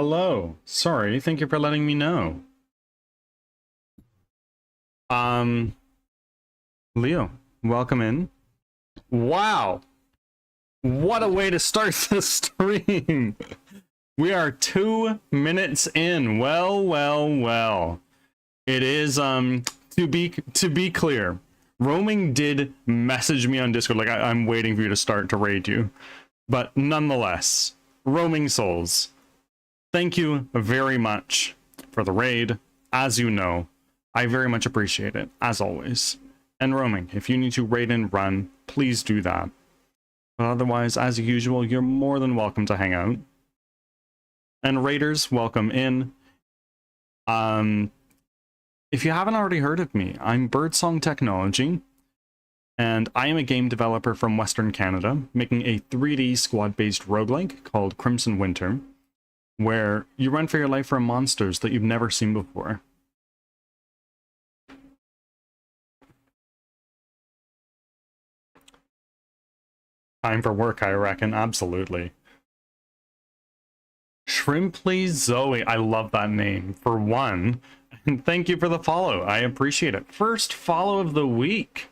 Hello. Sorry, thank you for letting me know. Leo, welcome in. Wow. What a way to start the stream. We are 2 minutes in. Well. It is to be clear. Roaming did message me on Discord like I'm waiting for you to start to raid you. But nonetheless, Roaming Souls, thank you very much for the raid. As you know, I very much appreciate it, as always. And Roaming, if you need to raid and run, please do that. But otherwise, as usual, you're more than welcome to hang out. And raiders, welcome in. If you haven't already heard of me, I'm Birdsong Technology, and I am a game developer from Western Canada, making a 3D squad-based roguelike called Crimson Winter, where you run for your life from monsters that you've never seen before. Time for work, I reckon. Absolutely. Shrimply Zoe. I love that name, for one. And thank you for the follow. I appreciate it. First follow of the week.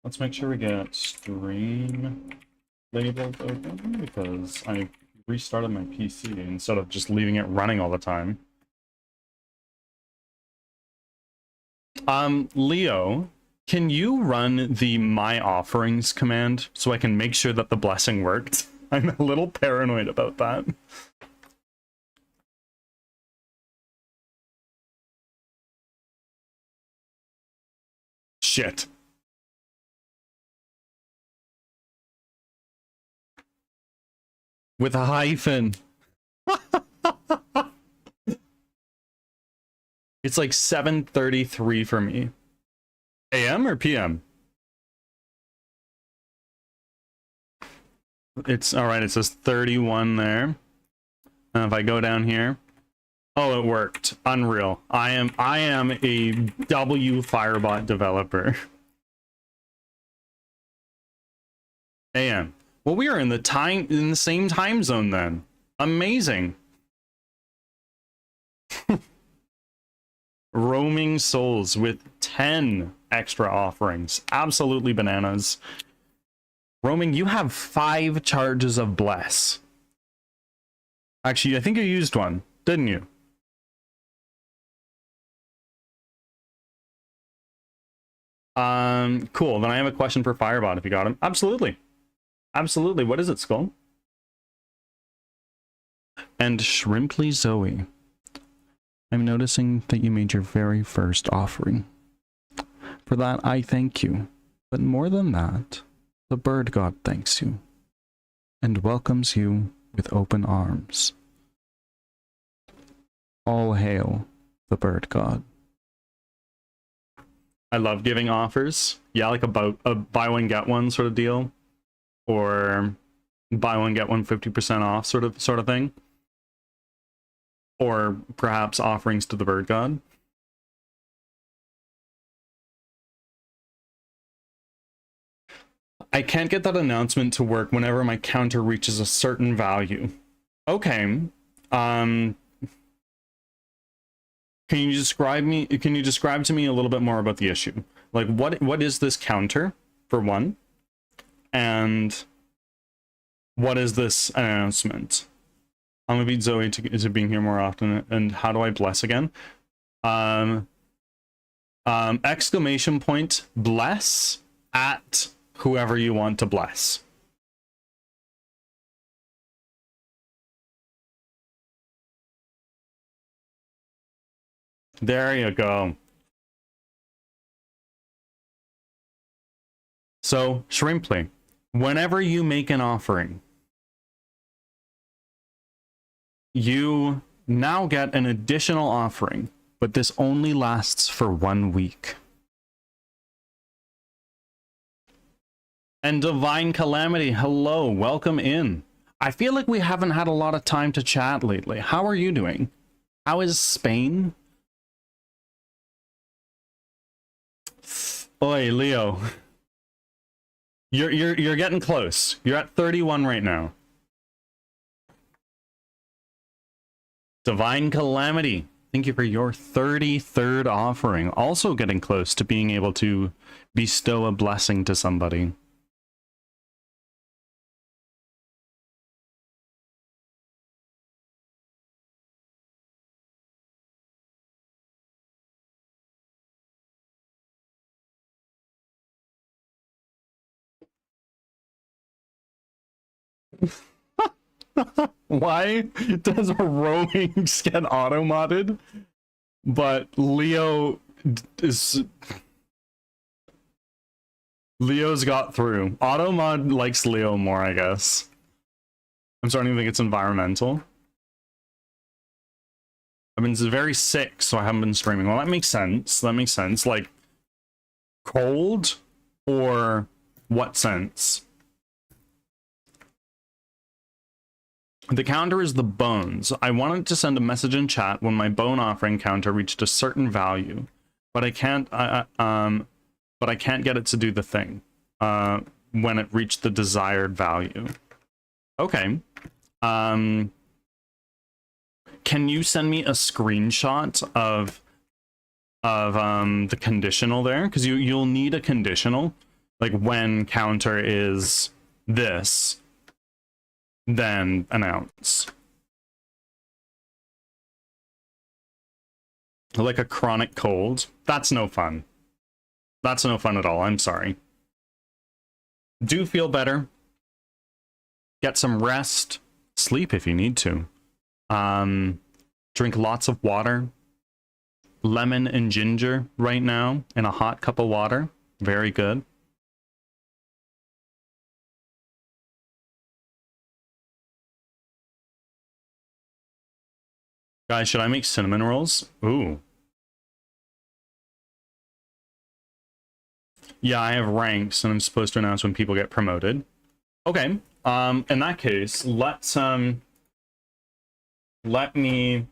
Let's make sure we get stream labeled open, because I restarted my PC instead of just leaving it running all the time. Leo, can you run the my offerings command so I can make sure that the blessing worked? I'm a little paranoid about that. Shit. With a hyphen. It's like 7:33 for me. AM or PM? It's all right. It says 31 there. And if I go down here, oh, it worked. Unreal. I am a W Firebot developer. AM. Well, we are in the same time zone then. Amazing. Roaming Souls with 10 extra offerings. Absolutely bananas. Roaming, you have 5 charges of Bless. Actually, I think you used one, didn't you? Cool. Then I have a question for Firebot if you got him. Absolutely. Absolutely. What is it, Skull? And Shrimply Zoe, I'm noticing that you made your very first offering. For that, I thank you. But more than that, the bird god thanks you and welcomes you with open arms. All hail the bird god. I love giving offers. Yeah, like a buy one get one sort of deal, or buy one get one 50% off sort of thing, or perhaps offerings to the bird god. I can't get that announcement to work whenever my counter reaches a certain value. Okay. Can you describe to me a little bit more about the issue? Like what is this counter, for one? And what is this announcement? I'm gonna beat Zoe to being here more often. And how do I bless again? Exclamation point bless at whoever you want to bless. There you go. So, Shrimply, whenever you make an offering, you now get an additional offering, but this only lasts for 1 week. And Divine Calamity, hello, welcome in. I feel like we haven't had a lot of time to chat lately. How are you doing? How is Spain? Oi, Leo. You're getting close. You're at 31 right now. Divine Calamity, thank you for your 33rd offering. Also getting close to being able to bestow a blessing to somebody. Why does roaming get auto-modded? But Leo's got through. Auto-mod likes Leo more, I guess. I'm starting to think it's environmental. I've been very sick, so I haven't been streaming. Well, that makes sense. That makes sense. Like, cold or what sense? The counter is the bones. I wanted to send a message in chat when my bone offering counter reached a certain value, but I can't. But I can't get it to do the thing when it reached the desired value. Okay. Can you send me a screenshot of the conditional there? Because you'll need a conditional, like when counter is this. Then announce. Like a chronic cold. That's no fun. That's no fun at all. I'm sorry. Do feel better. Get some rest. Sleep if you need to. Drink lots of water. Lemon and ginger right now in a hot cup of water. Very good. Guys, should I make cinnamon rolls? Ooh. Yeah, I have ranks, and I'm supposed to announce when people get promoted. Okay. In that case, let me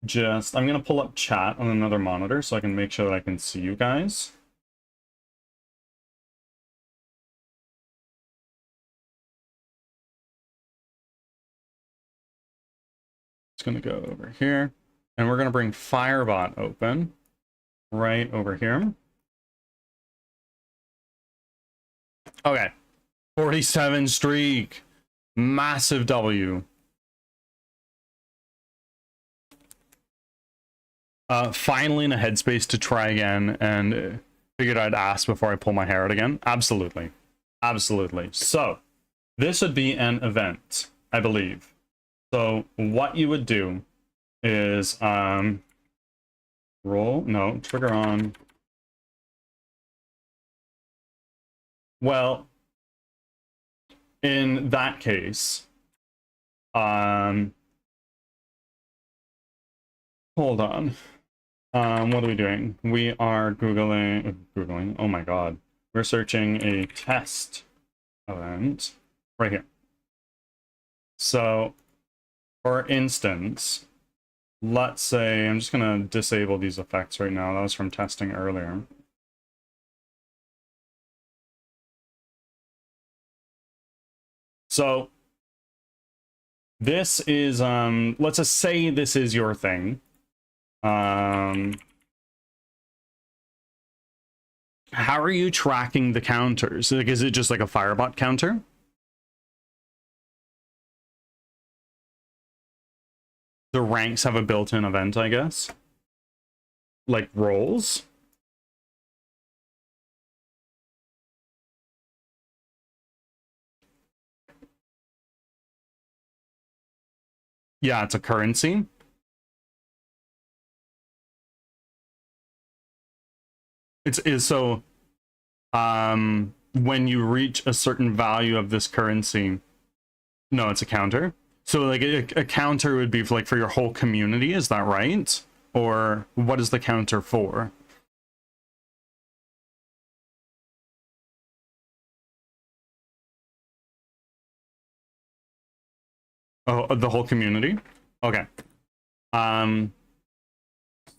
just... I'm gonna pull up chat on another monitor so I can make sure that I can see you guys. Gonna go over here, and we're gonna bring Firebot open right over here. Okay, 47 streak, massive W. Finally in a headspace to try again, and figured I'd ask before I pull my hair out again. Absolutely, absolutely. So this would be an event, I believe. So what you would do is trigger on. Well, in that case, hold on. What are we doing? We are Googling, oh my god. We're searching a test event right here. So for instance, let's say, I'm just going to disable these effects right now. That was from testing earlier. So this is, let's just say this is your thing. How are you tracking the counters? Like, is it just like a Firebot counter? The ranks have a built-in event, I guess. Like rolls. Yeah, it's a currency. It's so when you reach a certain value of this currency, no, it's a counter. So like a counter would be for, like, for your whole community, is that right? Or what is the counter for? Oh, the whole community? Okay.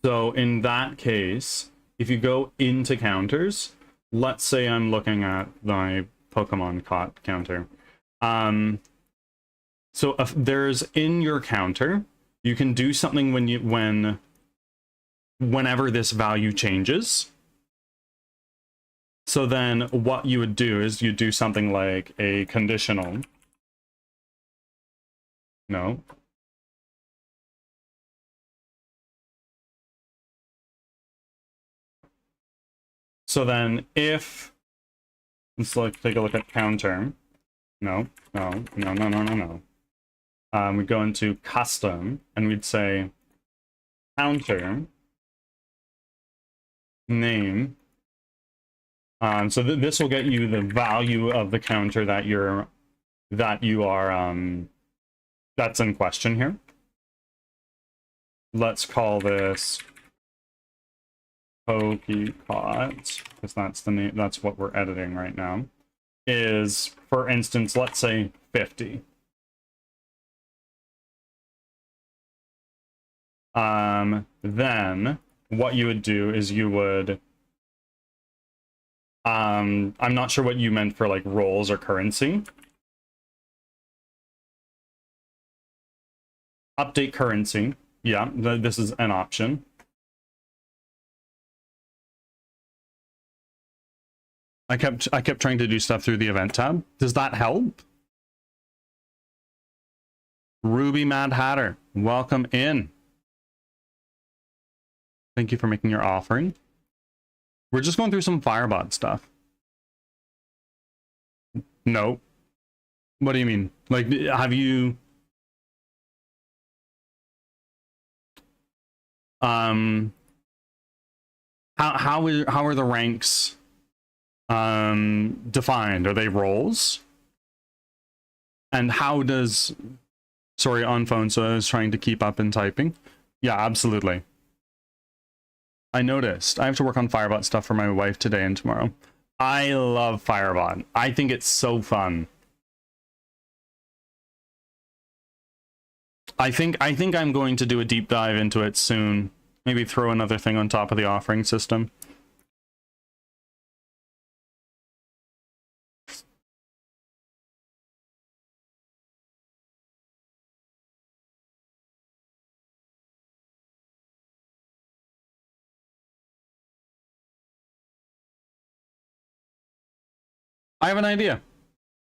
So in that case, if you go into counters, let's say I'm looking at my Pokemon caught counter. So if there's in your counter, you can do something whenever this value changes. So then what you would do is you do something like a conditional. No. So then if, let's take a look at counter. No. We'd go into custom and we'd say counter name. So this will get you the value of the counter that that's in question here. Let's call this PokeCaught, because that's the name, that's what we're editing right now. Is, for instance, let's say 50. Then what you would do is you would I'm not sure what you meant for like roles or currency. Update currency. Yeah, this is an option. I kept trying to do stuff through the event tab. Does that help? Ruby Mad Hatter, welcome in. Thank you for making your offering. We're just going through some Firebot stuff. No. What do you mean? Like, have you... How are the ranks defined? Are they roles? And how does... Sorry, on phone, so I was trying to keep up in typing. Yeah, absolutely. I noticed. I have to work on Firebot stuff for my wife today and tomorrow. I love Firebot. I think it's so fun. I think I'm going to do a deep dive into it soon. Maybe throw another thing on top of the offering system. I have an idea.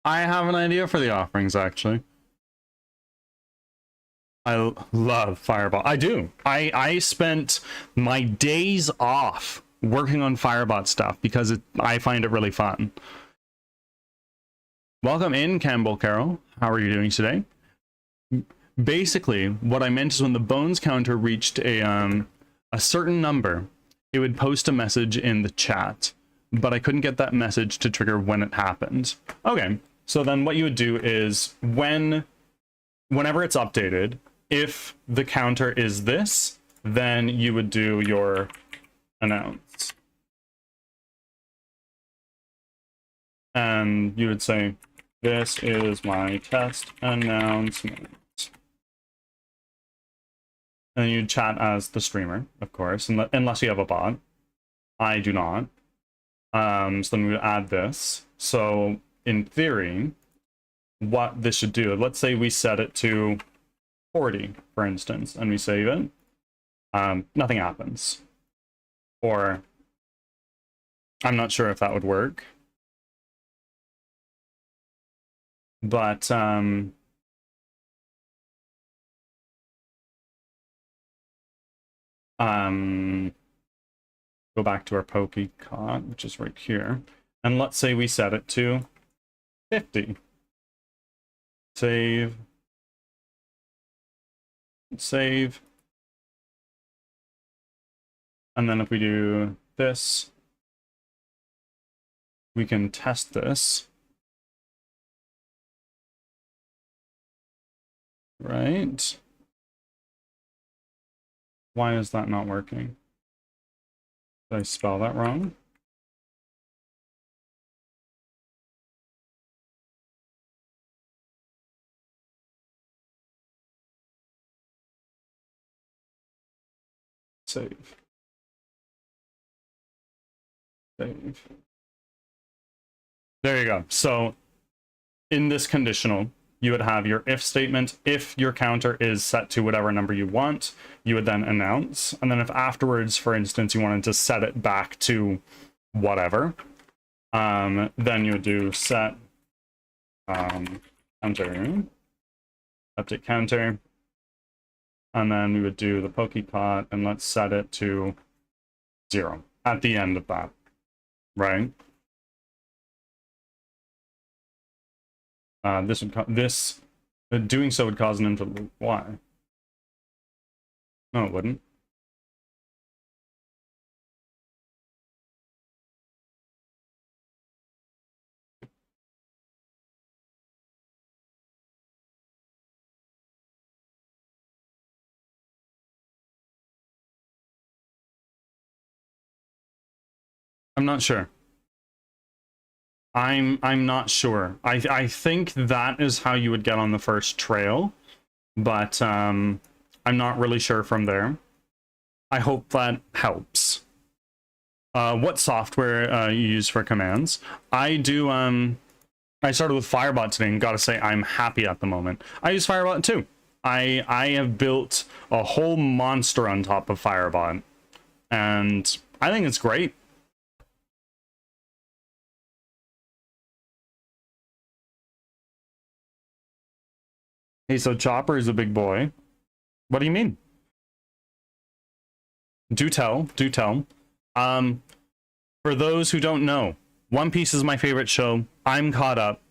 I have an idea for the offerings, actually. I love Firebot. I do. I spent my days off working on Firebot stuff because I find it really fun. Welcome in, Campbell Carroll. How are you doing today? Basically, what I meant is when the bones counter reached a certain number, it would post a message in the chat, but I couldn't get that message to trigger when it happened. Okay, so then what you would do is whenever it's updated, if the counter is this, then you would do your announce. And you would say, this is my test announcement. And you chat as the streamer, of course, unless you have a bot. I do not. So then we would add this. So in theory, what this should do, let's say we set it to 40, for instance, and we save it. Nothing happens. Or I'm not sure if that would work. But go back to our PokeCaught, which is right here, and let's say we set it to 50. Save. Save. And then if we do this, we can test this. Right? Why is that not working? Did I spell that wrong? Save. Save. There you go. So in this conditional, you would have your if statement. If your counter is set to whatever number you want, you would then announce. And then if afterwards, for instance, you wanted to set it back to whatever, then you would do set counter, update counter, and then we would do the pokepot, and let's set it to 0 at the end of that, right? Doing so would cause an infinite loop. Why? No, it wouldn't. I'm not sure. I'm not sure. I think that is how you would get on the first trail, but I'm not really sure from there. I hope that helps. What software you use for commands? I do. I started with Firebot today, and gotta say I'm happy at the moment. I use Firebot too. I have built a whole monster on top of Firebot, and I think it's great. Hey, so Chopper is a big boy. What do you mean? Do tell, do tell. For those who don't know, One Piece is my favorite show. I'm caught up.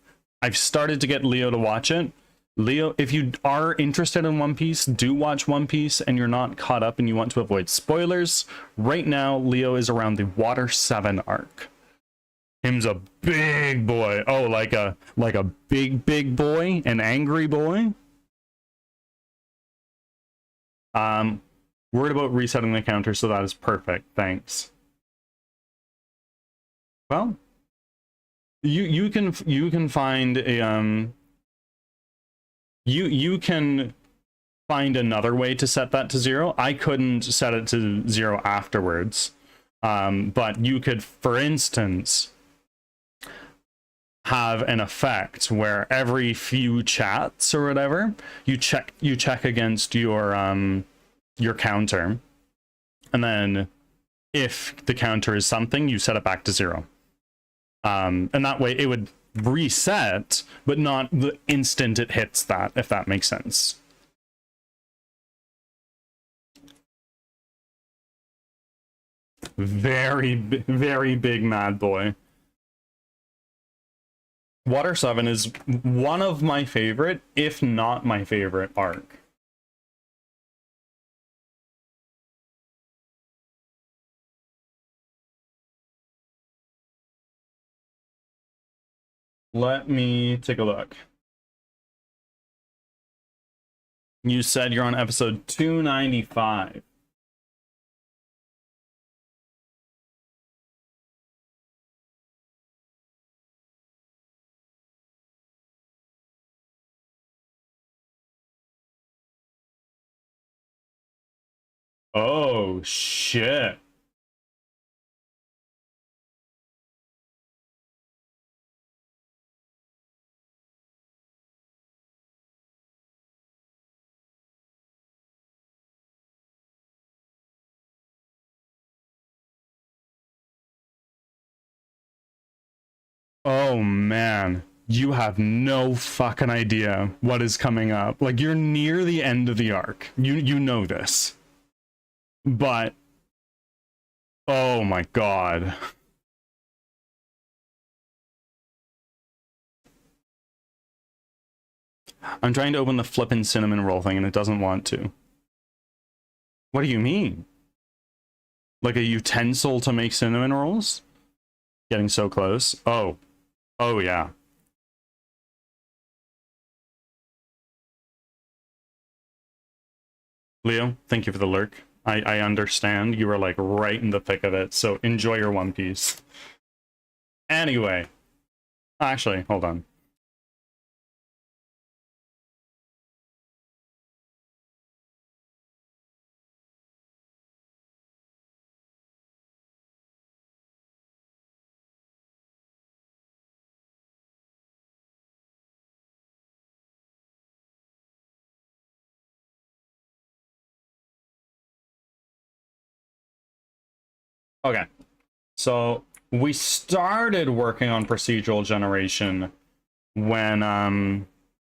I've started to get Leo to watch it. Leo, if you are interested in One Piece, do watch One Piece, and you're not caught up and you want to avoid spoilers. Right now, Leo is around the Water 7 arc. Him's a big boy. Oh, like a big boy, an angry boy. Worried about resetting the counter, so that is perfect. Thanks. Well, you can find a you can find another way to set that to 0. I couldn't set it to 0 afterwards, but you could, for instance, have an effect where every few chats or whatever you check against your counter, and then if the counter is something, you set it back to 0, and that way it would reset, but not the instant it hits that, if that makes sense. Very big mad boy. Water 7 is one of my favorite, if not my favorite arc. Let me take a look. You said you're on episode 295. Oh, shit. Oh, man. You have no fucking idea what is coming up. Like, you're near the end of the arc. You know this. But, oh my god. I'm trying to open the flippin' cinnamon roll thing and it doesn't want to. What do you mean? Like a utensil to make cinnamon rolls? Getting so close. Oh. Oh, yeah. Leo, thank you for the lurk. I understand. You were like right in the thick of it, so enjoy your One Piece. Anyway. Actually, hold on. Okay. So we started working on procedural generation when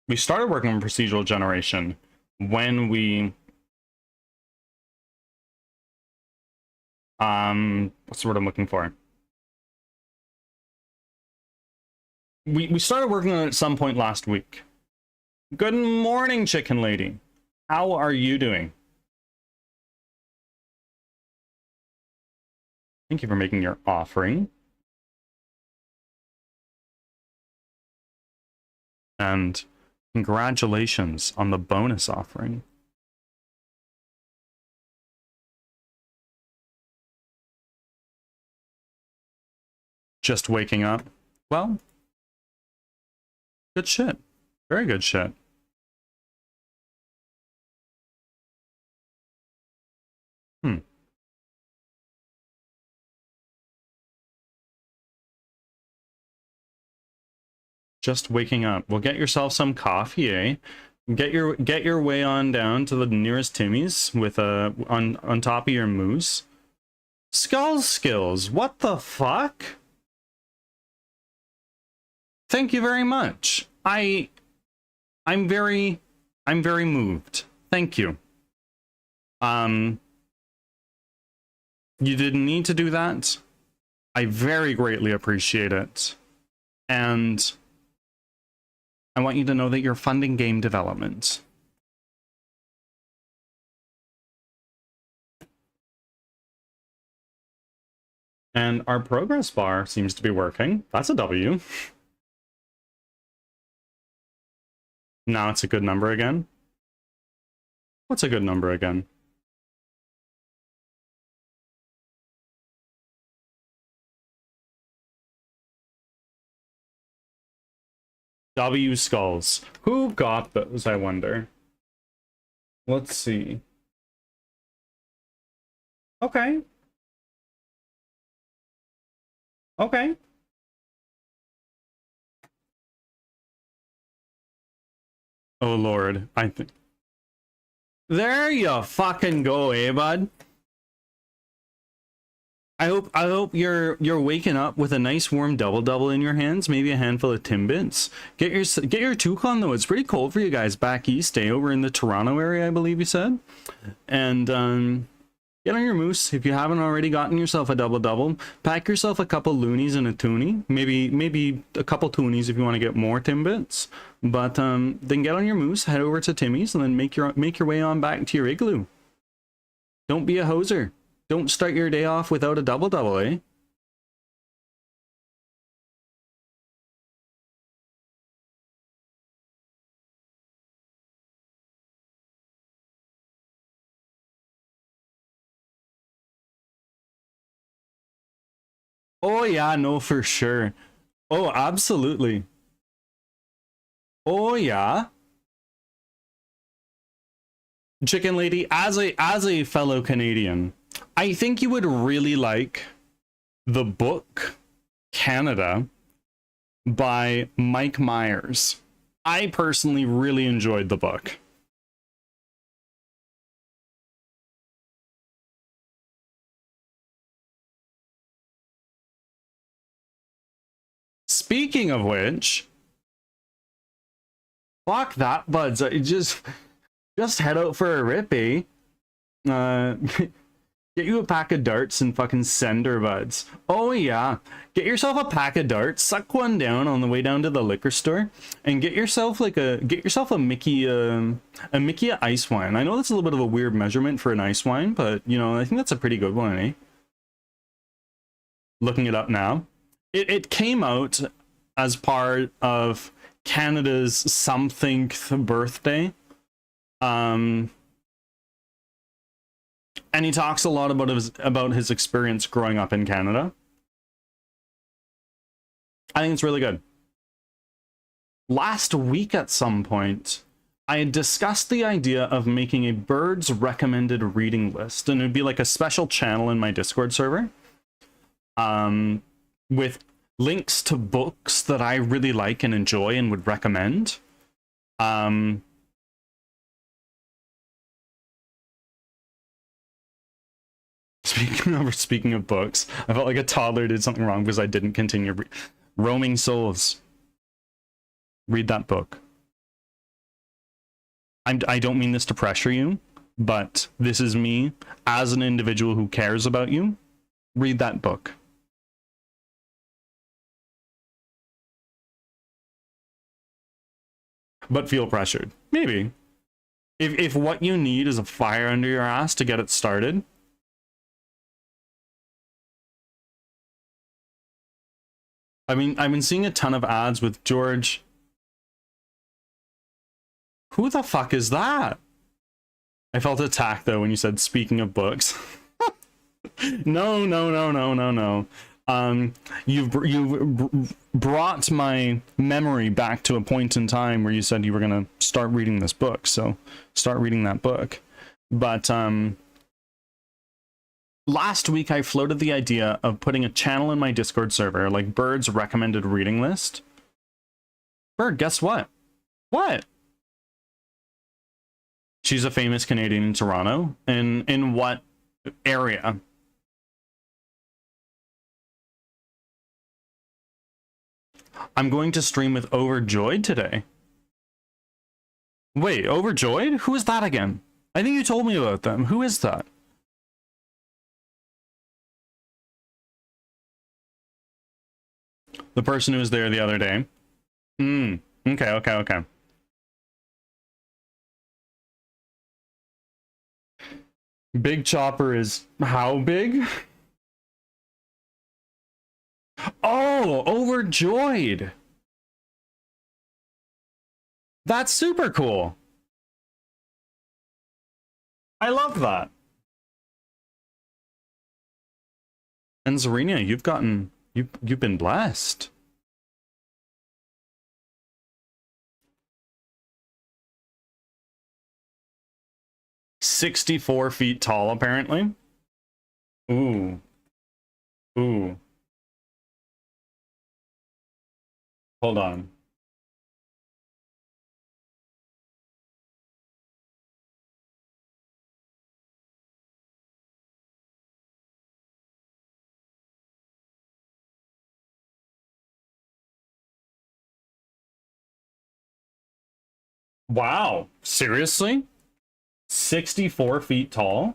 we started working on procedural generation when we what's the word I'm looking for? We started working on it at some point last week. Good morning, chicken lady. How are you doing? Thank you for making your offering. And congratulations on the bonus offering. Just waking up. Well, good shit. Very good shit. Just waking up. Well, get yourself some coffee, eh? Get your way on down to the nearest Timmy's with on top of your moose. Skull skills. What the fuck? Thank you very much. I'm very moved. Thank you. You didn't need to do that. I very greatly appreciate it. And I want you to know that you're funding game development. And our progress bar seems to be working. That's a W. Now it's a good number again. What's a good number again? W skulls. Who got those, I wonder? Let's see. Okay. Okay. Oh lord, I think. There you fucking go, eh, bud? I hope you're waking up with a nice warm double in your hands, maybe a handful of Timbits. Get your Toucan though. It's pretty cold for you guys back east, eh? Over in the Toronto area, I believe you said. And get on your moose if you haven't already gotten yourself a double. Pack yourself a couple loonies and a toonie, maybe a couple toonies if you want to get more Timbits. But then get on your moose, head over to Timmy's, and then make your way on back to your igloo. Don't be a hoser. Don't start your day off without a double, eh? Oh yeah, no, for sure. Oh, absolutely. Oh yeah. Chicken lady, as a fellow Canadian, I think you would really like the book Canada by Mike Myers. I personally really enjoyed the book. Speaking of which, fuck that, buds. Just head out for a rip, eh? Get you a pack of darts and fucking cinder buds. Oh yeah, get yourself a pack of darts, suck one down on the way down to the liquor store, and get yourself a Mickey ice wine. I know that's a little bit of a weird measurement for an ice wine, but you know I think that's a pretty good one, eh? Looking it up now, it came out as part of Canada's somethingth birthday. And he talks a lot about his experience growing up in Canada. I think it's really good. Last week at some point, I had discussed the idea of making a Birds recommended reading list, and it'd be like a special channel in my Discord server, with links to books that I really like and enjoy and would recommend. Speaking of books, I felt like a toddler did something wrong because I didn't continue. Roaming Souls. Read that book. I don't mean this to pressure you, but this is me as an individual who cares about you. Read that book. But feel pressured. Maybe. If what you need is a fire under your ass to get it started. I mean, I've been seeing a ton of ads with George. Who the fuck is that? I felt attacked though when you said speaking of books. No. You've brought my memory back to a point in time where you said you were gonna start reading this book, so start reading that book. But last week I floated the idea of putting a channel in my Discord server, like Bird's recommended reading list. Bird, guess what? What? She's a famous Canadian in Toronto. In what area? I'm going to stream with Overjoyed today. Wait, Overjoyed? Who is that again? I think you told me about them. Who is that? The person who was there the other day. Okay. Big Chopper is how big? Oh, Overjoyed. That's super cool. I love that. And Zarina, you've been blessed. "64 feet tall, apparently." Ooh. Hold on. Wow. Seriously? 64 feet tall?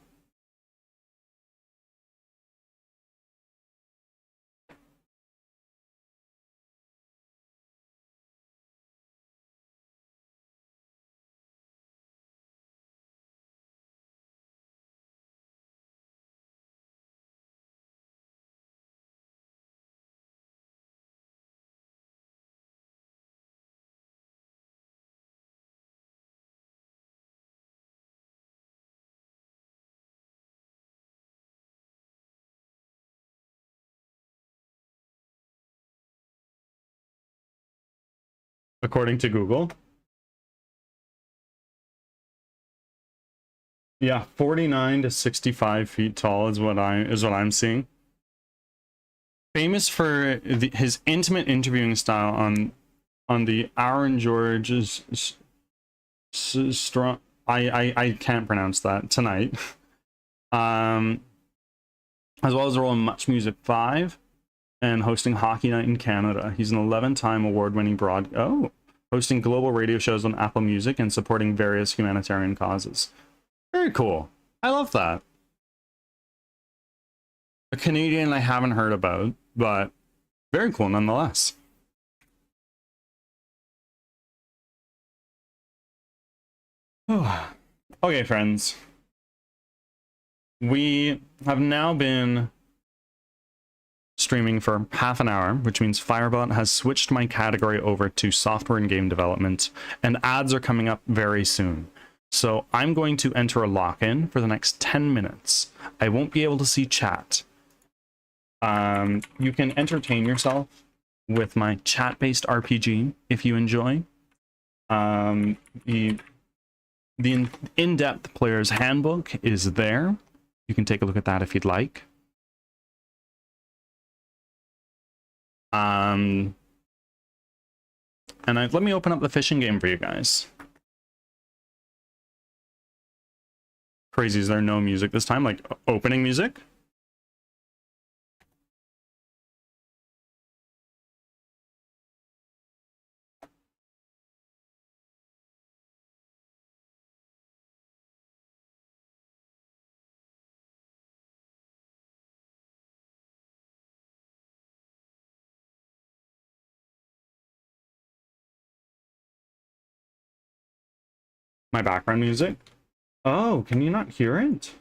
According to Google. Yeah, 49 to 65 feet tall is what I'm seeing. Famous for his intimate interviewing style on the Aaron George's strong. I can't pronounce that tonight. As well as a role in Much Music 5 and hosting Hockey Night in Canada. He's an 11-time award-winning hosting global radio shows on Apple Music and supporting various humanitarian causes. Very cool. I love that. A Canadian I haven't heard about, but very cool nonetheless. Okay, friends. We have now been streaming for half an hour, which means Firebot has switched my category over to software and game development, and ads are coming up very soon. So I'm going to enter a lock-in for the next 10 minutes. I won't be able to see chat. You can entertain yourself with my chat-based RPG if you enjoy. The in-depth player's handbook is there. You can take a look at that if you'd like. And let me open up the fishing game for you guys. Crazy, is there no music this time? Like opening music? My background music? Oh, can you not hear it?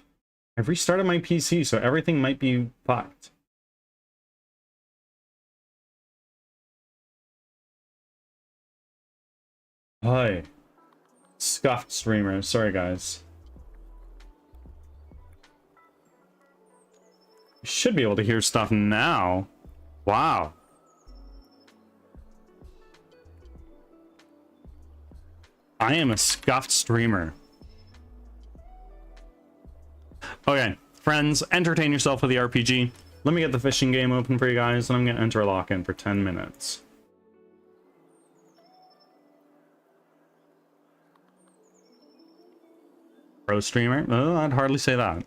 I've restarted my PC, so everything might be fucked. Hi. Scuffed streamer. Sorry, guys. You should be able to hear stuff now. Wow. I am a scuffed streamer. Okay, friends, entertain yourself with the RPG. Let me get the fishing game open for you guys, and I'm going to enter a lock-in for 10 minutes. Pro streamer? Oh, I'd hardly say that.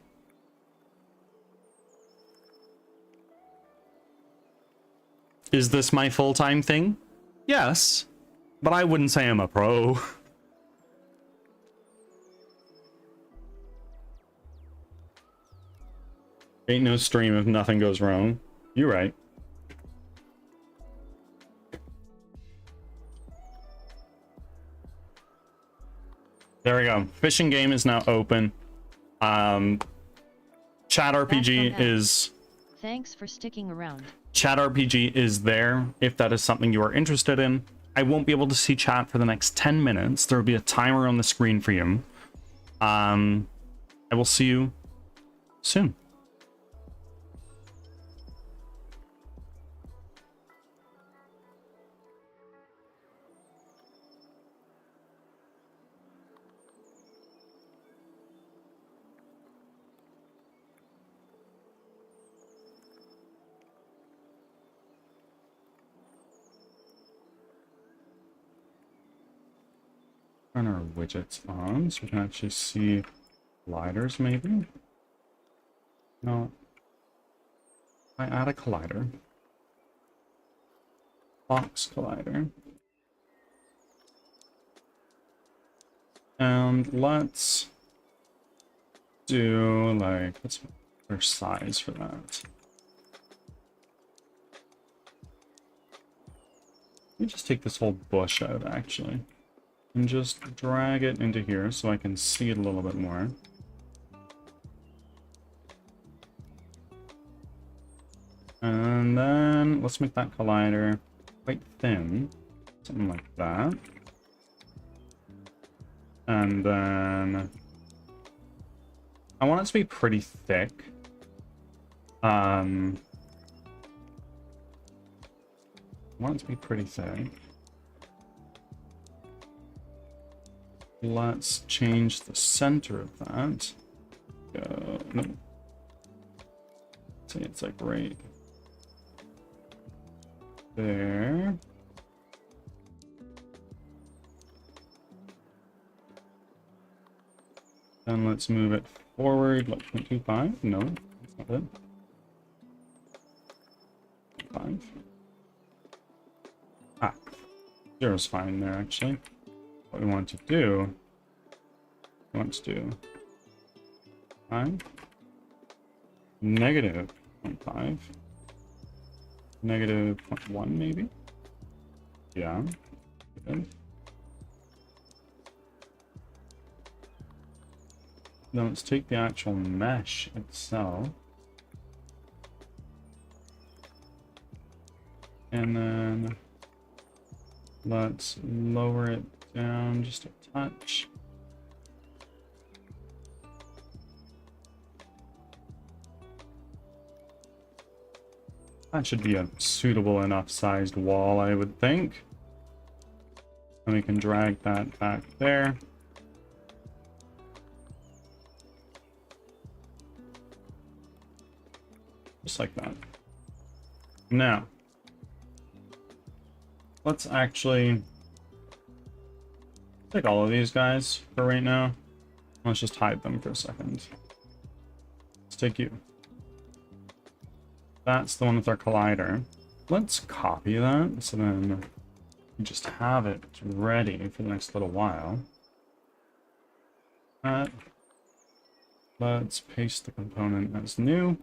Is this my full-time thing? Yes, but I wouldn't say I'm a pro. Ain't no stream if nothing goes wrong. You're right. There we go. Fishing game is now open. Chat RPG is... Thanks for sticking around. Chat RPG is there if that is something you are interested in. I won't be able to see chat for the next 10 minutes. There will be a timer on the screen for you. I will see you soon. Turn our widgets on so we can actually see colliders, maybe? No. I add a collider. Box collider. And let's do, like, what's our size for that? Let me just take this whole bush out, actually. And just drag it into here so I can see it a little bit more. And then let's make that collider quite thin. Something like that. And then I want it to be pretty thick. I want it to be pretty thick. Let's change the center of that. No. See, it's like right there. Then let's move it forward, like 0.25. No, that's not it. 5. Ah, 0 is fine there, actually. What we want to do, 5, negative 0.5, negative 0.1 maybe? Yeah, good. Then let's take the actual mesh itself. And then let's lower it down just a touch. That should be a suitable enough sized wall, I would think. And we can drag that back there. Just like that. Now, let's actually take all of these guys for right now. Let's just hide them for a second. Let's take you. That's the one with our collider. Let's copy that so then we just have it ready for the next little while. Let's paste the component as new.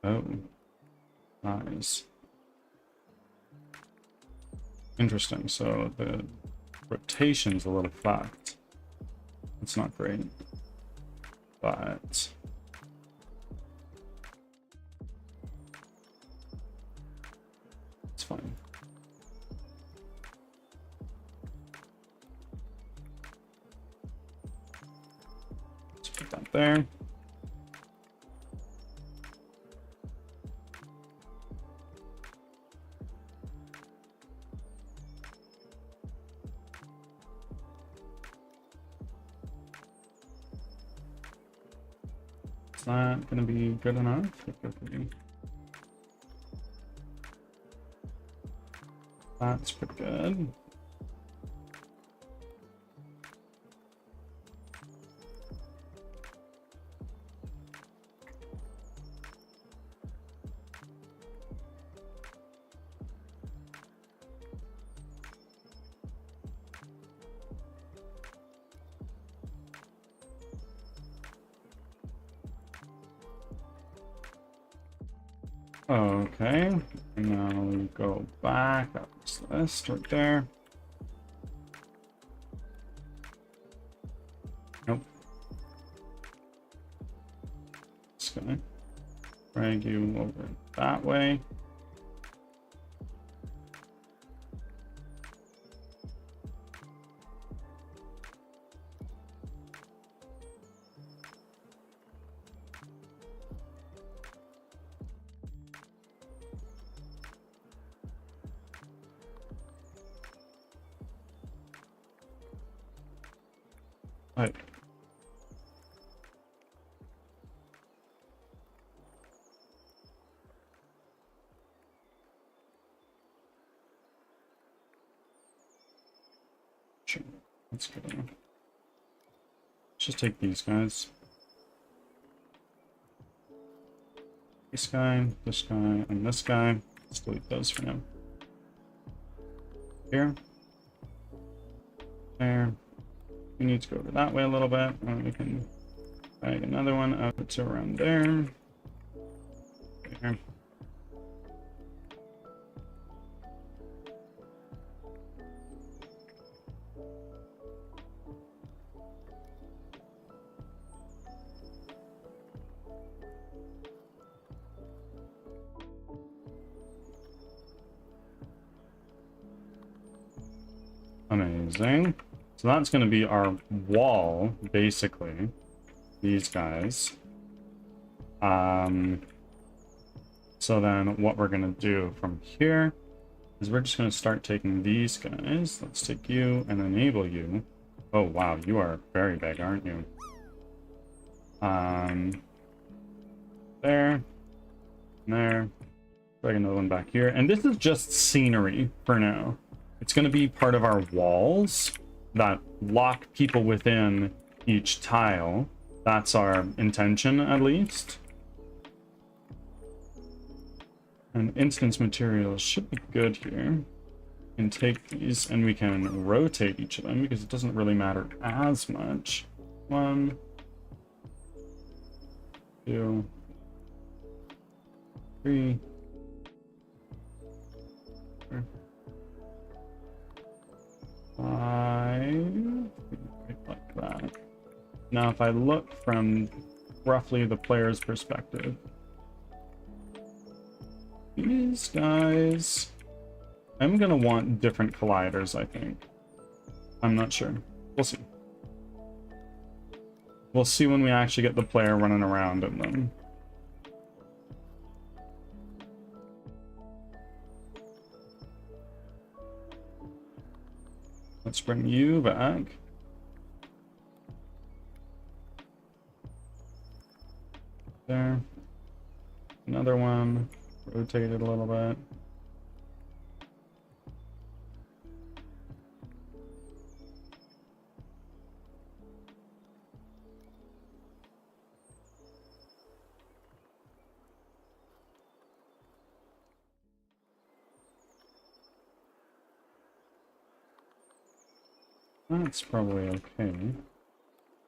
Oh, nice. Interesting. So the rotation's a little fucked. It's not great. But it's fine. Let's put that there. Is that gonna be good enough? That's pretty good. Okay, and now we go back up this list right there. Nope. Just gonna drag you over that way. Right. Sure. That's good enough. Let's just take these guys. This guy, and this guy. Let's delete those for now. Here. There. We need to go over that way a little bit, and we can drag another one out to around there. There. Amazing. So that's going to be our wall, basically. These guys. So then what we're going to do from here is we're just going to start taking these guys. Let's take you and enable you. Oh, wow. You are very big, aren't you? There. There. Drag another one back here. And this is just scenery for now. It's going to be part of our walls that lock people within each tile. That's our intention, at least. And instance materials should be good here. We can take these and we can rotate each of them because it doesn't really matter as much. 1, 2, 3, 4, 5, like that. Now, if I look from roughly the player's perspective, these guys, I'm gonna want different colliders, I think. I'm not sure. We'll see. We'll see when we actually get the player running around in them. Let's bring you back. There. Another one. Rotate it a little bit. That's probably okay.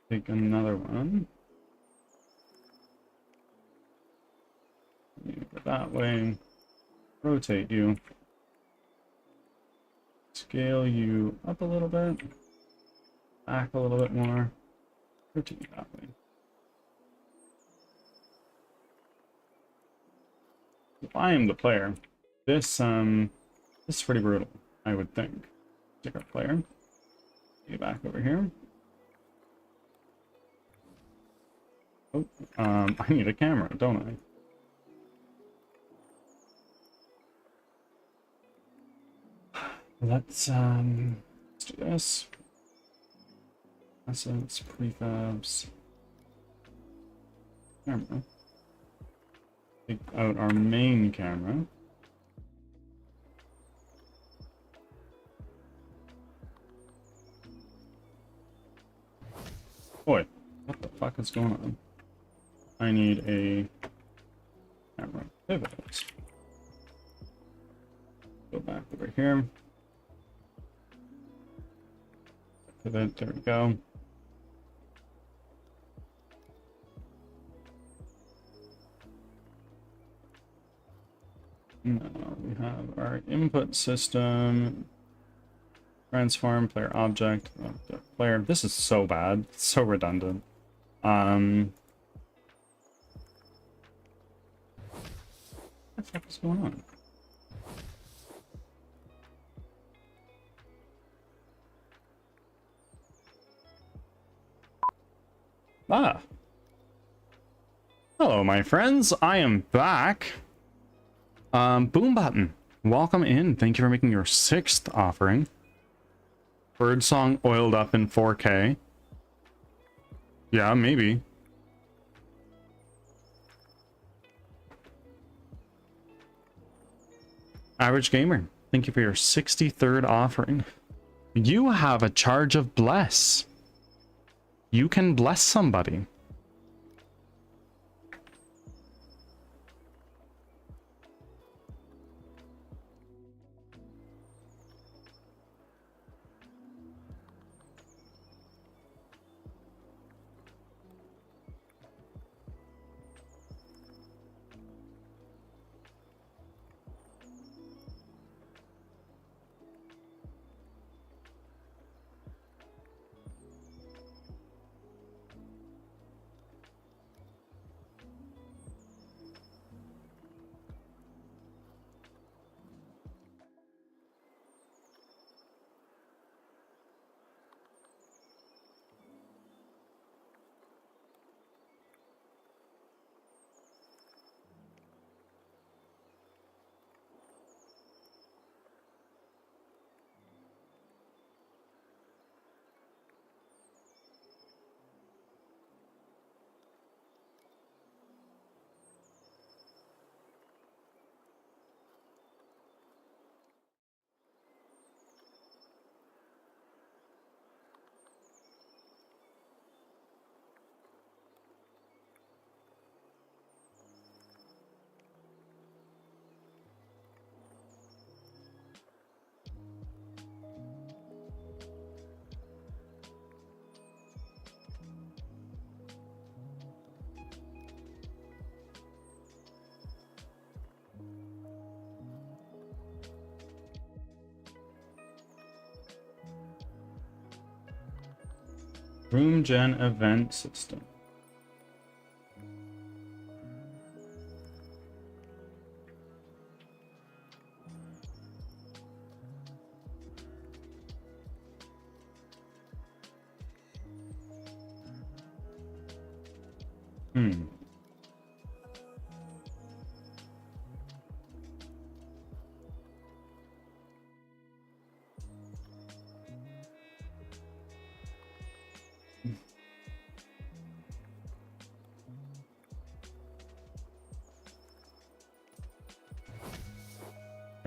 Take another one. You go that way. Rotate you. scale you up a little bit, back a little bit more, rotate that way. If I am the player, this is pretty brutal, I would think. Take our player, get back over here. Oh, I need a camera, don't I? Let's do this. Assets, prefabs, camera. Take out our main camera. Boy, what the fuck is going on? I need a camera pivot. Go back over here. Pivot, there we go. Now we have our input system, transform, player object, player. This is so bad, it's so redundant. What the fuck is going on? Ah. Hello, my friends. I am back. Boom Button, welcome in. Thank you for making your 6th offering. Birdsong oiled up in 4K. Yeah, maybe. Average Gamer, thank you for your 63rd offering. You have a charge of bless. You can bless somebody. Room gen event system.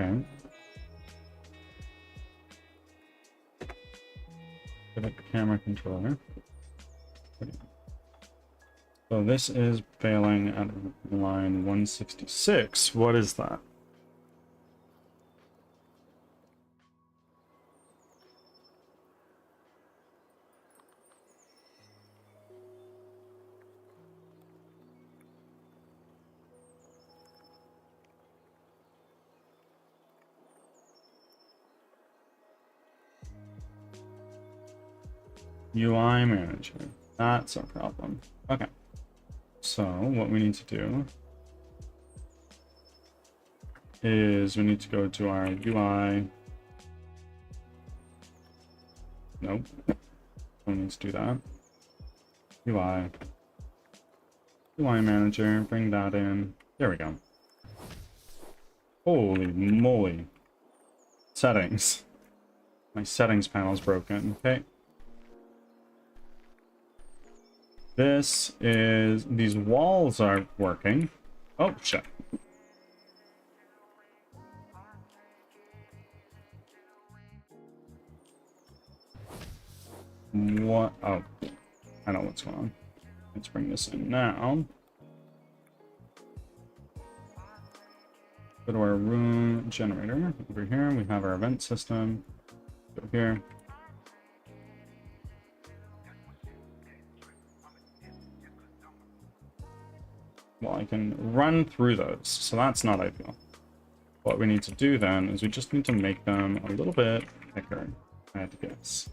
Okay. Pivot camera controller. So this is failing at line 166. What is that? UI manager. That's our problem. Okay. So what we need to do is we need to go to our UI. Nope. We need to do that. UI. UI manager. Bring that in. There we go. Holy moly. Settings. My settings panel's broken. Okay. These walls are working. Oh, shit. What? Oh, I know what's going on. Let's bring this in now. Go to our room generator. Over here, we have our event system. Go here. Well, I can run through those, so that's not ideal. What we need to do then is we just need to make them a little bit thicker, I have to guess.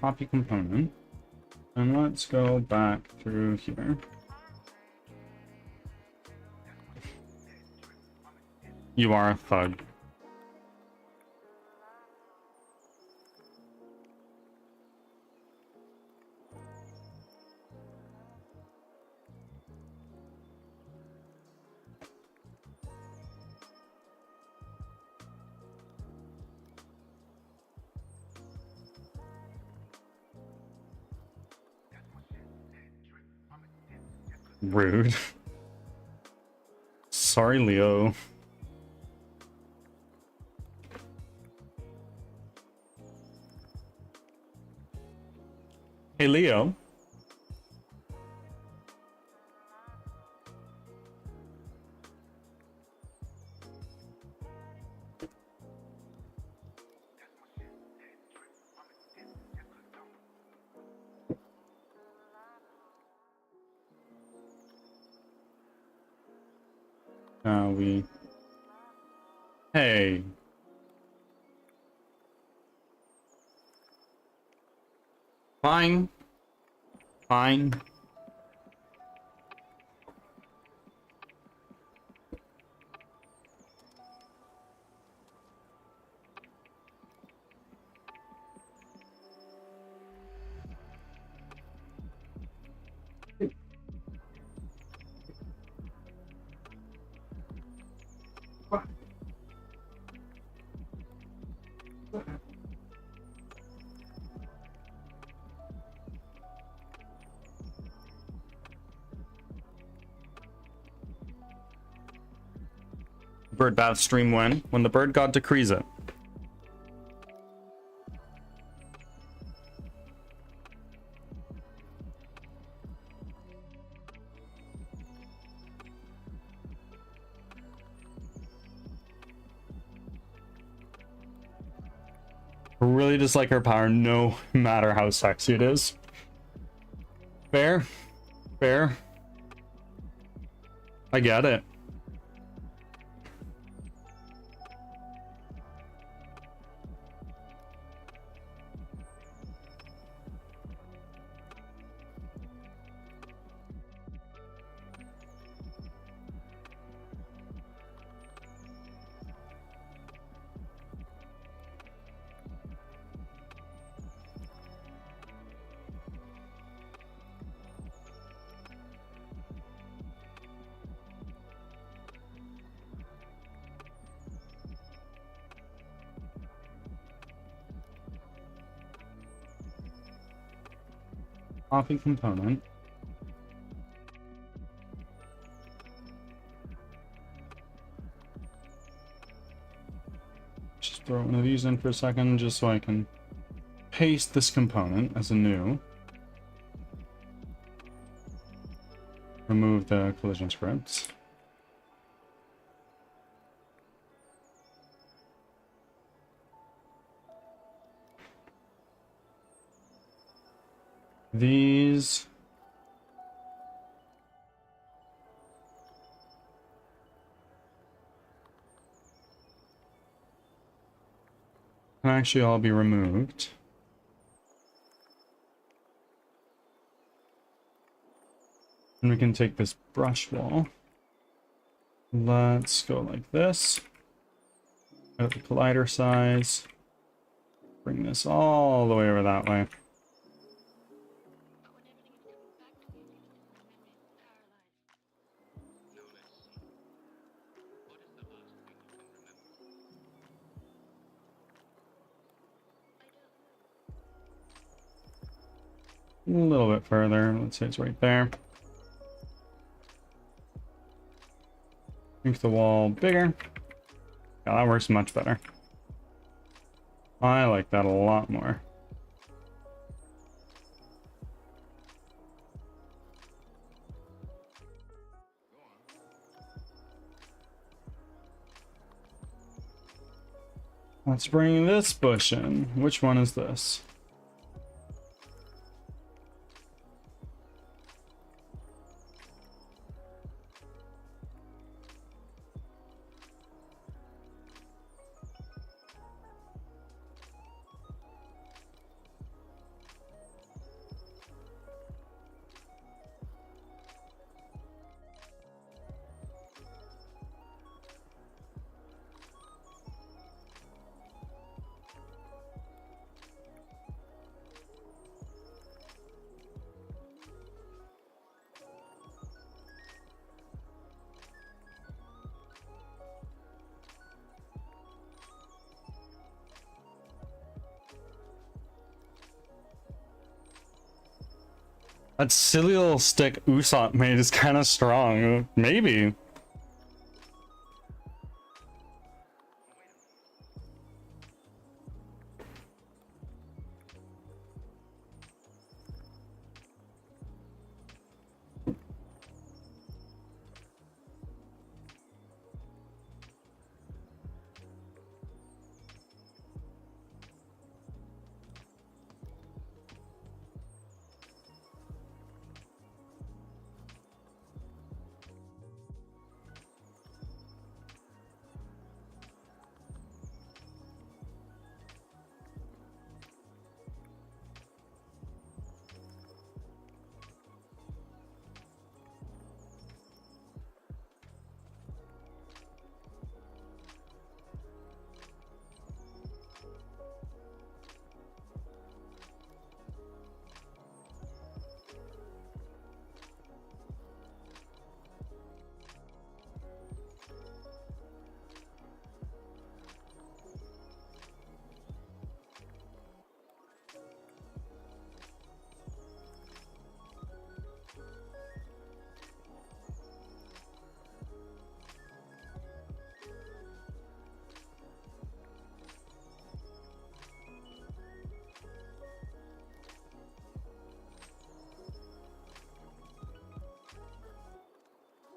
Copy component, and let's go back through here. You are a thug. Rude. Sorry, Leo. Hey, Leo. Hey. Fine. Fine. Bird bath stream when the bird god decrees it. Really dislike her power no matter how sexy it is. Fair. Fair. I get it. Copy component. Just throw one of these in for a second just so I can paste this component as a new. Remove the collision scripts. These can actually all be removed. And we can take this brush wall. Let's go like this. Out the collider size. Bring this all the way over that way. A little bit further. Let's say it's right there. Make the wall bigger. Yeah, that works much better. I like that a lot more. Let's bring this bush in. Which one is this? That silly little stick Usopp made is kind of strong. Maybe.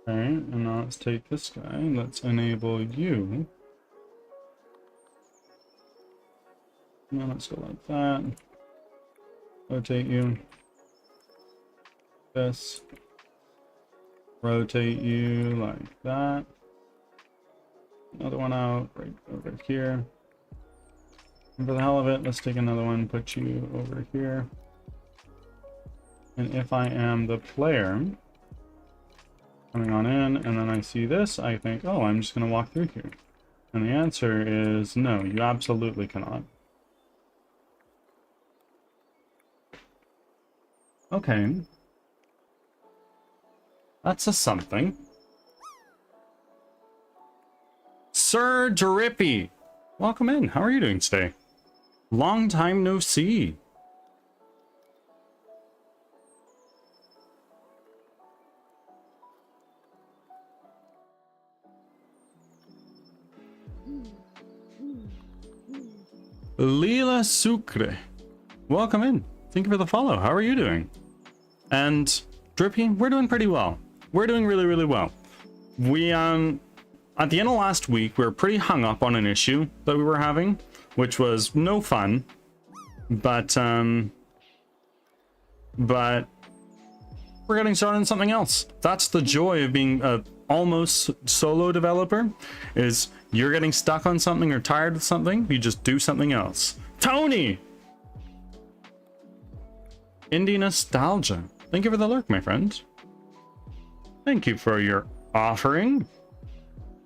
Alright, and now let's take this guy. Let's enable you. Now let's go like that. Rotate you. This. Rotate you like that. Another one out right over here. And for the hell of it, let's take another one, put you over here. And if I am the player, coming on in, and then I see this, I think, oh, I'm just going to walk through here. And the answer is no, you absolutely cannot. Okay. That's a something. Sir Drippy, welcome in. How are you doing today? Long time no see. Lila Sucre, welcome in. Thank you for the follow. How are you doing? And Drippy, we're doing pretty well. We're doing really, really well. We, at the end of last week, we were pretty hung up on an issue that we were having, which was no fun, but we're getting started on something else. That's the joy of being a almost solo developer, is you're getting stuck on something or tired of something, you just do something else. Tony! Indie Nostalgia. Thank you for the lurk, my friend. Thank you for your offering.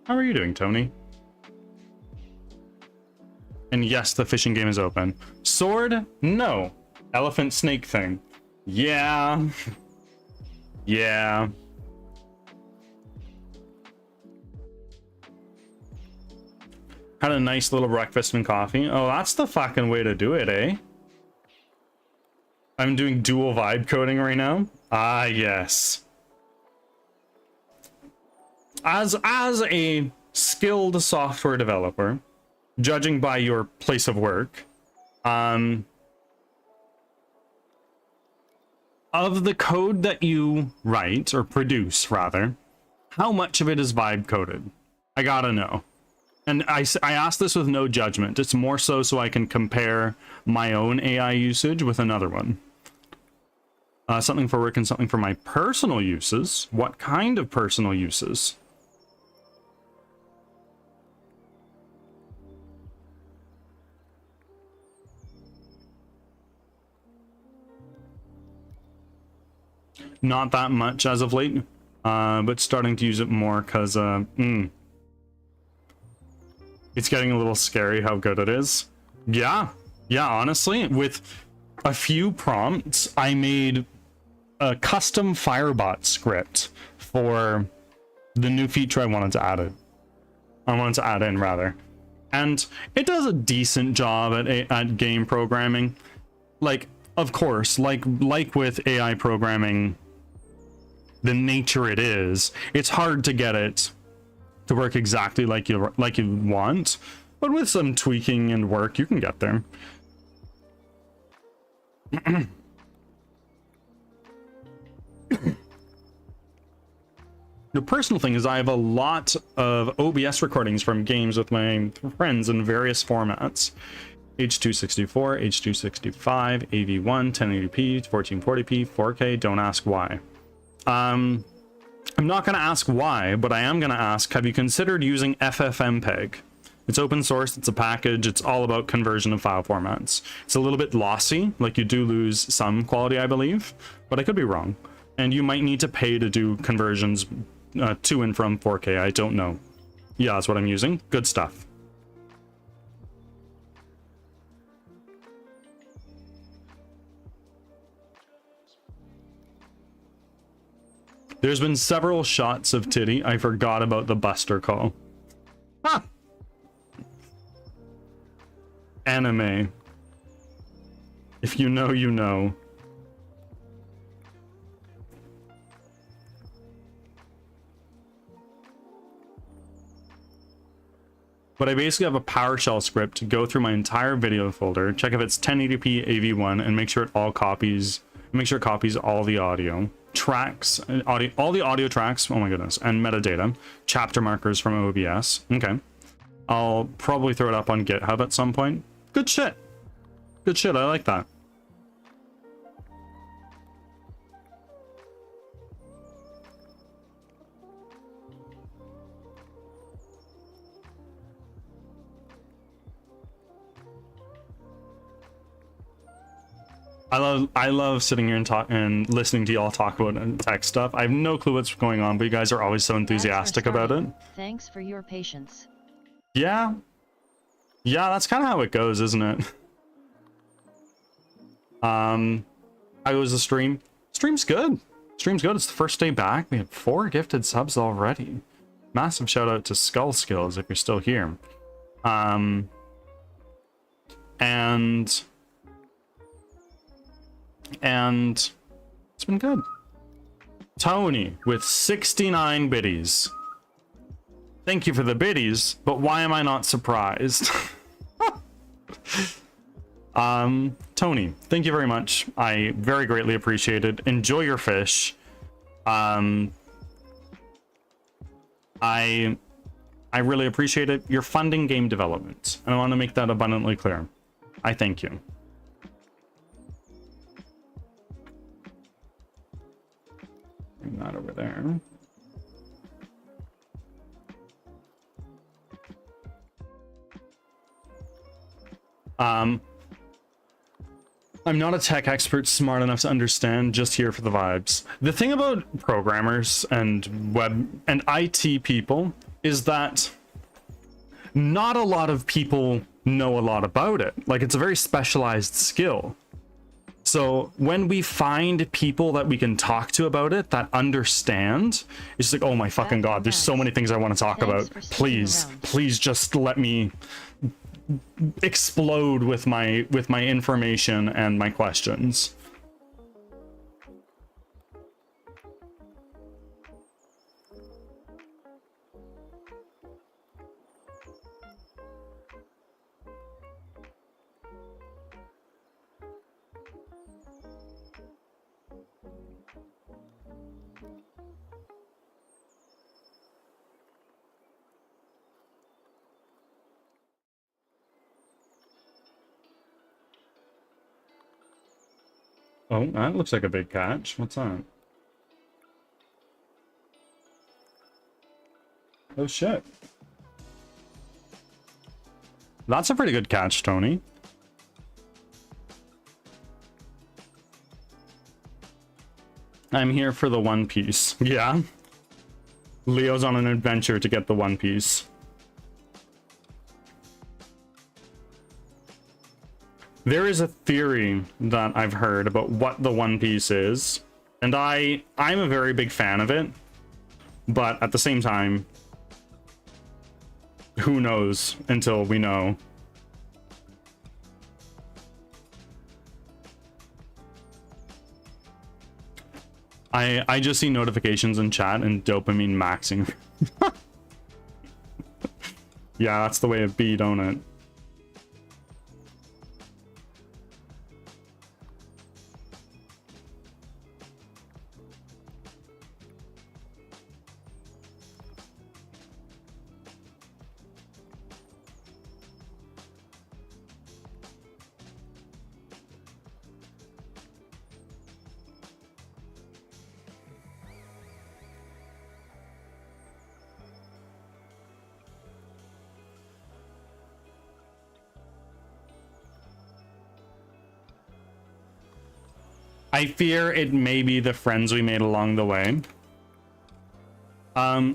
How are you doing, Tony? And yes, the fishing game is open. Sword? No. Elephant snake thing. Yeah. Yeah. Had a nice little breakfast and coffee. Oh, that's the fucking way to do it, eh? I'm doing dual vibe coding right now. Ah, yes. As a skilled software developer, judging by your place of work, of the code that you write, or produce rather, how much of it is vibe coded? I gotta know. And I ask this with no judgment. It's more so I can compare my own AI usage with another one. Something for work and something for my personal uses. What kind of personal uses? Not that much as of late, but starting to use it more because it's getting a little scary how good it is. Yeah, honestly, with a few prompts, I made a custom Firebot script for the new feature I wanted to add in rather. And it does a decent job at game programming. Like, of course, like with AI programming, the nature it is, it's hard to get it to work exactly like you want, but with some tweaking and work, you can get there. The personal thing is I have a lot of OBS recordings from games with my friends in various formats. H264, H265, AV1, 1080p, 1440p, 4K, don't ask why. I'm not going to ask why, but I am going to ask, have you considered using FFmpeg? It's open source, it's a package, it's all about conversion of file formats. It's a little bit lossy, like you do lose some quality, I believe, but I could be wrong. And you might need to pay to do conversions to and from 4K, I don't know. Yeah, that's what I'm using. Good stuff. There's been several shots of titty. I forgot about the Buster call. Ha! Anime. If you know, you know. But I basically have a PowerShell script to go through my entire video folder, check if it's 1080p AV1, and make sure it copies all the audio tracks, all the audio tracks, oh my goodness, and metadata, chapter markers from OBS. Okay. I'll probably throw it up on GitHub at some point. Good shit. Good shit, I like that. I love sitting here and listening to y'all talk about tech stuff. I have no clue what's going on, but you guys are always so enthusiastic about it. Thanks for your patience. Yeah, that's kind of how it goes, isn't it? How was the stream? Stream's good. Stream's good. It's the first day back. We have 4 gifted subs already. Massive shout out to Skull Skills if you're still here. And it's been good. Tony with 69 biddies. Thank you for the biddies, but why am I not surprised? Tony, thank you very much. I very greatly appreciate it. Enjoy your fish. I really appreciate it. You're funding game development, and I want to make that abundantly clear. I thank you. Bring that over there. I'm not a tech expert smart enough to understand, just here for the vibes. The thing about programmers and web and IT people is that not a lot of people know a lot about it. Like, it's a very specialized skill. So when we find people that we can talk to about it that understand, it's like, oh my fucking god, there's so many things I want to talk about. Please just let me explode with my information and my questions. Oh, that looks like a big catch. What's that? Oh shit. That's a pretty good catch, Tony. I'm here for the One Piece. Yeah. Leo's on an adventure to get the One Piece. There is a theory that I've heard about what the One Piece is, and I'm a very big fan of it, but at the same time, who knows until we know. I just see notifications in chat and dopamine maxing. Yeah, that's the way it be, don't it? I fear it may be the friends we made along the way.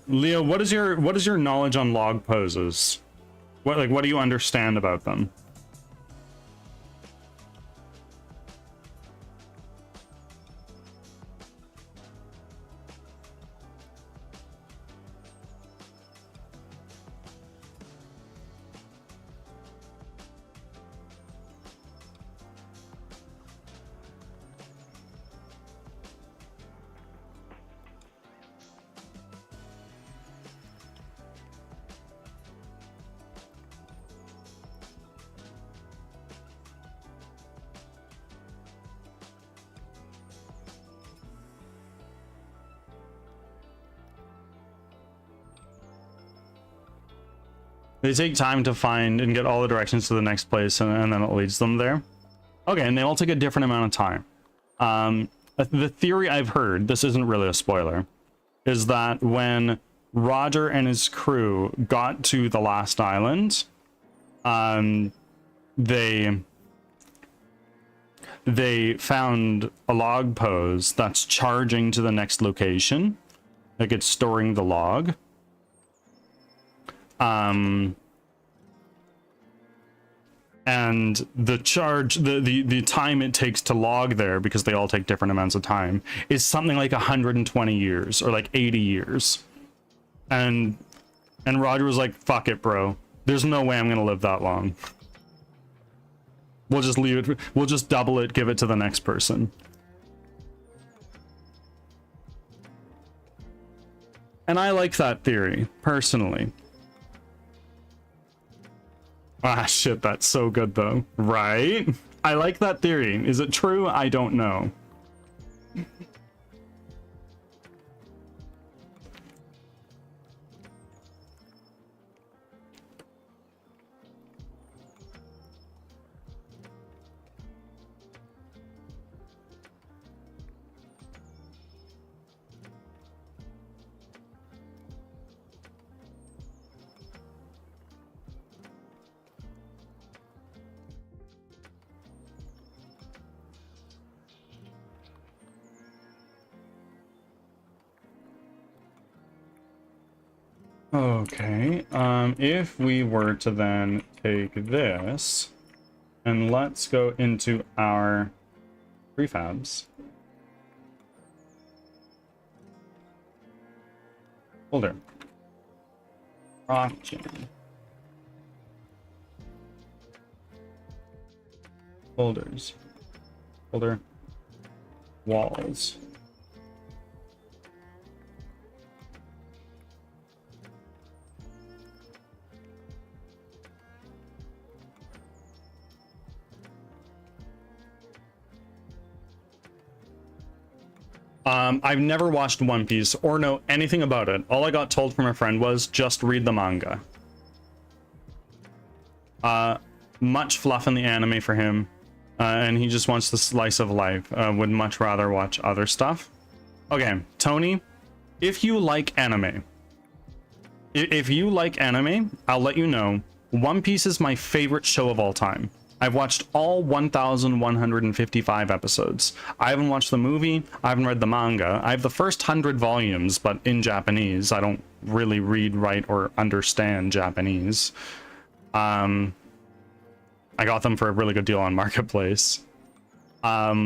Leo, what is your knowledge on log poses? What do you understand about them? They take time to find and get all the directions to the next place, and then it leads them there. Okay, and they all take a different amount of time. The theory I've heard, this isn't really a spoiler, is that when Roger and his crew got to the last island, they found a log pose that's charging to the next location. Like, it's storing the log. And the charge, the time it takes to log there, because they all take different amounts of time, is something like 120 years or like 80 years. And Roger was like, fuck it, bro. There's no way I'm gonna live that long. We'll just leave it. We'll just double it, give it to the next person. And I like that theory, personally. Ah, shit, that's so good though. Right? I like that theory. Is it true? I don't know. Okay, if we were to then take this, and let's go into our prefabs. Folder. Option. Folders. Folder. Walls. I've never watched One Piece or know anything about it. All I got told from a friend was just read the manga. Much fluff in the anime for him, and he just wants the slice of life. Would much rather watch other stuff. Okay, Tony, if you like anime, I'll let you know. One Piece is my favorite show of all time. I've watched all 1,155 episodes. I haven't watched the movie. I haven't read the manga. I have the first 100 volumes, but in Japanese. I don't really read, write, or understand Japanese. I got them for a really good deal on Marketplace. The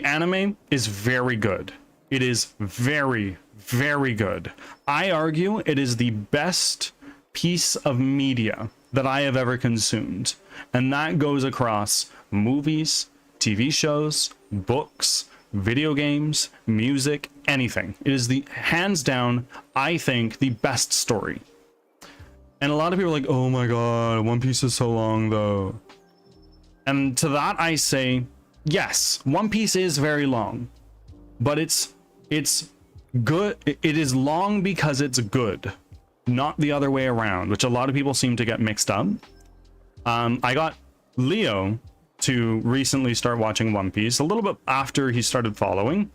anime is very good. It is very, very good. I argue it is the best piece of media that I have ever consumed, and that goes across movies, TV shows, books, video games, music, anything. It is the hands down, I think, the best story. And a lot of people are like, oh my god, One Piece is so long though. And to that I say, yes, One Piece is very long, but it's good. It is long because it's good, not the other way around, which a lot of people seem to get mixed up. I got Leo to recently start watching One Piece a little bit after he started following,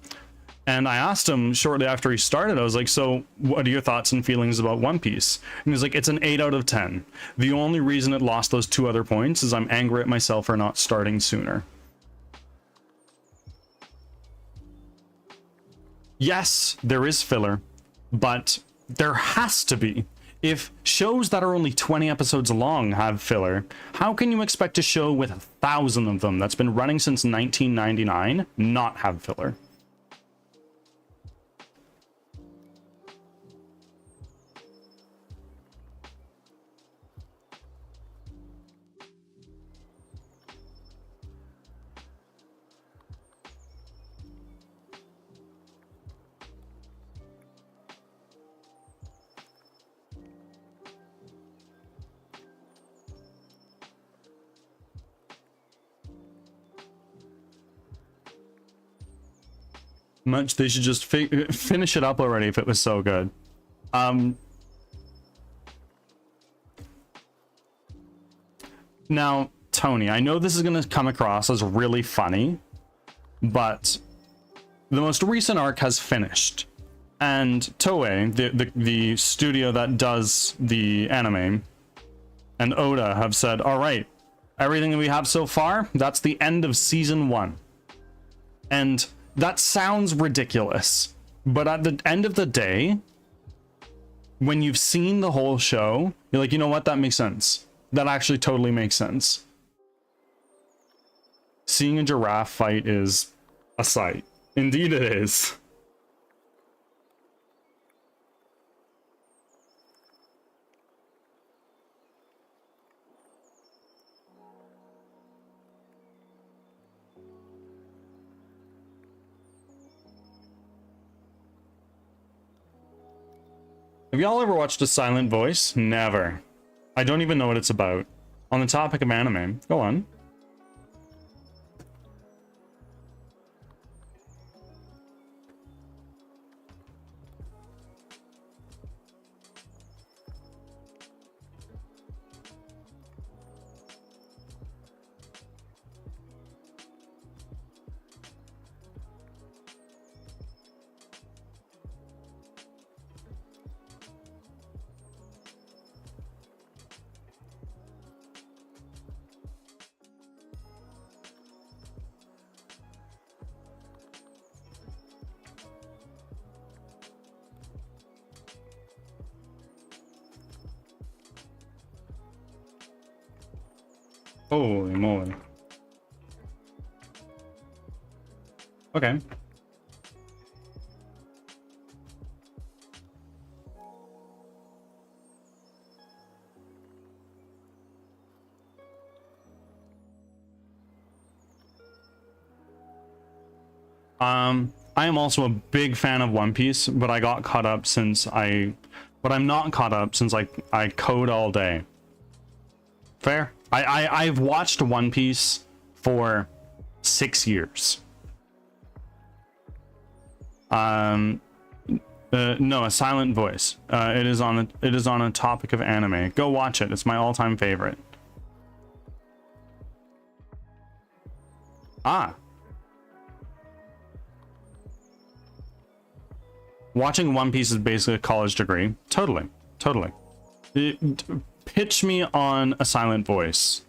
and I asked him shortly after he started, I was like, so what are your thoughts and feelings about One Piece? And he was like, it's an 8 out of 10. The only reason it lost those 2 other points is I'm angry at myself for not starting sooner. Yes, there is filler, but there has to be. If shows that are only 20 episodes long have filler, how can you expect a show with 1,000 of them that's been running since 1999 not have filler? Much they should just finish it up already if it was so good. Now, Tony, I know this is going to come across as really funny, but the most recent arc has finished, and Toei, the studio that does the anime, and Oda have said, all right, everything that we have so far, that's the end of season 1. And that sounds ridiculous, but at the end of the day, when you've seen the whole show, you're like, you know what, that makes sense. That actually totally makes sense. Seeing a giraffe fight is a sight. Indeed it is. Have y'all ever watched A Silent Voice? Never. I don't even know what it's about. On the topic of anime, go on. Holy moly. Okay. I am also a big fan of One Piece, but I got caught up since but I'm not caught up since I code all day. Fair. I've watched One Piece for 6 years. No, A Silent Voice. It is on a topic of anime. Go watch it. It's my all-time favorite. Ah. Watching One Piece is basically a college degree. Totally. Totally. Pitch me on A Silent Voice.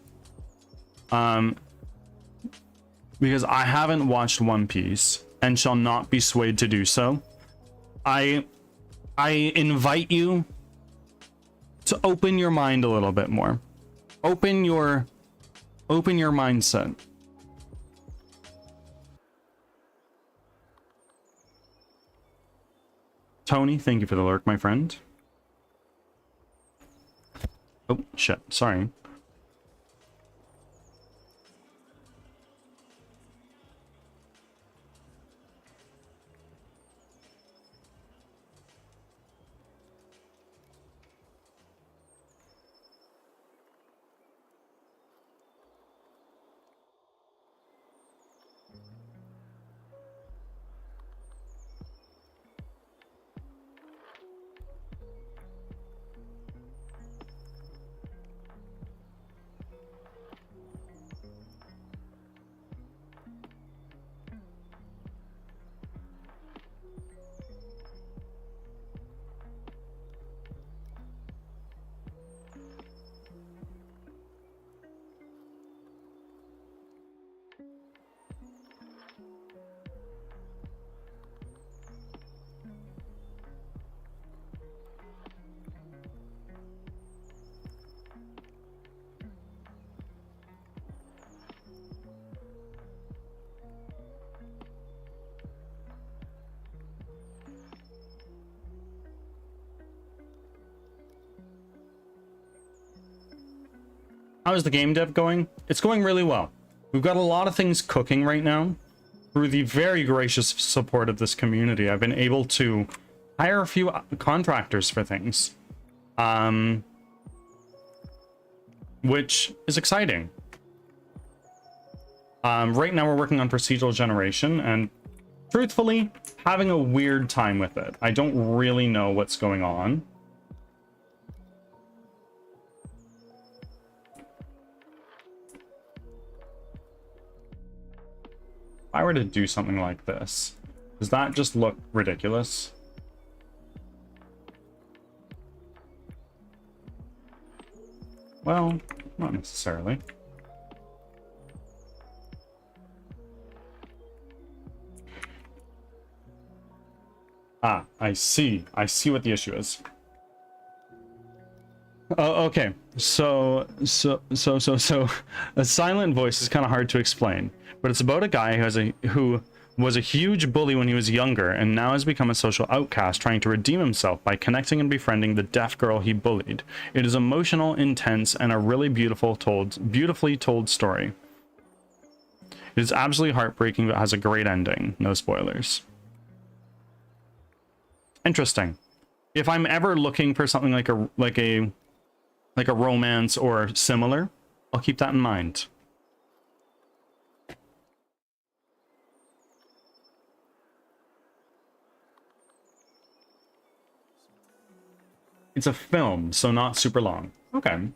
Because I haven't watched One Piece and shall not be swayed to do so. I invite you to open your mind a little bit more. Open your mindset. Tony, thank you for the lurk, my friend. Oh, shit. Sorry. How is the game dev going? It's going really well. We've got a lot of things cooking right now. Through the very gracious support of this community, I've been able to hire a few contractors for things. Which is exciting. Right now we're working on Procedural Generation, and truthfully, having a weird time with it. I don't really know what's going on. If I were to do something like this, does that just look ridiculous? Well, not necessarily. Ah, I see. I see what the issue is. Oh, okay. So, A Silent Voice is kind of hard to explain, but it's about a guy who was a huge bully when he was younger and now has become a social outcast trying to redeem himself by connecting and befriending the deaf girl he bullied. It is emotional, intense, and a really beautifully told story. It is absolutely heartbreaking, but has a great ending. No spoilers. Interesting. if I'm ever looking for something like a romance or similar, I'll keep that in mind. It's a film, so not super long. Okay.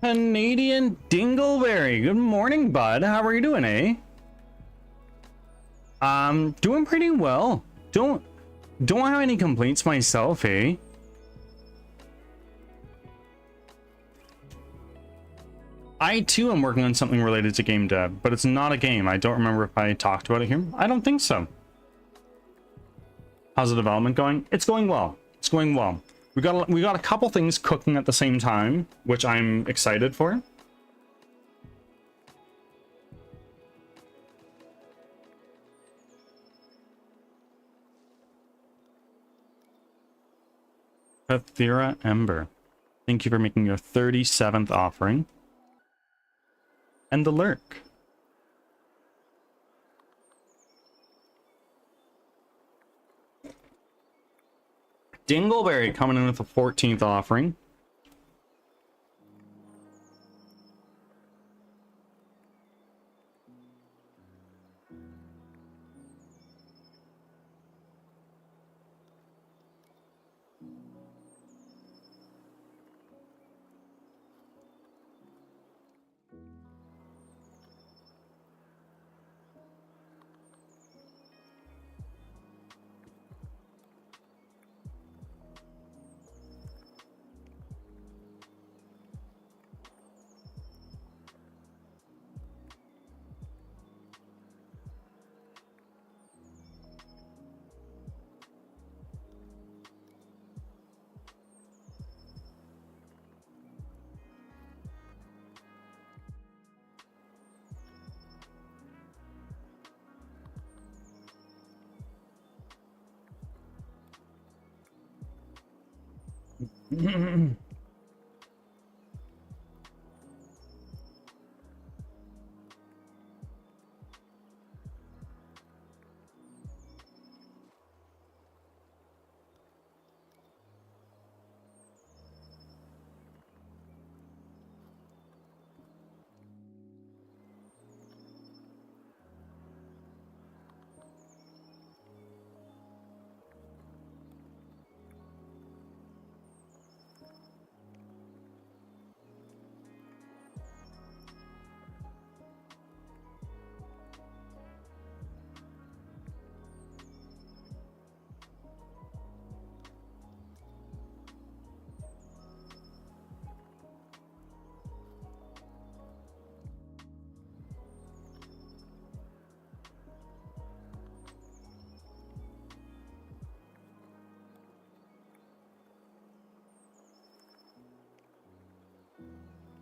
Canadian Dingleberry, good morning, bud. How are you doing, eh? Doing pretty well. Don't have any complaints myself, eh? I too am working on something related to game dev, but it's not a game. I don't remember if I talked about it here. I don't think so. How's the development going? It's going well. It's going well. We got a couple things cooking at the same time, which I'm excited for. Pathira Ember, thank you for making your 37th offering. And the lurk. Dingleberry coming in with a 14th offering.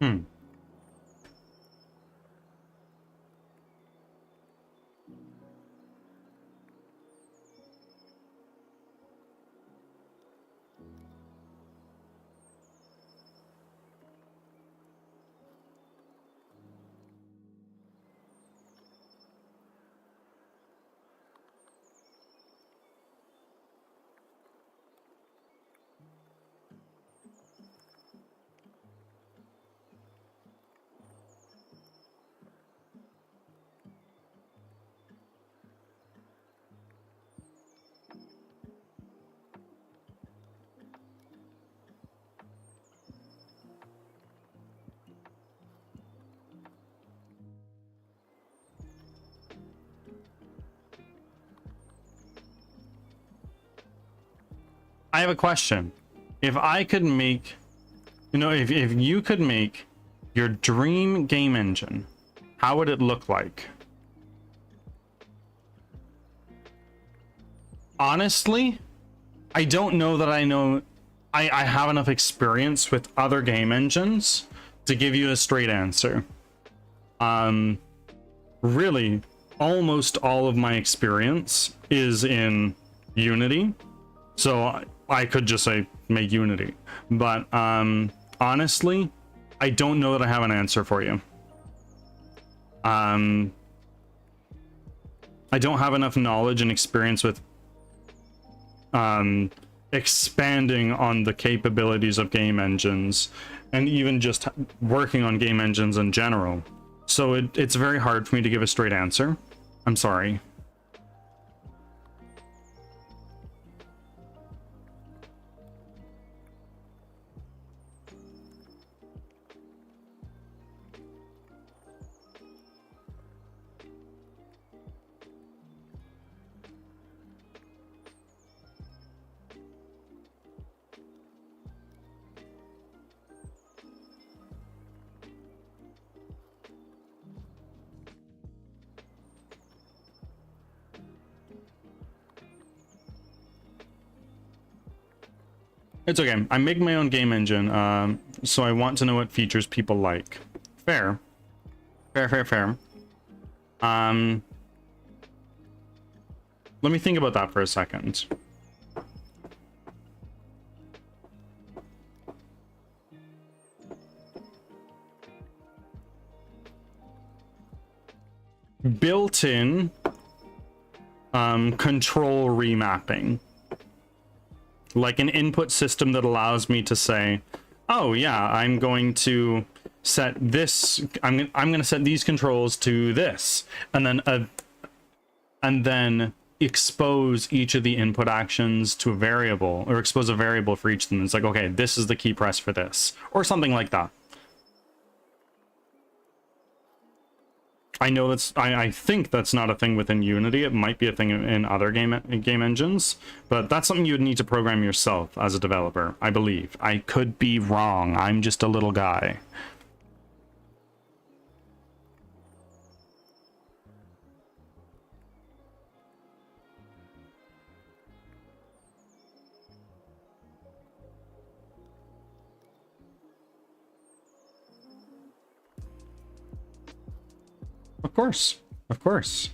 Hmm. I have a question. If I could make, if you could make your dream game engine, how would it look like? Honestly, I don't know that I have enough experience with other game engines to give you a straight answer. Really, almost all of my experience is in Unity. So I could just say make Unity, but honestly, I don't know that I have an answer for you. I don't have enough knowledge and experience with expanding on the capabilities of game engines and even just working on game engines in general. So it's very hard for me to give a straight answer. I'm sorry. It's okay. I'm making my own game engine, so I want to know what features people like. Fair. Fair. Let me think about that for a second. Built-in control remapping. Like an input system that allows me to say, oh yeah, I'm going to set this, I'm going to set these controls to this, and then expose each of the input actions to a variable, or expose a variable for each of them. It's like, okay, this is the key press for this, or something like that. I know I think that's not a thing within Unity. It might be a thing in other game engines, but that's something you would need to program yourself as a developer, I believe. I could be wrong. I'm just a little guy. Of course. Of course.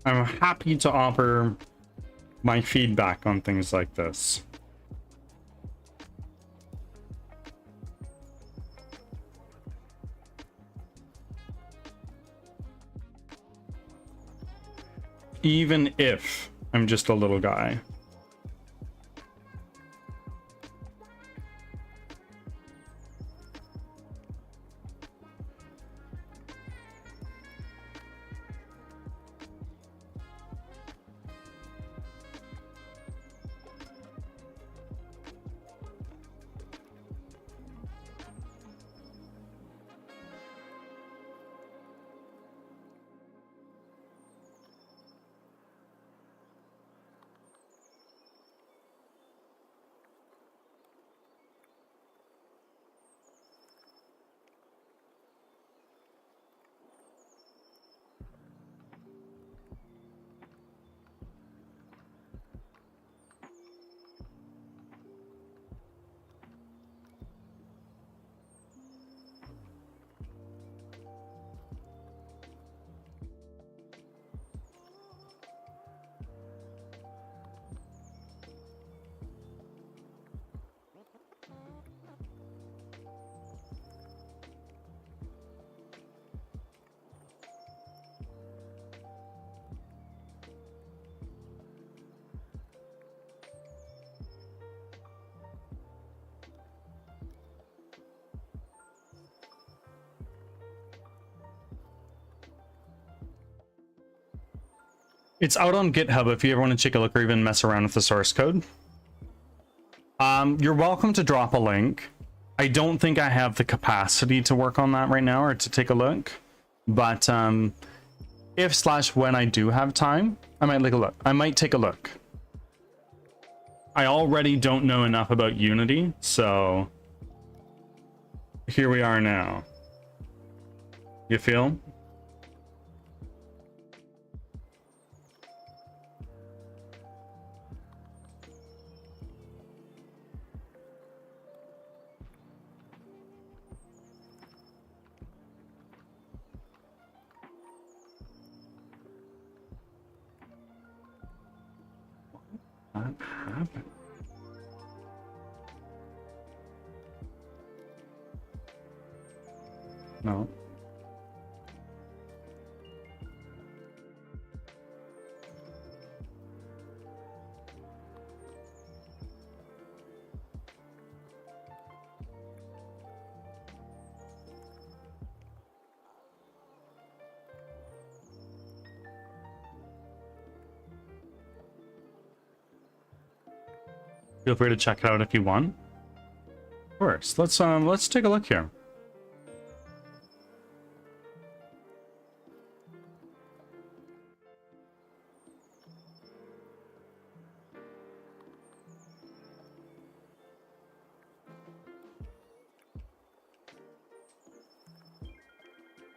I'm happy to offer my feedback on things like this. Even if I'm just a little guy. It's out on GitHub if you ever want to take a look or even mess around with the source code. You're welcome to drop a link. I don't think I have the capacity to work on that right now or to take a look. But if/when I do have time, I might take a look. I already don't know enough about Unity, so here we are now. You feel? What happened? No. Feel free to check it out if you want. Of course. Let's take a look here.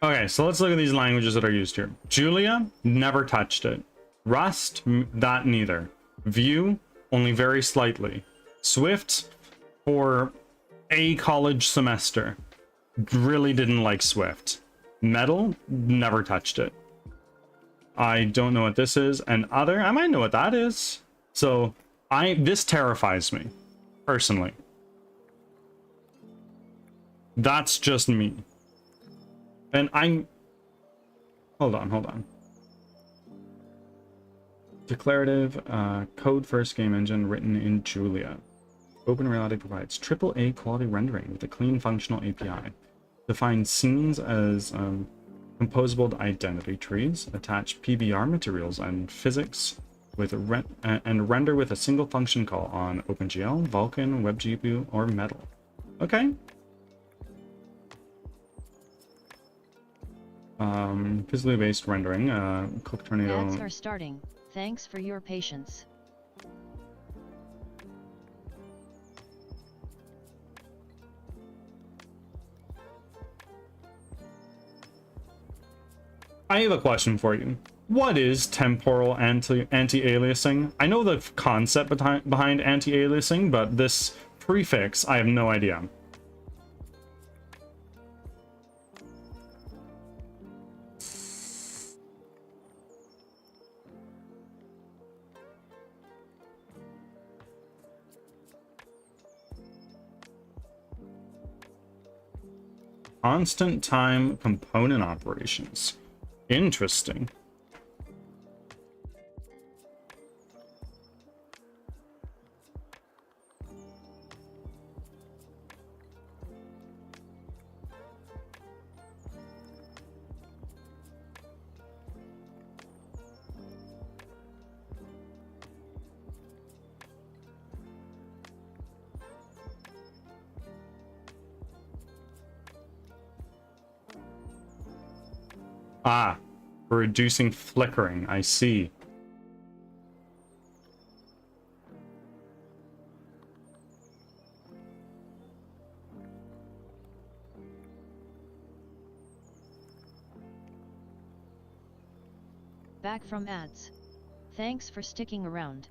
Okay, so let's look at these languages that are used here. Julia, never touched it. Rust, that neither. Vue, only very slightly. Swift, for a college semester. Really didn't like Swift. Metal, never touched it. I don't know what this is. And other, I might know what that is. So, this terrifies me, personally. That's just me. And hold on. Declarative, code first game engine written in Julia. Open Reality provides AAA quality rendering with a clean functional API. Define scenes as composable identity trees, attach PBR materials and physics with and render with a single function call on OpenGL, Vulkan, WebGPU, or Metal. Okay. Physically based rendering, Cook Tornado. Ads are starting. Thanks for your patience. I have a question for you. What is temporal anti-aliasing? I know the concept behind anti-aliasing, but this prefix, I have no idea. Constant time component operations. Interesting. Ah, for reducing flickering, I see. Back from ads. Thanks for sticking around.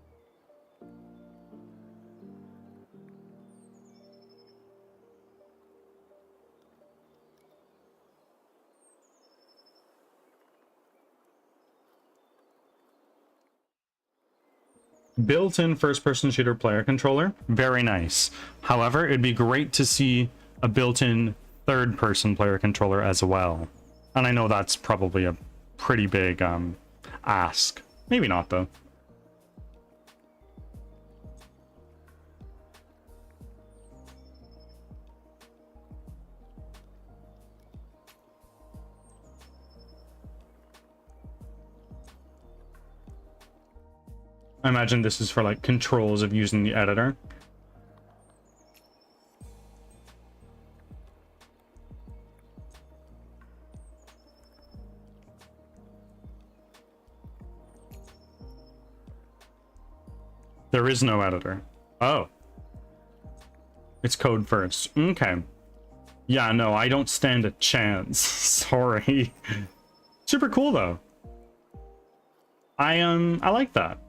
Built-in first-person shooter player controller, very nice. However, it'd be great to see a built-in third-person player controller as well. And I know that's probably a pretty big ask. Maybe not, though. I imagine this is for like controls of using the editor. There is no editor. Oh. It's code first. Okay. Yeah, no, I don't stand a chance. Sorry. Super cool though. I like that.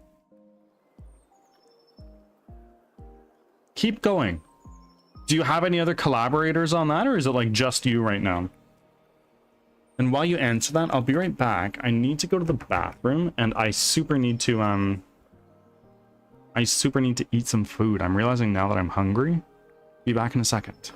Keep going. Do you have any other collaborators on that, or is it like just you right now? And while you answer that, I'll be right back. I need to go to the bathroom, and I super need to eat some food. I'm realizing now that I'm hungry. Be back in a second.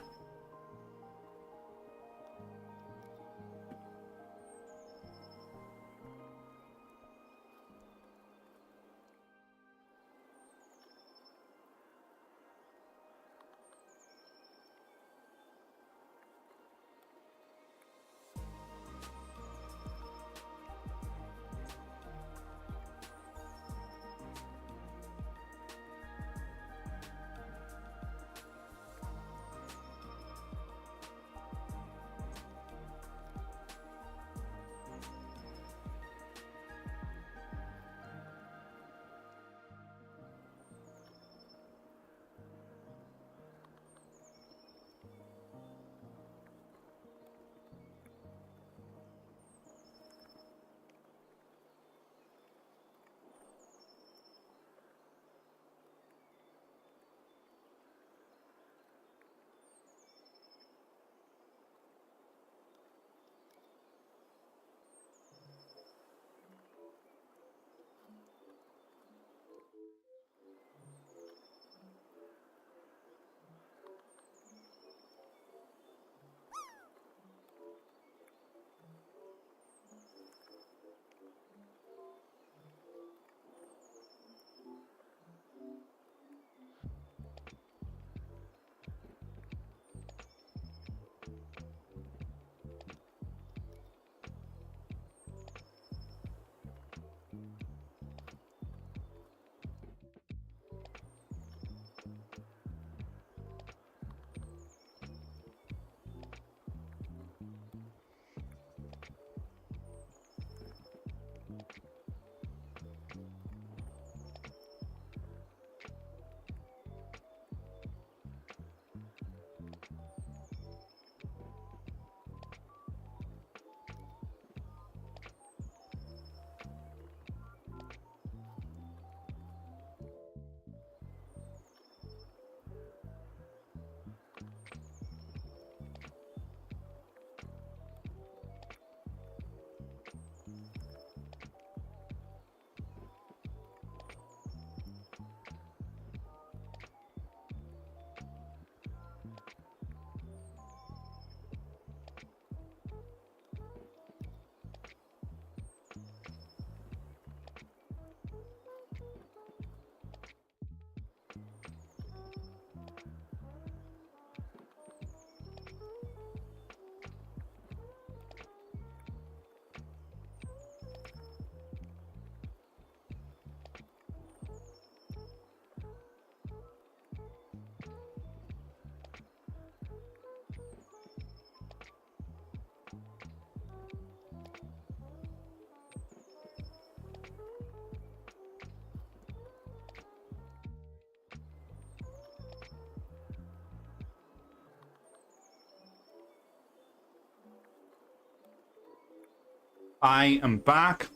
I am back.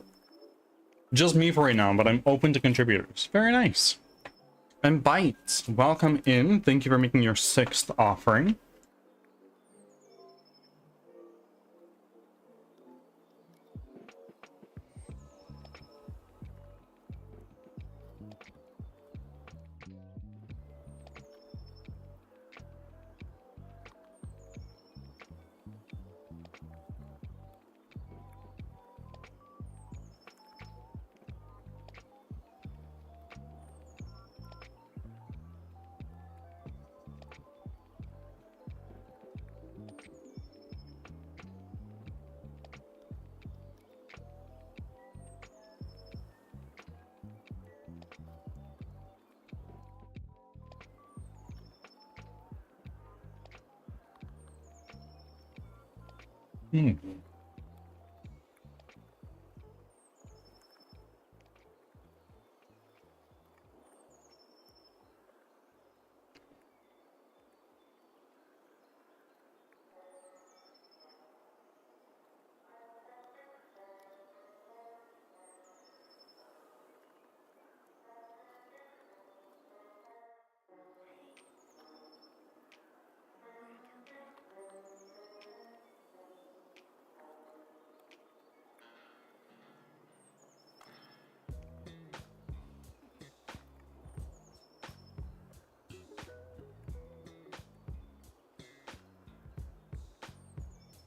Just me for right now, but I'm open to contributors. Very nice. And Bites, welcome in. Thank you for making your 6th offering. Hmm.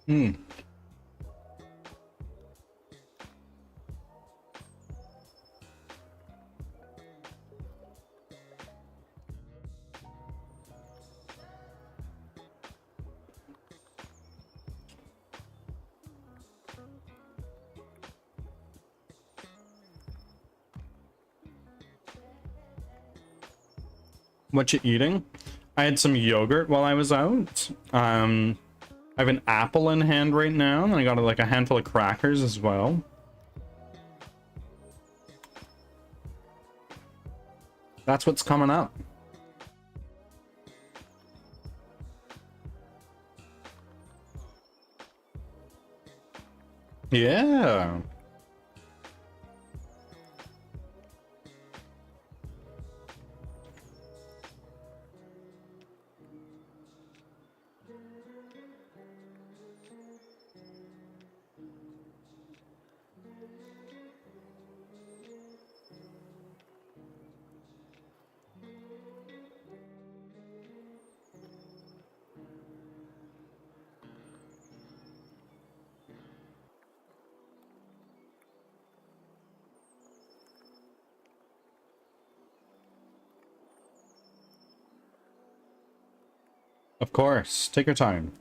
Hmm. What you eating? I had some yogurt while I was out. I have an apple in hand right now, and I got like a handful of crackers as well. That's what's coming up. Yeah. Of course. Take your time.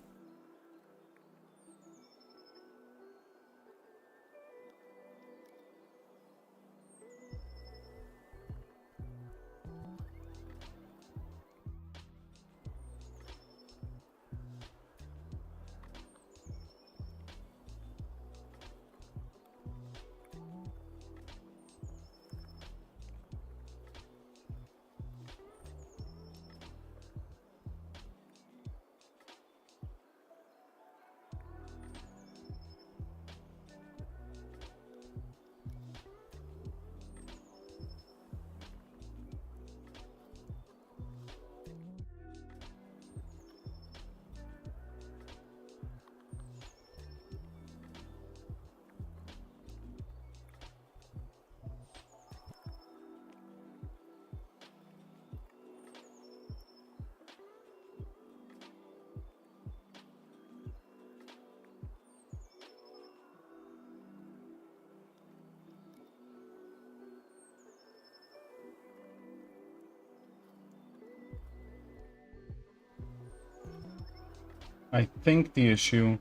I think the issue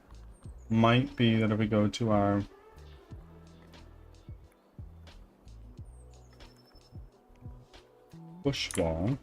might be that if we go to our push wall,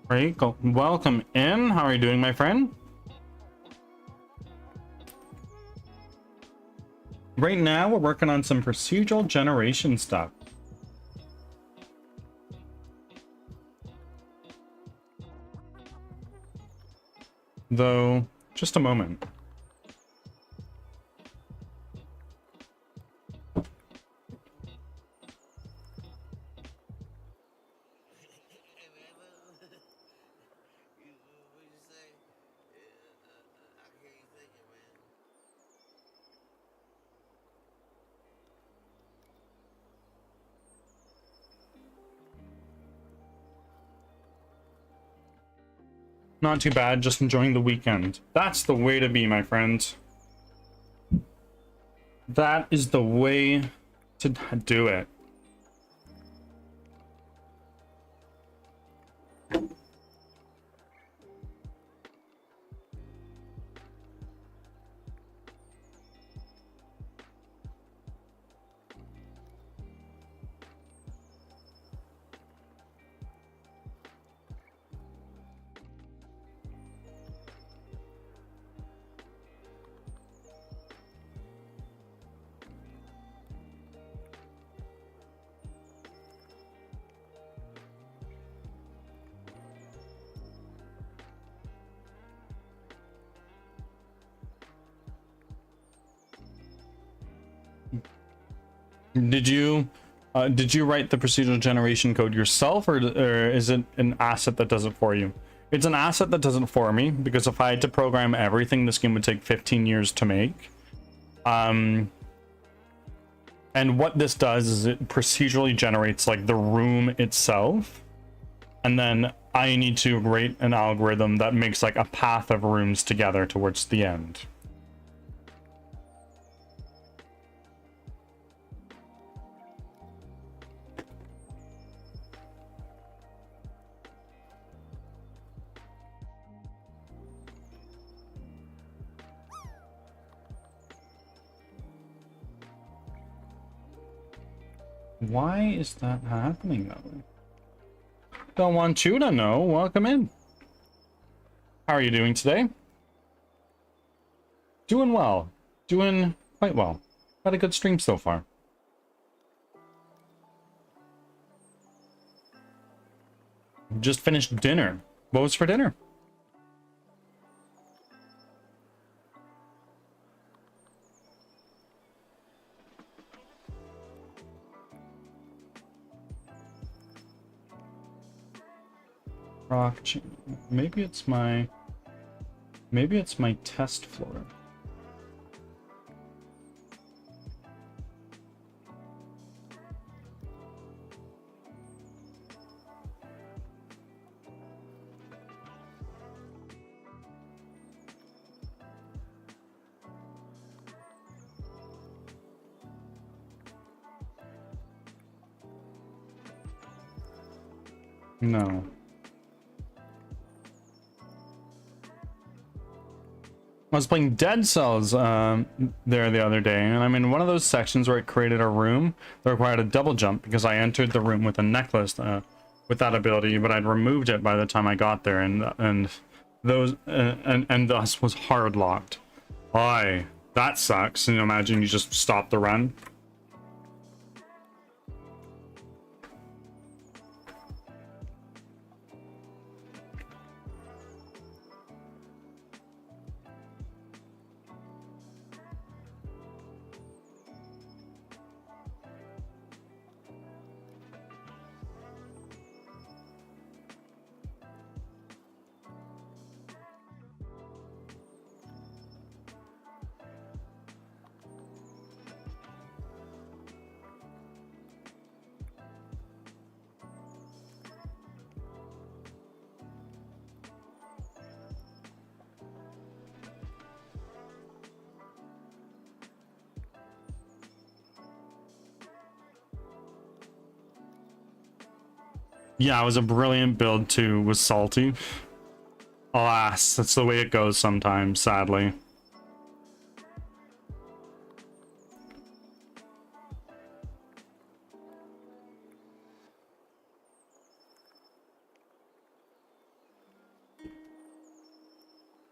Right, welcome in. How are you doing, my friend? Right now, we're working on some procedural generation stuff. Though, just a moment. Not too bad, just enjoying the weekend. That's the way to be, my friends. That is the way to do it. Did you write the procedural generation code yourself, or is it an asset that does it for you? It's an asset that does it for me, because if I had to program everything, this game would take 15 years to make. And what this does is it procedurally generates like the room itself, and then I need to write an algorithm that makes like a path of rooms together towards the end. Why is that happening though? Don't want you to know. Welcome in. How are you doing today? Doing well. Doing quite well. Had a good stream so far. Just finished dinner. What was for dinner? Rock. Maybe it's my test floor. No. I was playing Dead Cells there the other day, and I'm in one of those sections where it created a room that required a double jump because I entered the room with a necklace with that ability, but I'd removed it by the time I got there, and thus was hard locked. Aye, that sucks. And imagine you just stop the run. Yeah, it was a brilliant build too, was salty. Alas, that's the way it goes sometimes, sadly.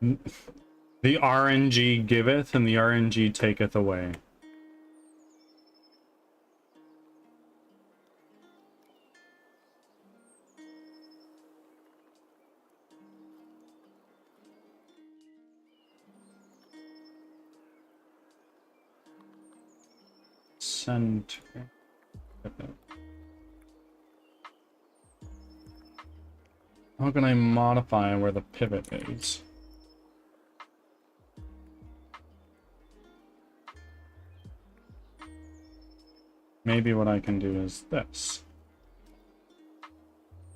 The RNG giveth and the RNG taketh away. Center. How can I modify where the pivot is? Maybe what I can do is this.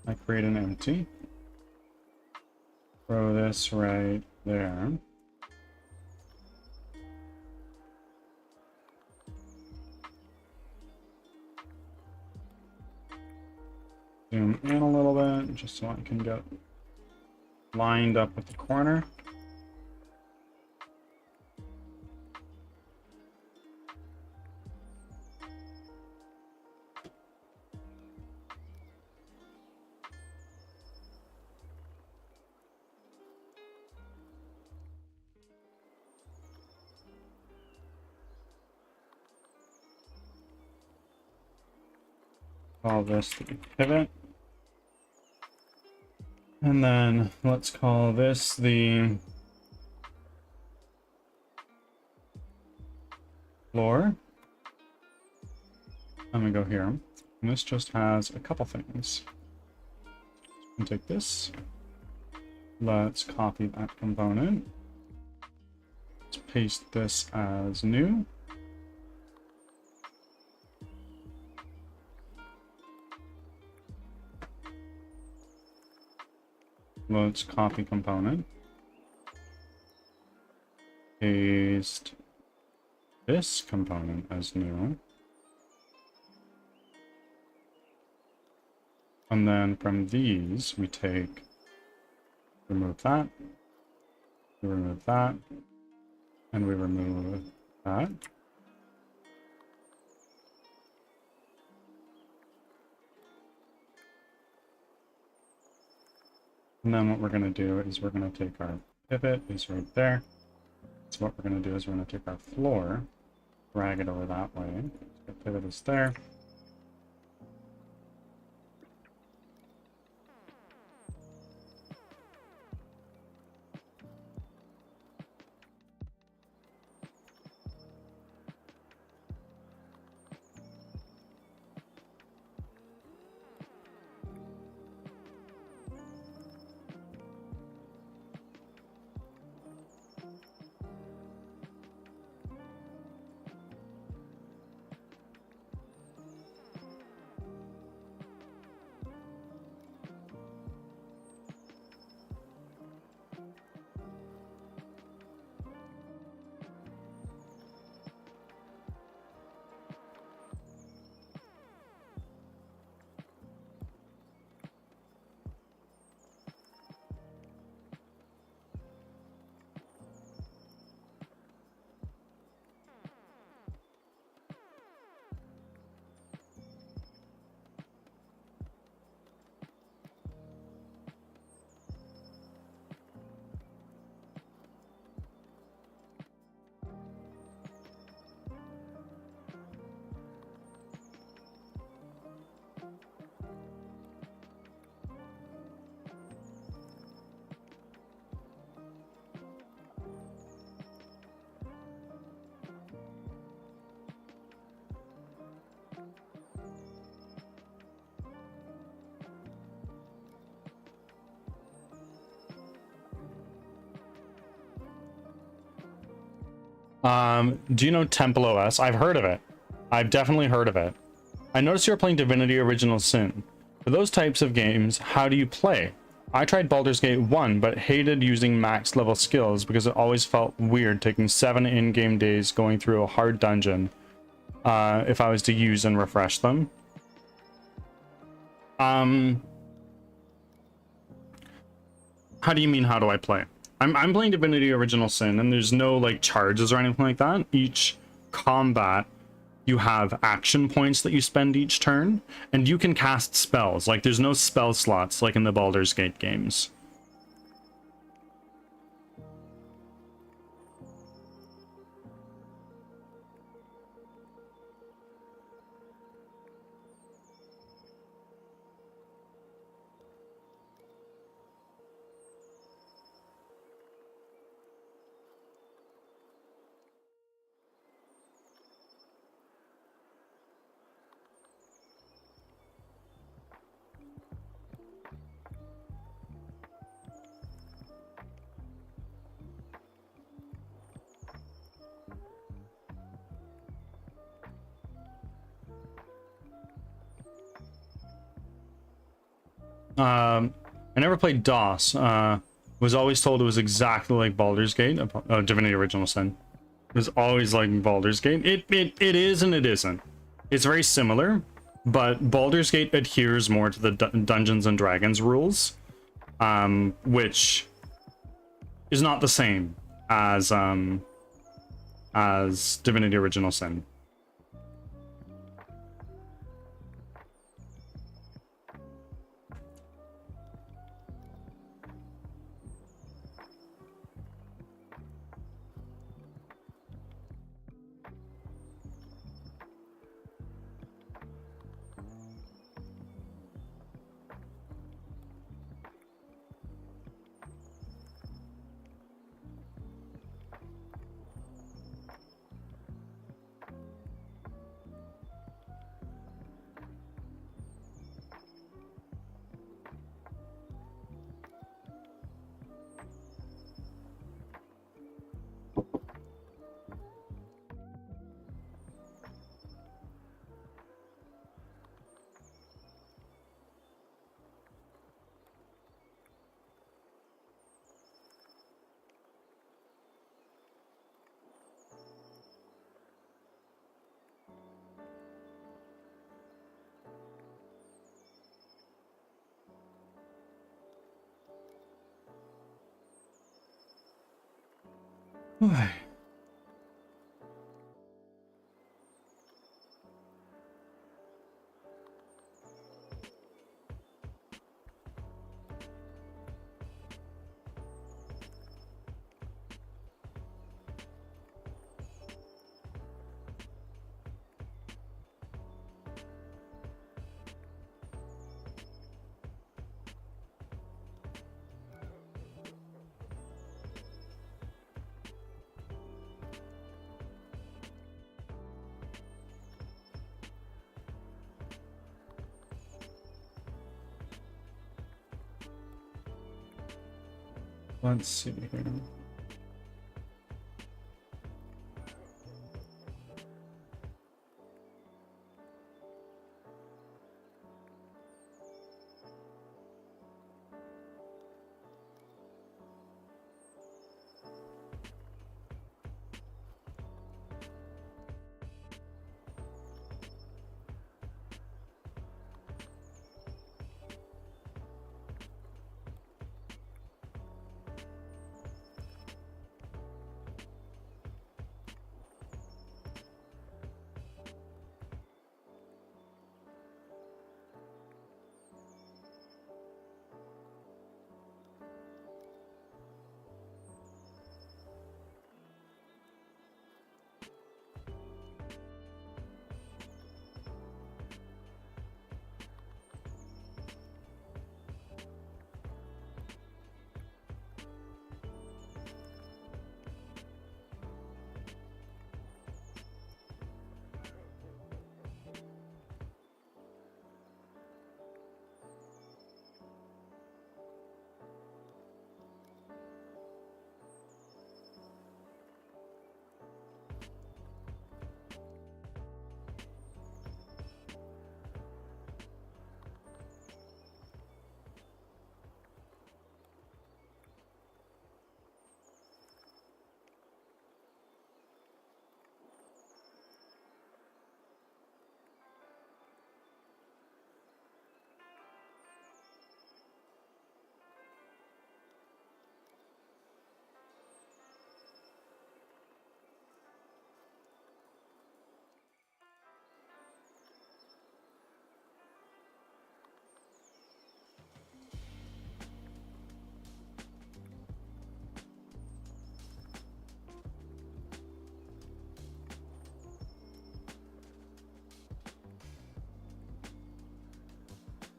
I create an empty. Throw this right there. Zoom in a little bit, just so I can get lined up with the corner. Call this the pivot. And then let's call this the floor. I'm gonna go here. And this just has a couple things. So take this. Let's copy that component. Let's paste this as new. Let's copy component. Paste this component as new. And then from these, we take, remove that, we remove that, and we remove that. And then what we're going to do is we're going to take our pivot is right there. So what we're going to do is we're going to take our floor, drag it over that way. So the pivot is there. Do you know Temple OS? I've heard of it. I've definitely heard of it. I noticed you're playing Divinity Original Sin. For those types of games, how do you play? I tried Baldur's Gate 1, but hated using max level skills because it always felt weird taking 7 in-game days going through a hard dungeon if I was to use and refresh them. How do you mean, how do I play? I'm playing Divinity Original Sin, and there's no like charges or anything like that. Each combat, you have action points that you spend each turn, and you can cast spells. Like there's no spell slots like in the Baldur's Gate games. I never played DOS. Was always told it was exactly like Baldur's Gate. Divinity Original Sin. It was always like Baldur's Gate. It is and it isn't. It's very similar, but Baldur's Gate adheres more to the Dungeons and Dragons rules, which is not the same as Divinity Original Sin. Let's see here.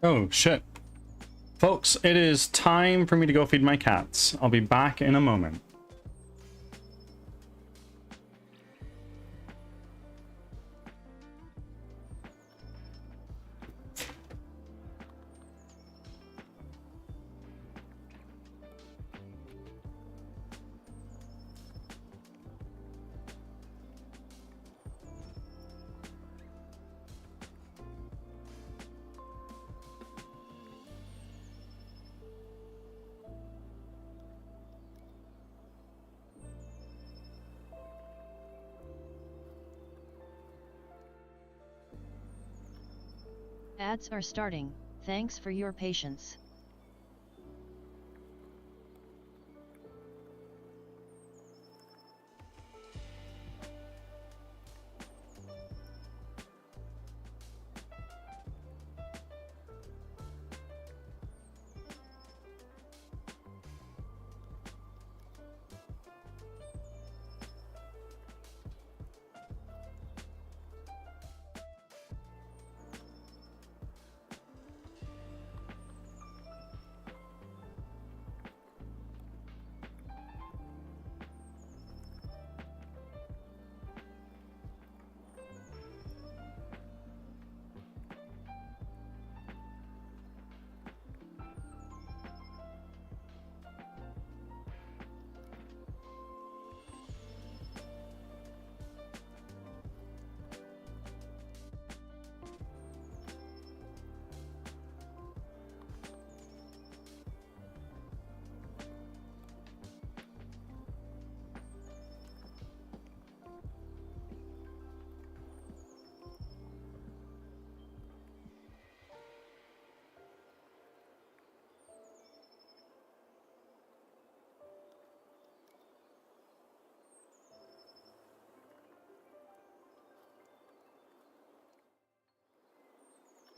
Oh, shit. Folks, it is time for me to go feed my cats. I'll be back in a moment. Ads are starting. Thanks for your patience.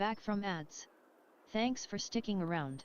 Back from ads. Thanks for sticking around.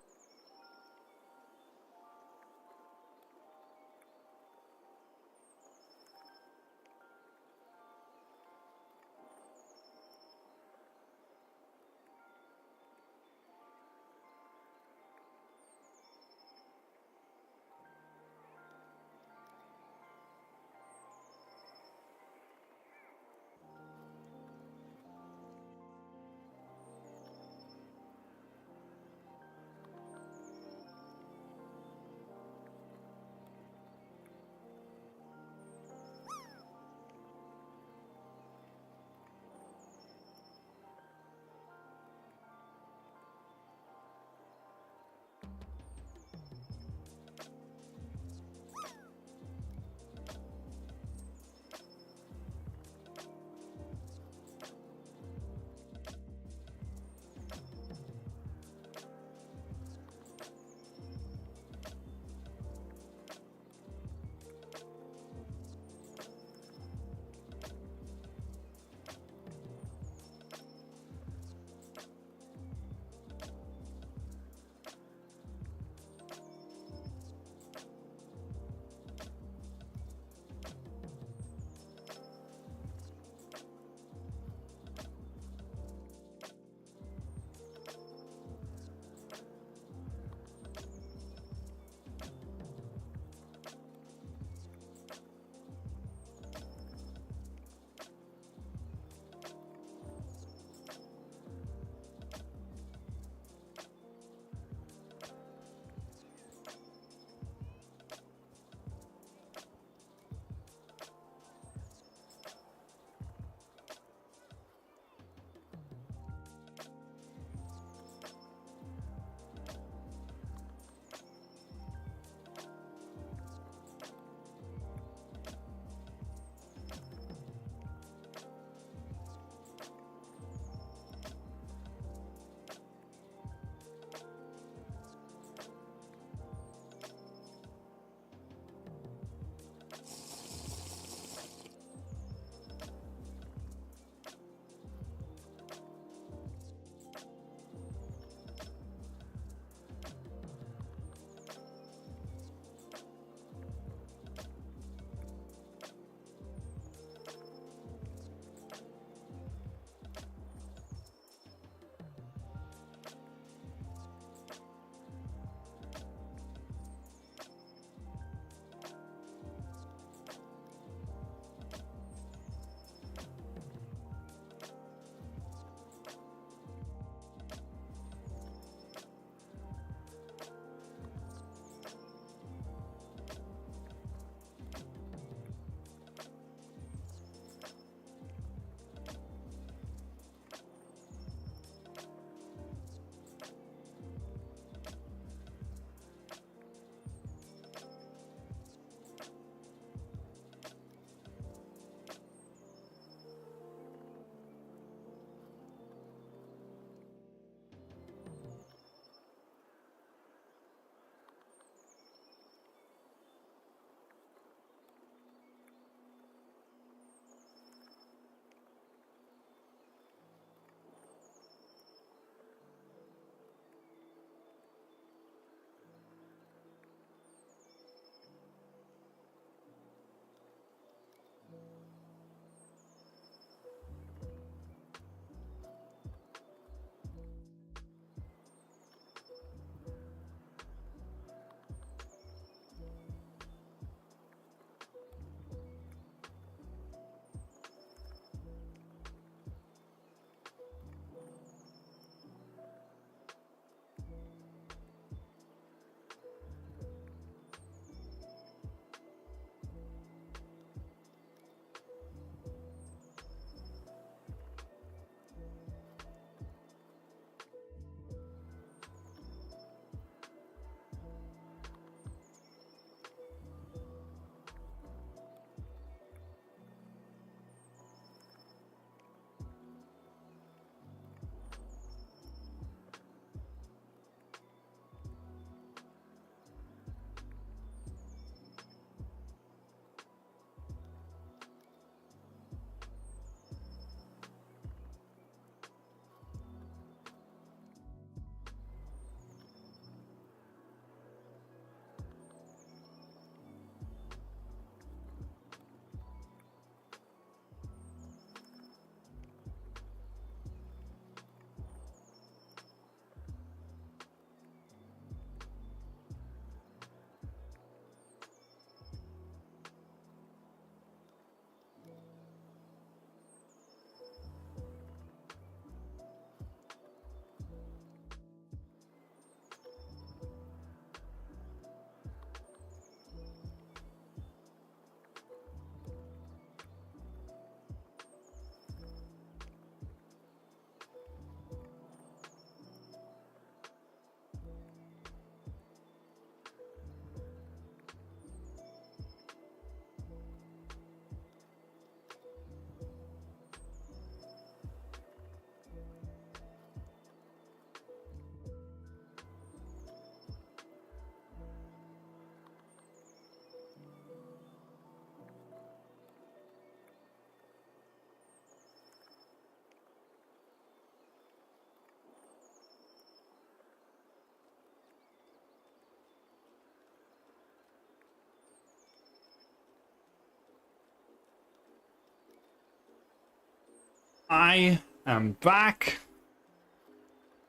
I am back.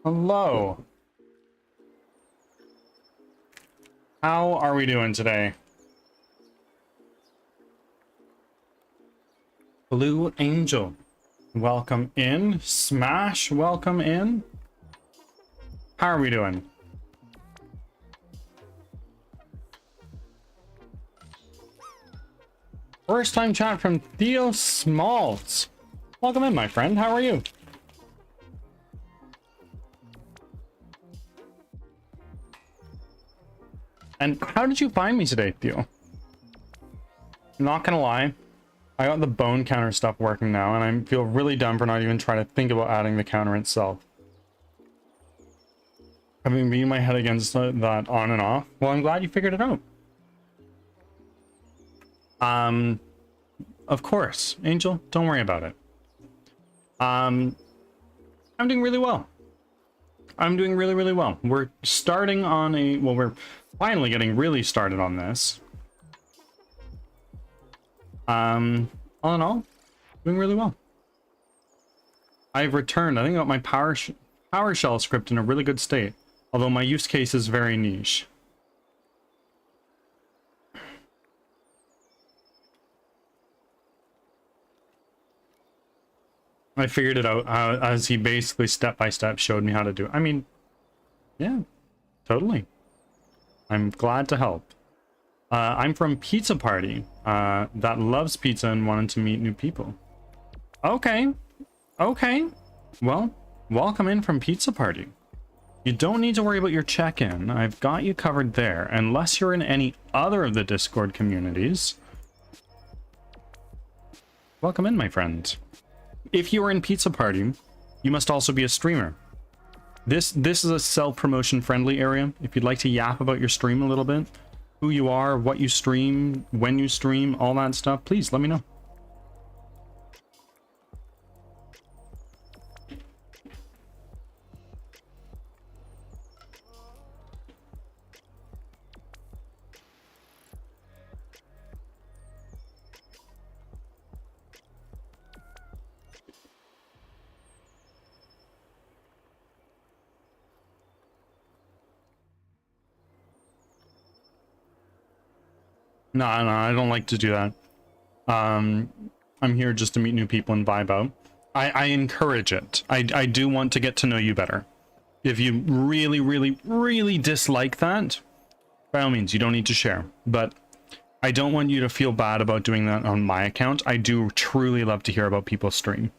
Hello. How are we doing today? Blue Angel, welcome in. Smash, welcome in. How are we doing? First time chat from Theo Smalls. Welcome in, my friend. How are you? And how did you find me today, Theo? Not gonna lie, I got the bone counter stuff working now, and I feel really dumb for not even trying to think about adding the counter itself. I've been beating my head against that on and off. Well, I'm glad you figured it out. Of course, Angel, don't worry about it. I'm doing really well. I'm doing really, really well. We're starting on a, well, we're finally getting really started on this. All in all, doing really well. I've returned. I think I got my PowerShell script in a really good state, although my use case is very niche. I figured it out as he basically step by step showed me how to do it. I mean, yeah, totally. I'm glad to help. I'm from Pizza Party that loves pizza and wanted to meet new people. Okay. Okay. Well, welcome in from Pizza Party. You don't need to worry about your check-in. I've got you covered there, unless you're in any other of the Discord communities. Welcome in, my friend. If you are in Pizza Party, you must also be a streamer. This is a self-promotion friendly area. If you'd like to yap about your stream a little bit, who you are, what you stream, when you stream, all that stuff, please let me know. No, I don't like to do that. I'm here just to meet new people and vibe out. I encourage it. I do want to get to know you better. If you really, really, really dislike that, by all means, you don't need to share. But I don't want you to feel bad about doing that on my account. I do truly love to hear about people's stream.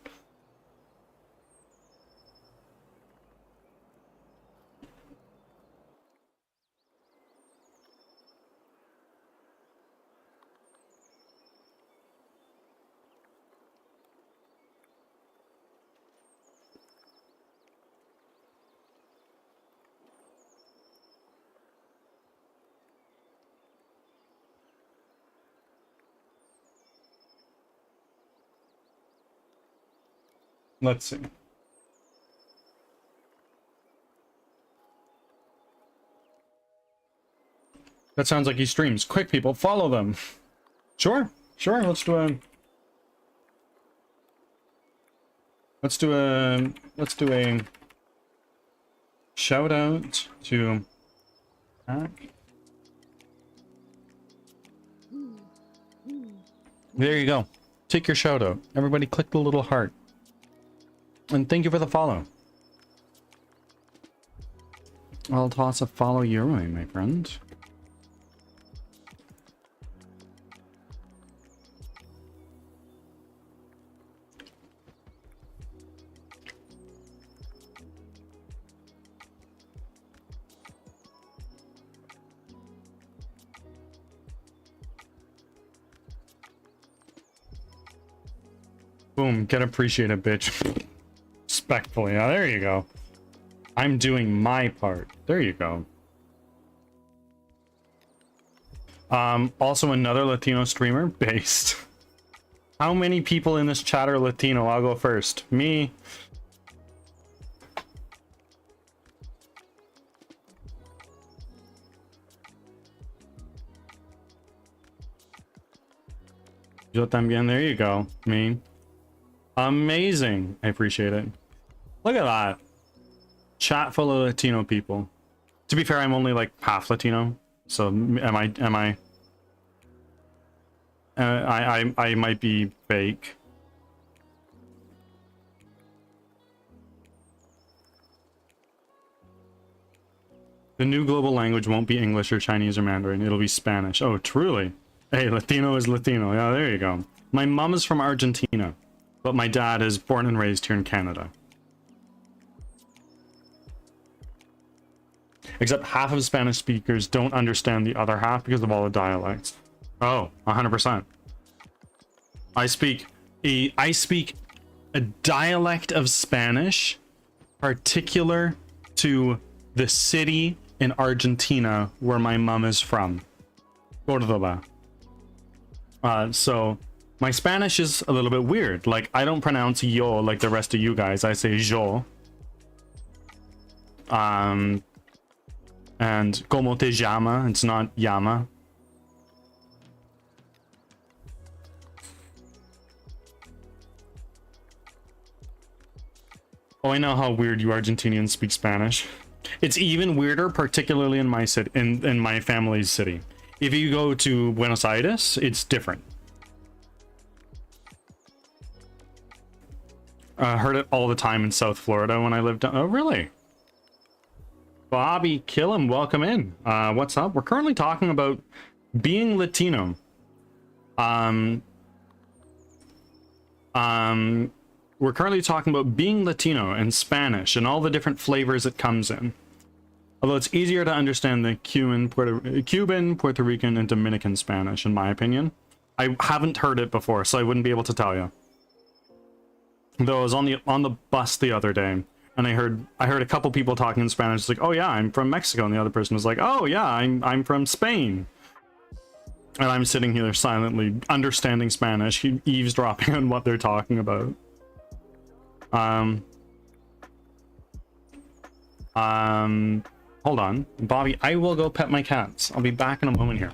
Let's see. That sounds like he streams. Quick, people, follow them. Sure, sure. Let's do a shout out to Hack. There you go. Take your shout out. Everybody click the little heart. And thank you for the follow. I'll toss a follow your way, my friend. Boom, get appreciated, bitch. Respectfully. Now, there you go. I'm doing my part. There you go. Also another Latino streamer based. How many people in this chat are Latino? I'll go first. Me. Yo también. There you go. Me. Amazing. I appreciate it. Look at that. Chat full of Latino people. To be fair, I'm only like half Latino. So I might be fake. The new global language won't be English or Chinese or Mandarin. It'll be Spanish. Oh, truly? Hey, Latino is Latino. Yeah, there you go. My mom is from Argentina, but my dad is born and raised here in Canada. Except half of Spanish speakers don't understand the other half because of all the dialects. Oh, 100%. I speak a dialect of Spanish particular to the city in Argentina where my mom is from, Cordoba. So my Spanish is a little bit weird. Like, I don't pronounce yo like the rest of you guys. I say yo. And como te llama, it's not llama. Oh, I know how weird you Argentinians speak Spanish. It's even weirder, particularly in my city, in my family's city. If you go to Buenos Aires, it's different. I heard it all the time in South Florida when I lived down. Oh, really? Bobby Killam, welcome in. What's up? We're currently talking about being Latino. We're currently talking about being Latino in Spanish and all the different flavors it comes in. Although it's easier to understand the Cuban, Puerto Rican, and Dominican Spanish, in my opinion. I haven't heard it before, so I wouldn't be able to tell you. Though I was on the bus the other day, and I heard a couple people talking in Spanish. It's like, oh yeah, I'm from Mexico, and the other person was like, oh yeah, I'm from Spain. And I'm sitting here silently understanding Spanish, eavesdropping on what they're talking about. Hold on, Bobby, I will go pet my cats. I'll be back in a moment here.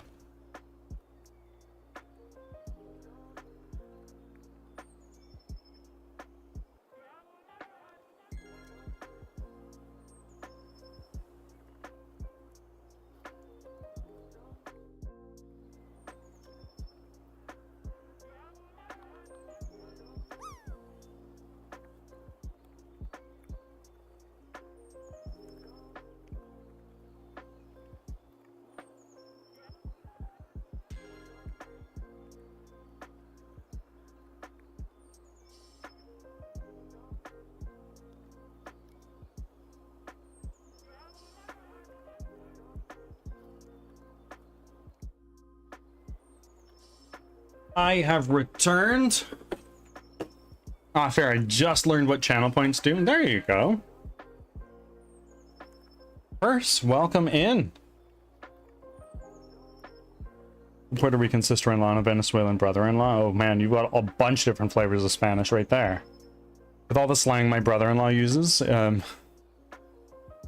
I have returned. Ah, fair. I just learned what channel points do. There you go. First, welcome in. Puerto Rican sister-in-law and a Venezuelan brother-in-law. Oh man, you've got a bunch of different flavors of Spanish right there. With all the slang my brother-in-law uses. Oh,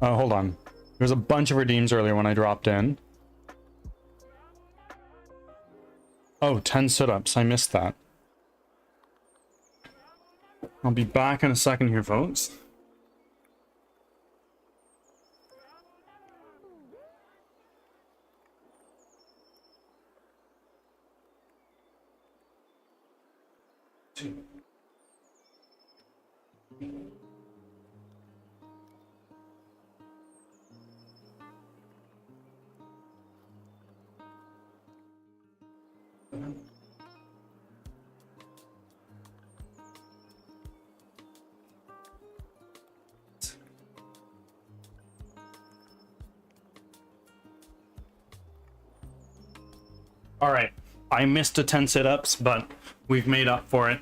hold on. There's a bunch of redeems earlier when I dropped in. Oh, 10 sit-ups. I missed that. I'll be back in a second here, folks. All right, I missed the 10 sit-ups, but we've made up for it.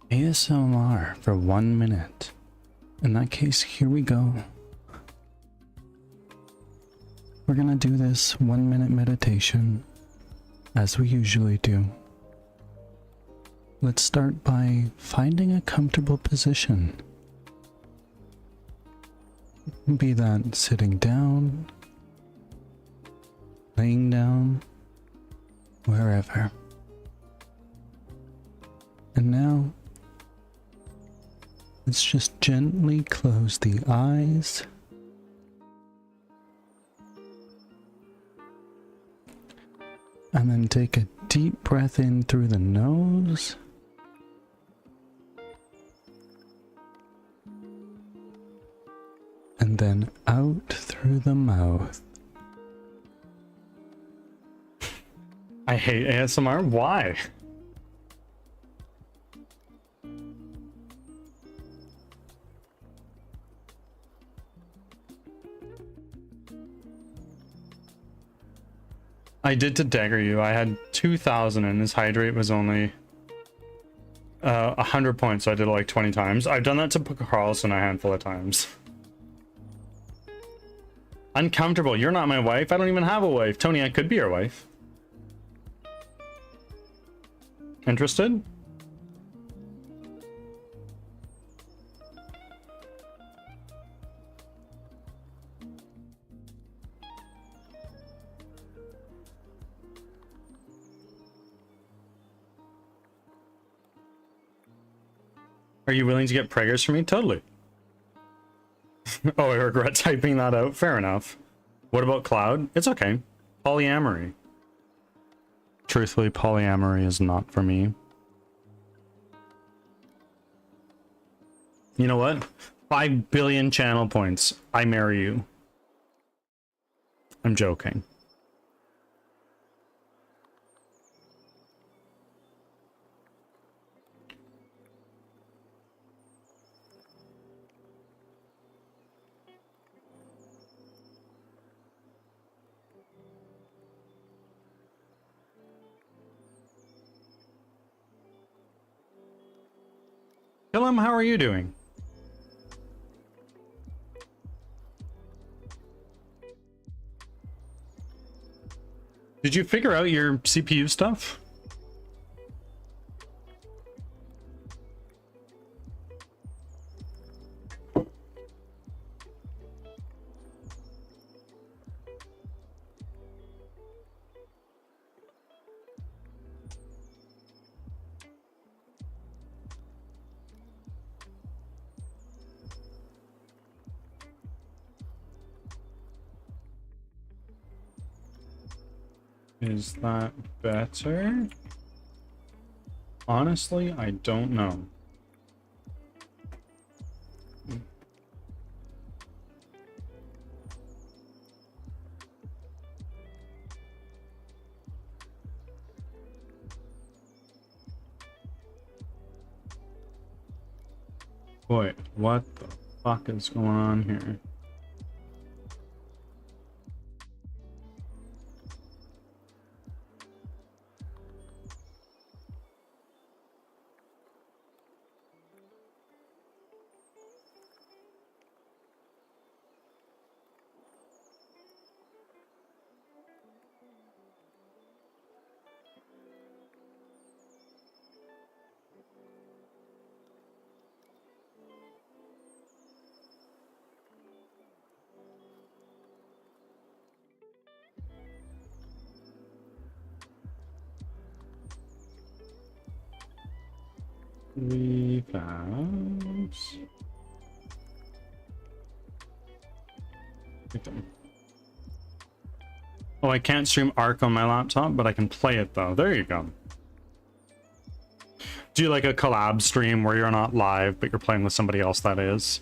ASMR for 1 minute. In that case, here we go. We're gonna do this 1 minute meditation, as we usually do. Let's start by finding a comfortable position. Be that sitting down, laying down, wherever. And now, let's just gently close the eyes. And then take a deep breath in through the nose. And then out through the mouth. I hate ASMR. Why? I did to dagger you. I had 2,000 and his hydrate was only 100 points, so I did it like 20 times. I've done that to Carlson a handful of times. Uncomfortable. You're not my wife. I don't even have a wife. Tony, I could be your wife. Interested? Are you willing to get preggers for me? Totally. Oh, I regret typing that out. Fair enough. What about Cloud? It's okay. Polyamory. Truthfully, polyamory is not for me. You know what? 5 billion channel points. I marry you. I'm joking. Willem, how are you doing? Did you figure out your CPU stuff? Is that better? Honestly, I don't know. Wait, what the fuck is going on here? We found... Oh, I can't stream Arc on my laptop, but I can play it though. There you go. Do like a collab stream where you're not live, but you're playing with somebody else that is.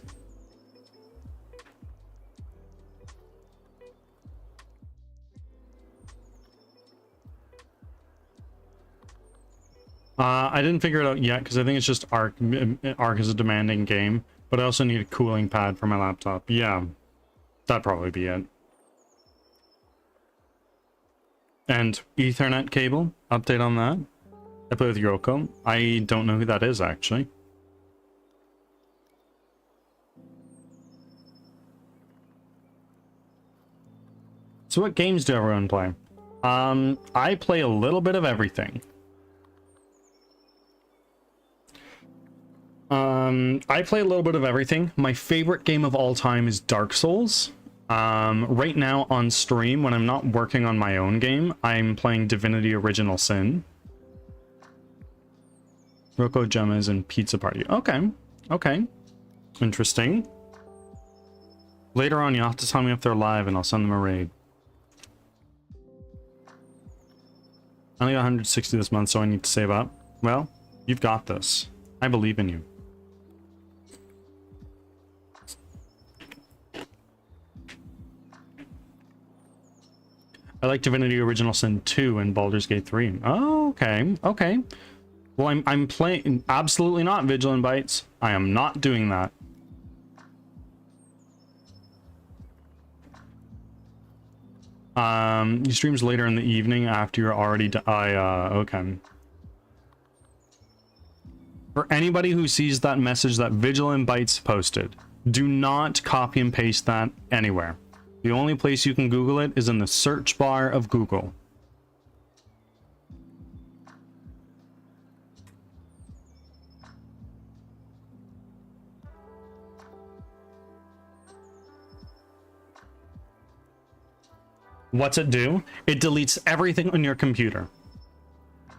I didn't figure it out yet because I think it's just Arc. Arc is a demanding game, but I also need a cooling pad for my laptop. Yeah, that'd probably be it. And Ethernet cable, update on that. I play with Yoko. I don't know who that is actually. So what games do everyone play? I play a little bit of everything. I play a little bit of everything. My favorite game of all time is Dark Souls. Right now on stream, when I'm not working on my own game, I'm playing Divinity Original Sin. Rocco Gemmas and Pizza Party. Okay. Okay. Interesting. Later on, you'll have to tell me if they're live and I'll send them a raid. I only got 160 this month, so I need to save up. Well, you've got this. I believe in you. I like Divinity Original Sin 2 and Baldur's Gate 3. Oh, okay. Okay. Well, I'm playing... Absolutely not, Vigilant Bites. I am not doing that. He streams later in the evening after you're already... okay. For anybody who sees that message that Vigilant Bites posted, do not copy and paste that anywhere. The only place you can Google it is in the search bar of Google. What's it do? It deletes everything on your computer.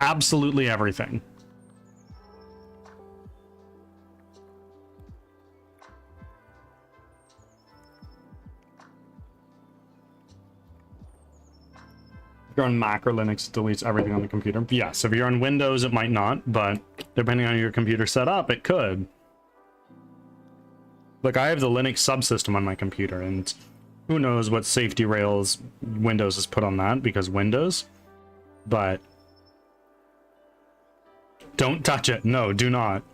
Absolutely everything. If you're on Mac or Linux, it deletes everything on the computer. Yes, if you're on Windows, it might not, but depending on your computer setup, it could. Like, I have the Linux subsystem on my computer, and who knows what safety rails Windows has put on that, because Windows, but don't touch it. No, do not.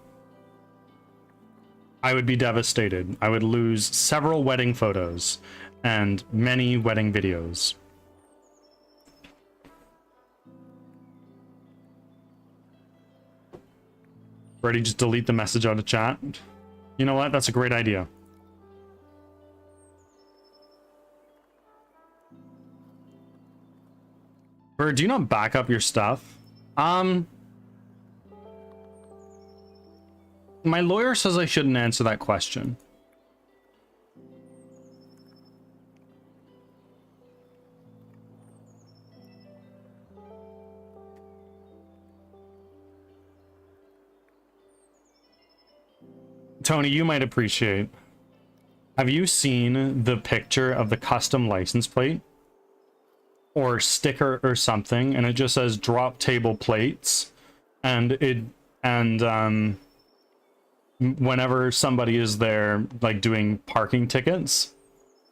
I would be devastated. I would lose several wedding photos and many wedding videos. Ready? Just delete the message out of chat. You know what? That's a great idea. Bird, do you not back up your stuff? My lawyer says I shouldn't answer that question. Tony, you might appreciate. Have you seen the picture of the custom license plate? Or sticker or something, and it just says drop table plates, and whenever somebody is there like doing parking tickets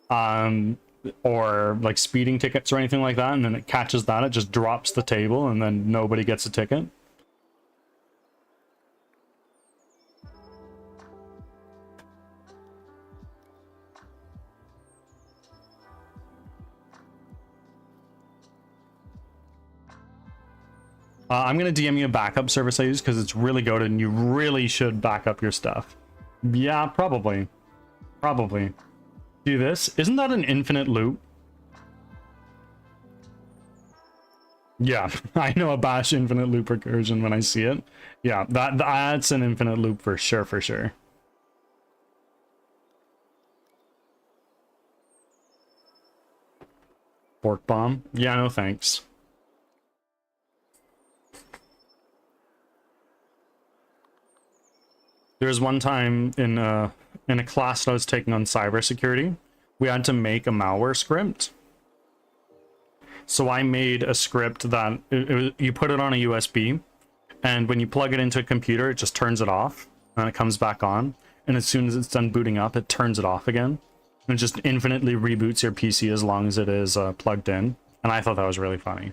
or like speeding tickets or anything like that, and then it catches that, it just drops the table and then nobody gets a ticket. I'm going to DM you a backup service I use because it's really good and you really should back up your stuff. Yeah, probably. Probably. Do this. Isn't that an infinite loop? Yeah, I know a bash infinite loop recursion when I see it. Yeah, that's an infinite loop for sure, for sure. Fork bomb? Yeah, no thanks. There was one time in a class that I was taking on cybersecurity, we had to make a malware script. So I made a script that you put it on a USB, and when you plug it into a computer, it just turns it off, and it comes back on. And as soon as it's done booting up, it turns it off again. And it just infinitely reboots your PC as long as it is plugged in. And I thought that was really funny.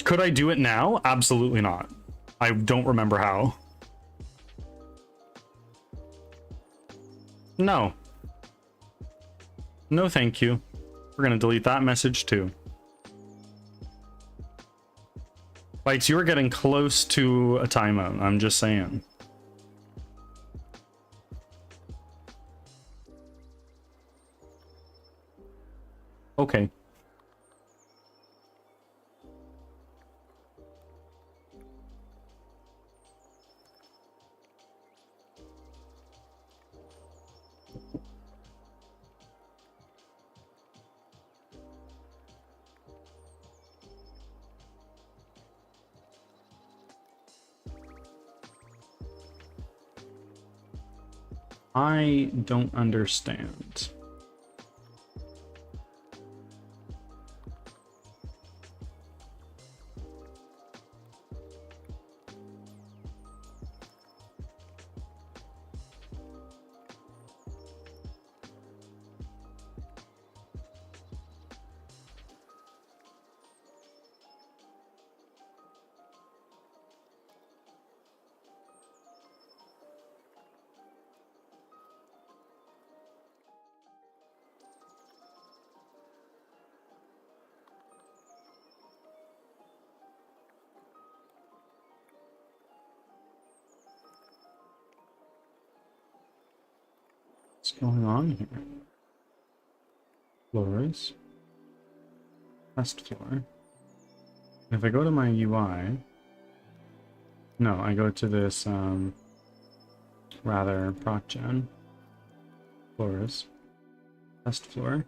Could I do it now? Absolutely not. I don't remember how. No. No, thank you. We're gonna delete that message too. Like, you were getting close to a timeout, I'm just saying. Okay. I don't understand. What's going on here? Floors. Test floor. If I go to my UI... No, I go to this, rather, proc gen. Floors. Test floor.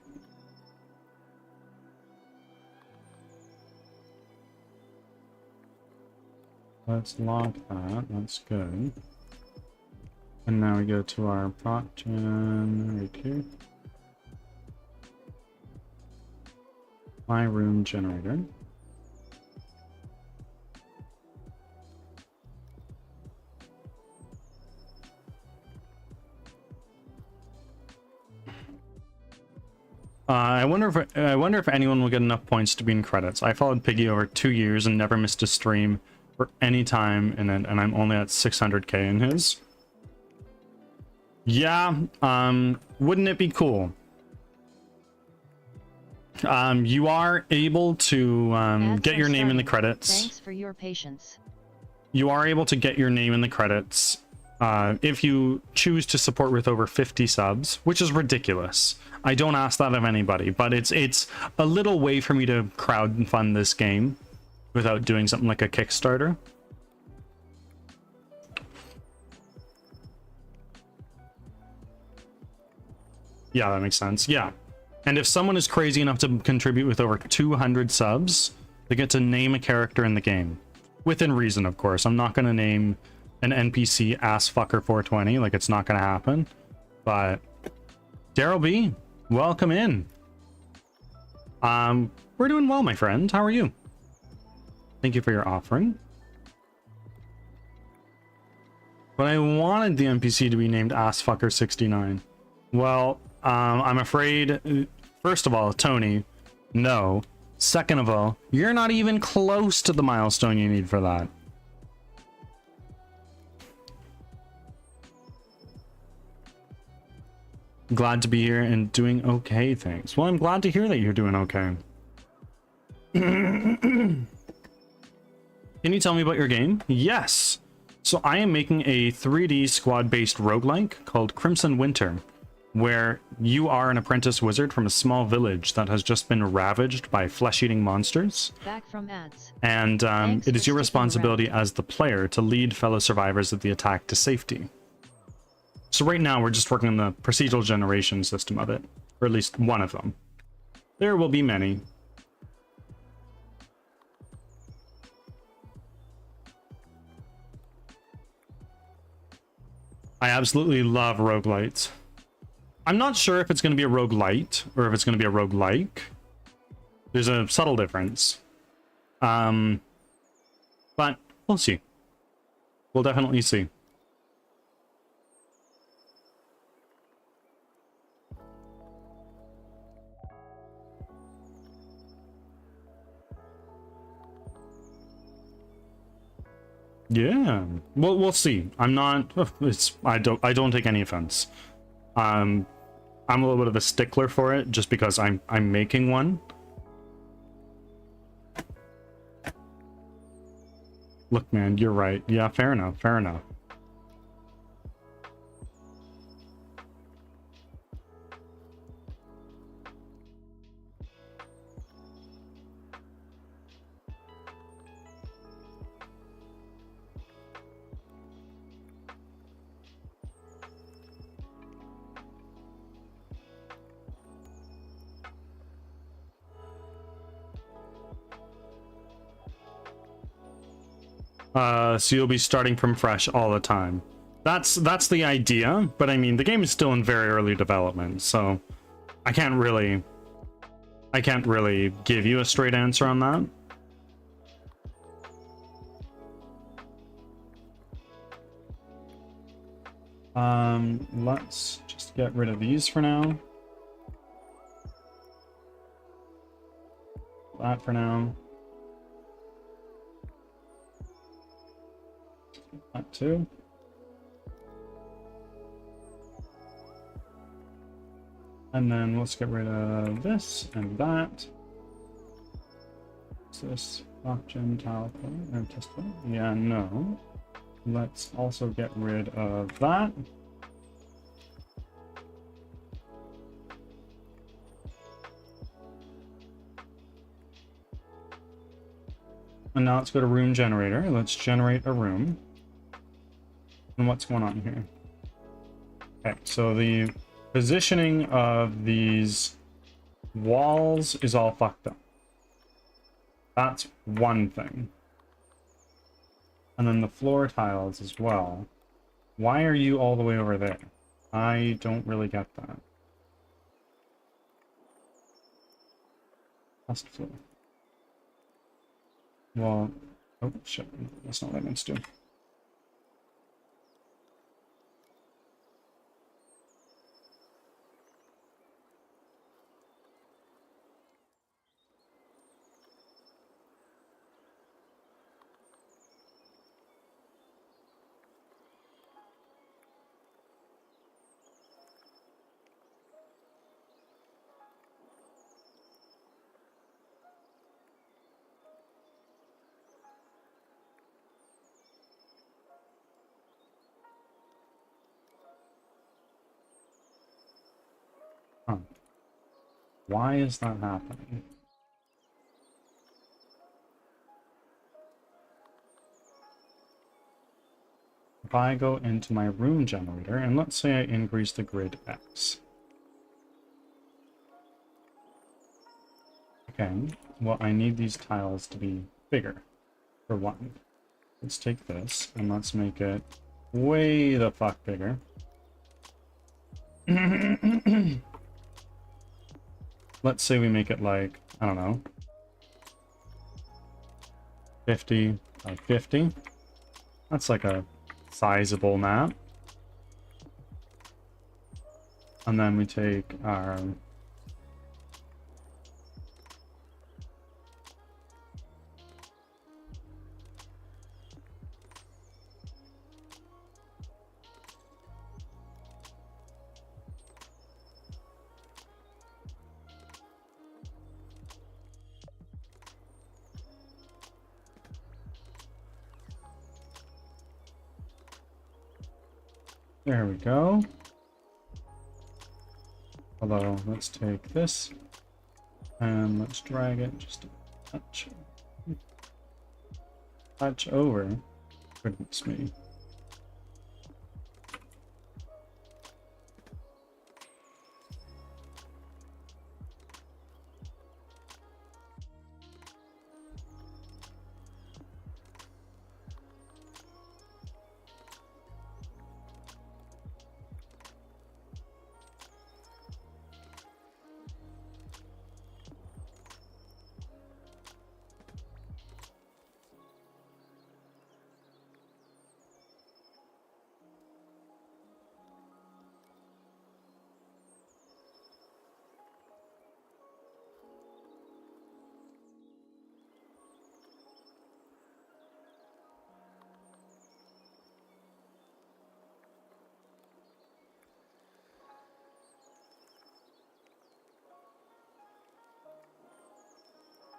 Let's log that, that's good. And now we go to our proc gen right here. My room generator. I wonder if anyone will get enough points to be in credits. I followed Piggy over 2 years and never missed a stream for any time in it, and I'm only at 600k in his. Yeah, wouldn't it be cool? You are able to get your name in the credits. Thanks for your patience. You are able to get your name in the credits if you choose to support with over 50 subs, which is ridiculous. I don't ask that of anybody, but it's a little way for me to crowdfund this game without doing something like a Kickstarter. Yeah, that makes sense. Yeah. And if someone is crazy enough to contribute with over 200 subs, they get to name a character in the game. Within reason, of course. I'm not going to name an NPC assfucker420. Like, it's not going to happen. But Daryl B, welcome in. We're doing well, my friend. How are you? Thank you for your offering. But I wanted the NPC to be named assfucker69. Well, I'm afraid, first of all, Tony, no. Second of all, you're not even close to the milestone you need for that. Glad to be here and doing okay, thanks. Well, I'm glad to hear that you're doing okay. Can you tell me about your game? Yes. So I am making a 3D squad-based roguelike called Crimson Winter, where you are an apprentice wizard from a small village that has just been ravaged by flesh-eating monsters. Back from ads. And it is your responsibility as the player to lead fellow survivors of the attack to safety. So right now we're just working on the procedural generation system of it, or at least one of them. There will be many. I absolutely love roguelites. I'm not sure if it's going to be a roguelite or if it's going to be a roguelike. There's a subtle difference. But we'll see. We'll definitely see. Yeah. Well, we'll see. I'm not I don't take any offense. I'm a little bit of a stickler for it just because I'm making one. Look, man, you're right. Yeah, fair enough. Fair enough. So you'll be starting from fresh all the time. That's the idea, but I mean, the game is still in very early development, so I can't really give you a straight answer on that. Let's just get rid of these for now. That for now. That too. And then let's get rid of this and that. What's this? Option, tile, or test. Yeah, no. Let's also get rid of that. And now let's go to room generator. Let's generate a room. And what's going on here? Okay, so the positioning of these walls is all fucked up. That's one thing. And then the floor tiles as well. Why are you all the way over there? I don't really get that. Last floor. Well, oh shit, that's not what I meant to do. Huh. Why is that happening? If I go into my room generator, and let's say I increase the grid X. Okay, well, I need these tiles to be bigger, for one. Let's take this, and let's make it way the fuck bigger. Let's say we make it like, I don't know, 50 by 50. That's like a sizable map. And then we take our there we go. Although, let's take this and let's drag it just a touch over. Goodness me.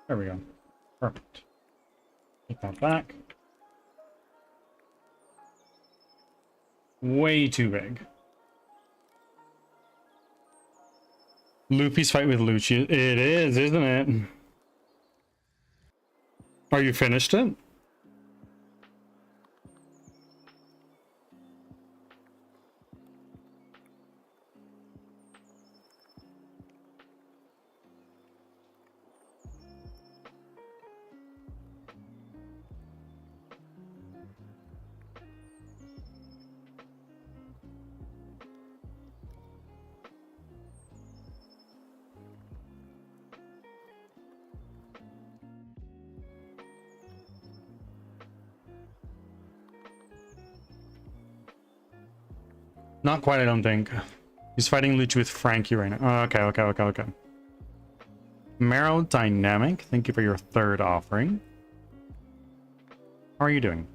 There we go. Perfect. Take that back. Way too big. Luffy's fight with Lucci. It is, isn't it? Are you finished it? Not quite, I don't think. He's fighting Lucci with Frankie right now. Oh, okay. Marrow Dynamic, thank you for your third offering. How are you doing?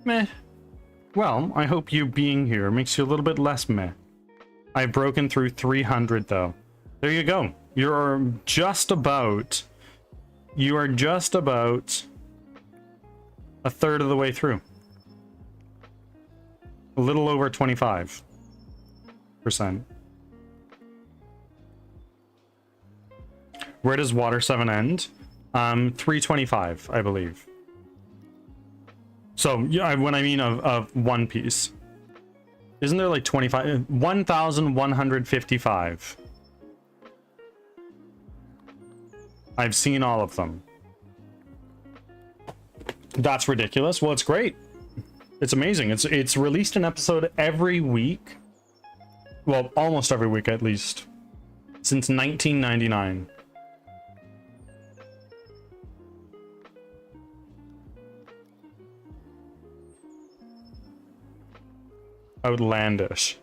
Meh. Well, I hope you being here makes you a little bit less meh. I've broken through 300 though. There you go. You are just about a third of the way through. A little over 25%. Where does Water 7 end? 325, I believe. So, yeah, when I mean of One Piece. Isn't there like 25? 1,155. I've seen all of them. That's ridiculous. Well, it's great. It's amazing. It's released an episode every week. Well, almost every week at least. Since 1999. Outlandish.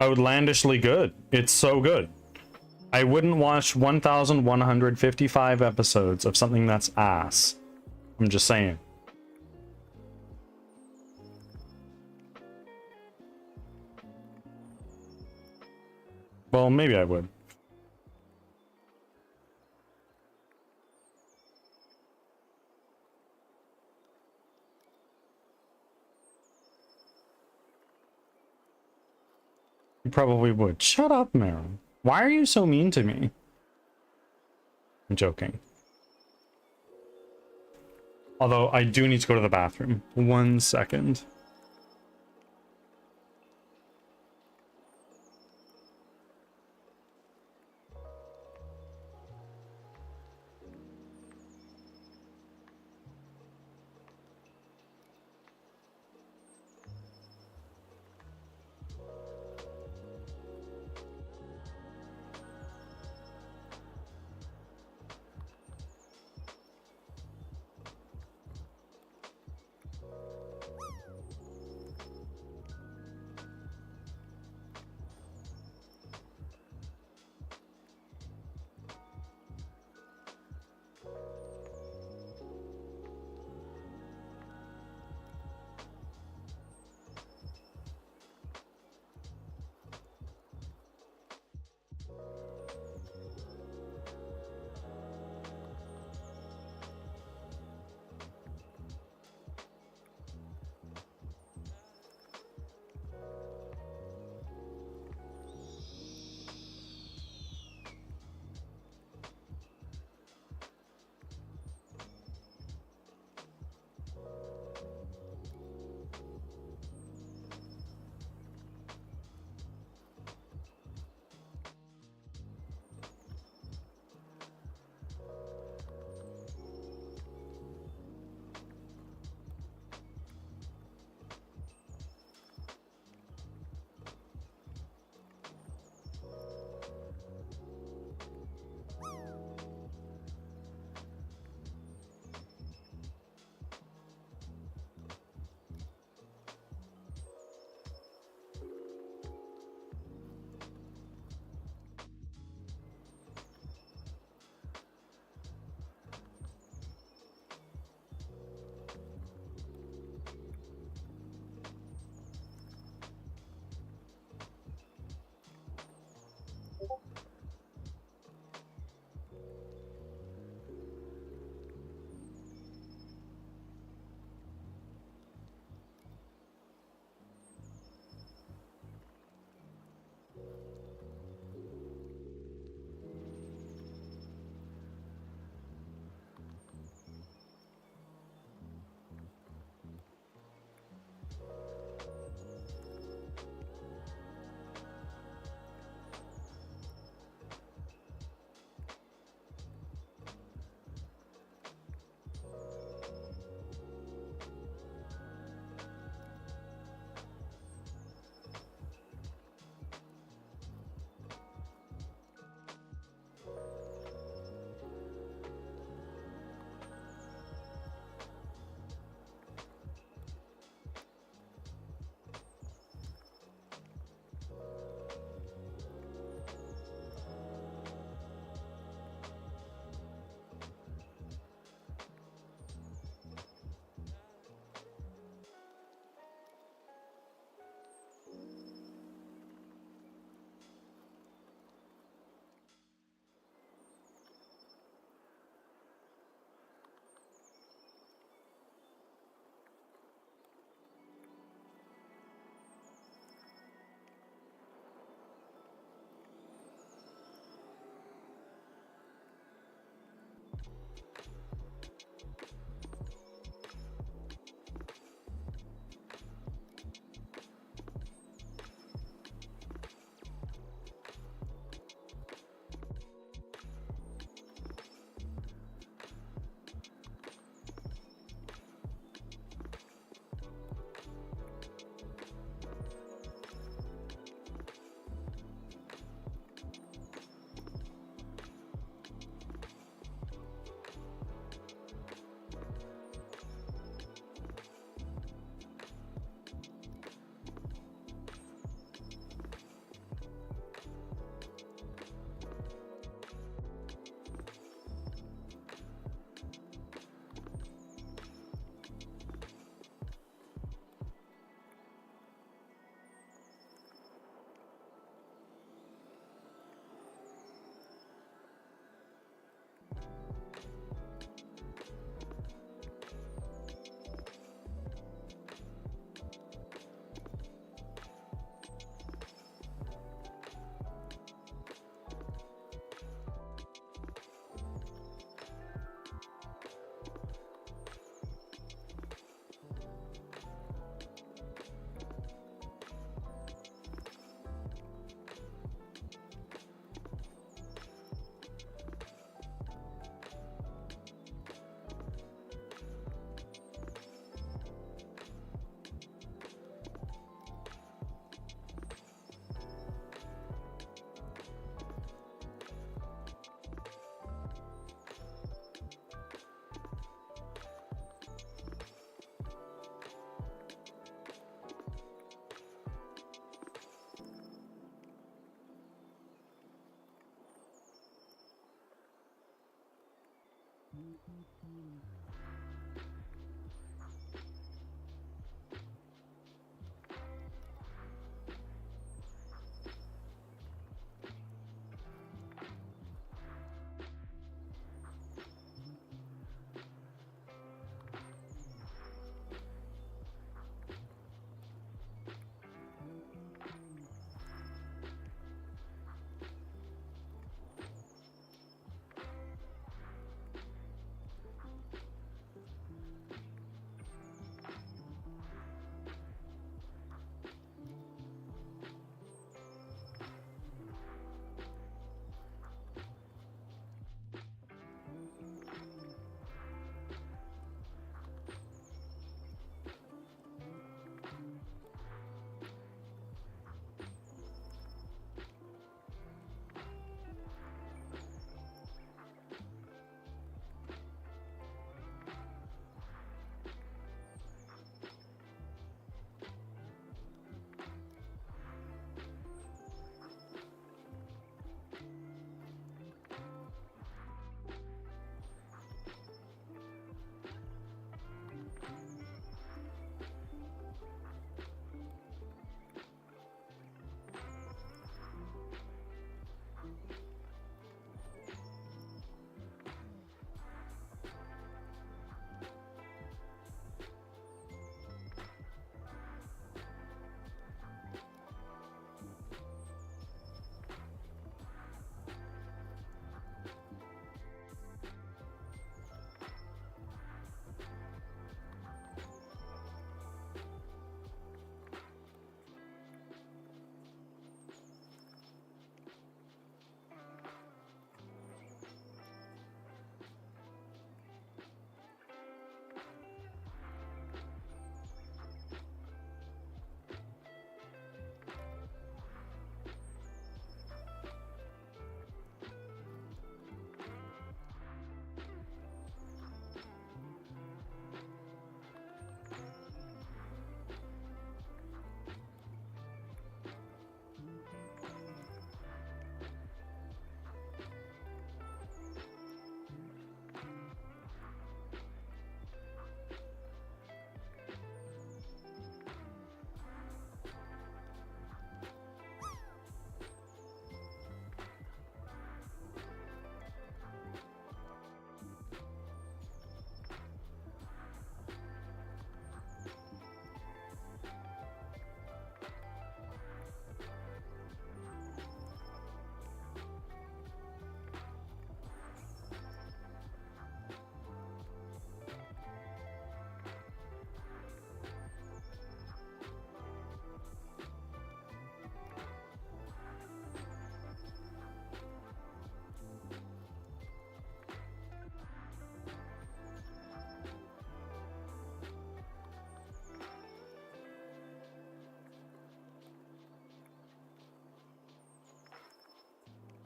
Outlandishly good. It's so good. I wouldn't watch 1,155 episodes of something that's ass. I'm just saying. Well, maybe I would. You probably would. Shut up, Meryl. Why are you so mean to me? I'm joking. Although I do need to go to the bathroom. 1 second.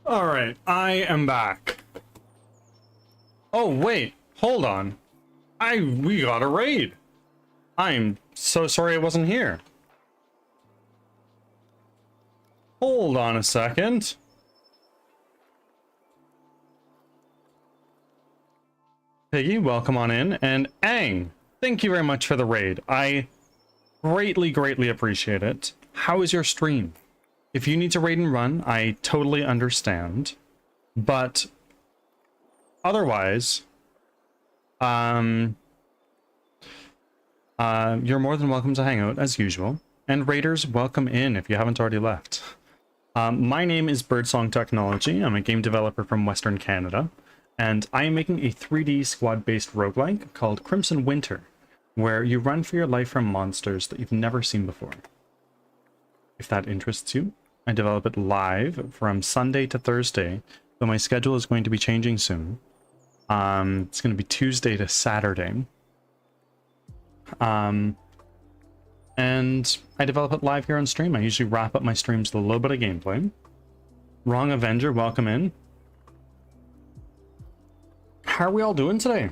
All right, I am back. Oh wait, hold on. We got a raid. I'm so sorry I wasn't here. Hold on a second. Piggy, welcome on in, and Aang, thank you very much for the raid. I greatly appreciate it. How is your stream? If you need to raid and run, I totally understand. But otherwise, you're more than welcome to hang out as usual. And raiders, welcome in if you haven't already left. My name is Birdsong Technology. I'm a game developer from Western Canada, and I am making a 3D squad-based roguelike called Crimson Winter, where you run for your life from monsters that you've never seen before. If that interests you, I develop it live from Sunday to Thursday, though my schedule is going to be changing soon. It's going to be Tuesday to Saturday. And I develop it live here on stream. I usually wrap up my streams with a little bit of gameplay. Wrong Avenger, welcome in. How are we all doing today?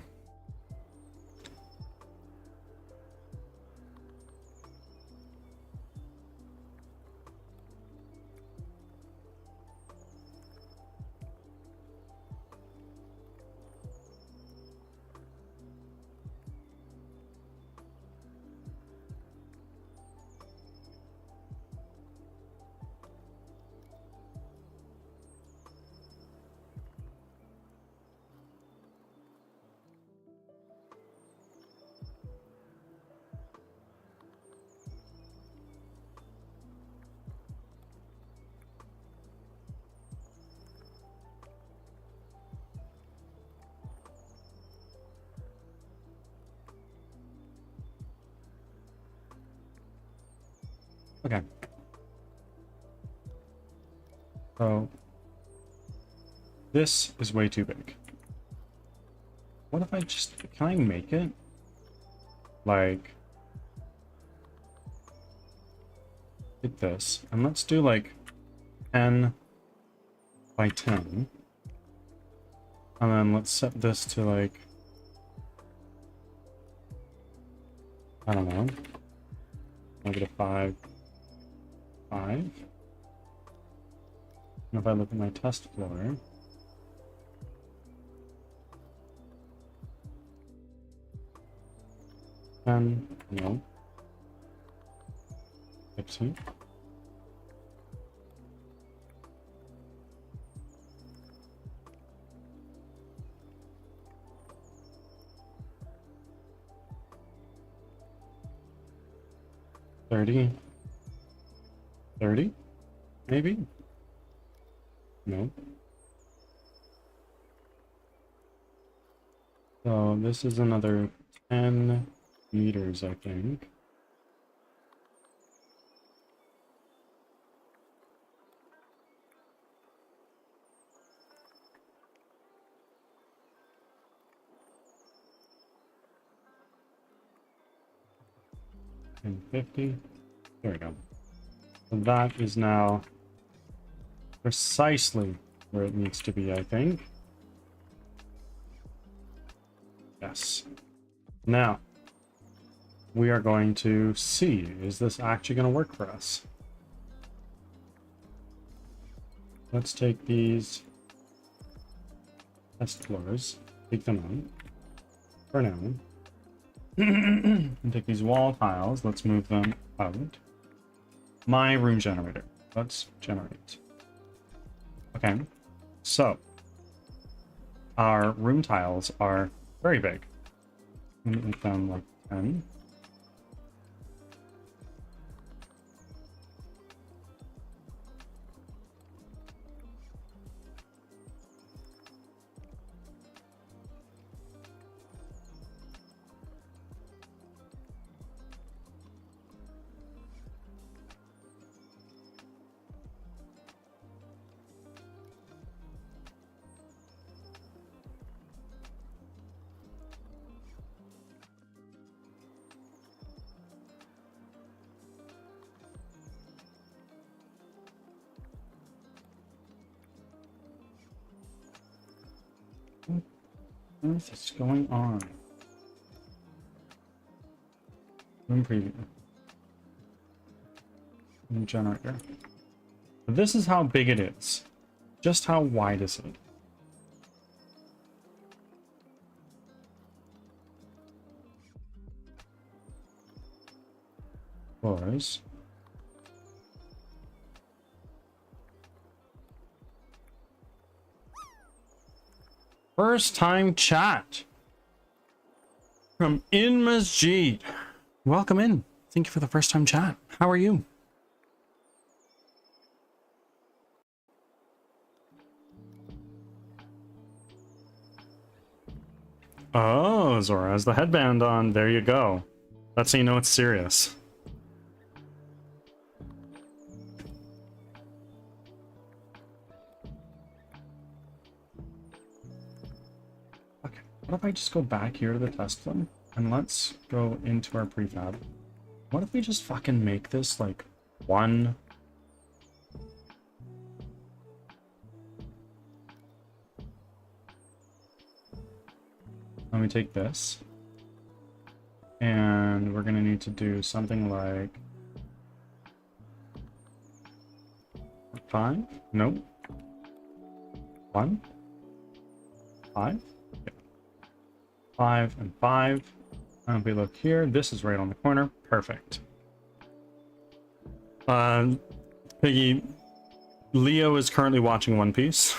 Okay. So this is way too big. What if I just, can I make it like get this, and let's do like 10 by 10, and then let's set this to like, I don't know, -5, 5. And if I look at my test floor, and no, 15. $30, $30, maybe? No. So this is another 10 meters, I think. And 50. There we go. So that is now precisely where it needs to be, I think. Yes. Now, we are going to see, is this actually going to work for us? Let's take these test floors, take them out for now. And take these wall tiles, let's move them out. My room generator, let's generate. Okay, so our room tiles are very big. I'm gonna make them like 10. What is going on? Room preview. Room generator. This is how big it is. Just how wide is it? Floors. First time chat from In Masjid. Welcome in. Thank you for the first time chat. How are you? Oh, Zora has the headband on. There you go. That's how you know it's serious. Okay, what if I just go back here to the test floor and let's go into our prefab. What if we just fucking make this like one? Let me take this. And we're gonna need to do something like 5? Nope. 1? 5? Yeah. 5 and 5. And if we look here, this is right on the corner. Perfect. Piggy, Leo is currently watching One Piece.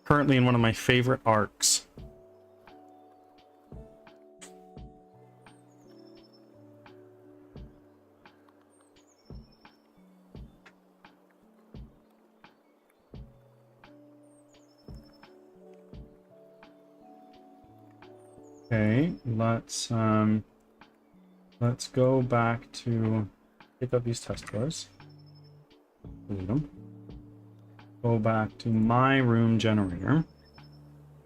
Currently in one of my favorite arcs. Okay, let's Let's go back to pick up these test doors. Delete them. Go back to my room generator.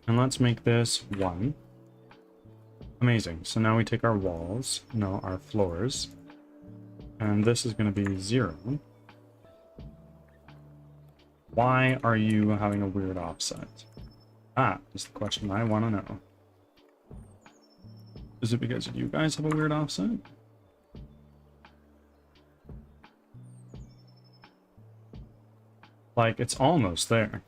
And let's make this 1. Amazing. So now we take our walls, no, our floors. And this is going to be 0. Why are you having a weird offset? Ah, is the question I want to know. Is it because you guys have a weird offset? Like, it's almost there.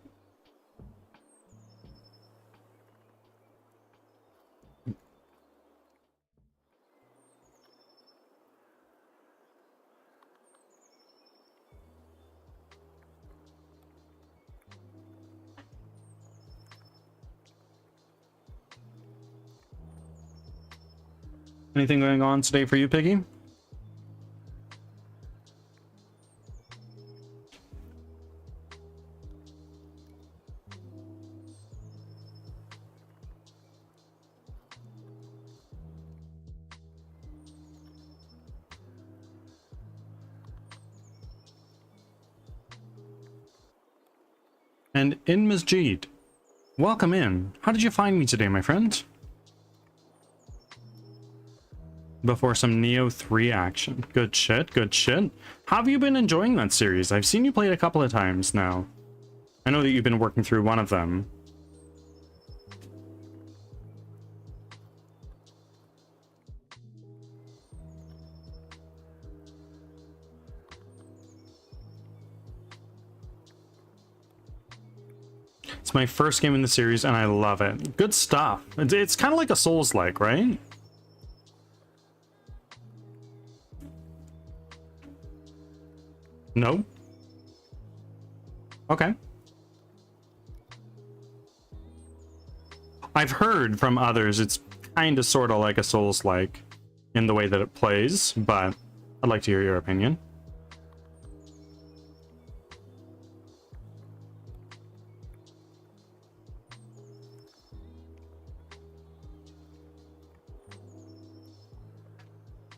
Anything going on today for you, Piggy? And in Masjid, welcome in. How did you find me today, my friend? Before some Neo 3 action. Good shit, good shit. How have you been enjoying that series? I've seen you play it a couple of times now. I know that you've been working through one of them. It's my first game in the series and I love it. Good stuff. It's kind of like a Souls-like, right? No? Okay. I've heard from others it's kind of sort of like a Souls-like in the way that it plays, but I'd like to hear your opinion.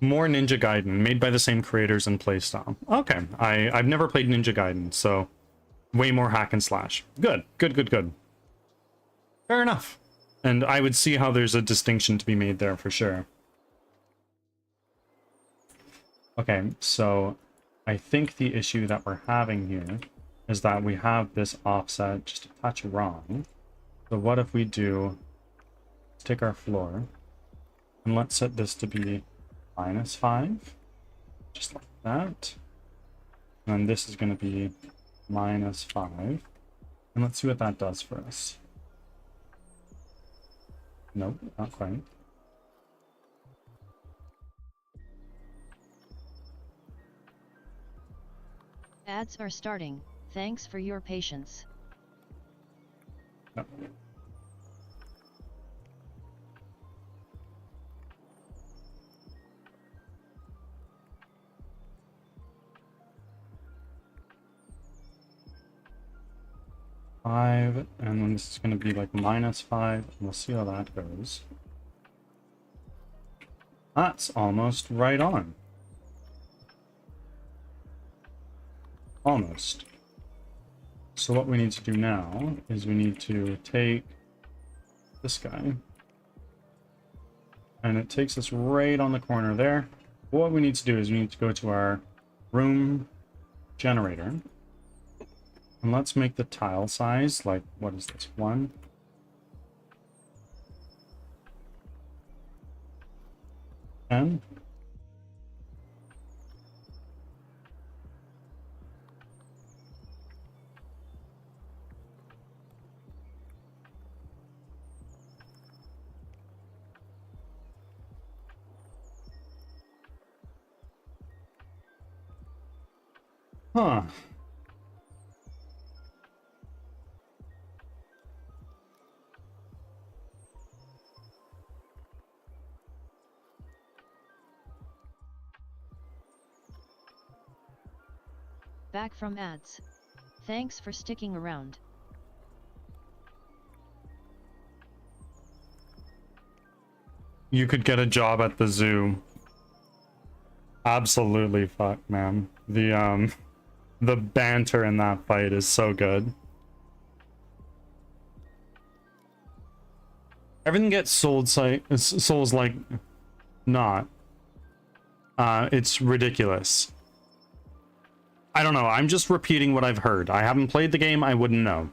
More Ninja Gaiden, made by the same creators and playstyle. Okay, I've never played Ninja Gaiden, so way more hack and slash. Good, good, good, good. Fair enough. And I would see how there's a distinction to be made there for sure. Okay, so I think the issue that we're having here is that we have this offset just a touch wrong. So what if we do, let's take our floor, and let's set this to be -5, just like that. And then this is going to be -5. And let's see what that does for us. Nope, not quite. Ads are starting. Thanks for your patience. No. And then this is going to be like -5, and we'll see how that goes. That's almost right on. Almost. So what we need to do now is we need to take this guy, and it takes us right on the corner there. What we need to do is we need to go to our room generator. And let's make the tile size, like, what is this, 1? And huh. Back from ads. Thanks for sticking around. You could get a job at the zoo. Absolutely fucked, man. The banter in that fight is so good. Everything gets souls like not. It's ridiculous. I don't know. I'm just repeating what I've heard. I haven't played the game. I wouldn't know.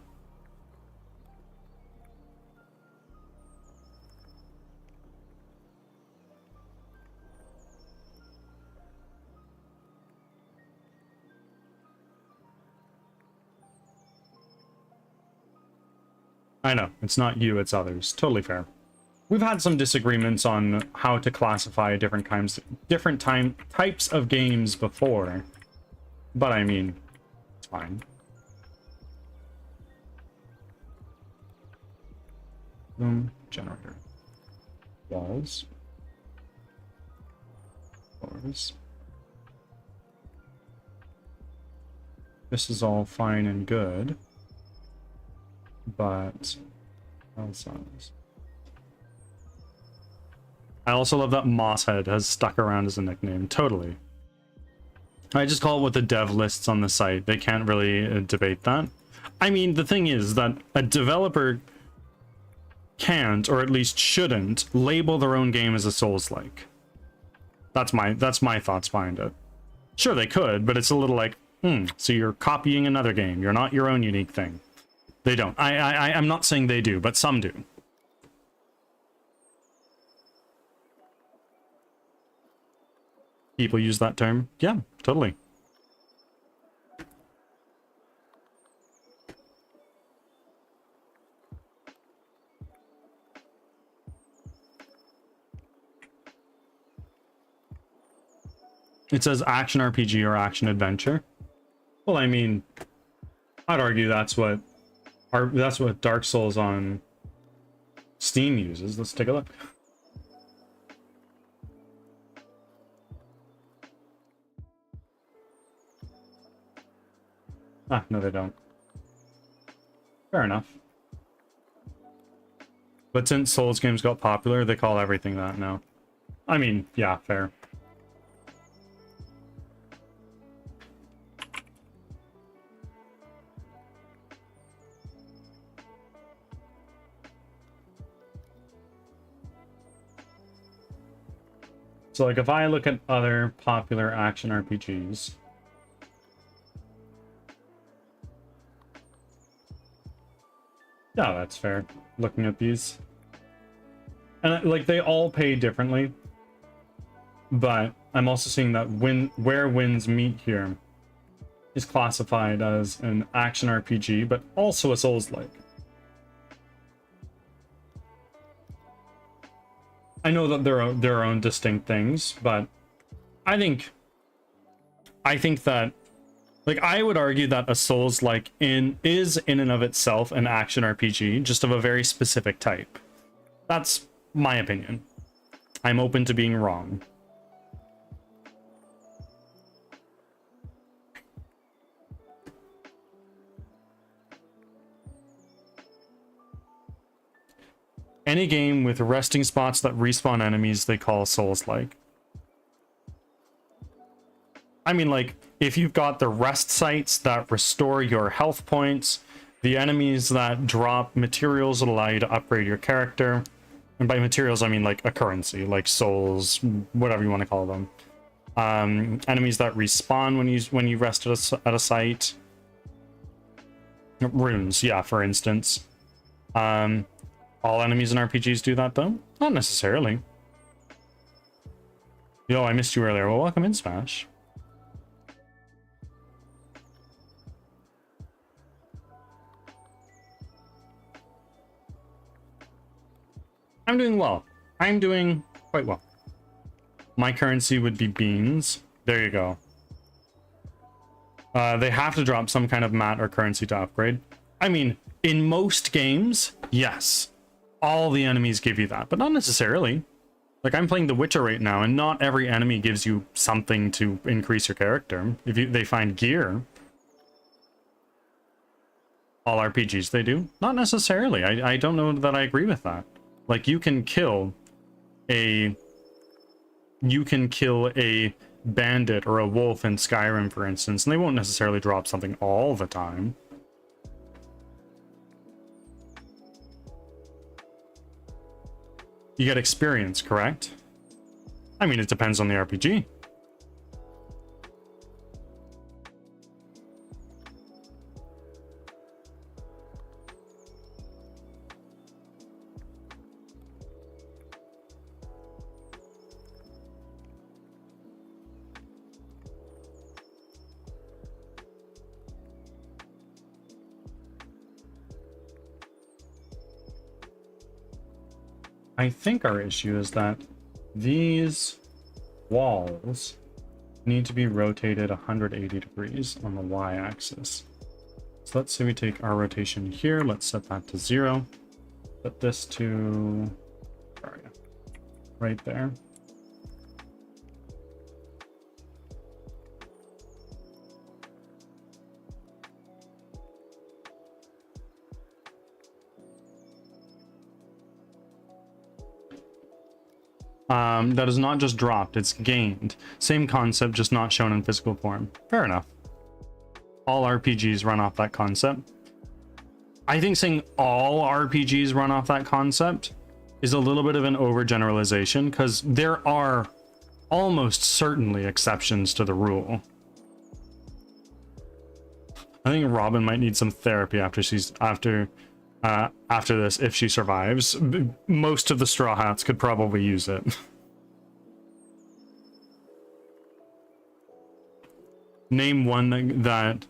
I know. It's not you, it's others. Totally fair. We've had some disagreements on how to classify different types of games before. But I mean, it's fine. Generator. Walls. Doors. This is all fine and good. But I also love that Mosshead has stuck around as a nickname. Totally. I just call it what the dev lists on the site. They can't really debate that. I mean, the thing is that a developer can't, or at least shouldn't, label their own game as a Souls-like. That's my thoughts behind it. Sure, they could, but it's a little like, so you're copying another game. You're not your own unique thing. They don't. I'm not saying they do, but some do. People use that term. Yeah, totally. It says action RPG or action adventure. Well, I mean, I'd argue that's what Dark Souls on Steam uses. Let's take a look. Ah, no, they don't. Fair enough. But since Souls games got popular, they call everything that now. I mean, yeah, fair. So, like, if I look at other popular action RPGs... Yeah, that's fair. Looking at these. And, like, they all pay differently. But I'm also seeing that Where Winds Meet here is classified as an action RPG, but also a Souls-like. I know that there are their own distinct things, but I think that, like, I would argue that a Souls-like is in and of itself an action RPG, just of a very specific type. That's my opinion. I'm open to being wrong. Any game with resting spots that respawn enemies they call Souls-like. I mean, like, if you've got the rest sites that restore your health points, the enemies that drop materials that allow you to upgrade your character, and by materials I mean like a currency, like souls, whatever you want to call them. Enemies that respawn when you rest at a site. Runes, yeah, for instance. All enemies in RPGs do that, though? Not necessarily. Yo, I missed you earlier. Well, welcome in, Smash. I'm doing well. I'm doing quite well. My currency would be beans. There you go. They have to drop some kind of mat or currency to upgrade. I mean, in most games, yes. All the enemies give you that, but not necessarily. Like, I'm playing The Witcher right now, and not every enemy gives you something to increase your character. If they find gear. All RPGs they do? Not necessarily. I don't know that I agree with that. Like, you can kill a bandit or a wolf in Skyrim, for instance, and they won't necessarily drop something all the time. You get experience, correct? I mean, it depends on the RPG. I think our issue is that these walls need to be rotated 180 degrees on the y-axis. So let's say we take our rotation here, let's set that to 0. Set this to, sorry, right there. That is not just dropped, it's gained. Same concept, just not shown in physical form. Fair enough. All RPGs run off that concept. I think saying all RPGs run off that concept is a little bit of an overgeneralization, because there are almost certainly exceptions to the rule. I think Robin might need some therapy after this, if she survives. Most of the Straw Hats could probably use it. Name one that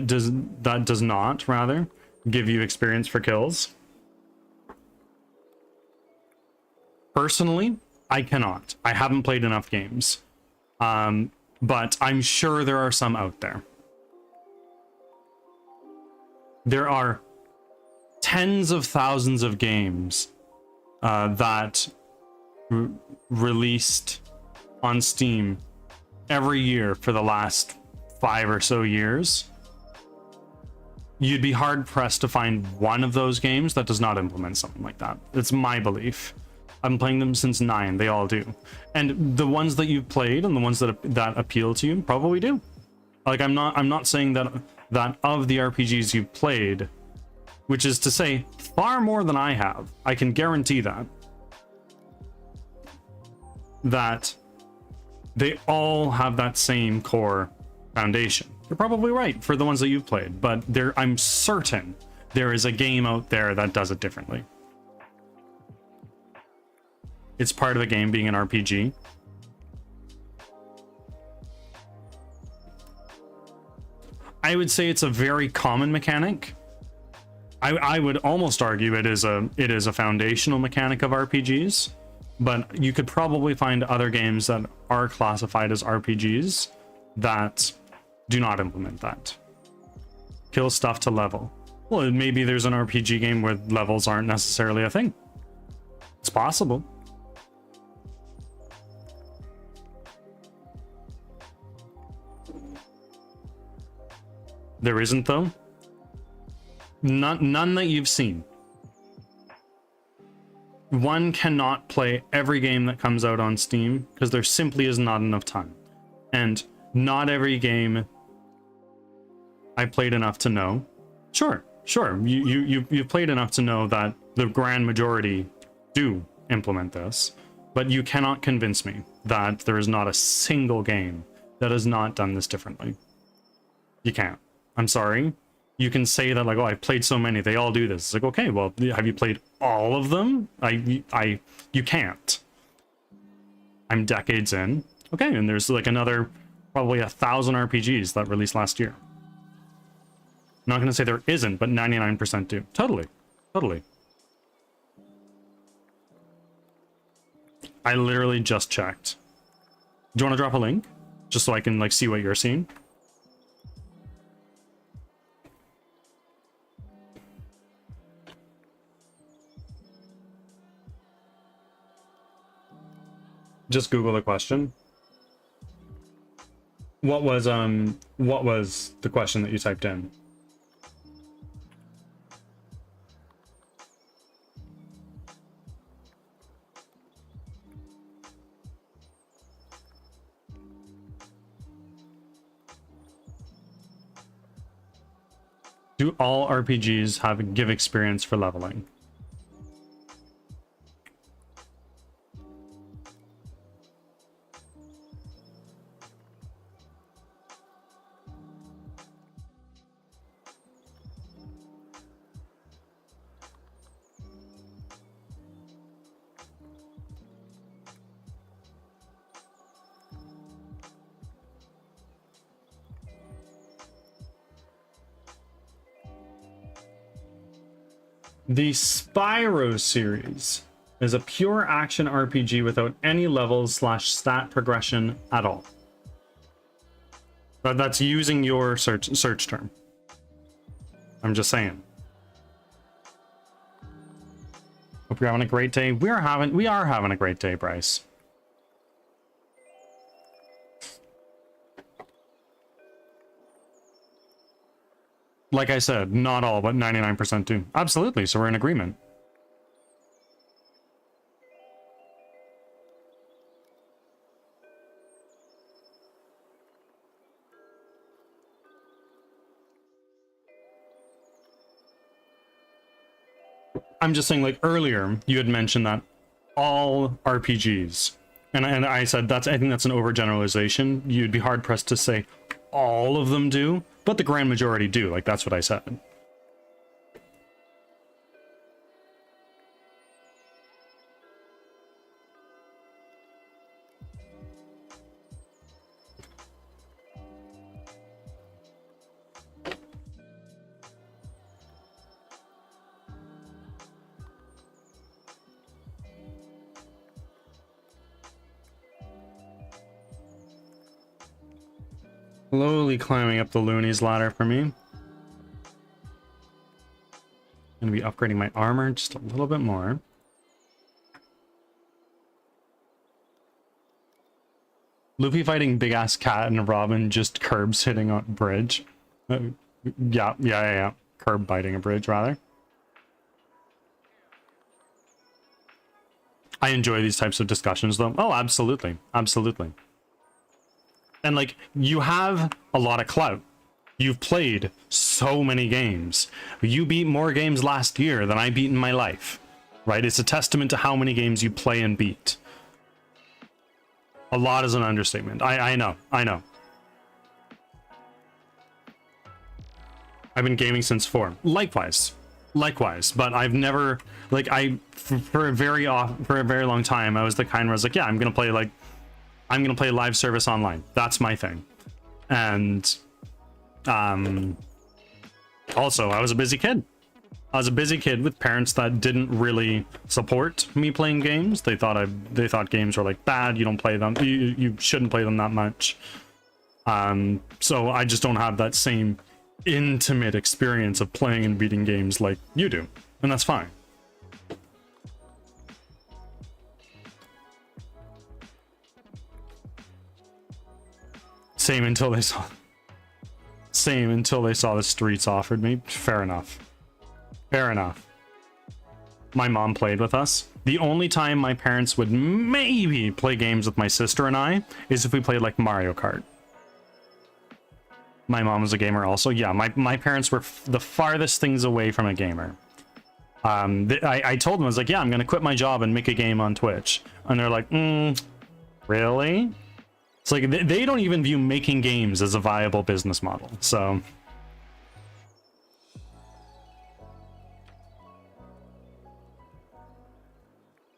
does not rather give you experience for kills. Personally, I cannot. I haven't played enough games, but I'm sure there are some out there. There are tens of thousands of games that released on Steam every year for the last 5 or so years. You'd be hard pressed to find one of those games that does not implement something like that. It's my belief. I've been playing them since 9. They all do. And the ones that you've played and the ones that appeal to you probably do. Like, I'm not saying that of the RPGs you've played, which is to say far more than I have, I can guarantee that they all have that same core foundation. You're probably right for the ones that you've played, but I'm certain there is a game out there that does it differently. It's part of the game being an RPG. I would say it's a very common mechanic. I would almost argue it is a foundational mechanic of RPGs, but you could probably find other games that are classified as RPGs that do not implement that. Kill stuff to level. Well, maybe there's an RPG game where levels aren't necessarily a thing. It's possible. There isn't, though? None that you've seen. One cannot play every game that comes out on Steam because there simply is not enough time. And not every game I played enough to know. Sure. You've played enough to know that the grand majority do implement this, but you cannot convince me that there is not a single game that has not done this differently. You can't. I'm sorry. You can say that, like, oh, I've played so many, they all do this. It's like, okay, well, have you played all of them? You can't. I'm decades in. Okay, and there's like another probably 1,000 RPGs that released last year. I'm not going to say there isn't, but 99% do. Totally. I literally just checked. Do you want to drop a link? Just so I can, like, see what you're seeing? Just Google the question. What was the question that you typed in? Do all RPGs give experience for leveling? The Spyro series is a pure action RPG without any levels / stat progression at all. But that's using your search term. I'm just saying. Hope you're having a great day. We are having a great day, Bryce. Like I said, not all, but 99% do. Absolutely, so we're in agreement. I'm just saying, like earlier, you had mentioned that all RPGs, and I said I think that's an overgeneralization. You'd be hard pressed to say all of them do, but the grand majority do. Like that's what I said. Slowly climbing up the loonies ladder for me. Gonna be upgrading my armor just a little bit more. Luffy fighting big ass cat and Robin just curbs hitting on bridge. Yeah. Curb biting a bridge rather. I enjoy these types of discussions though. Oh, absolutely. Absolutely. And like, you have a lot of clout. You've played so many games. You beat more games last year than I beat in my life, right? It's a testament to how many games you play and beat. A lot is an understatement. I know. I've been gaming since 4. Likewise, but I've never, like, for a very long time, I was the kind where I was like, yeah, I'm gonna play live service online. That's my thing. And also, I was a busy kid. With parents that didn't really support me playing games. They thought games were like bad. You don't play them. You shouldn't play them that much. So I just don't have that same intimate experience of playing and beating games like you do, and that's fine. Same until they saw the streets offered me. Fair enough. My mom played with us. The only time my parents would maybe play games with my sister and I is if we played like Mario Kart. My mom was a gamer also. Yeah, my parents were the farthest things away from a gamer. I told them, I was like, yeah, I'm gonna quit my job and make a game on Twitch. And they're like, really? It's like, they don't even view making games as a viable business model, so.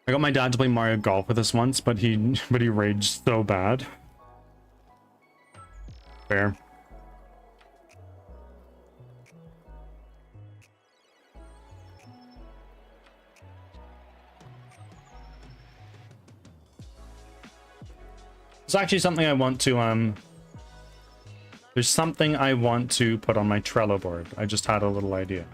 I got my dad to play Mario Golf with us once, but he raged so bad. Fair. It's actually something I want to there's something I want to put on my Trello board. I just had a little idea.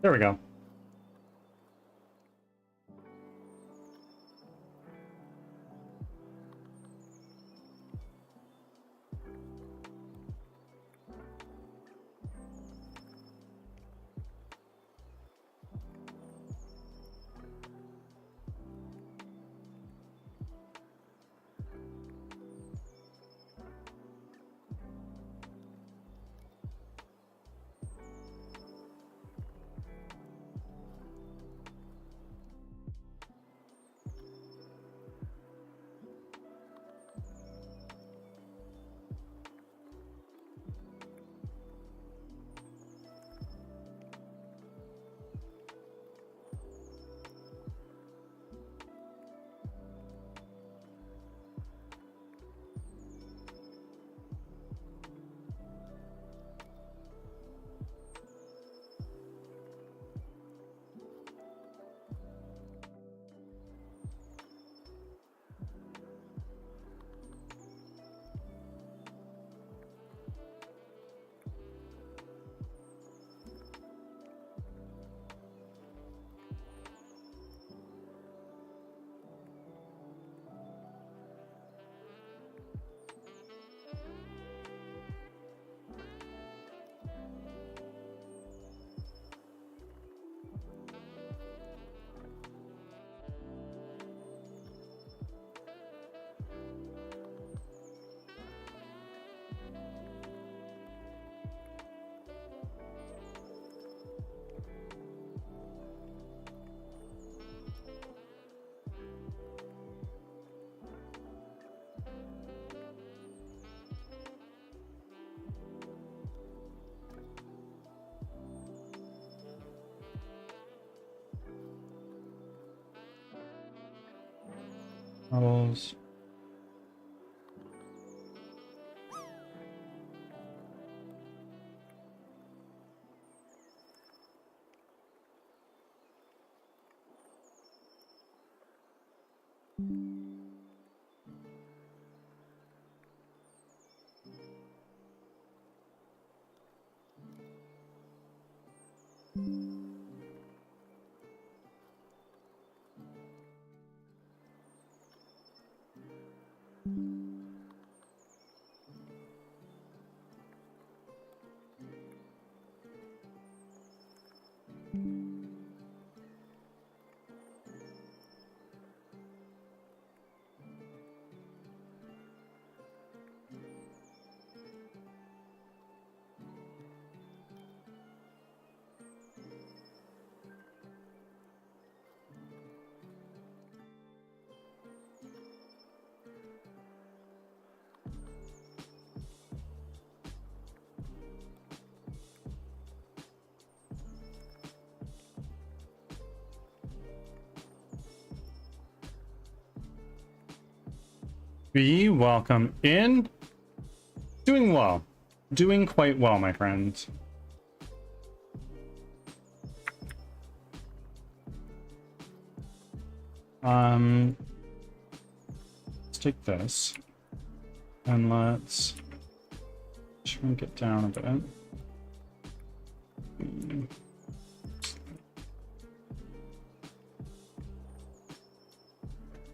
There we go. Models. Be welcome in. Doing well. Doing quite well, my friends. Let's take this and let's shrink it down a bit.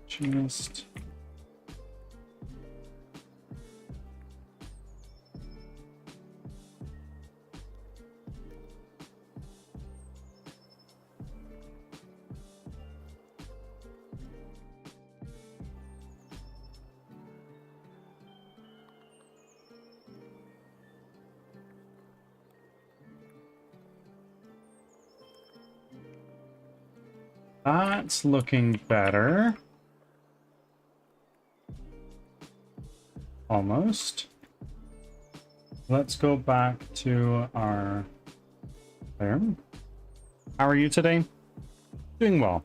Just that's looking better. Almost. Let's go back to our there. How are you today? Doing well.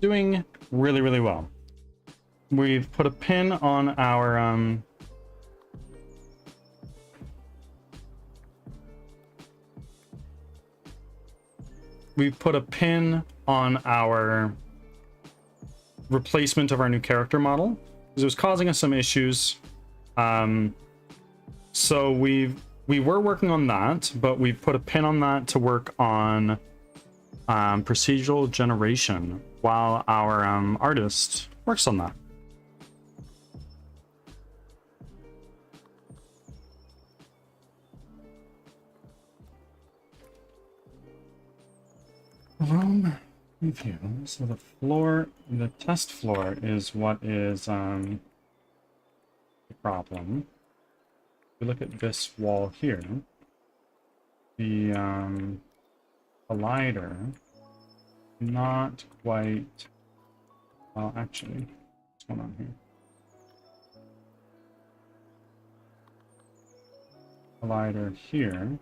Doing really, really well. We've put a pin on our we've put a pin on our replacement of our new character model because it was causing us some issues. So we were working on that, but we put a pin on that to work on procedural generation while our artist works on that. Room review. So the floor, the test floor is what is the problem. If we look at this wall here, the collider, not quite, well actually, what's going on here? Collider here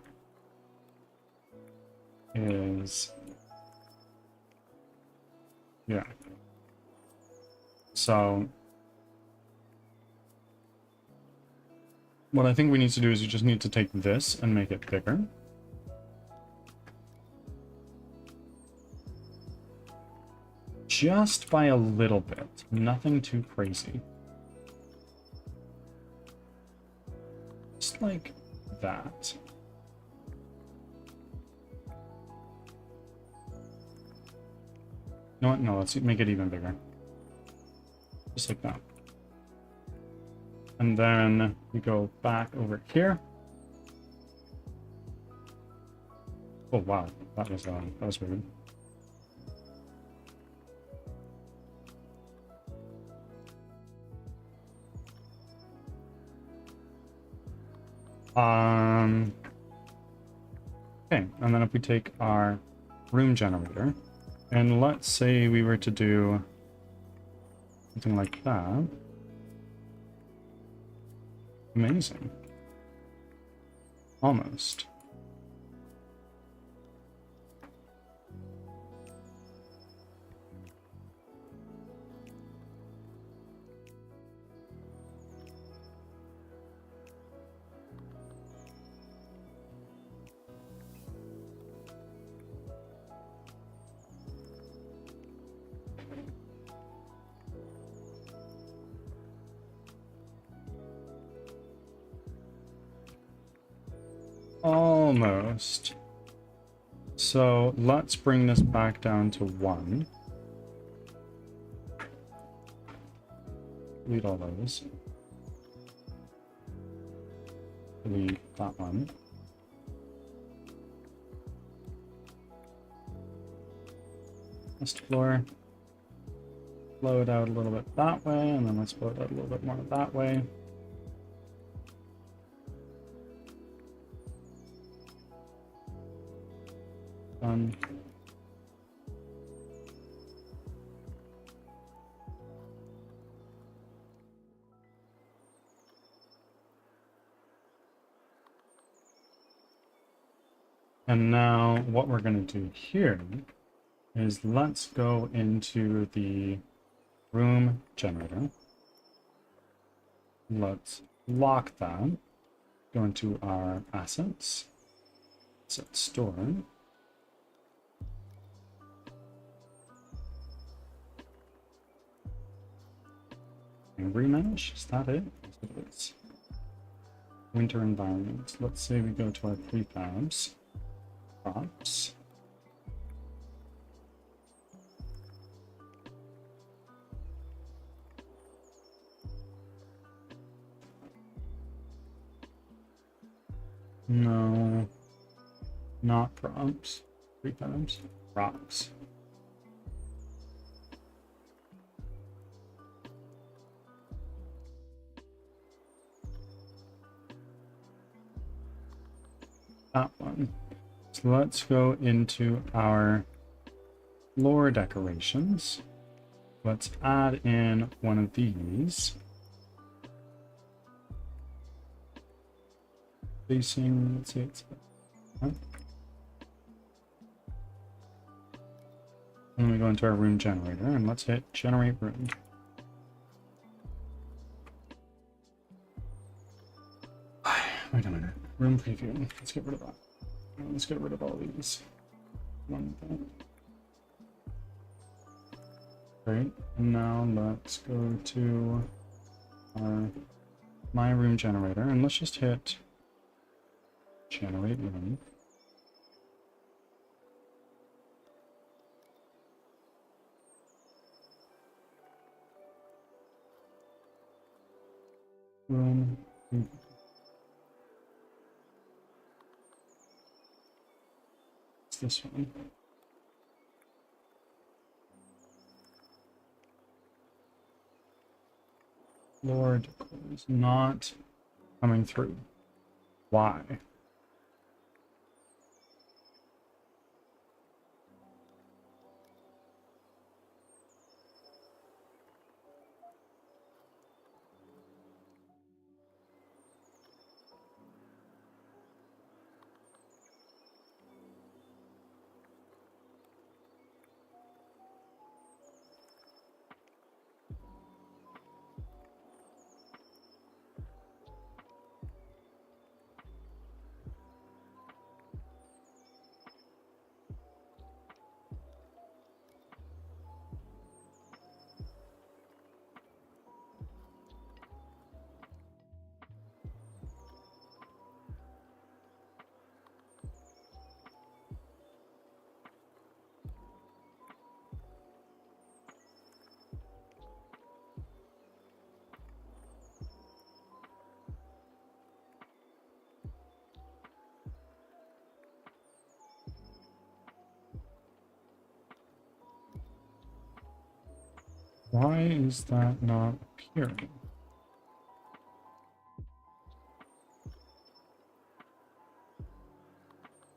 is, yeah. So what I think we need to do is we just need to take this and make it bigger. Just by a little bit, nothing too crazy. Just like that. You know what? No, let's make it even bigger. Just like that. And then we go back over here. Oh wow, that was weird. Okay, and then if we take our room generator, and let's say we were to do something like that. Amazing. Almost. Almost. So let's bring this back down to 1. Delete all those. Delete that one. Test floor. Blow it out a little bit that way, and then let's blow it out a little bit more that way. Done. And now what we're going to do here is let's go into the room generator. Let's lock that. Go into our assets. Set store. And remanage, is that it? That's what it is. Winter environment. Let's say we go to our prefabs. Props. No, not props. Prefabs. Props. That one. So let's go into our floor decorations. Let's add in one of these. Facing, let's see, it's and we go into our room generator and let's hit generate room. Wait a minute. Room preview. Let's get rid of that. Let's get rid of all these. One thing. Great. And now let's go to our my room generator and let's just hit generate room. Room. It's this one. Lord is not coming through. Why? Why is that not appearing?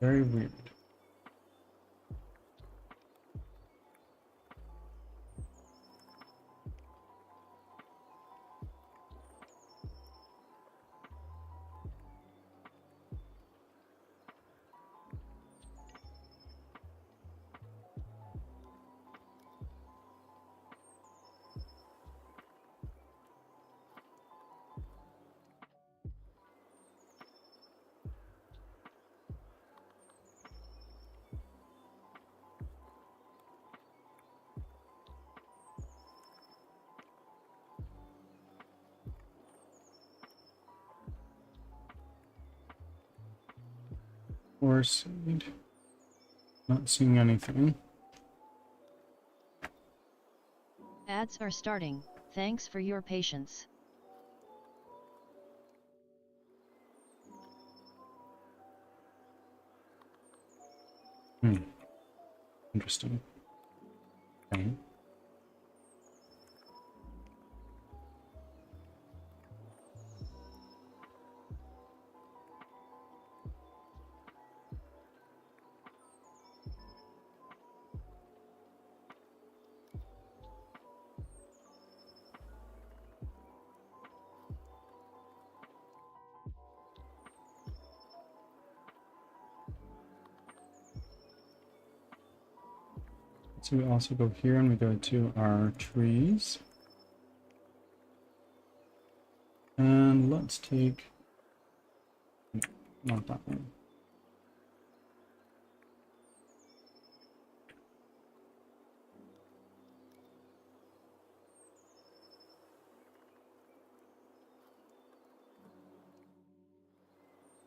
Very weird. Or seed. Not seeing anything. Ads are starting. Thanks for your patience. Interesting. Okay. So we also go here and we go to our trees. And let's take, not that one.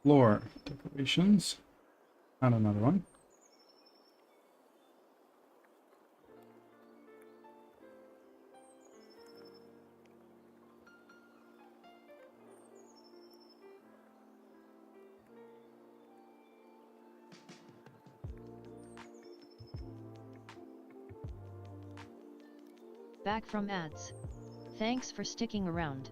Floor decorations. Add another one. Back from ads. Thanks for sticking around.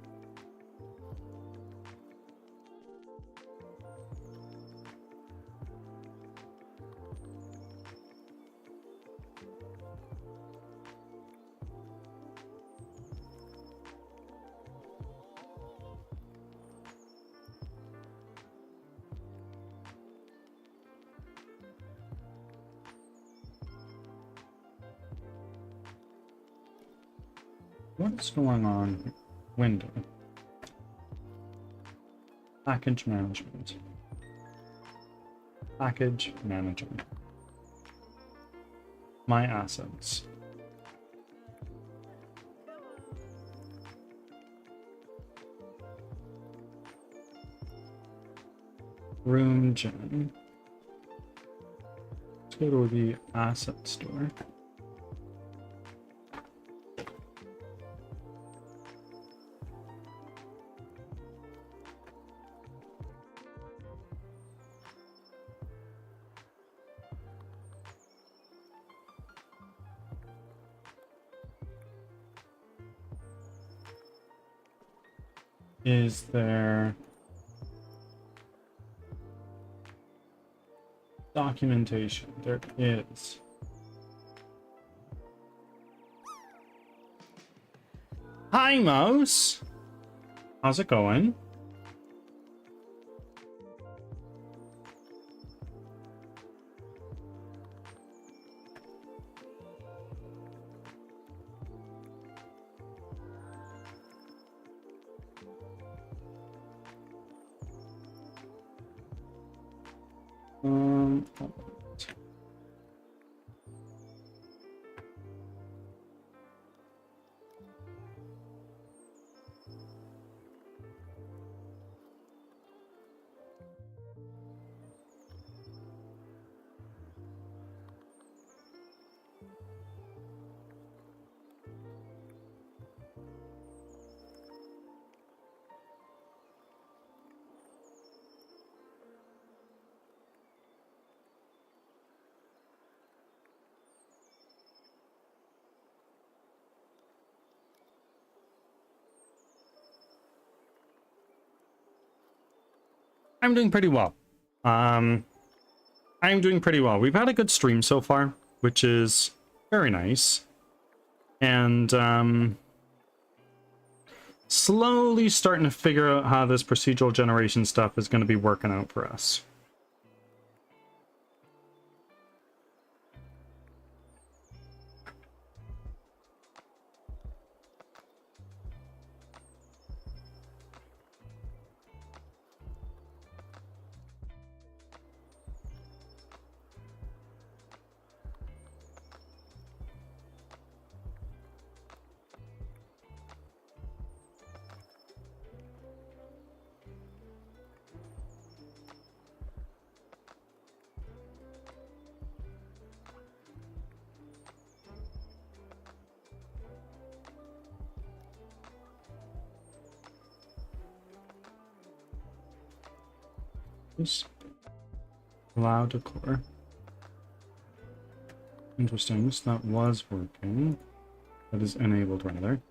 What's going on here? Window. Package management. Package manager. My assets. Room gen. Let's go to the asset store. Is there documentation? There is. Hi, Mouse. How's it going? Um, I'm doing pretty well. I'm doing pretty well. We've had a good stream so far, which is very nice. And slowly starting to figure out how this procedural generation stuff is going to be working out for us. Allow decor. Interesting. So that was working. That is enabled, rather.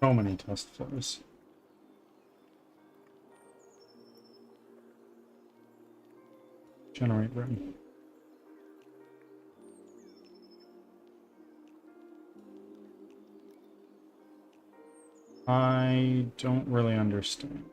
so many test floors. Generate room. I don't really understand.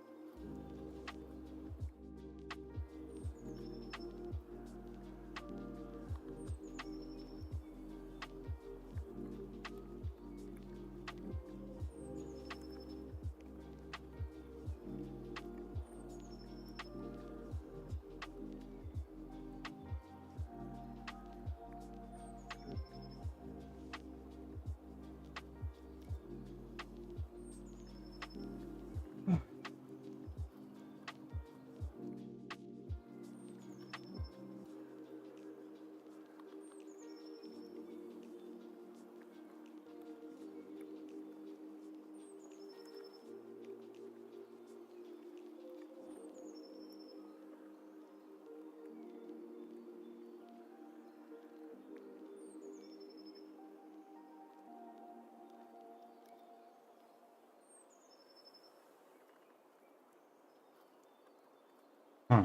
Huh.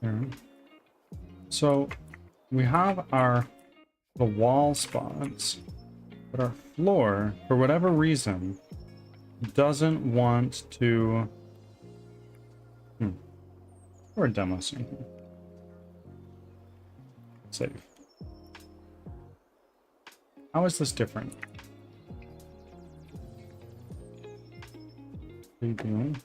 There. So we have the wall spots, but our floor, for whatever reason, doesn't want to. Or a demo scene here. Save. How is this different? Redoing.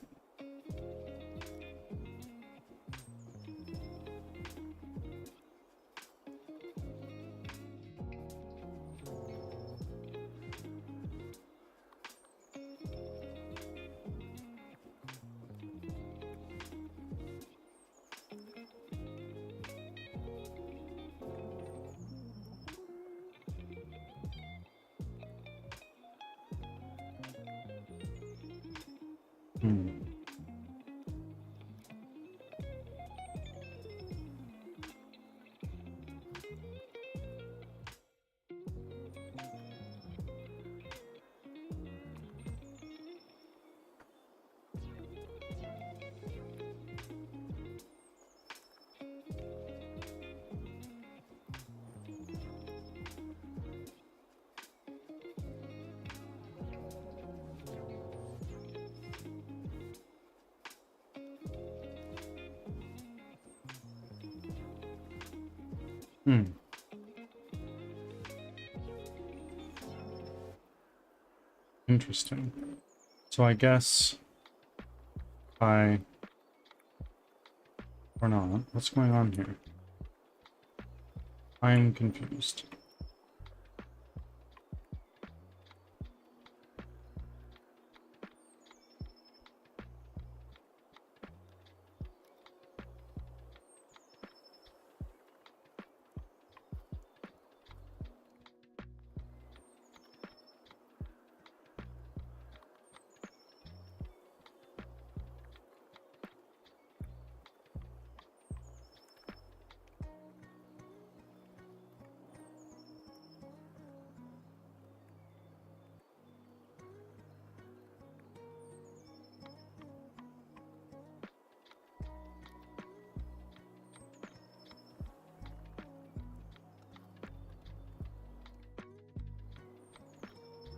Interesting. So I guess or not. What's going on here? I'm confused.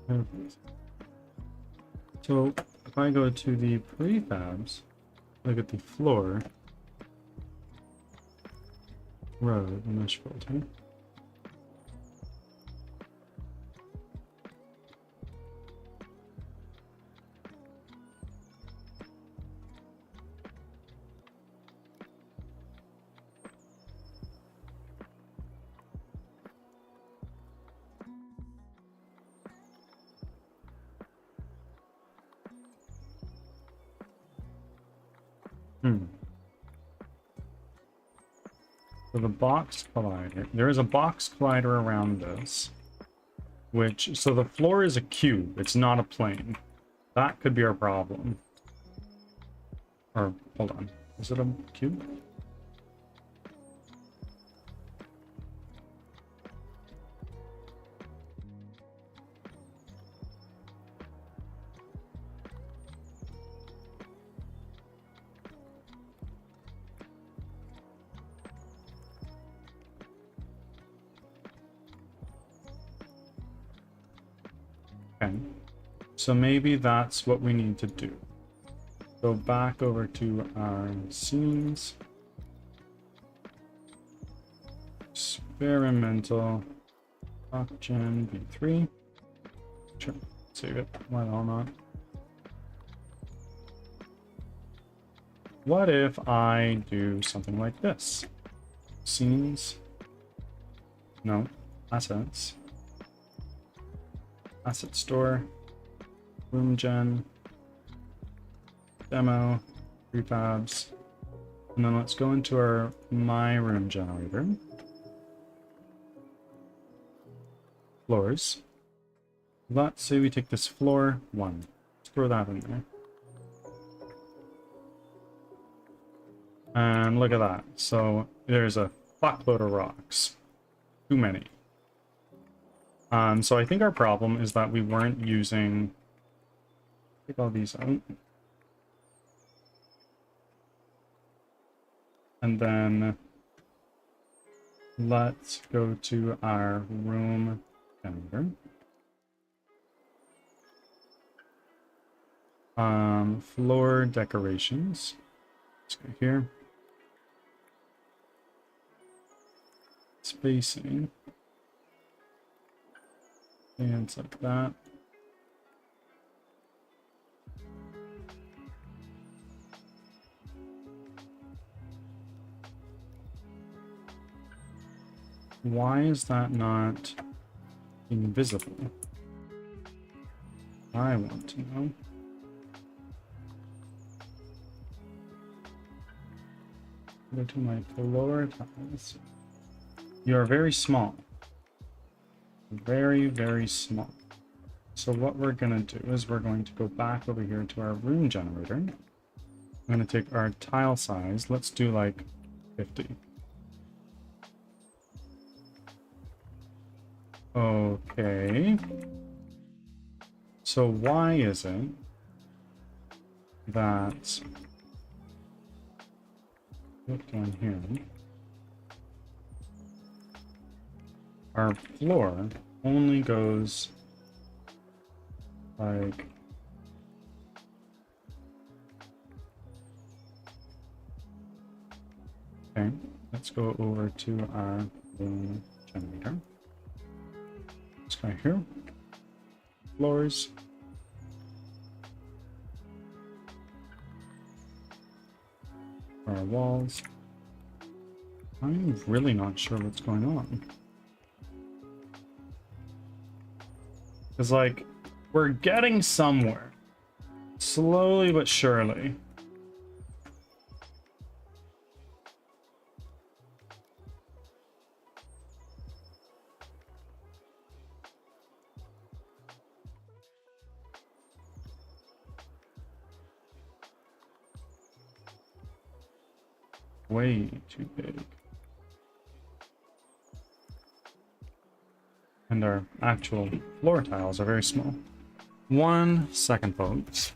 Perfect. So if I go to the prefabs, look at the floor, road, mesh filter. the box collider. There is a box collider around this. So the floor is a cube. It's not a plane. That could be our problem. Or, hold on. Is it a cube? Okay. So maybe that's what we need to do. Go back over to our scenes. Experimental. Gen V3. Sure. Save it. Why the hell not? What if I do something like this? Scenes. No. Assets. Asset store. Room gen. Demo. Prefabs. And then let's go into our my room generator. Floors. Let's say we take this floor 1. Let's throw that in there. And look at that. So there's a fuckload of rocks. Too many. So I think our problem is that we weren't using... Take all these out. And then let's go to our room generator. Floor decorations. Let's go here. Spacing. And it's like that. Why is that not invisible? I want to know. Go to my floor tiles. You are very small. Very, very small. So what we're going to do is we're going to go back over here to our room generator. I'm going to take our tile size. Let's do like 50. Okay. So why is it that... Look down here. Our floor only goes like... Okay, let's go over to our room generator. This guy here. Floors. Our walls. I'm really not sure what's going on. Because, like, we're getting somewhere. Slowly but surely. Way too big. And our actual floor tiles are very small. 1 second, folks.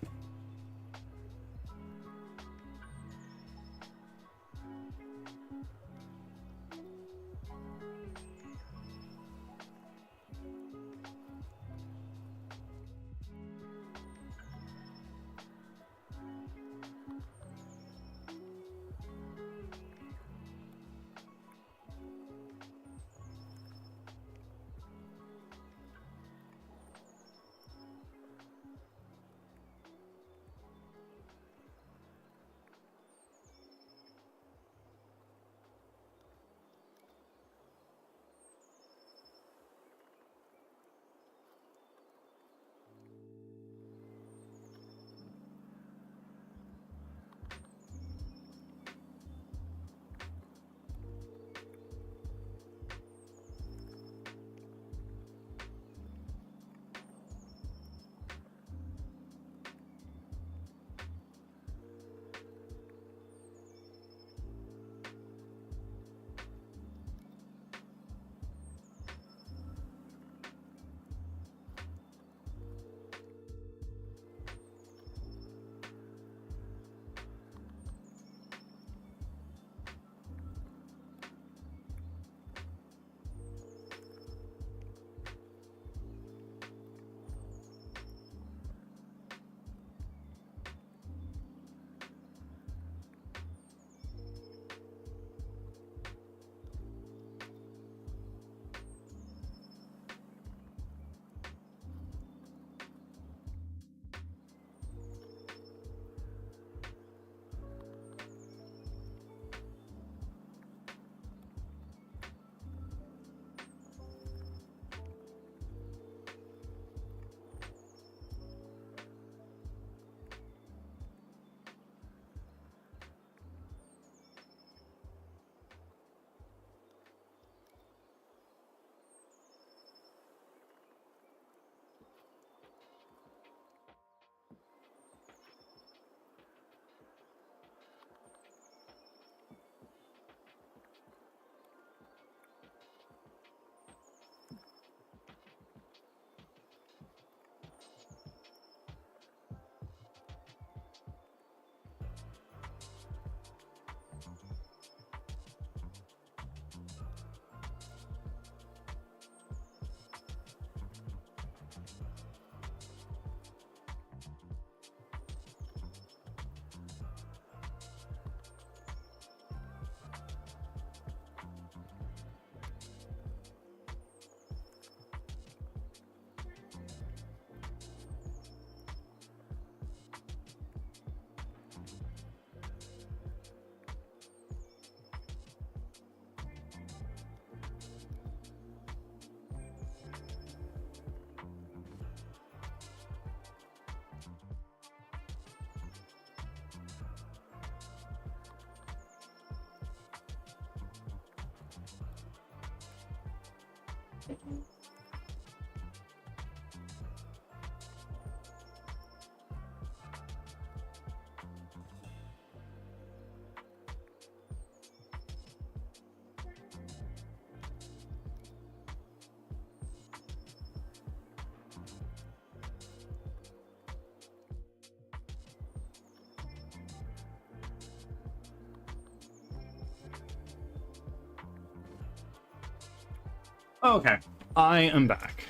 Okay, I am back.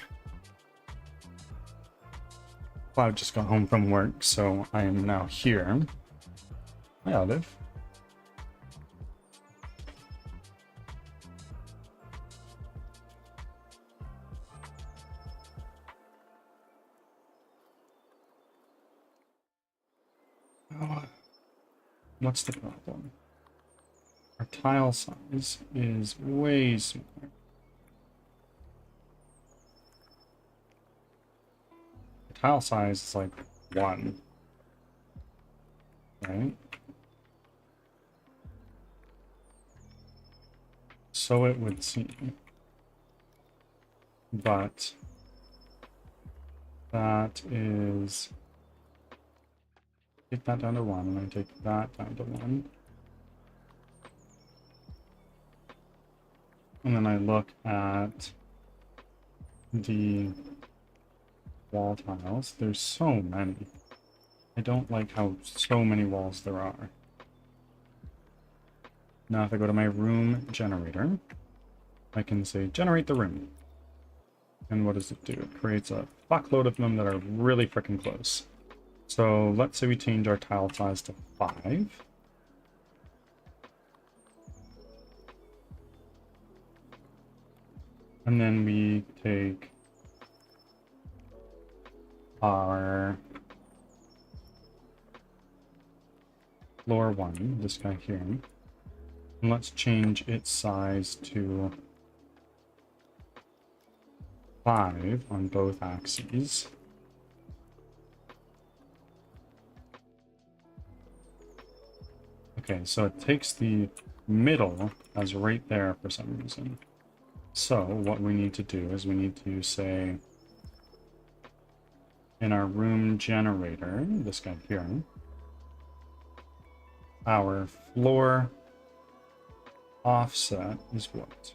Cloud just got home from work, so I am now here. Hi, Olive. Oh, what's the problem? Our tile size is way smaller. The tile size is like 1. Right? So it would seem. But that is... Take that down to 1, and then take that down to 1. And then I look at the wall tiles. There's so many. I don't like how so many walls there are. Now if I go to my room generator, I can say generate the room. And what does it do? It creates a fuckload of them that are really freaking close. So let's say we change our tile size to 5. And then we take our floor 1, this guy here, and let's change its size to 5 on both axes. Okay, so it takes the middle as right there for some reason. So what we need to do is we need to say in our room generator, this guy here, our floor offset is what?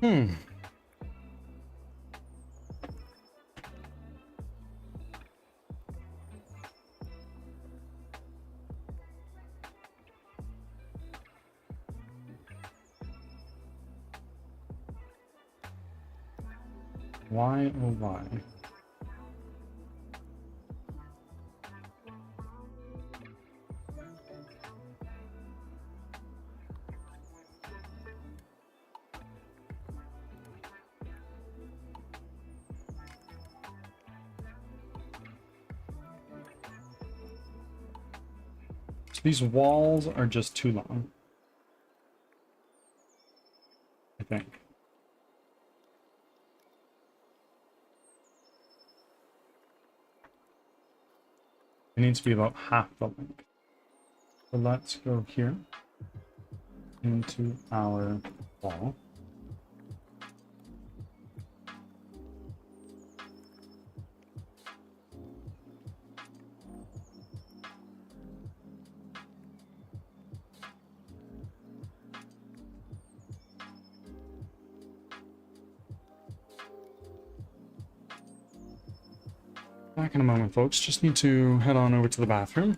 Hmm. Why, oh why? So these walls are just too long, I think. It needs to be about half the length. So let's go here into our wall. Back in a moment, folks. Just need to head on over to the bathroom.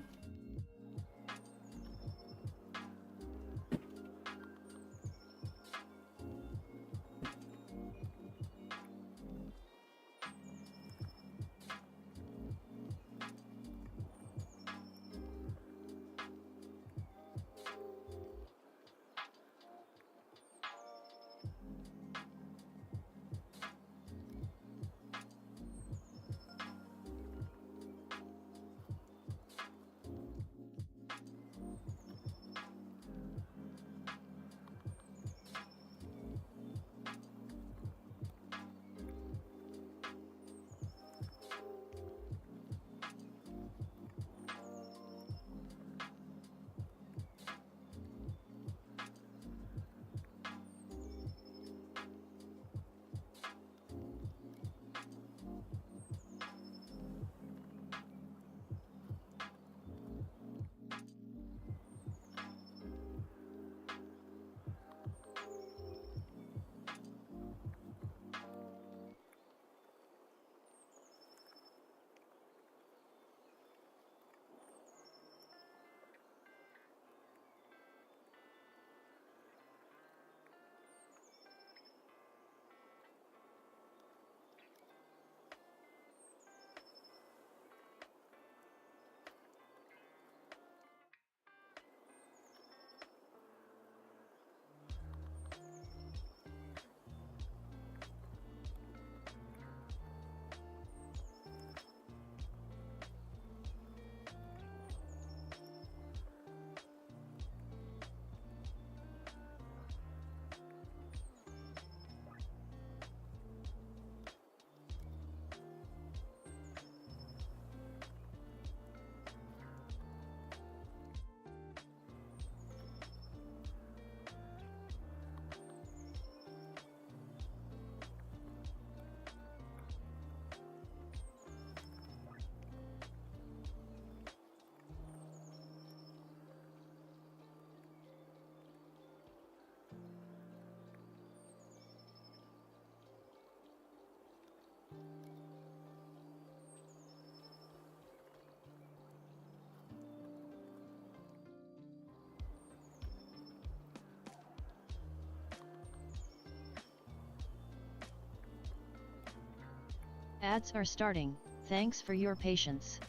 Ads are starting. Thanks for your patience.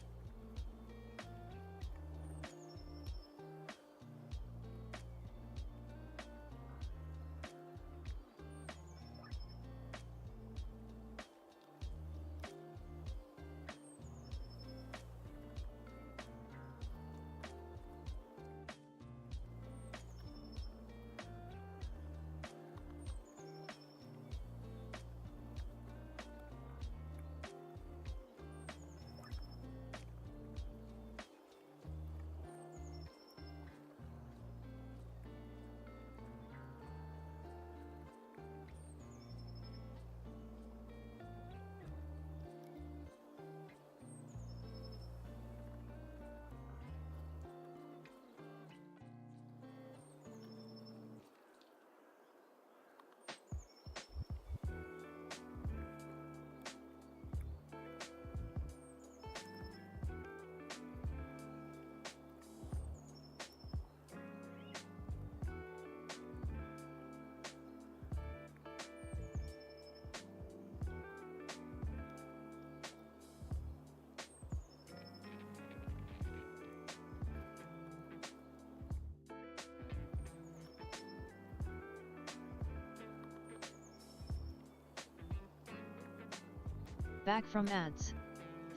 Back from ads.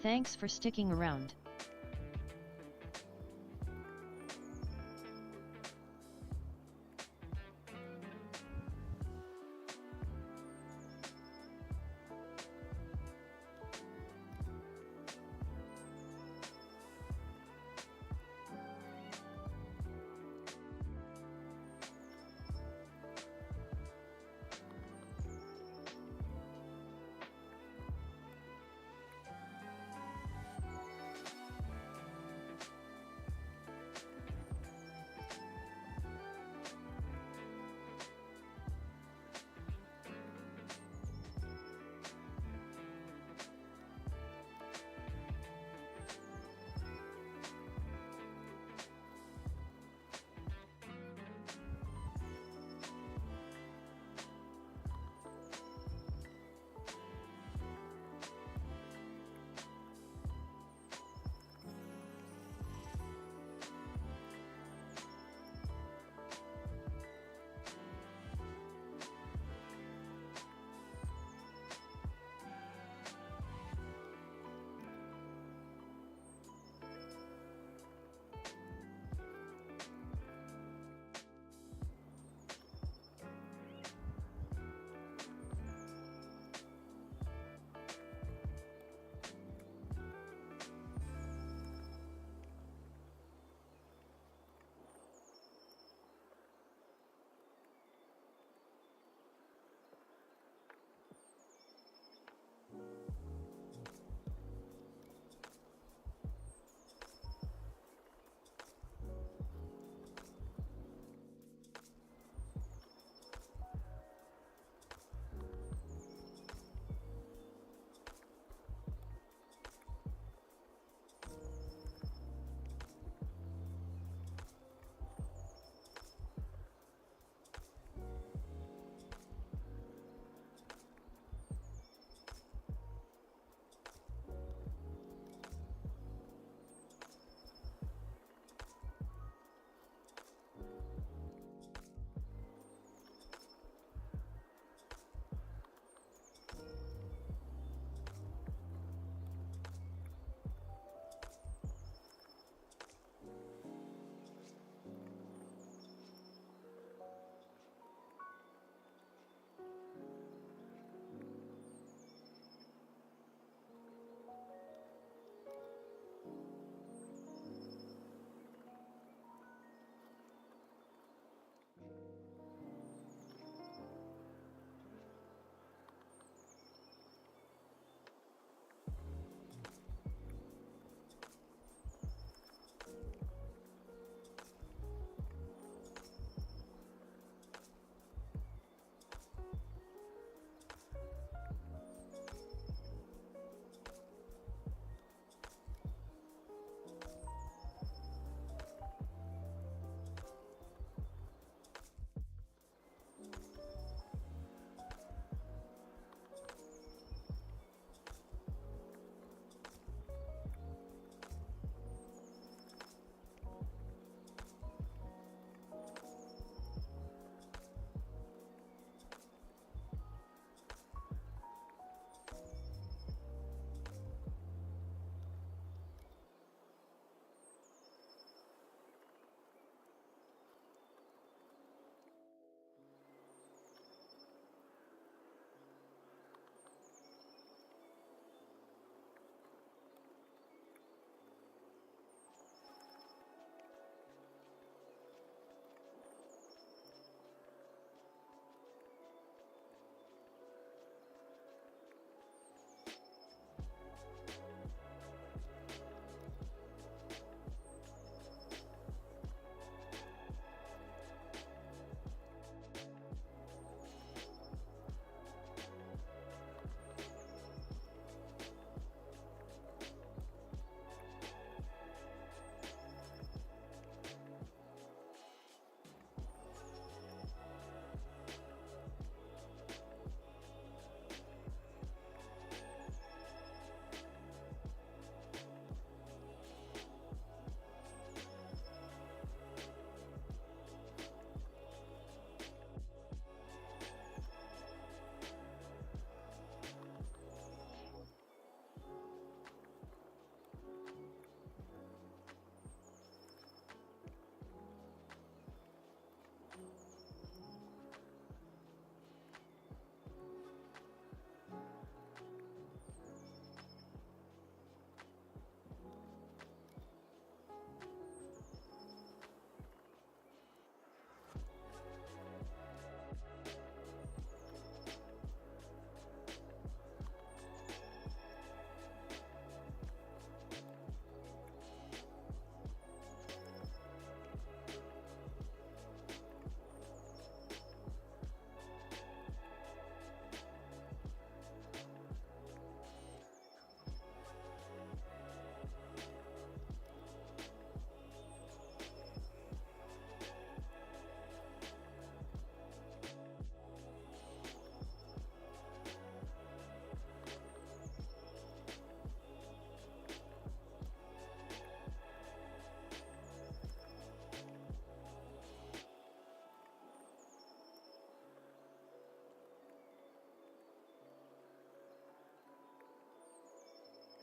Thanks for sticking around.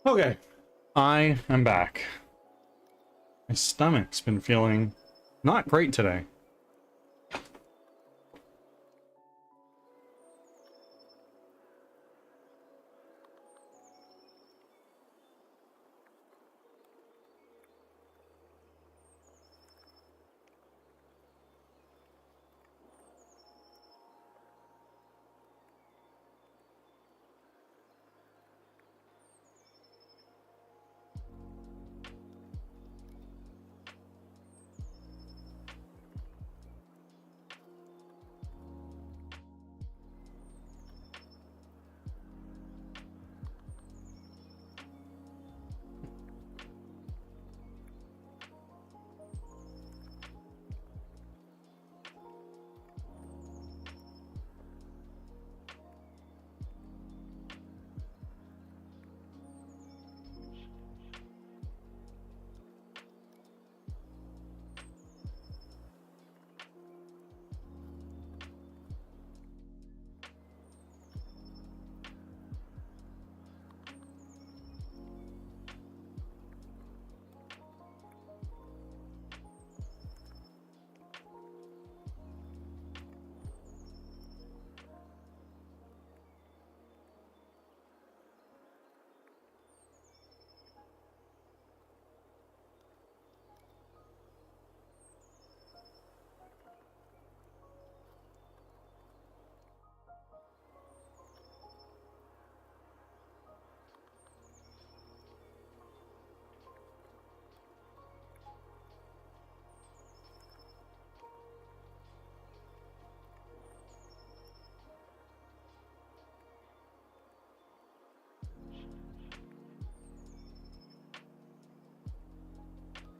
Okay, I am back. My stomach's been feeling not great today.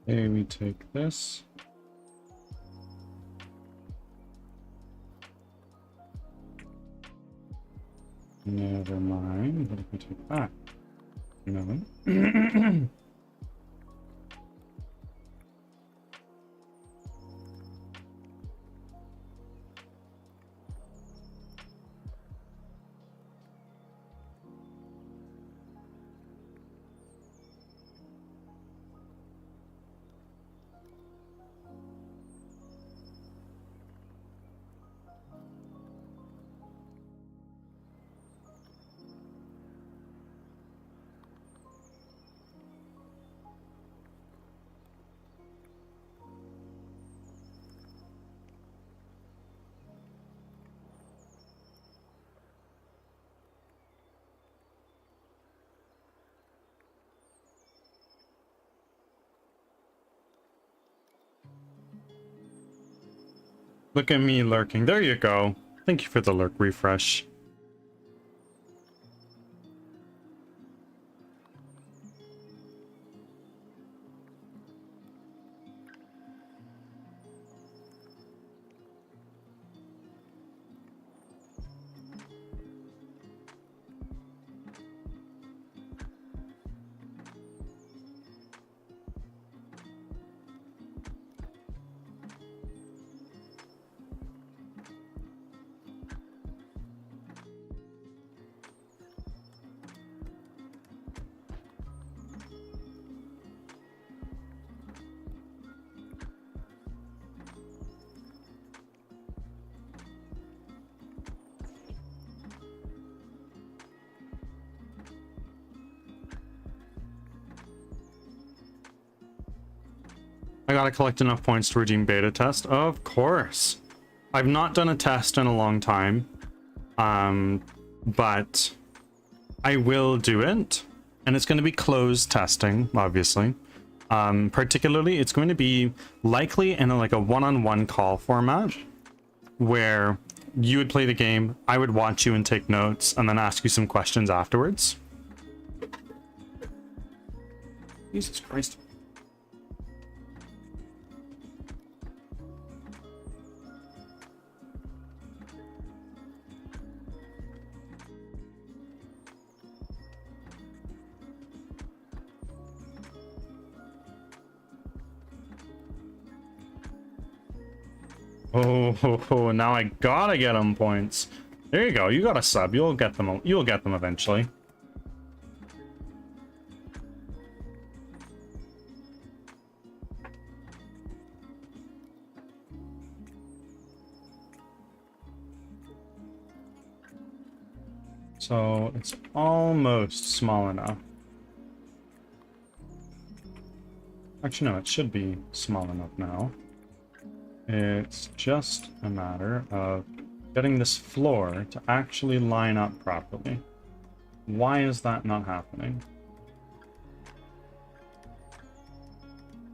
Okay, we take this. Never mind. What if we take that? No. Look at me lurking. There you go. Thank you for the lurk refresh. I gotta collect enough points to redeem beta test. Of course. I've not done a test in a long time. But I will do it. And it's going to be closed testing, obviously. Particularly, it's going to be likely in like a one-on-one call format where you would play the game, I would watch you and take notes, and then ask you some questions afterwards. Jesus Christ. Oh, now I gotta get them points. There you go. You got a sub. You'll get them. You'll get them eventually. So it's almost small enough. Actually, no, it should be small enough now. It's just a matter of getting this floor to actually line up properly. Why is that not happening?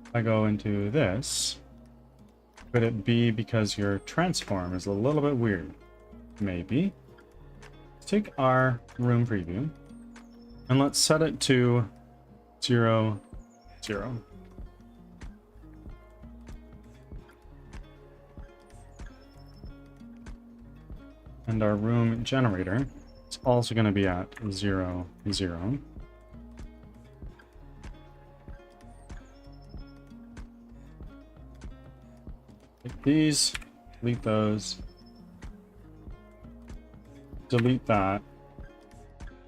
If I go into this, could it be because your transform is a little bit weird? Maybe. Let's take our room preview and let's set it to 0, 0. And our room generator is also going to be at 0, 0. Take these, delete those, delete that,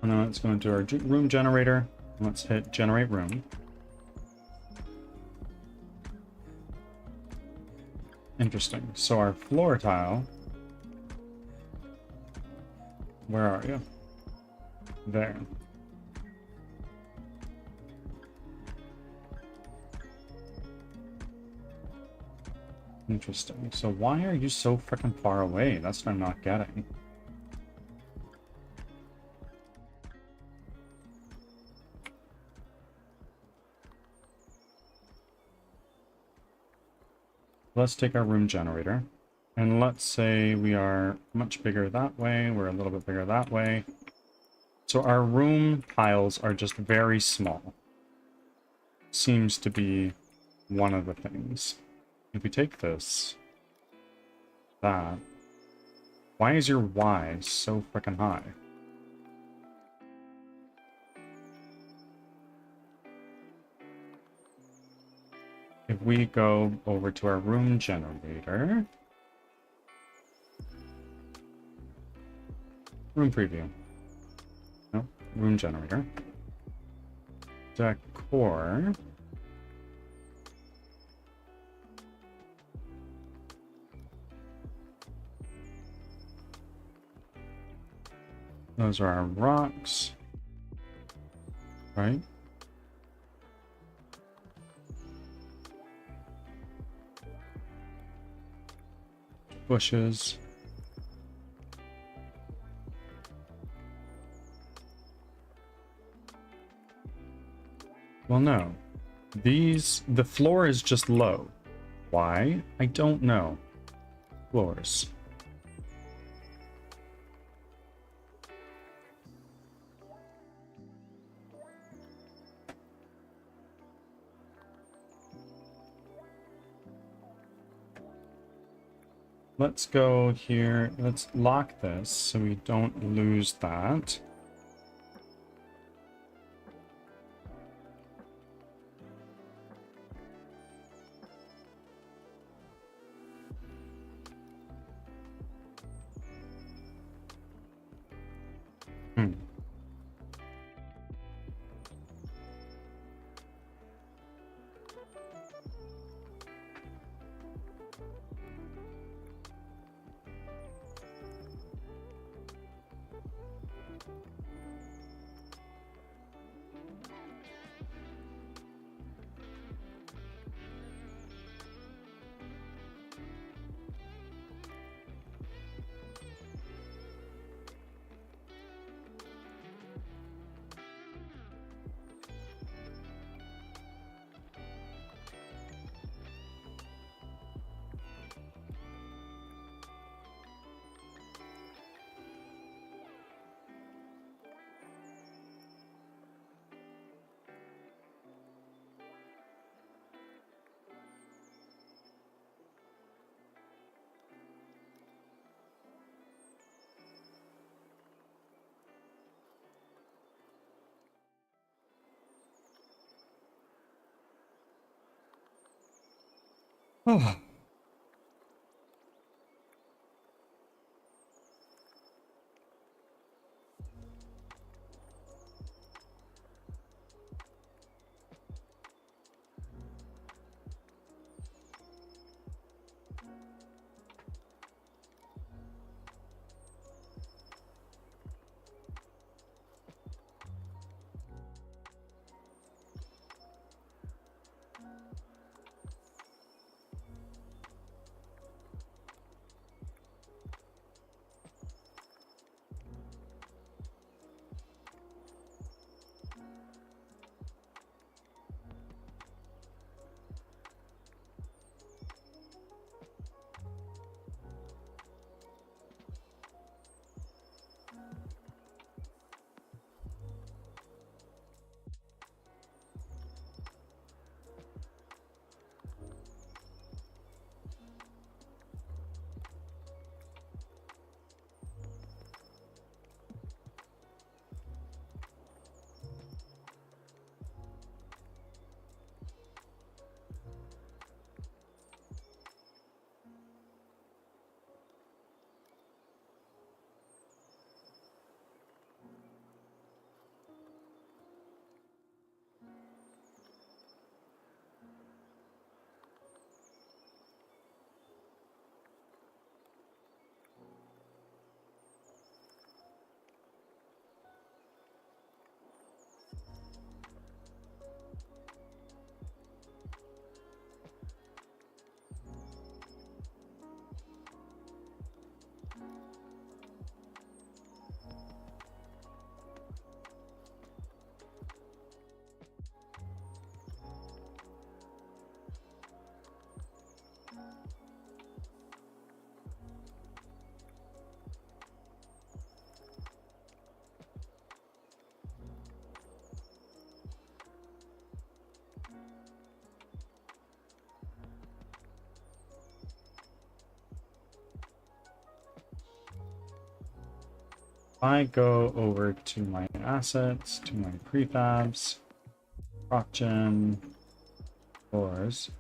and then let's go into our room generator, and let's hit generate room. Interesting. So our floor tile, where are you? There. Interesting. So why are you so freaking far away? That's what I'm not getting. Let's take our room generator. And let's say we are much bigger that way. We're a little bit bigger that way. So our room tiles are just very small. Seems to be one of the things. If we take this, that, why is your Y so freaking high? If we go over to our room generator, room preview, no, room generator, decor, those are our rocks, right? Bushes. Well, no. The floor is just low. Why? I don't know. Floors. Let's go here. Let's lock this so we don't lose that. Oh. I go over to my assets, to my prefabs, ProcGen, floors.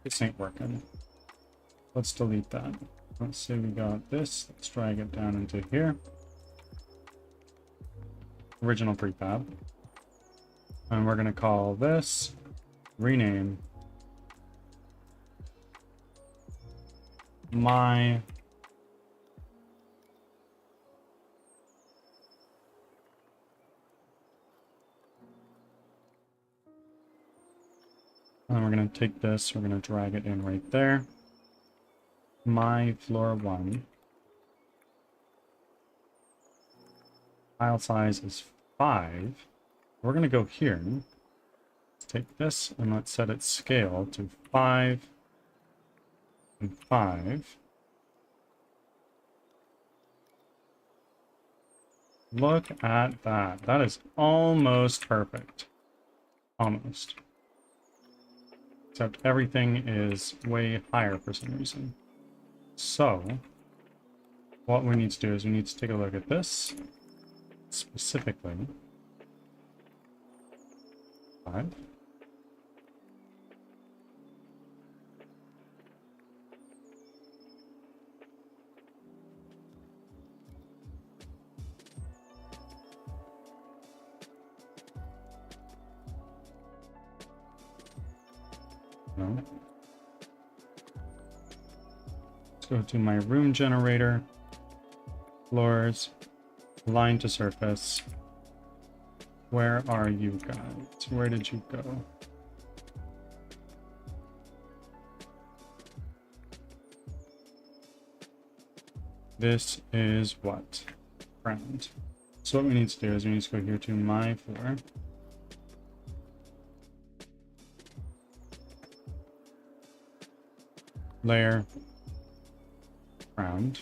This ain't working. Let's delete that. Let's say we got this. Let's drag it down into here. Original prefab. And we're going to call this rename my and then we're going to take this, we're going to drag it in right there. My floor 1. Tile size is 5. We're going to go here. Let's take this and let's set its scale to 5 and 5. Look at that. That is almost perfect. Almost. Except everything is way higher for some reason. So, what we need to do is we need to take a look at this. Specifically. 5. No. Let's go to my room generator. Floors. Line to surface. Where are you guys? Where did you go? This is what? Ground. So what we need to do is we need to go here to my floor. Layer. Ground.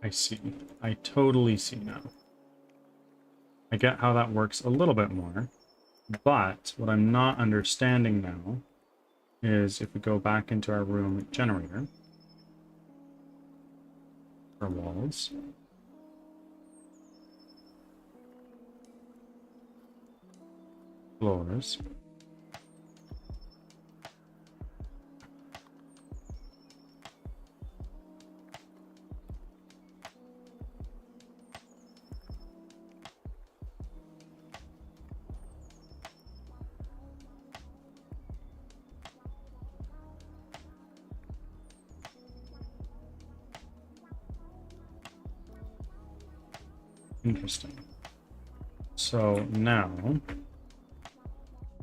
I see. I totally see now. I get how that works a little bit more, but what I'm not understanding now is if we go back into our room generator for walls, floors, interesting. So now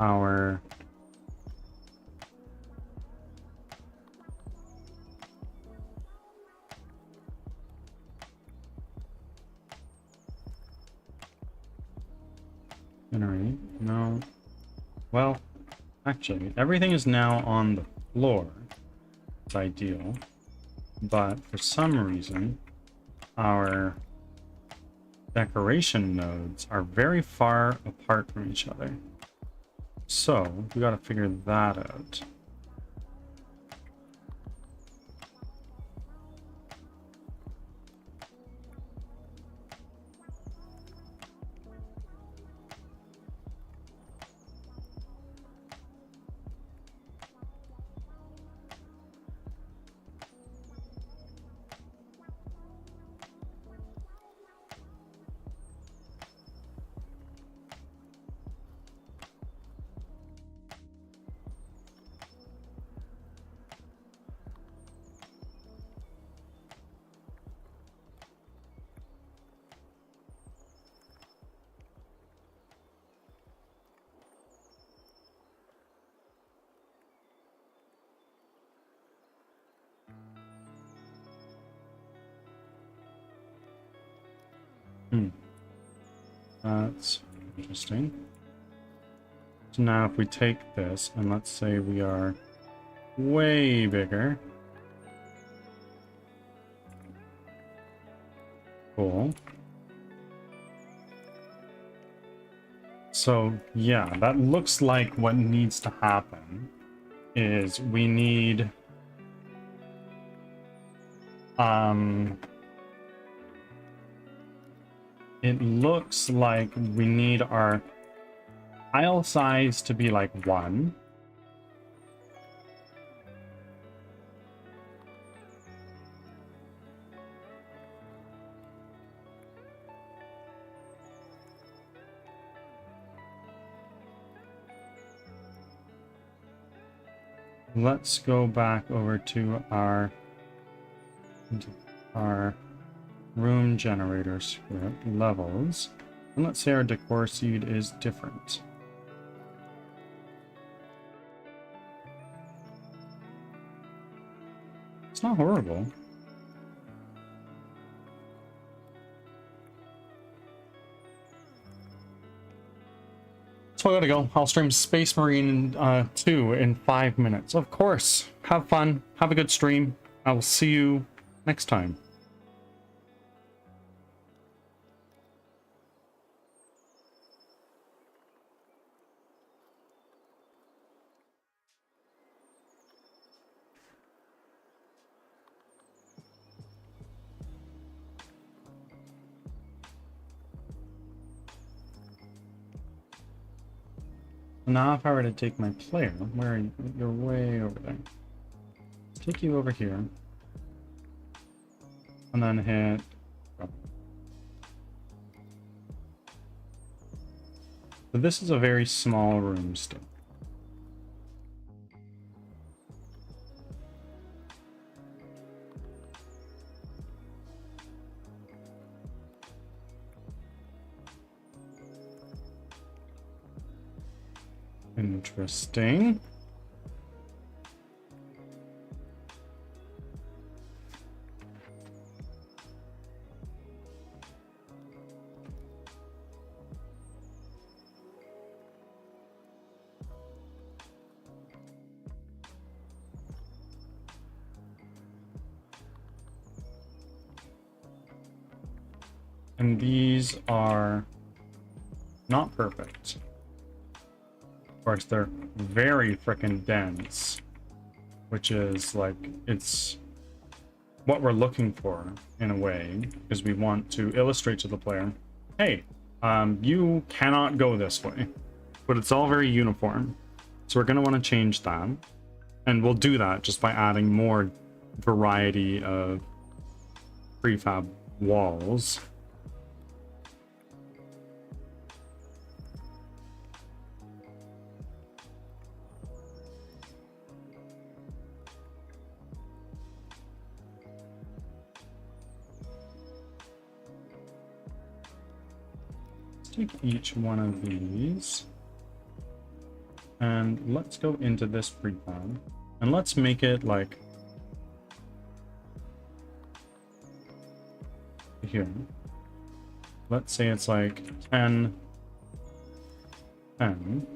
our generate, no. Well, actually, everything is now on the floor. It's ideal. But for some reason, our decoration nodes are very far apart from each other. So we got to figure that out. That's interesting. So now if we take this and let's say we are way bigger. Cool. So yeah, that looks like what needs to happen is we need it looks like we need our tile size to be like 1. Let's go back over to our room generator script levels, and let's say our decor seed is different. It's not horrible. So I gotta go. I'll stream Space Marine 2 in 5 minutes. Of course. Have fun. Have a good stream. I will see you next time. Now if I were to take my player, where are you? You're way over there. Let's take you over here. And then hit... So this is a very small room still. Interesting. And these are not perfect. Of course, they're very freaking dense, which is like, it's what we're looking for in a way, because we want to illustrate to the player, hey, you cannot go this way, but it's all very uniform. So we're going to want to change that, and we'll do that just by adding more variety of prefab walls. Take each one of these and let's go into this prefab and let's make it like here. Let's say it's like 10, 10.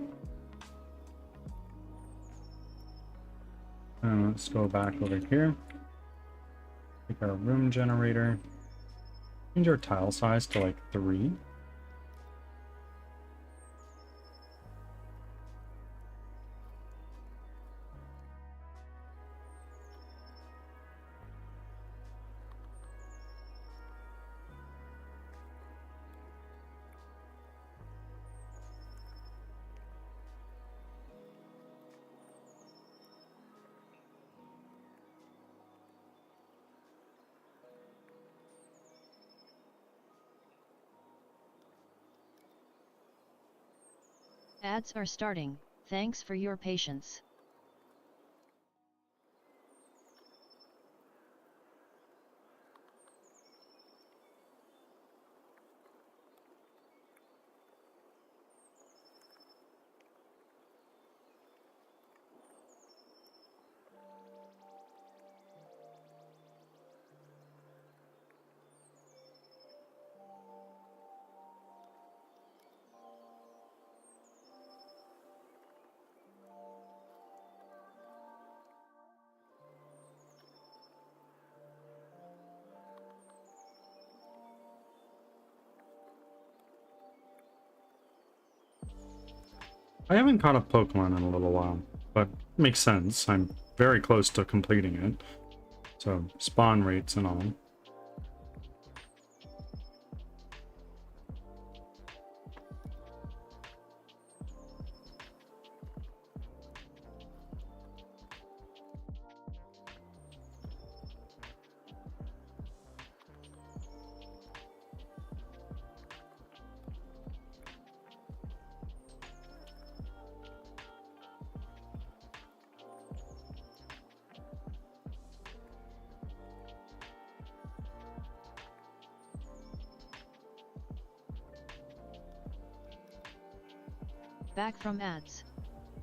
And let's go back over here. Take our room generator. Change our tile size to like 3. Ads are starting. Thanks for your patience. I haven't caught up Pokemon in a little while, but makes sense. I'm very close to completing it. So, spawn rates and all. Back from ads.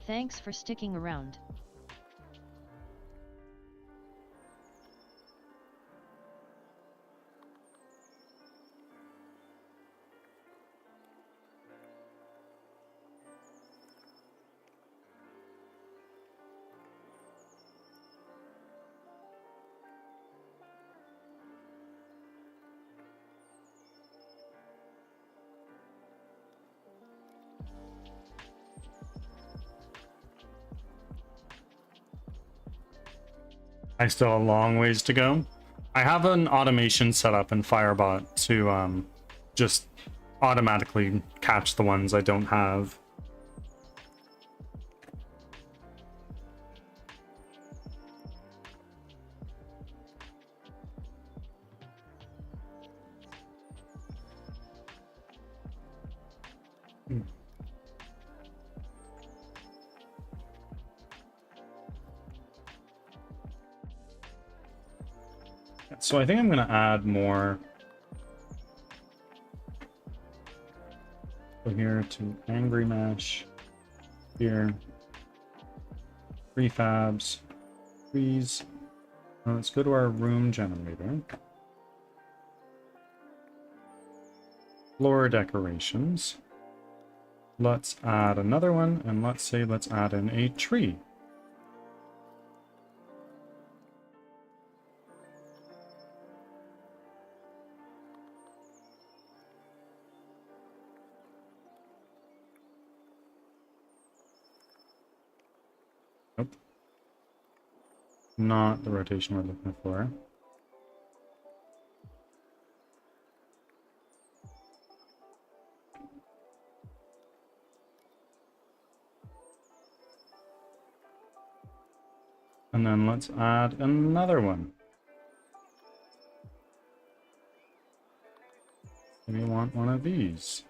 Thanks for sticking around. I still have a long ways to go. I have an automation set up in Firebot to just automatically catch the ones I don't have. So I think I'm going to add more here to Angry Mesh, here, prefabs, freeze. Let's go to our room generator. Floor decorations. Let's add another one, and let's add in a tree. Nope. Not the rotation we're looking for. And then let's add another one. We want one of these.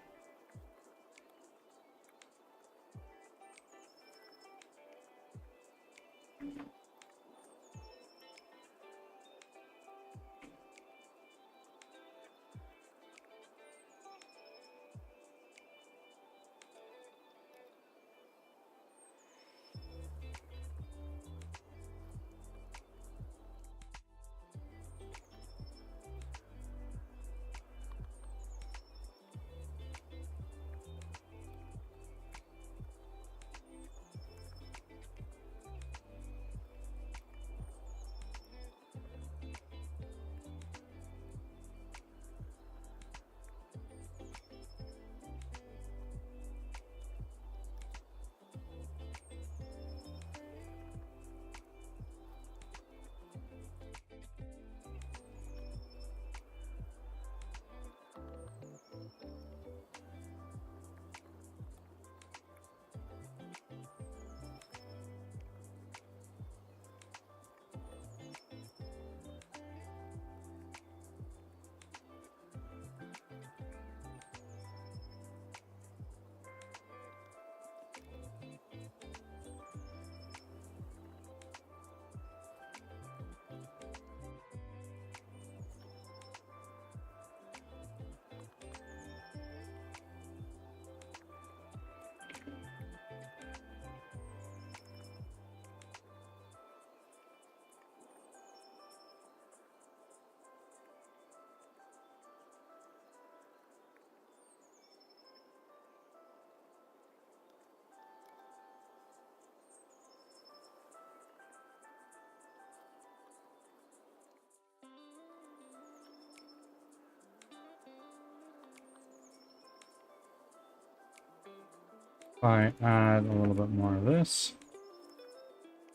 If I add a little bit more of this,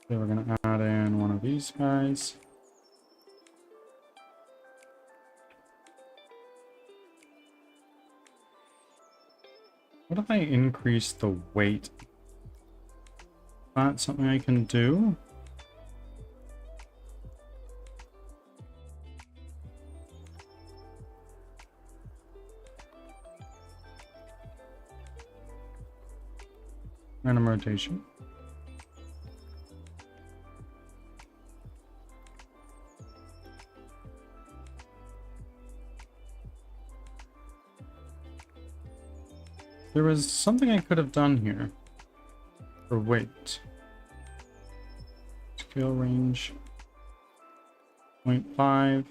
okay, we're gonna add in one of these guys. What if I increase the weight? That's something I can do. Random rotation. There was something I could have done here for weight. Scale range 0.5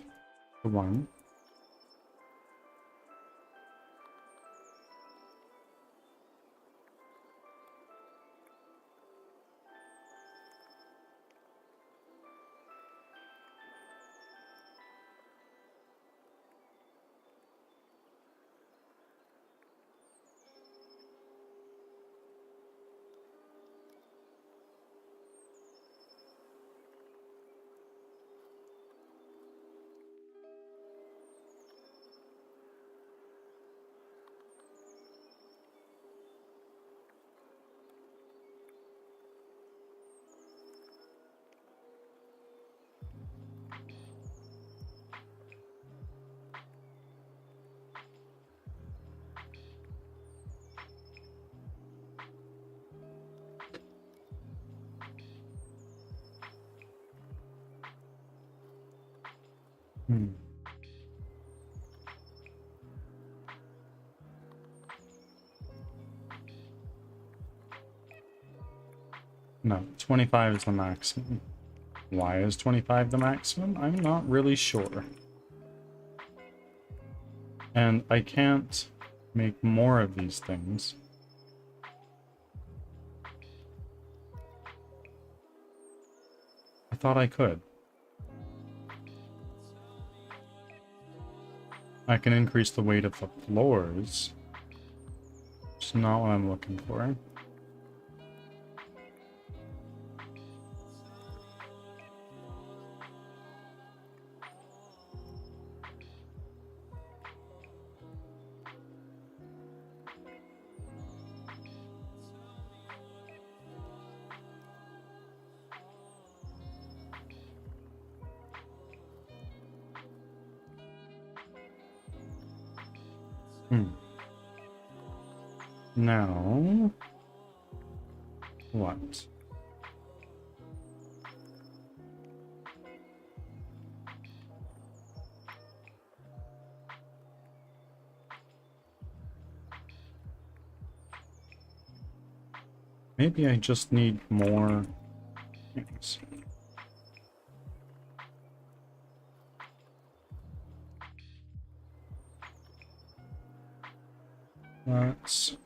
to 1. No, 25 is the maximum. Why is 25 the maximum? I'm not really sure. And I can't make more of these things. I thought I could. I can increase the weight of the floors. It's not what I'm looking for. Now, what? Maybe I just need more things. Let's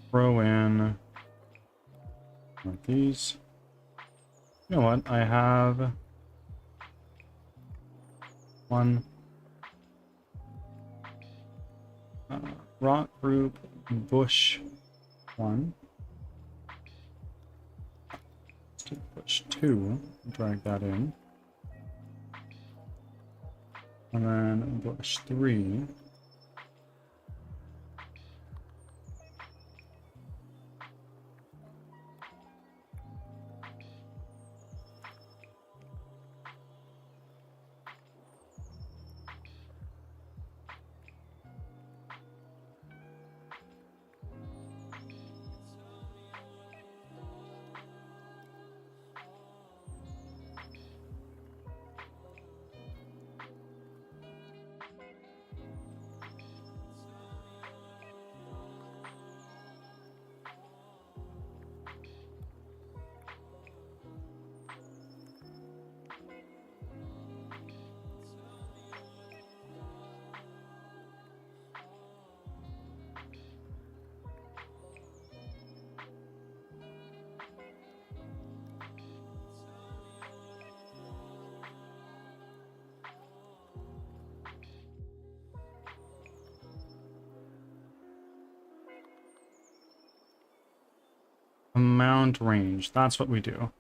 throw in one of these. You know what? I have one rock group bush one. Let's do bush 2. Drag that in. And then bush 3. Mount range. That's what we do.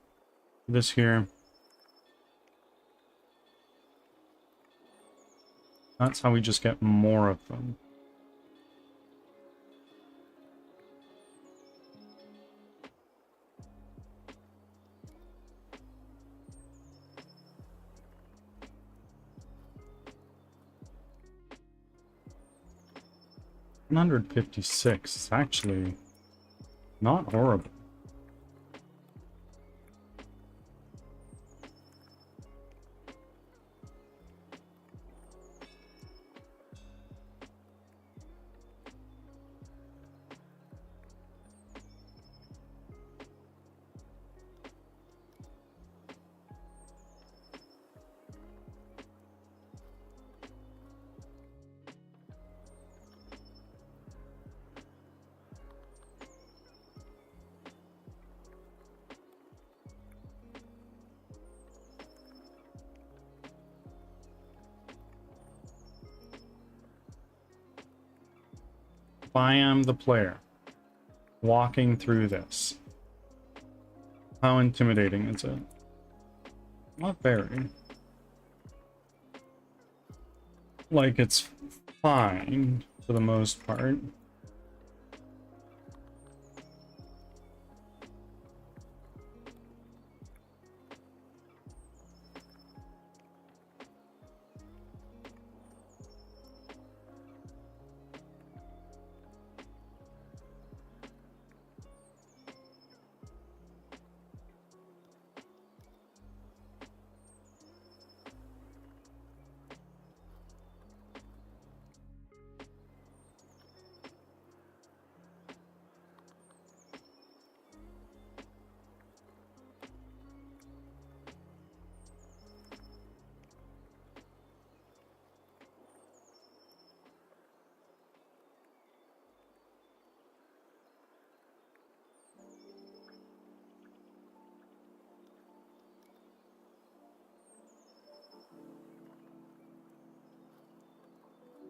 This here. That's how we just get more of them. $156 is actually not horrible. If I am the player walking through this, how intimidating is it? Not very. Like, it's fine for the most part.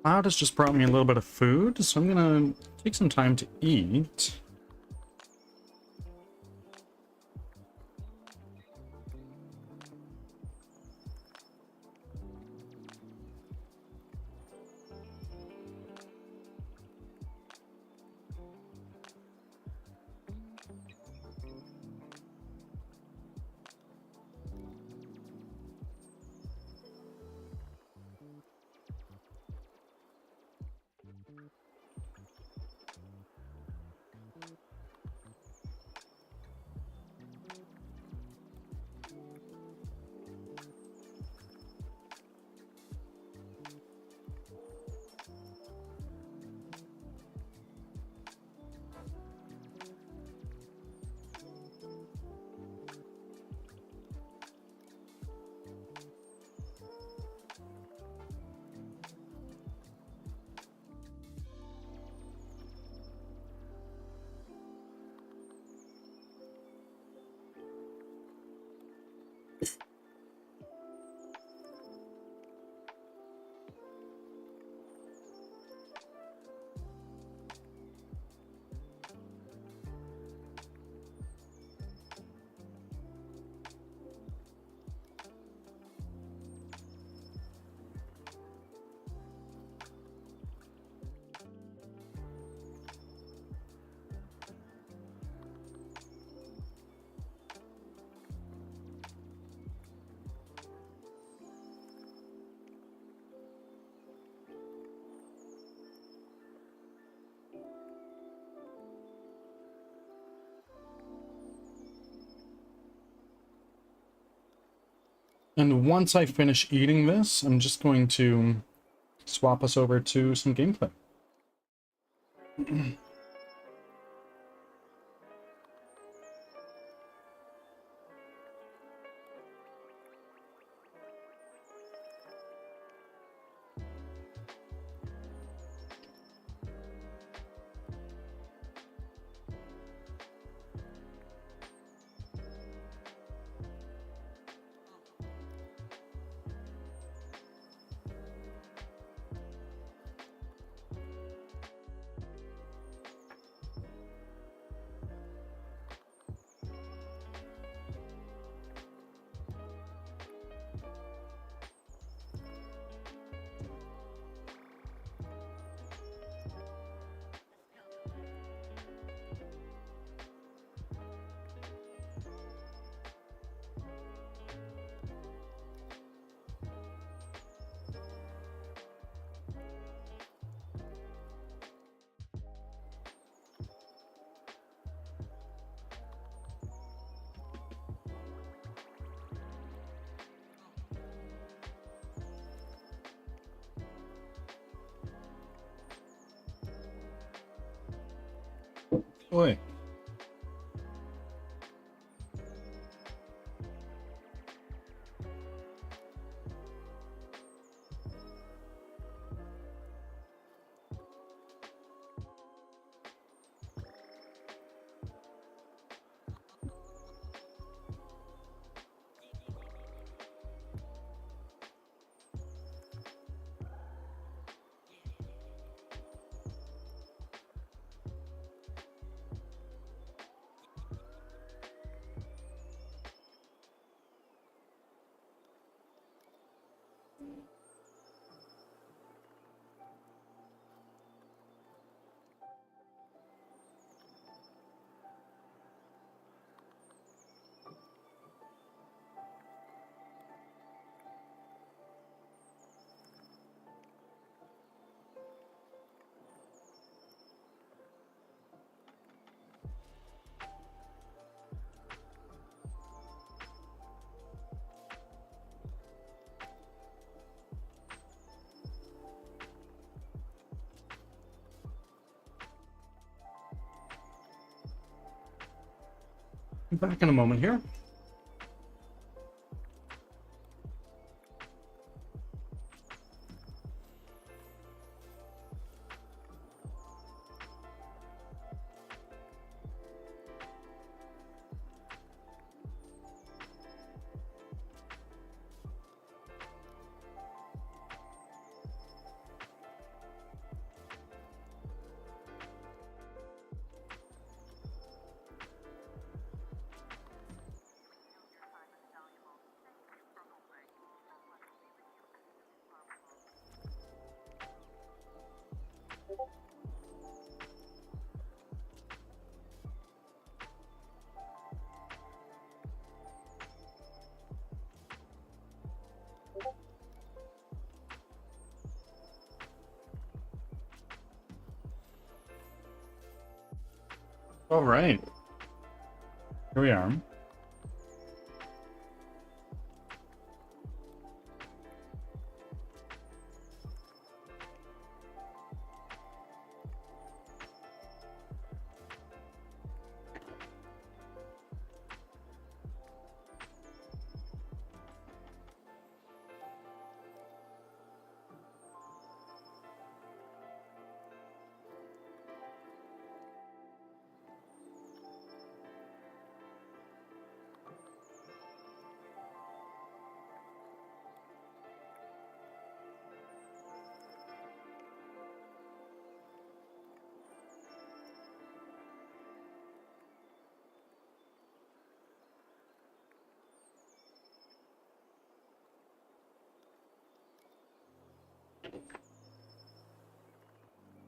Cloud has just brought me a little bit of food, so I'm gonna take some time to eat. And once I finish eating this, I'm just going to swap us over to some gameplay. Oi. Back in a moment here. All right. Here we are.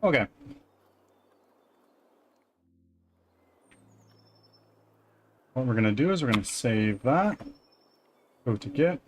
Okay. What we're going to do is we're going to save that. Go to Git.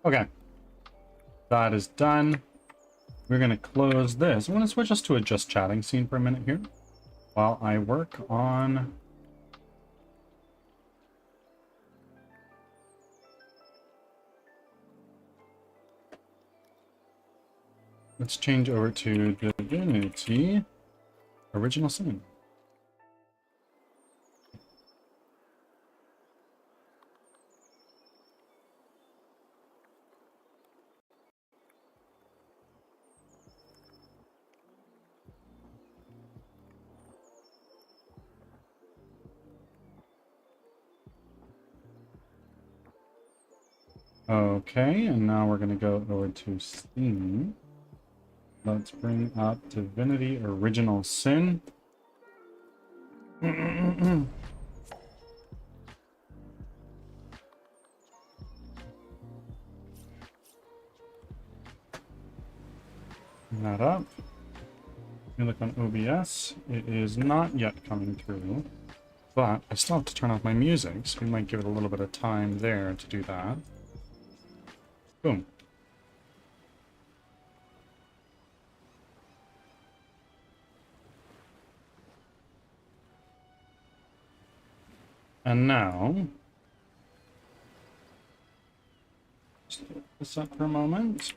Okay. That is done. We're going to close this. I'm going to switch us to a just chatting scene for a minute here. while I work on... Let's change over to Divinity Original Sin. Okay, and now we're going to go over to Steam. Let's bring up Divinity Original Sin. Bring that up. You look on OBS. It is not yet coming through, but I still have to turn off my music, so we might give it a little bit of time there to do that. Boom. And now, just get this up for a moment.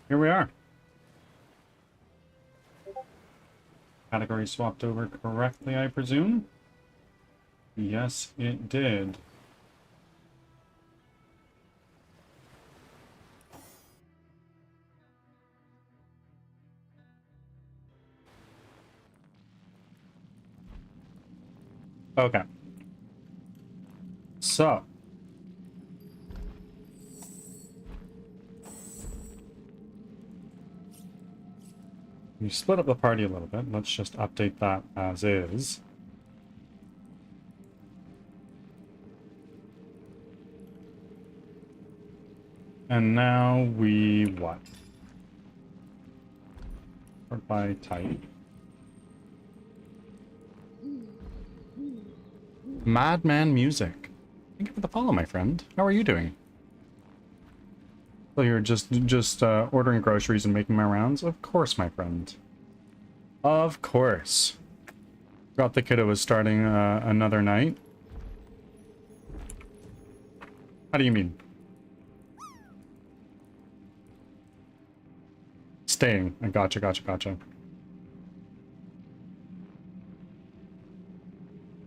Here we are. Category swapped over correctly, I presume? Yes, it did. Okay. So. You split up the party a little bit. Let's just update that as is. And now we what? Sort by type. Madman Music. Thank you for the follow, my friend. How are you doing? So you're just ordering groceries and making my rounds? Of course, my friend. Of course. Forgot the kiddo was starting another night. How do you mean? Staying. Gotcha.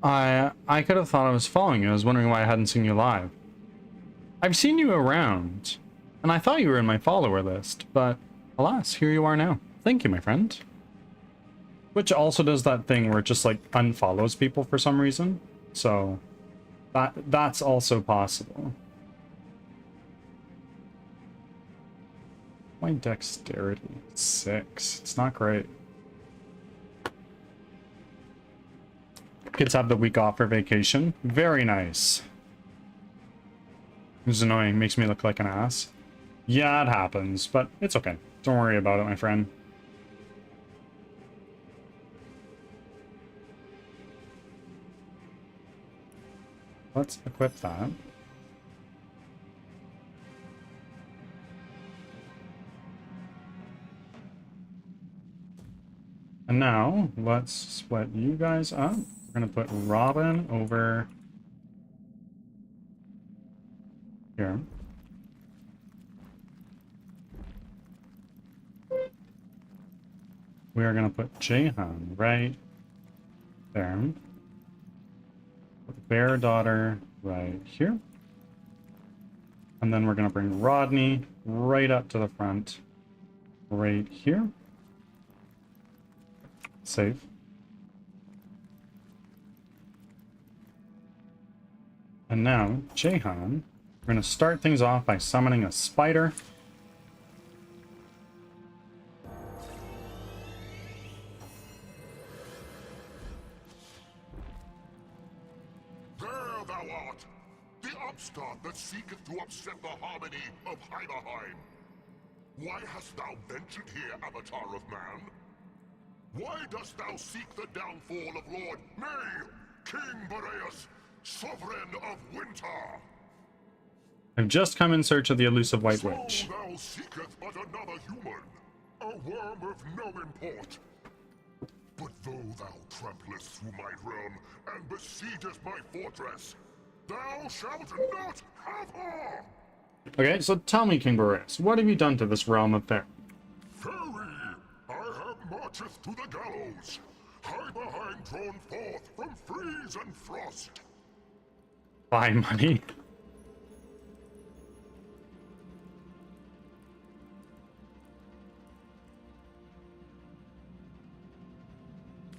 I could have thought I was following you. I was wondering why I hadn't seen you live. I've seen you around, and I thought you were in my follower list, but alas, here you are now. Thank you, my friend. Which also does that thing where it just like unfollows people for some reason. So that's also possible. My dexterity 6. It's not great. Kids have the week off for vacation. Very nice. This is annoying. Makes me look like an ass. Yeah, it happens, but it's okay. Don't worry about it, my friend. Let's equip that. And now, let's split you guys up. We're going to put Robin over here. We are going to put Jahan right there. Put Bear Daughter right here. And then we're going to bring Rodney right up to the front right here. Save. And now, Jahan, we're going to start things off by summoning a spider. There thou art, the upstart that seeketh to upset the harmony of Heimerheim. Why hast thou ventured here, Avatar of Man? Why dost thou seek the downfall of Lord, nay, King Boreas, sovereign of winter? I've just come in search of the elusive White So Witch. thou seekest but another human, a worm of no import. But though thou tramplest through my realm and besiegest my fortress, thou shalt not have her! Okay, so tell me, King Boreas, what have you done to this realm of fair? Fairy, I have marcheth to the gallows, high behind drawn forth from freeze and frost. Buy money.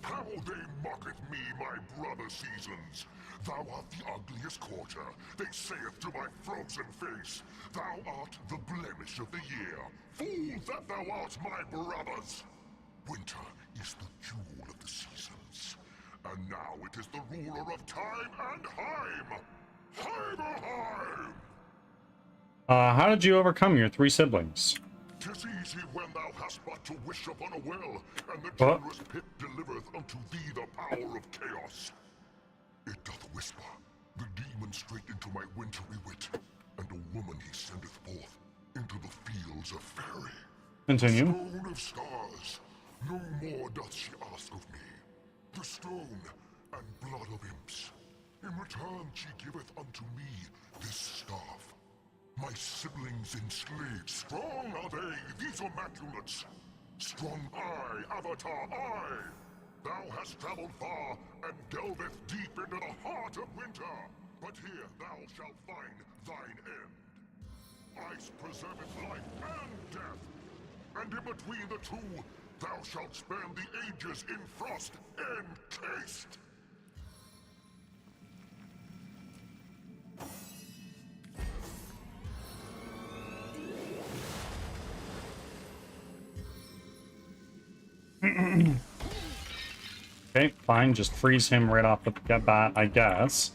How they mocketh me, my brother seasons! Thou art the ugliest quarter, they saith to my frozen face. Thou art the blemish of the year, fool that thou art, my brothers! Winter is the jewel of the seasons, and now it is the ruler of time and Heim! Heimerheim! How did you overcome your 3 siblings? 'Tis easy when thou hast but to wish upon a well, and the What? generous pit delivereth unto thee the power of chaos. It doth whisper, the demon straight into my wintry wit, and a woman he sendeth forth into the fields of Fairy. Continue. Stone of stars, no more doth she ask of me. The stone and blood of imps. In return she giveth unto me this staff. My siblings enslaved, strong are they, these immaculates. Strong I, Avatar I. Thou hast traveled far and delveth deep into the heart of winter. But here thou shalt find thine end. Ice preserveth life and death. And in between the two, thou shalt spend the ages in frost encased. Okay, fine, just freeze him right off the bat, I guess.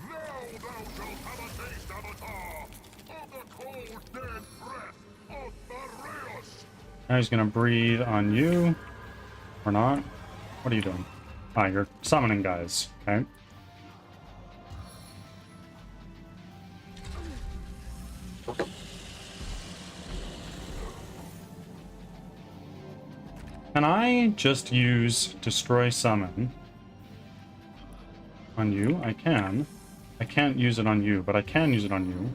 Now thou shalt have a taste, Avatar, of the cold, dead breath of Boreas. Now he's gonna breathe on you. Or not. What are you doing? Ah, you're summoning guys. Okay. Can I just use Destroy Summon on you? I can. I can't use it on you, but I can use it on you.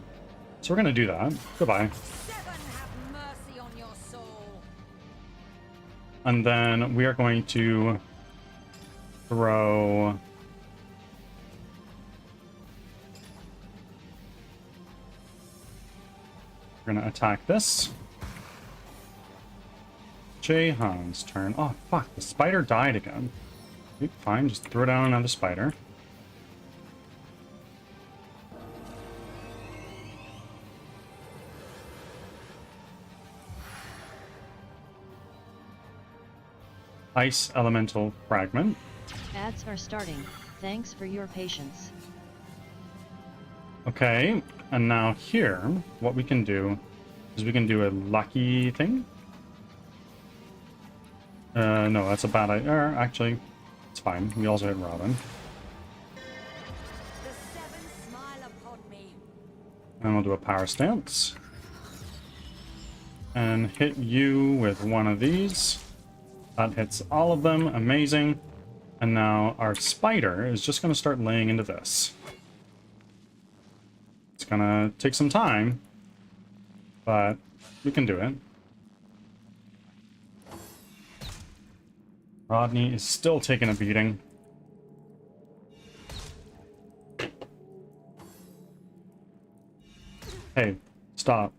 So we're gonna do that. Goodbye. Seven have mercy on your soul. And then we are going to throw... We're gonna attack this. Jahan's turn. Oh, fuck. The spider died again. Okay, fine. Just throw down another spider. Ice Elemental Fragment. Ads are starting. Thanks for your patience. Okay. And now here, what we can do is we can do a lucky thing. No, that's a bad idea. Actually, it's fine. We also hit Robin. The seven smile upon me. And we'll do a power stance. And hit you with one of these. That hits all of them. Amazing. And now our spider is just going to start laying into this. It's going to take some time, but we can do it. Rodney is still taking a beating. Hey, stop.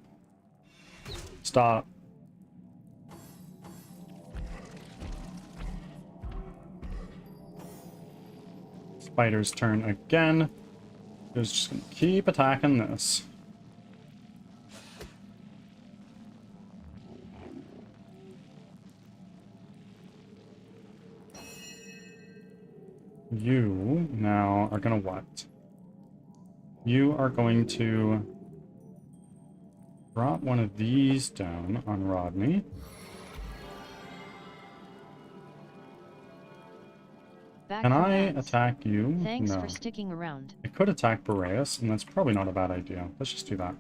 Stop. Spider's turn again. He's just gonna keep attacking this. You now are gonna what? You are going to drop one of these down on Rodney. Back Can from I ads. attack you? Thanks No. for sticking around. I could attack Boreas, and that's probably not a bad idea. Let's just do that.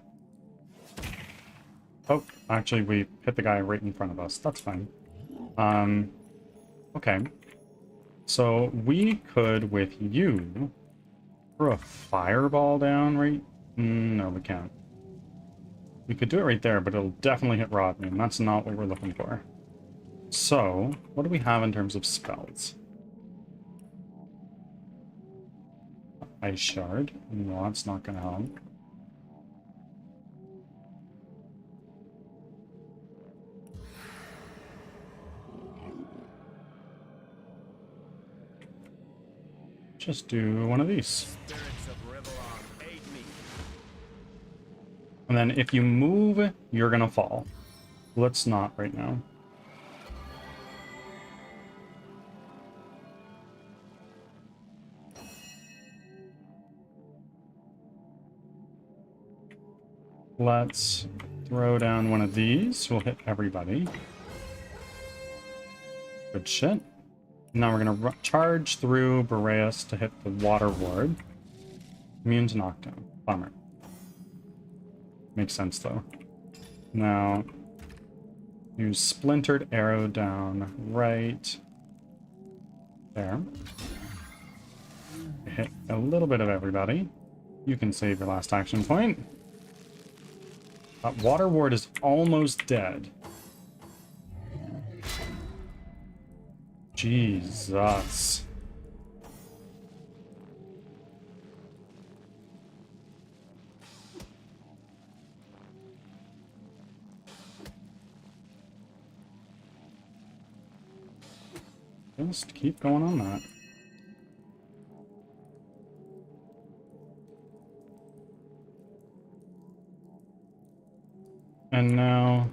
Oh, actually, we hit the guy right in front of us. That's fine. Okay. So we could, with you, throw a fireball down right... No, we can't. We could do it right there, but it'll definitely hit Rodney, and that's not what we're looking for. So, what do we have in terms of spells? Ice Shard. No, that's not going to help. Just do one of these. And then if you move, you're going to fall. Let's not right now. Let's throw down one of these. We'll hit everybody. Good shit. Now we're going to charge through Boreas to hit the water ward. Immune to knockdown. Bummer. Makes sense, though. Now, use Splintered Arrow down right there. Hit a little bit of everybody. You can save your last action point. Water ward is almost dead. Jesus. Just keep going on that. And now...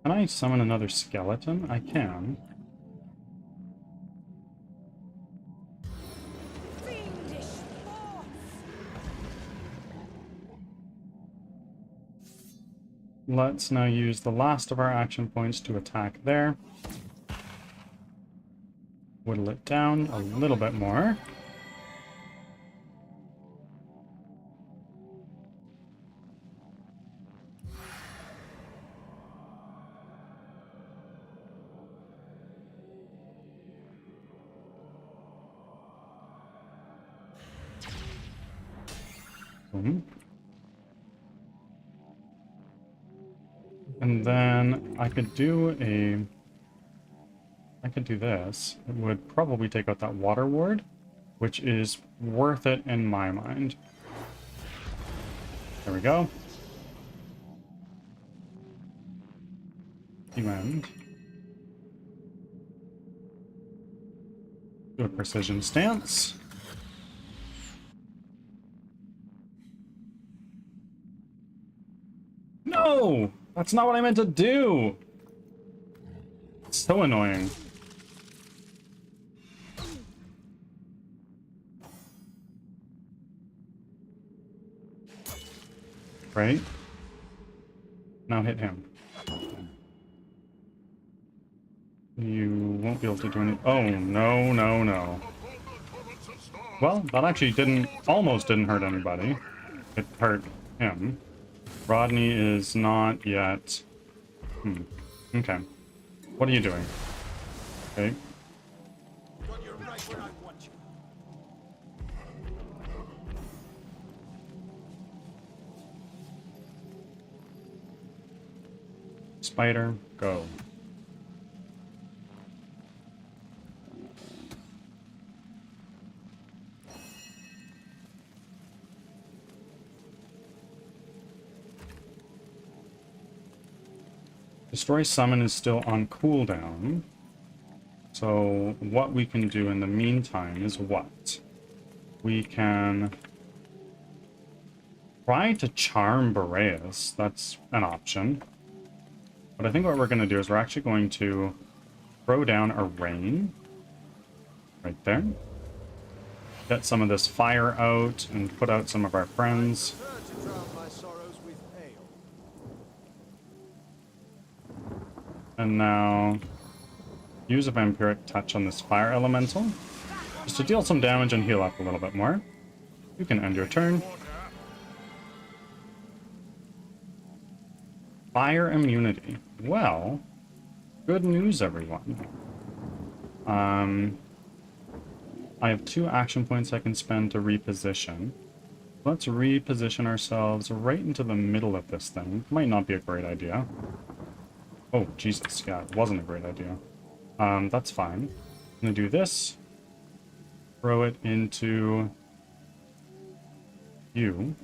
Can I summon another skeleton? I can. Fiendish thoughts! Let's now use the last of our action points to attack there. Whittle it down a little bit more. Boom. And then I could do this. It would probably take out that water ward, which is worth it in my mind. There we go. You end. Do a precision stance. No! That's not what I meant to do! It's so annoying. Right? Now hit him. You won't be able to do any... Oh, no, no, no. Well, that actually almost didn't hurt anybody. It hurt him. Rodney is not yet... Okay. What are you doing? Okay. Spider, go. Destroy Summon is still on cooldown. So what we can do in the meantime is what? We can try to charm Boreas. That's an option. But I think what we're going to do is we're actually going to throw down a rain. Right there. Get some of this fire out and put out some of our friends. And now use a vampiric touch on this fire elemental, just to deal some damage and heal up a little bit more. You can end your turn. Fire immunity. Well, good news, everyone. I have 2 action points I can spend to reposition. Let's reposition ourselves right into the middle of this thing. Might not be a great idea. Oh, Jesus, yeah, it wasn't a great idea. That's fine. I'm gonna do this. Throw it into you.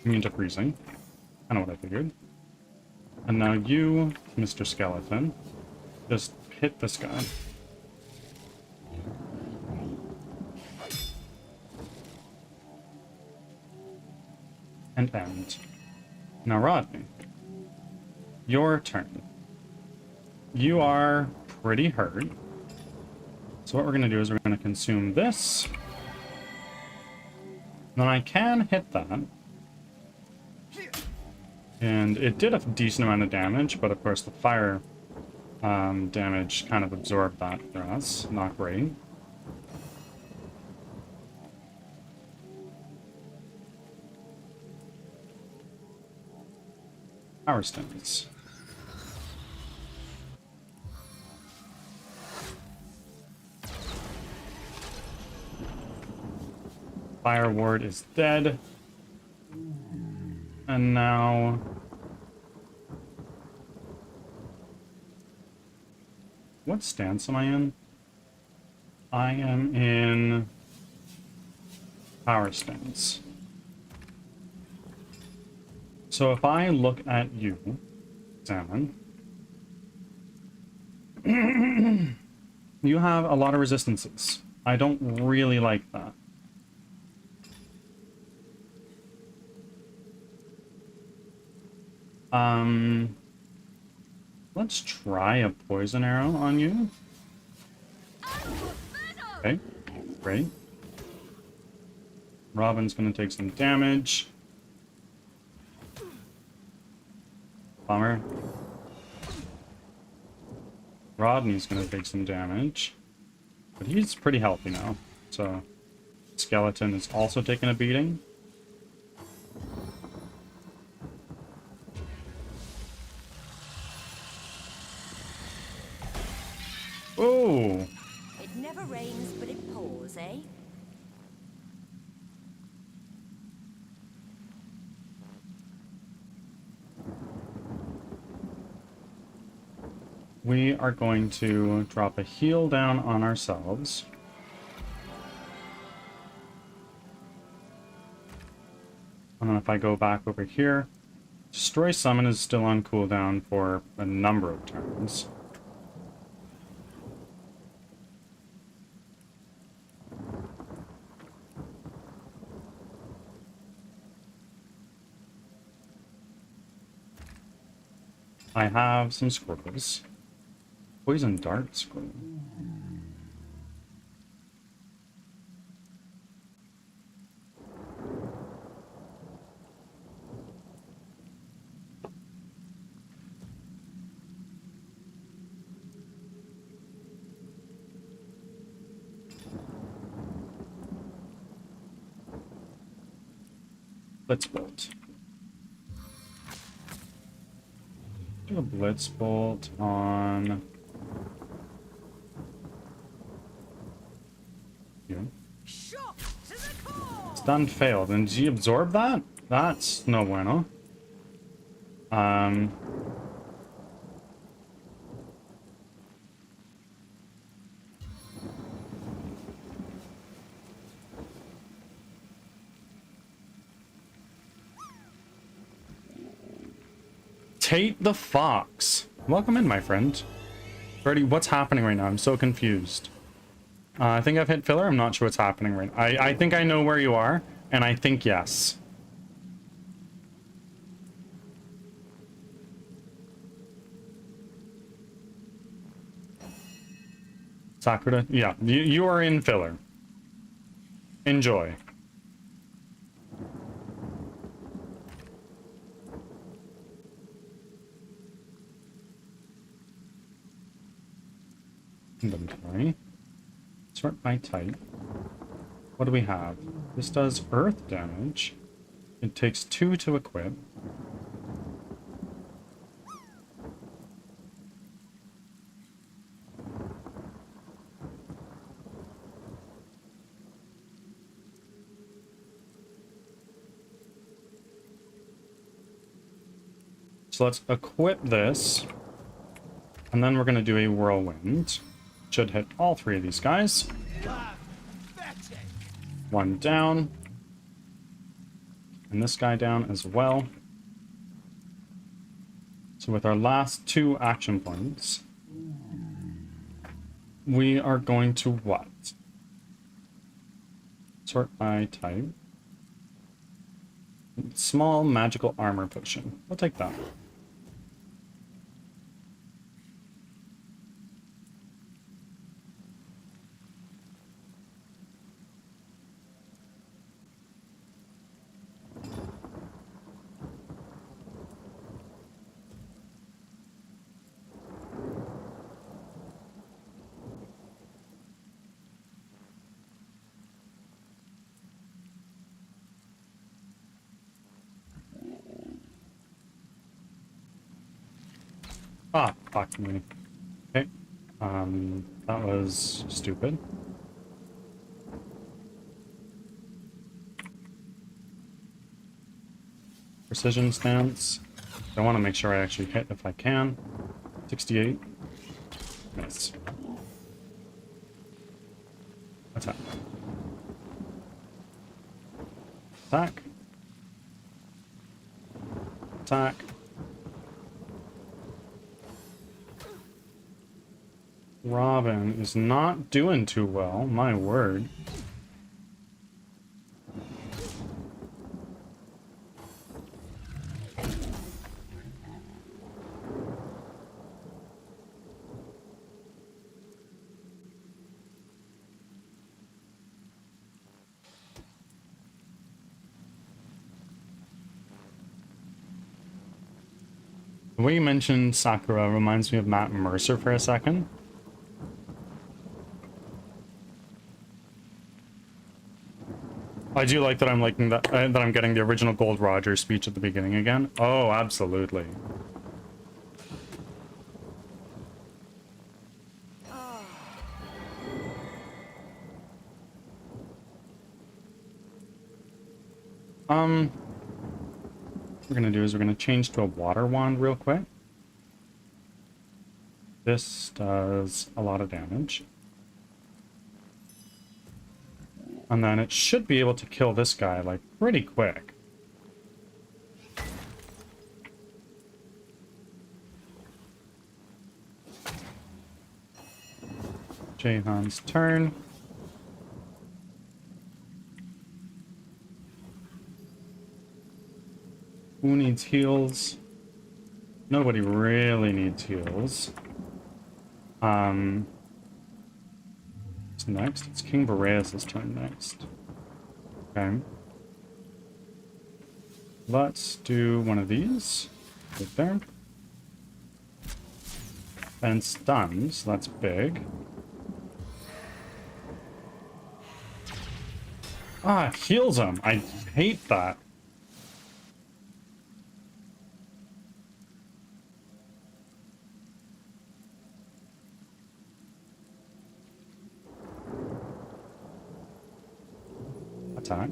Immune to freezing. Kinda what I figured. And now you, Mr. Skeleton, just hit this guy. And end. Now, Rodney, your turn. You are pretty hurt. So what we're going to do is we're going to consume this. Then I can hit that. And it did a decent amount of damage, but of course the fire damage kind of absorbed that for us. Not great. Power stones. Fire ward is dead. And now... what stance am I in? I am in... power stance. So if I look at you, Salmon, you have a lot of resistances. I don't really like that. Let's try a poison arrow on you. Okay, great. Robin's gonna take some damage. Bummer. Rodney's gonna take some damage. But he's pretty healthy now. So, Skeleton is also taking a beating. Oh! It never rains, but it pours, eh? We are going to drop a heal down on ourselves. And then if I go back over here, Destroy Summon is still on cooldown for a number of turns. I have some squirrels. Poison dart squirrel. Let's bolt. Do a blitz bolt on you. Stunned failed. And did you absorb that? That's no bueno. Tate the Fox. Welcome in, my friend. Brady, what's happening right now? I'm so confused. I think I've hit filler. I'm not sure what's happening right now. I think I know where you are, and I think yes. Sakura? Yeah, you are in filler. Enjoy. Inventory. Sort by type. What do we have? This does earth damage. It takes 2 to equip. So let's equip this, and then we're going to do a whirlwind. Should hit all 3 of these guys. 1 down. And this guy down as well. So with our last 2 action points, we are going to what? Sort by type. Small magical armor potion. We'll take that. Ah, fuck me. Okay. That was stupid. Precision stance. I want to make sure I actually hit if I can. 68. Miss. Attack. Attack. Attack. Robin is not doing too well, my word. The way you mentioned Sakura reminds me of Matt Mercer for a second. I do like that I'm liking that that I'm getting the original Gold Roger speech at the beginning again. Oh, absolutely. What we're gonna do is we're gonna change to a water wand real quick. This does a lot of damage. And then it should be able to kill this guy, like, pretty quick. Jahan's turn. Who needs heals? Nobody really needs heals. Next, it's King Boreas' turn next. Okay. Let's do one of these. Right there. And stuns, that's big. Ah, it heals him. I hate that. Attack.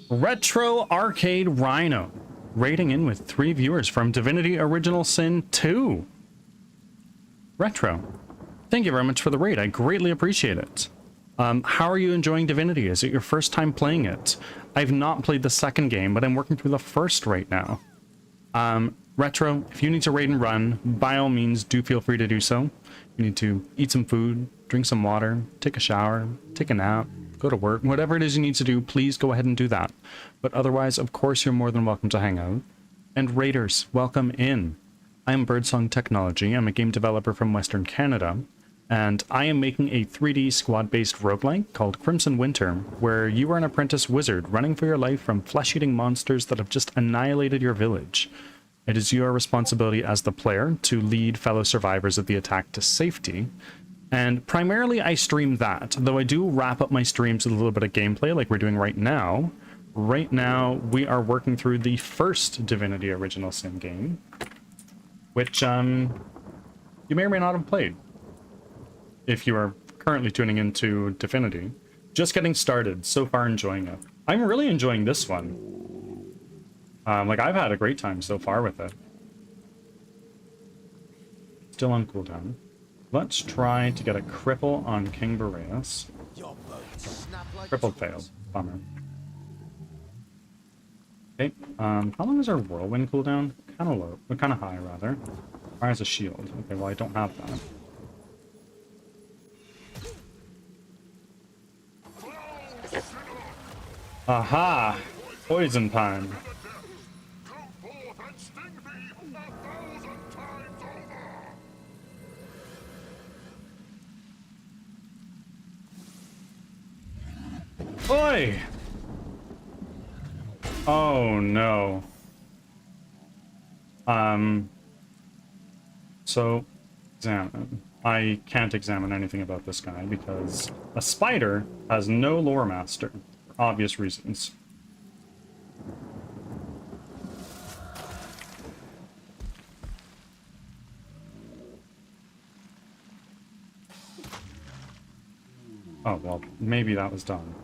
Retro Arcade Rhino, rating in with 3 viewers from Divinity Original Sin 2. Retro, thank you very much for the raid. I greatly appreciate it. How are you enjoying Divinity? Is it your first time playing it? I've not played the second game, but I'm working through the first right now. Retro, if you need to raid and run, by all means, do feel free to do so. You need to eat some food, drink some water, take a shower, take a nap, go to work, whatever it is you need to do, please go ahead and do that. But otherwise, of course, you're more than welcome to hang out. And raiders, welcome in. I am Birdsong Technology. I'm a game developer from Western Canada. and I am making a 3D squad-based roguelike called Crimson Winter, where you are an apprentice wizard running for your life from flesh-eating monsters that have just annihilated your village. It is your responsibility as the player to lead fellow survivors of the attack to safety, and primarily I stream that, though I do wrap up my streams with a little bit of gameplay like we're doing right now. Right now, we are working through the first Divinity Original Sin game, which you may or may not have played if you are currently tuning into Divinity. Just getting started, so far enjoying it. I'm really enjoying this one. Like, I've had a great time so far with it. Still on cooldown. Let's try to get a cripple on King Boreas. Crippled failed. Bummer. Okay, how long is our whirlwind cooldown? Kind of low, but kind of high, rather. Fires a shield. Okay, well, I don't have that. Aha! Poison time. Oi! Oh no. So, examine. I can't examine anything about this guy because a spider has no lore master, for obvious reasons. Oh, well, maybe that was done.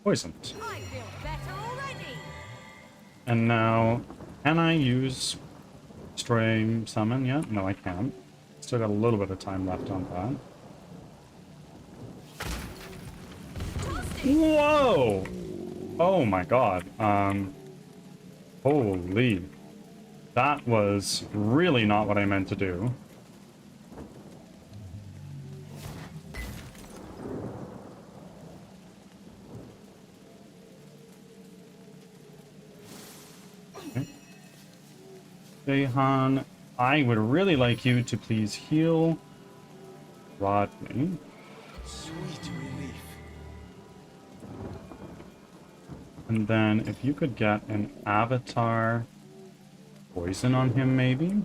Poisoned. I feel better already. And now, can I use Destroy Summon yet? No, I can't. Still got a little bit of time left on that. Whoa! Oh my god. Holy. That was really not what I meant to do. Jahan, I would really like you to please heal Rodney. Sweet relief. And then if you could get an avatar poison on him, maybe?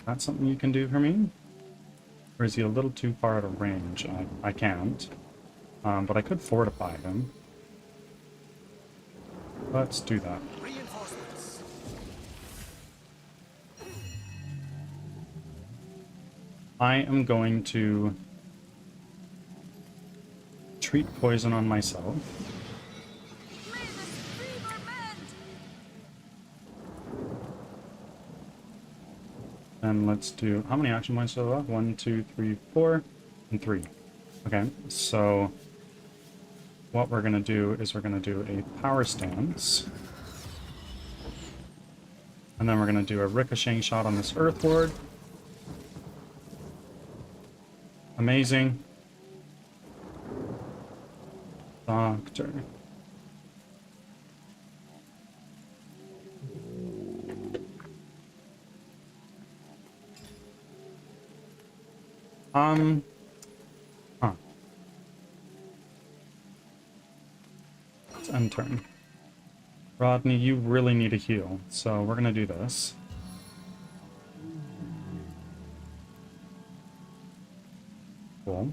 That's something you can do for me? Or is he a little too far out of range? I can't. But I could fortify him. Let's do that. Reinforcements. I am going to treat poison on myself. May this fever mend. And let's do, how many action points do I have? 1, 2, 3, 4, and 3. Okay, so what we're going to do is we're going to do a power stance. And then we're going to do a ricocheting shot on this Earth Ward. Amazing. Doctor. Huh. Let's end turn. Rodney, you really need a heal, so we're gonna do this. Cool.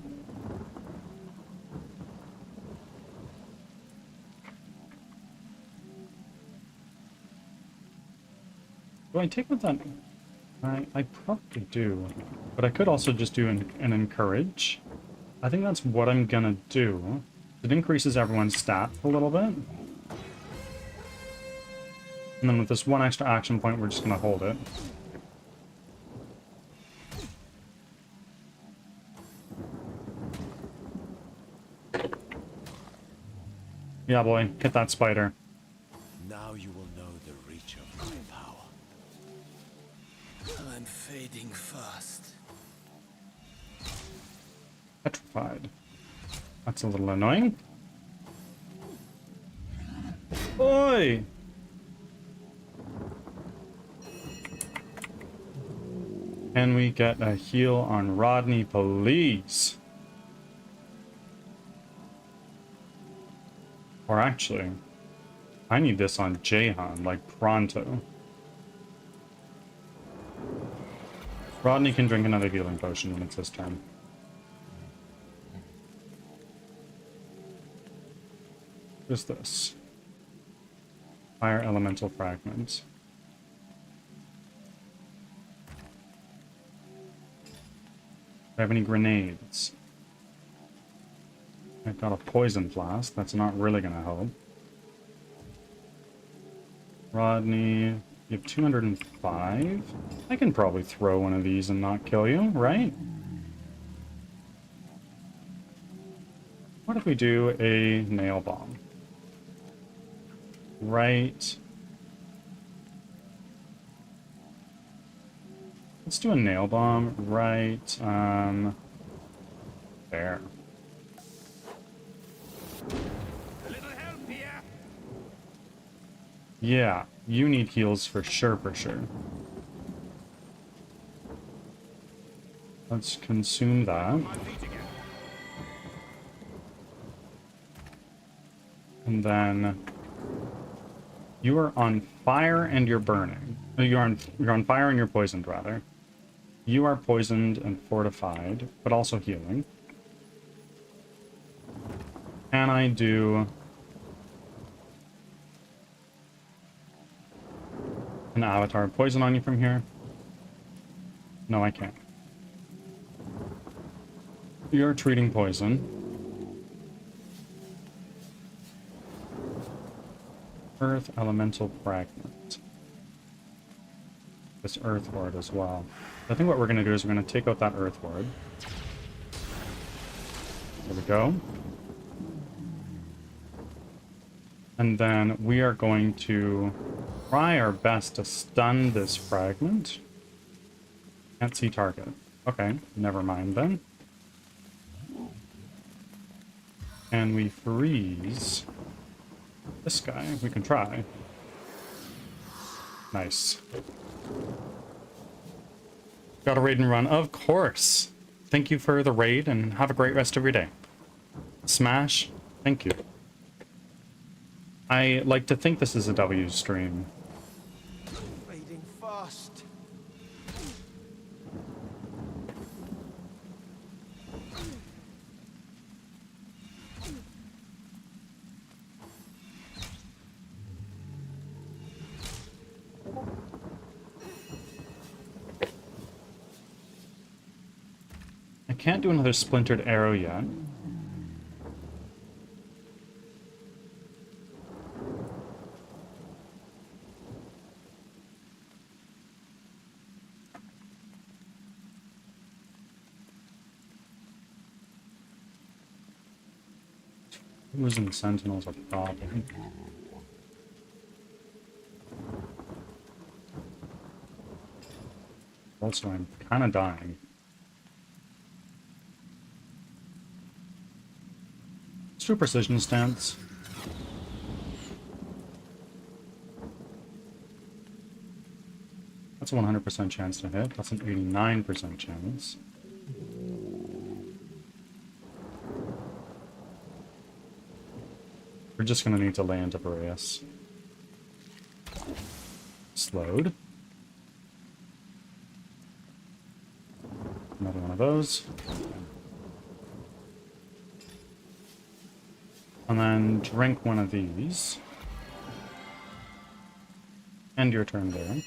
Do I take with that? I probably do, but I could also just do an encourage. I think that's what I'm gonna do. It increases everyone's stat a little bit. And then with this one extra action point, we're just gonna hold it. Yeah, boy, hit that spider. Now you will know the reach of my power. I'm fading fast. Petrified. That's a little annoying. Oi! Can we get a heal on Rodney, please? Or actually, I need this on Jahan, like pronto. Rodney can drink another healing potion when it's his turn. What is this? Fire elemental fragment. Do I have any grenades? I've got a poison flask. That's not really gonna help. Rodney, you have 205. I can probably throw one of these and not kill you, right? What if we do a nail bomb? Right. Let's do a nail bomb right, there. Yeah, you need heals for sure, for sure. Let's consume that. And then you are on fire and you're burning. You're on fire and you're poisoned, rather. You are poisoned and fortified, but also healing. Can I do an avatar poison on you from here? No, I can't. You're treating poison. Earth elemental fragment. This earth ward as well. I think what we're going to do is we're going to take out that earth ward. There we go. And then we are going to try our best to stun this fragment. Can't see target. Okay, never mind then. And we freeze this guy. We can try. Nice. Got a raid and run? Of course. Thank you for the raid and have a great rest of your day. Smash, thank you. I like to think this is a W stream. Fading fast. I can't do another splintered arrow yet. Losing sentinels a problem. Also, I'm kind of dying. Let's do a precision stance. That's a 100% chance to hit. That's an 89% chance. We're just going to need to lay into Boreas. Slowed. Another one of those. And then drink one of these. End your turn there.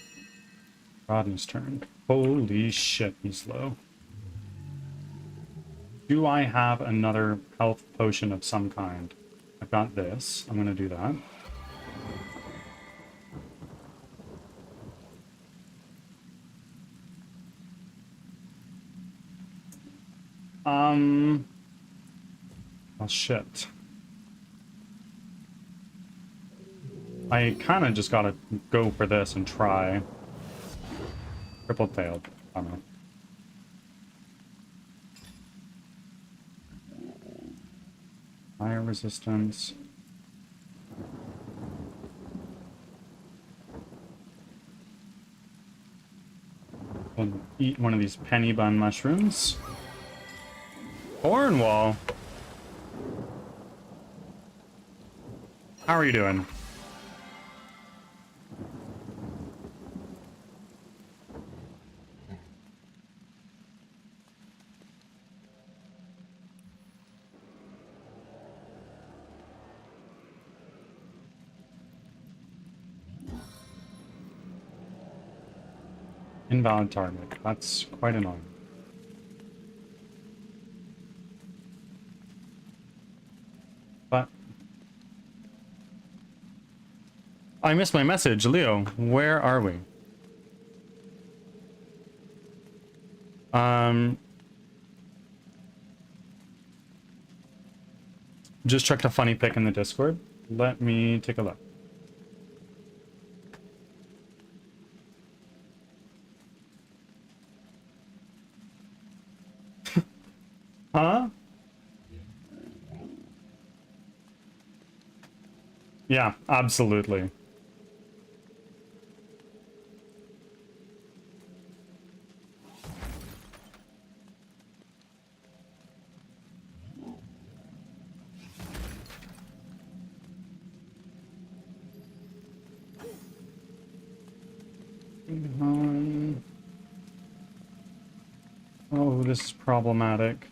Rodney's turn. Holy shit, he's low. Do I have another health potion of some kind? I've got this. I'm going to do that. Oh shit. I kind of just gotta go for this and try. Triple tailed. I don't know. Fire resistance. eat one of these penny bun mushrooms. Cornwall. How are you doing? Invalid target. That's quite annoying. But I missed my message, Leo. Where are we? Just checked a funny pic in the Discord. Let me take a look. Huh? Yeah, absolutely. Oh, this is problematic.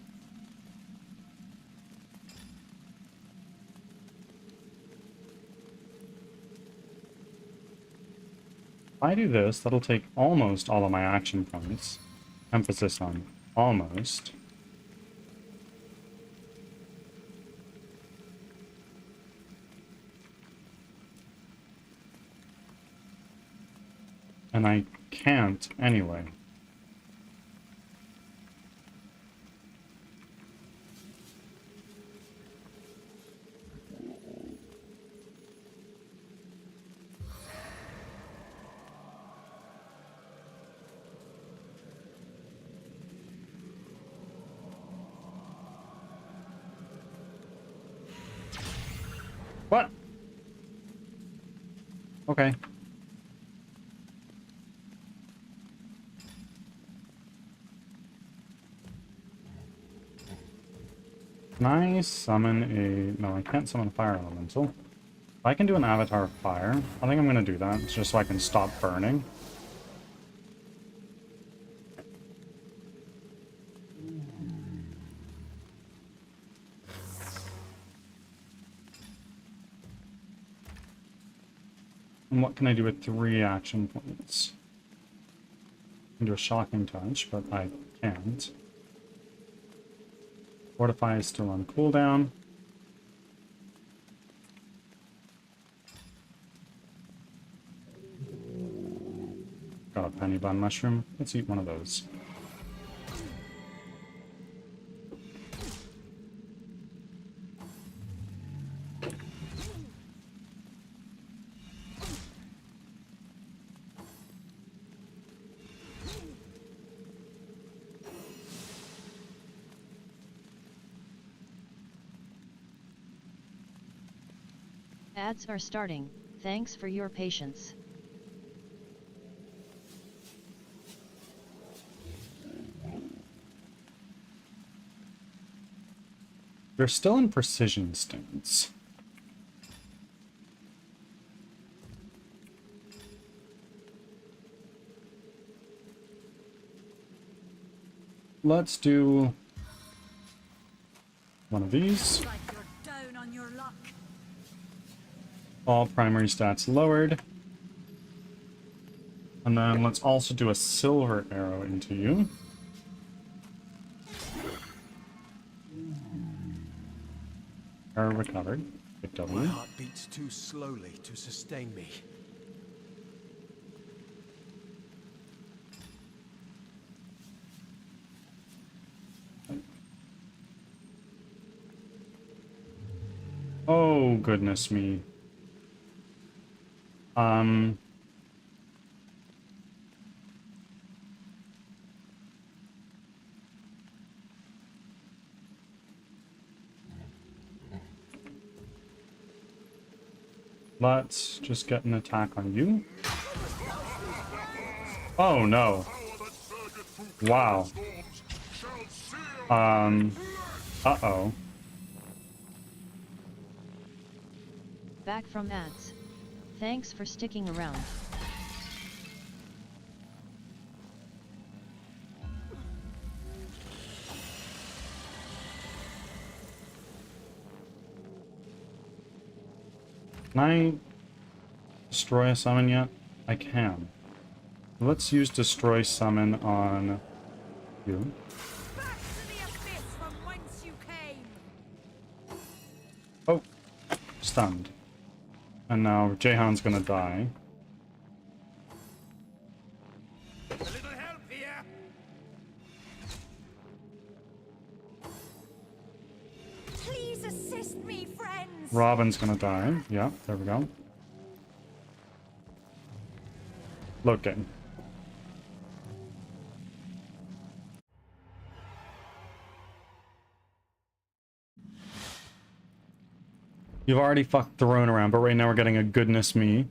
If I do this, that'll take almost all of my action points. Emphasis on almost. And I can't anyway. What? Okay. Can I summon a... No, I can't summon a fire elemental. If I can do an avatar of fire, I think I'm gonna do that, just so I can stop burning. And what can I do with 3 action points? I can do a shocking touch, but I can't. Fortify is still on cooldown. Got a penny bun mushroom. Let's eat one of those. Ads are starting. Thanks for your patience. They're still in precision stance. Let's do one of these. Like you're down on your luck. All primary stats lowered. And then let's also do a silver arrow into you. Arrow recovered. Big W. My heart beats too slowly to sustain me. Oh, goodness me. Let's just get an attack on you. Oh, no. Power that surgeth through Wow. storms shall seal Uh-oh. Back from ads. Thanks for sticking around. Can I destroy a summon yet? I can. Let's use destroy summon on you. Back to the abyss from whence you came! Oh, stunned. And now Jahan's gonna die. A little help here. Please assist me, friends! Robin's gonna die. Yeah, there we go. Looking. You've already fucked throne around, but right now we're getting a goodness me.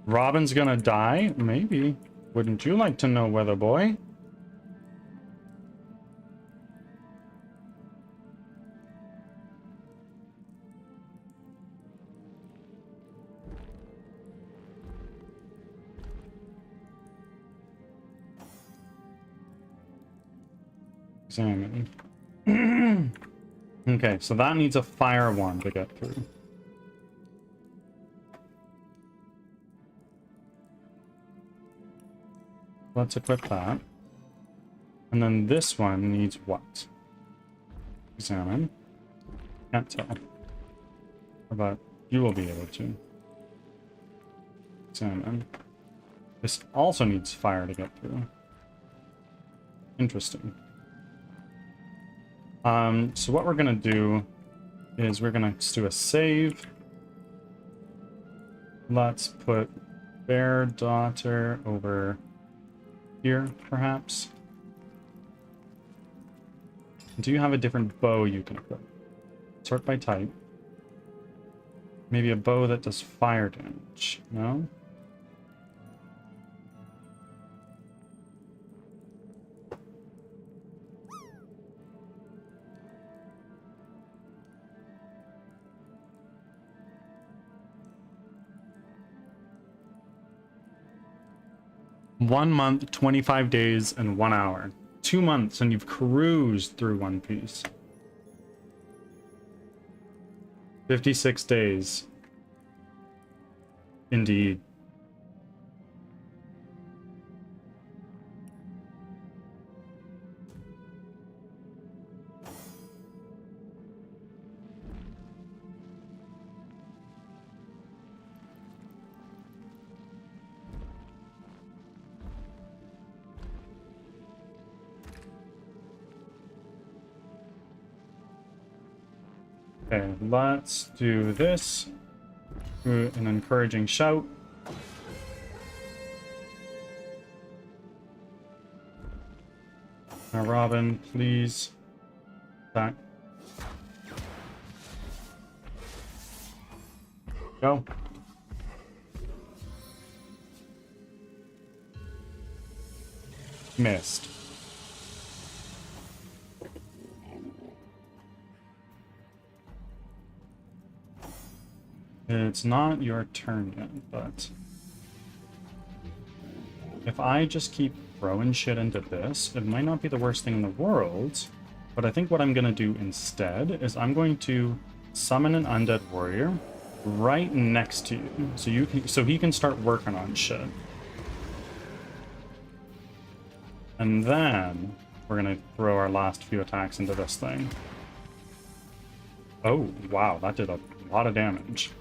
Robin's gonna die? Maybe. Wouldn't you like to know, weather boy? Examine. Okay, so that needs a fire wand to get through. Let's equip that. And then this one needs what? Examine. Can't tell. But you will be able to. Examine. This also needs fire to get through. Interesting. So what we're gonna do is we're gonna do a save. Let's put Bear Daughter over here, perhaps. Do you have a different bow you can equip? Sort by type. Maybe a bow that does fire damage. No? One month, 25 days, and 1 hour. 2 months, and you've cruised through One Piece. 56 days. Indeed. Okay, let's do this. Do an encouraging shout. Now, Robin, please. Back. Go. Missed. It's not your turn yet, but if I just keep throwing shit into this, it might not be the worst thing in the world, but I think what I'm gonna do instead is I'm going to summon an undead warrior right next to you, so he can start working on shit. And then we're gonna throw our last few attacks into this thing. Oh, wow, that did a lot of damage.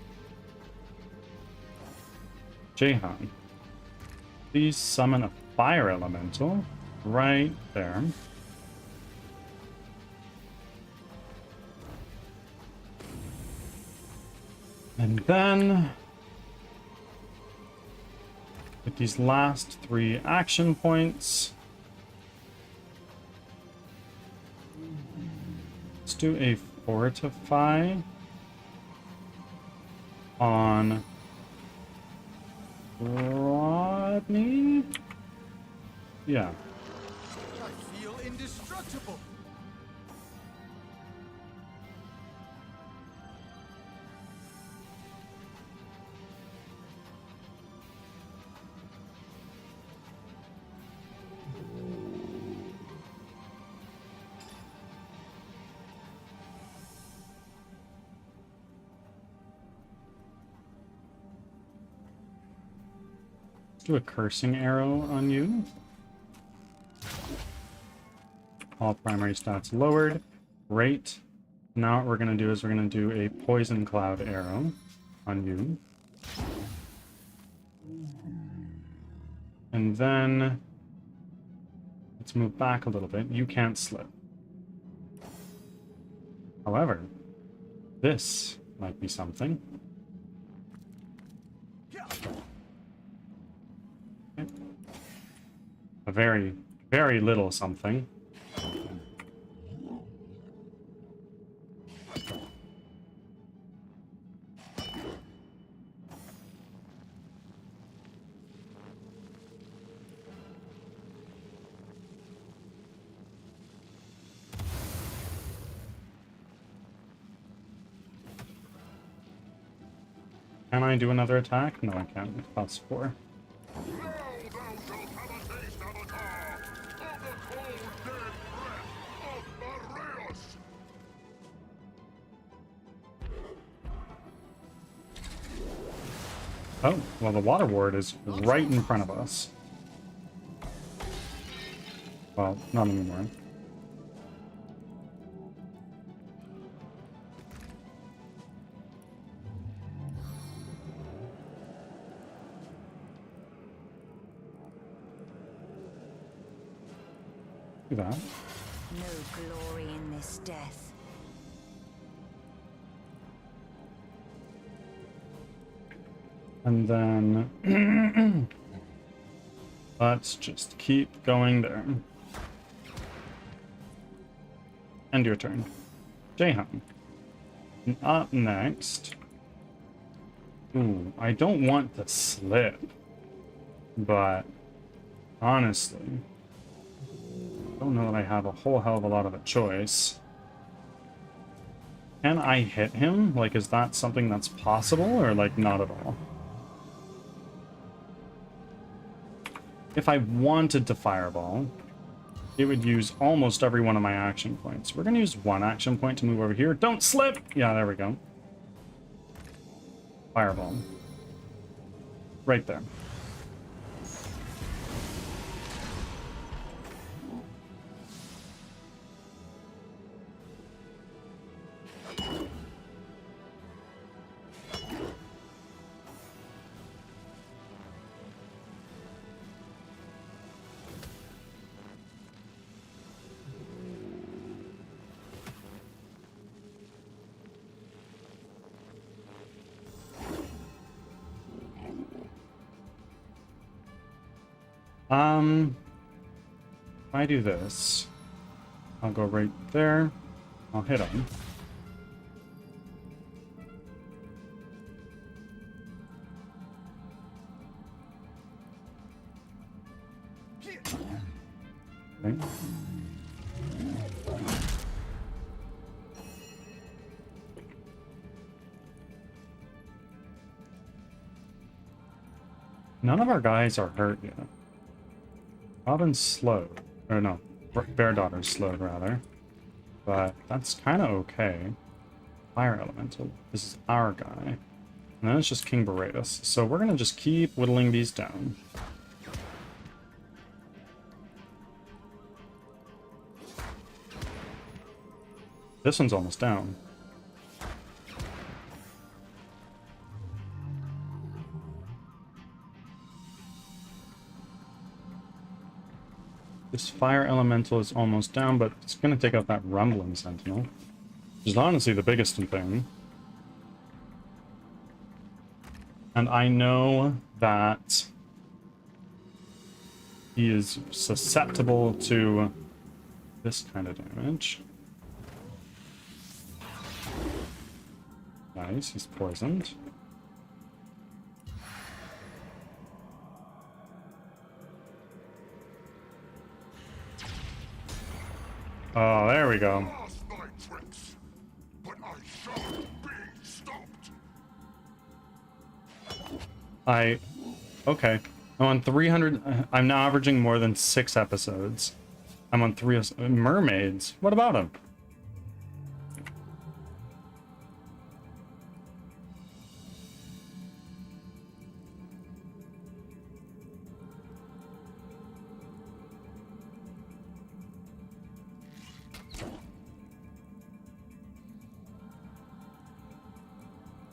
Jahan, please summon a fire elemental right there. And then, with these last 3 action points, let's do a fortify on Rodney. Yeah. I feel indestructible. Do a cursing arrow on you. All primary stats lowered. Great. Now what we're going to do is we're going to do a poison cloud arrow on you. And then let's move back a little bit. You can't slip. However, this might be something. Okay. A very, very little something. Can I do another attack? No, I can't. It costs 4. Now thou shalt have a taste, Avatar, of the cold, dead breath of Boreas! Oh, well, the water ward is right in front of us. Well, not anymore. Do that. No glory in this death. And then let's just keep going there. End your turn. Jahan. Up next. Ooh, I don't want to slip, but honestly, I don't know that I have a whole hell of a lot of a choice. Can I hit him? Like, is that something that's possible, or like not at all? If I wanted to fireball, it would use almost every one of my action points. We're gonna use one action point to move over here. Don't slip! Yeah, there we go. Fireball. Right there. If I do this, I'll go right there. I'll hit him. Okay. None of our guys are hurt yet. Robin's slowed. Or no, Bear Daughter's slowed, rather. But that's kind of okay. Fire Elemental. This is our guy. And then it's just King Boreas. So we're going to just keep whittling these down. This one's almost down. This fire elemental is almost down, but it's going to take out that rumbling sentinel, which is honestly the biggest thing. And I know that he is susceptible to this kind of damage. Nice, he's poisoned. Oh, there we go. Past thy tricks, but I shall be stopped. Okay. I'm on 300. I'm now averaging more than 6 episodes. I'm on 3 mermaids. What about them?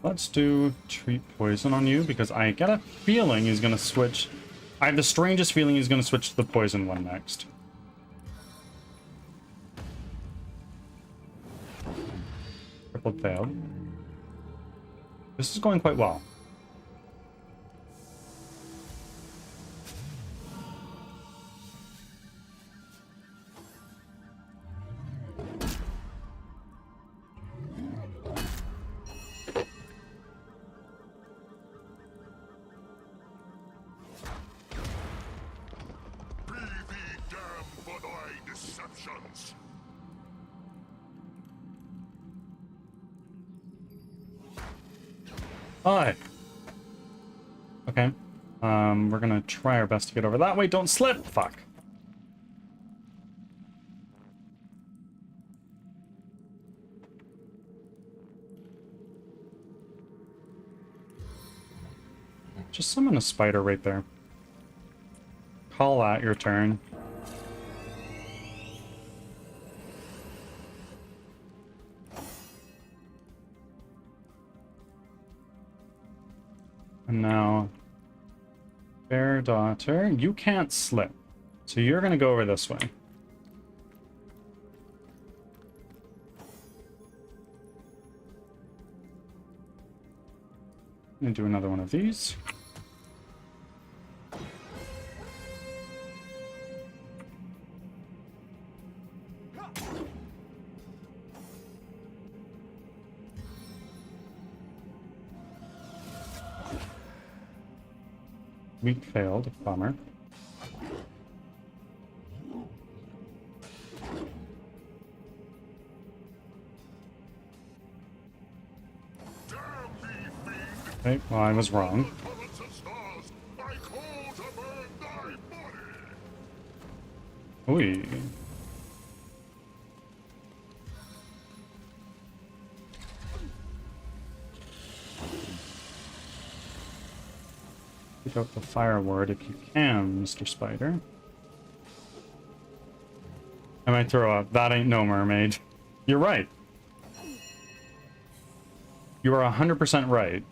Let's do treat poison on you because I get a feeling he's gonna switch. I have the strangest feeling he's gonna switch to the poison one next. Triple failed. This is going quite well. Be thee damned for thy deceptions. Hi. Okay. We're gonna try our best to get over that way. Don't slip! Fuck. Just summon a spider right there. Call that your turn. And now, fair daughter, you can't slip. So you're gonna go over this way. And do another one of these. Weak failed, bummer. Okay, well, I was wrong. Ooh. Pick up the fire ward if you can, Mr. Spider. I might throw up. That ain't no mermaid. You're right. You are 100% right.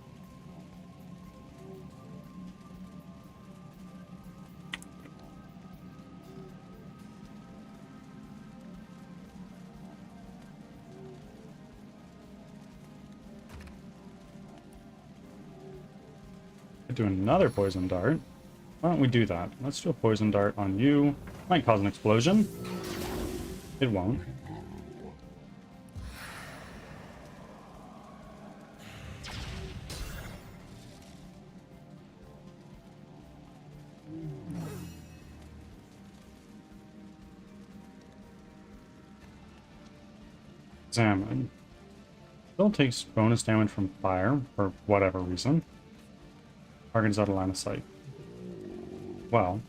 Do another poison dart. Why don't we do that? Let's do a poison dart on you. Might cause an explosion. It won't. Examine. Still takes bonus damage from fire for whatever reason. Target is out of line of sight. Well.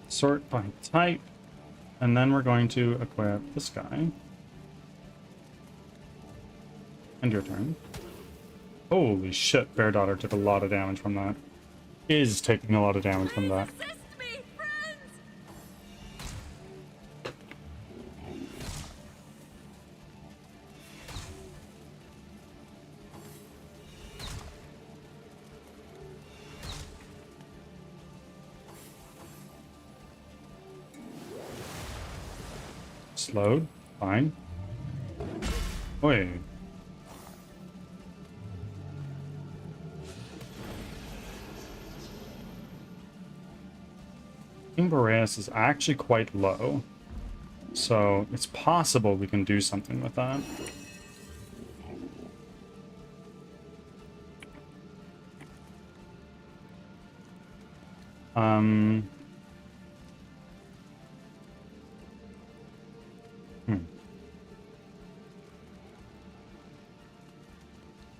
Sort by type, and then we're going to equip this guy. And your turn. Holy shit, Bear Daughter took a lot of damage from that. Is taking a lot of damage from that. Assist me, friends! Slowed. Fine. Wait. King Boreas is actually quite low. So it's possible we can do something with that.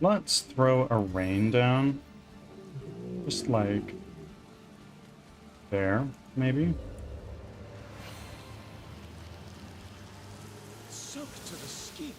Let's throw a rain down. Just like there, maybe. Soaked to the skin.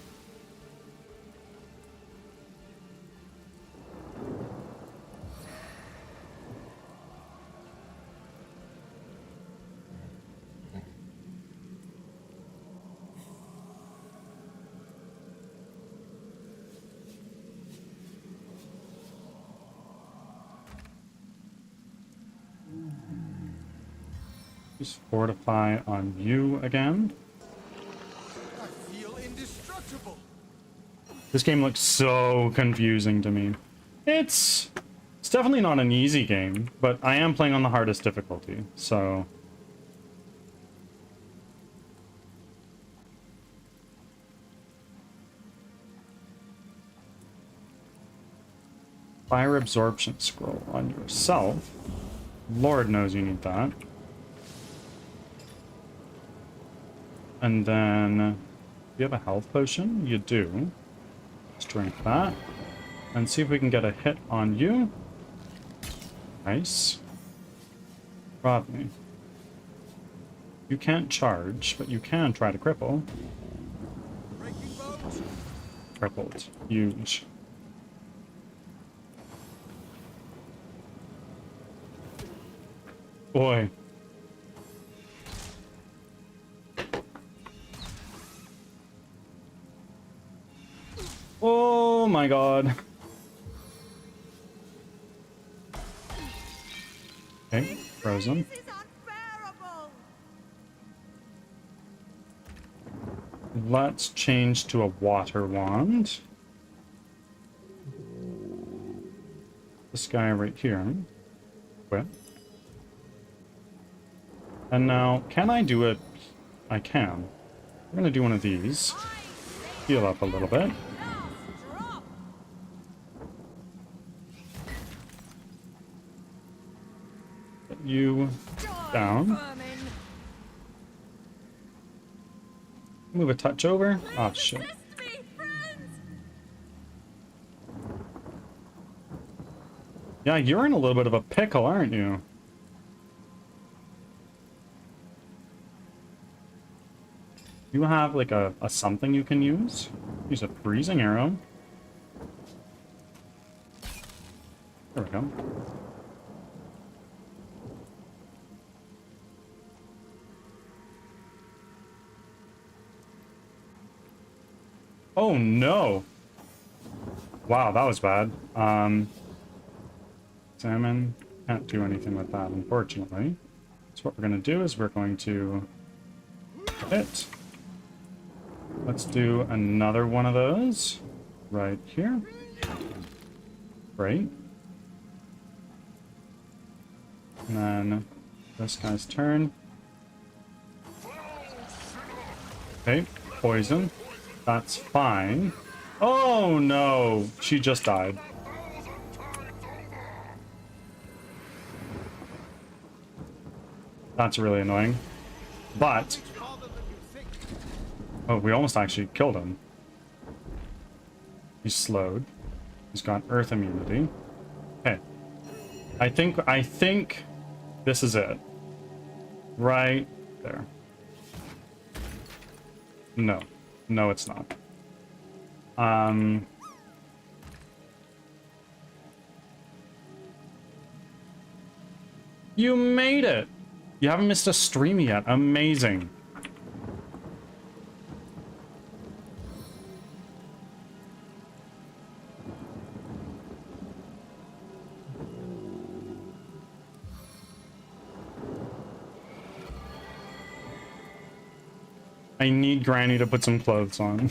Just fortify on you again. I feel indestructible. This game looks so confusing to me. It's definitely not an easy game, but I am playing on the hardest difficulty, so... Fire absorption scroll on yourself. Lord knows you need that. And then, you have a health potion? You do. Let's drink that. And see if we can get a hit on you. Nice. Rodney. You can't charge, but you can try to cripple. Breaking bones. Crippled. Huge. Boy. Oh my god. Okay, frozen. This is unbearable. Let's change to a water wand. This guy right here. Quit. And now, can I do it? I can. We're gonna do one of these. Heal up a little bit. Last drop. Get you down. Vermin. Move a touch over. Oh shit. Assist me, friends. Yeah, you're in a little bit of a pickle, aren't you? You have like a something you can use? Use a freezing arrow. There we go. Oh no! Wow, that was bad. Salmon. Can't do anything with that, unfortunately. So what we're going to do is we're going to hit. Let's do another one of those right here. Great. And then this guy's turn. Okay, poison. That's fine. Oh no! She just died. That's really annoying. But... oh, we almost actually killed him. He's slowed. He's got earth immunity. Okay. I think this is it. Right there. No. No, it's not. You made it! You haven't missed a stream yet. Amazing. I need Granny to put some clothes on.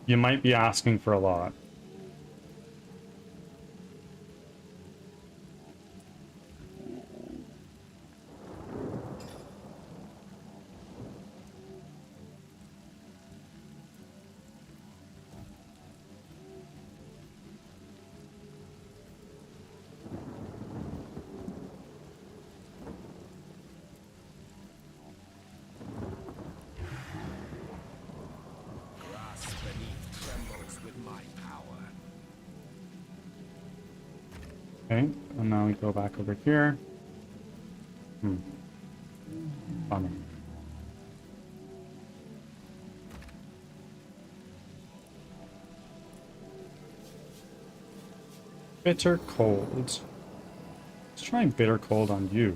You might be asking for a lot. Okay, and now we go back over here. Bummer. Bitter cold. Let's try bitter cold on you.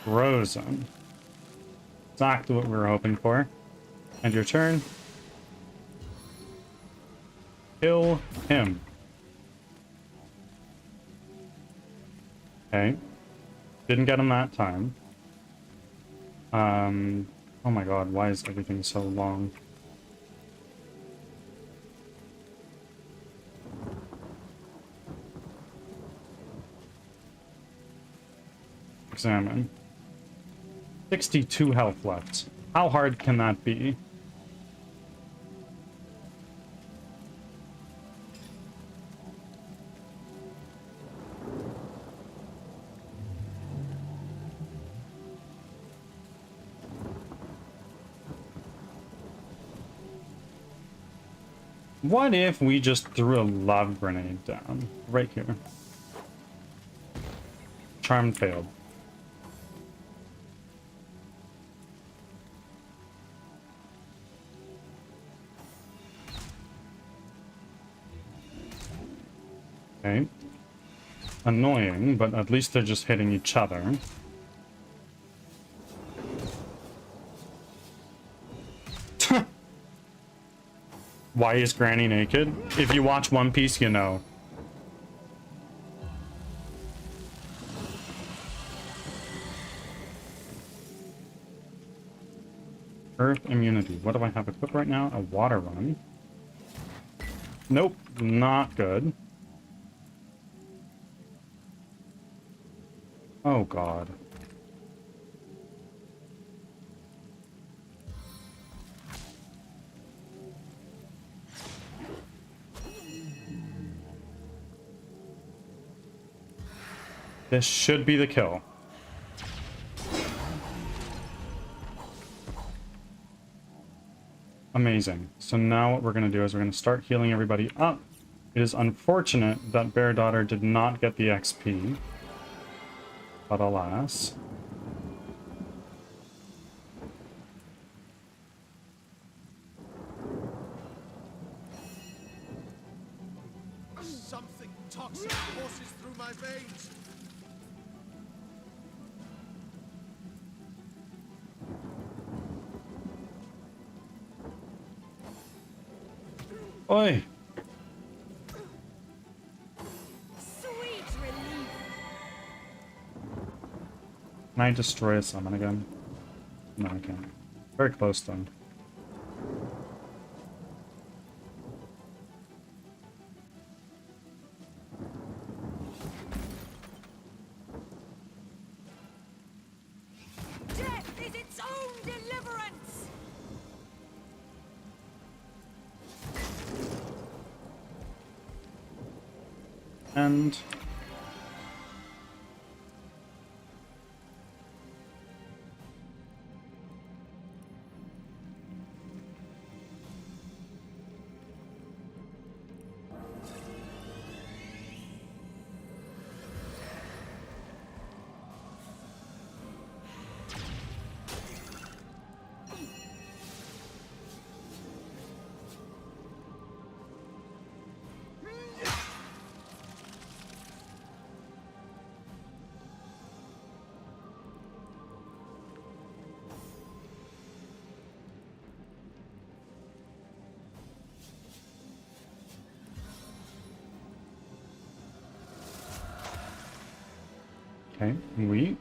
Frozen. Exactly what we were hoping for. And your turn. Kill him. Okay. Didn't get him that time. Oh my god, why is everything so long? Examine. 62 health left. How hard can that be? What if we just threw a love grenade down? Right here. Charm failed. Okay. Annoying, but at least they're just hitting each other. Why is Granny naked? If you watch One Piece, you know. Earth immunity. What do I have equipped right now? A water run. Nope, not good. Oh god. This should be the kill. Amazing. So now what we're going to do is we're going to start healing everybody up. It is unfortunate that Bear Daughter did not get the XP. But alas. Something toxic courses through my veins. Oi! Sweet relief. Can I destroy a summon again? No, I can't. Very close though. Death is its own deliverance. And okay, weak.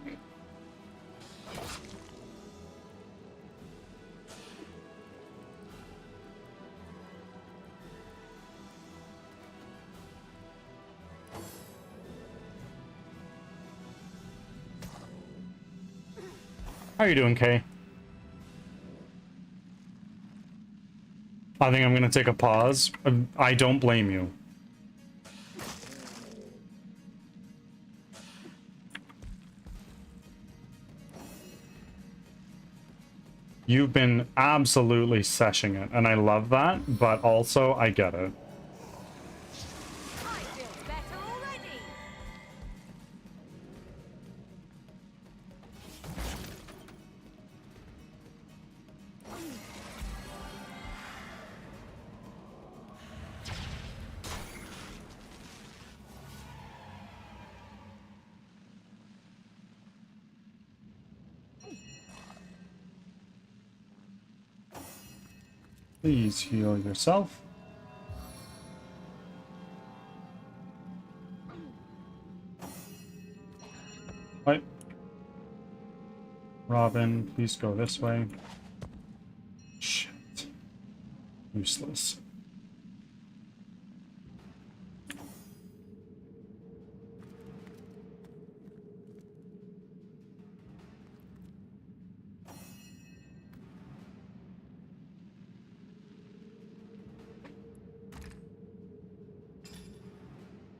How are you doing, Kay? I think I'm gonna take a pause. I don't blame you. You've been absolutely seshing it, and I love that, but also I get it. I feel better please heal yourself. Right. Robin, please go this way. Shit. Useless.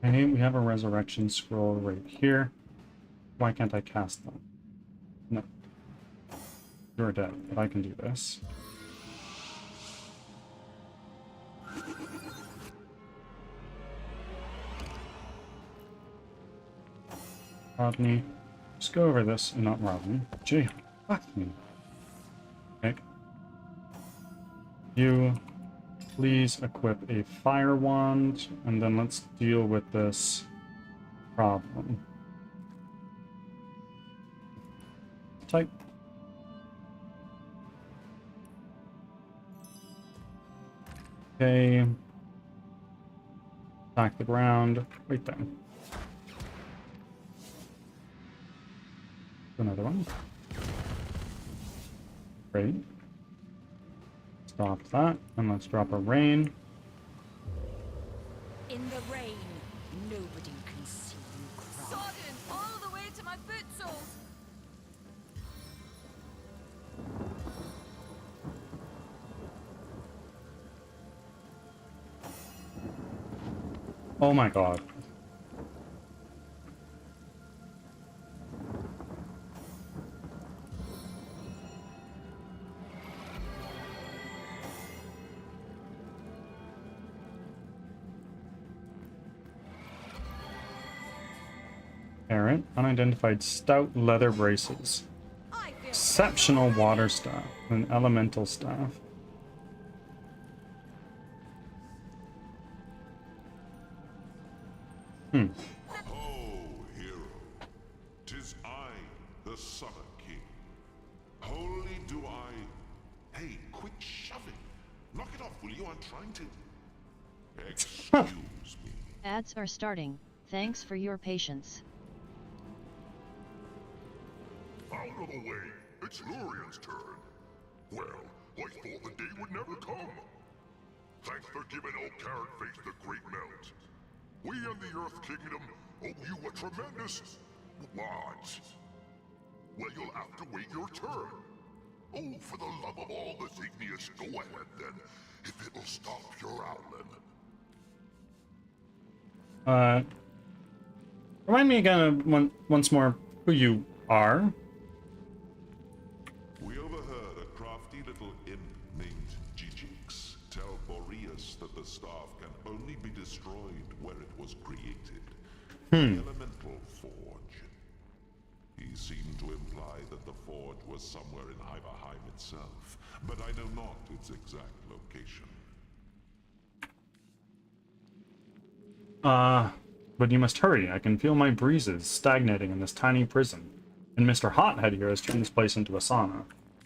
Okay, we have a resurrection scroll right here. Why can't I cast them? No. You're dead, but I can do this. Rodney. Just go over this, and not Rodney. Gee, fuck me. Okay. You, please equip a fire wand, and then let's deal with this problem. Type. Okay. Attack the ground. Wait there. Another one. Great. Stop that, and let's drop a rain. In the rain, nobody can see you cry. Sodden all the way to my boot soles. Oh my god. Parent, unidentified stout leather braces. I feel Exceptional water staff, an elemental staff. Ho, hero! 'Tis I, the Summer King. Wholly do I. Hey, quit shoving! Knock it off, will you? I'm trying to. Excuse me. Ads are starting. Thanks for your patience. Out of the way! It's Lurian's turn. Well, I thought the day would never come. Thanks for giving old Carrot Face the Great Melt. We and the Earth Kingdom owe you a tremendous... what? Well, you'll have to wait your turn. Oh, for the love of all that's igneous, go ahead then, if it'll stop your owling. Remind me again of once more who you are. We overheard a crafty little imp named Gigix tell Boreas that the staff can only be destroyed where it was created. The elemental forge. He seemed to imply that the forge was somewhere in Iverheim itself, but I know not its exact location. But you must hurry. I can feel my breezes stagnating in this tiny prison. And Mr. Hothead here has turned this place into a sauna.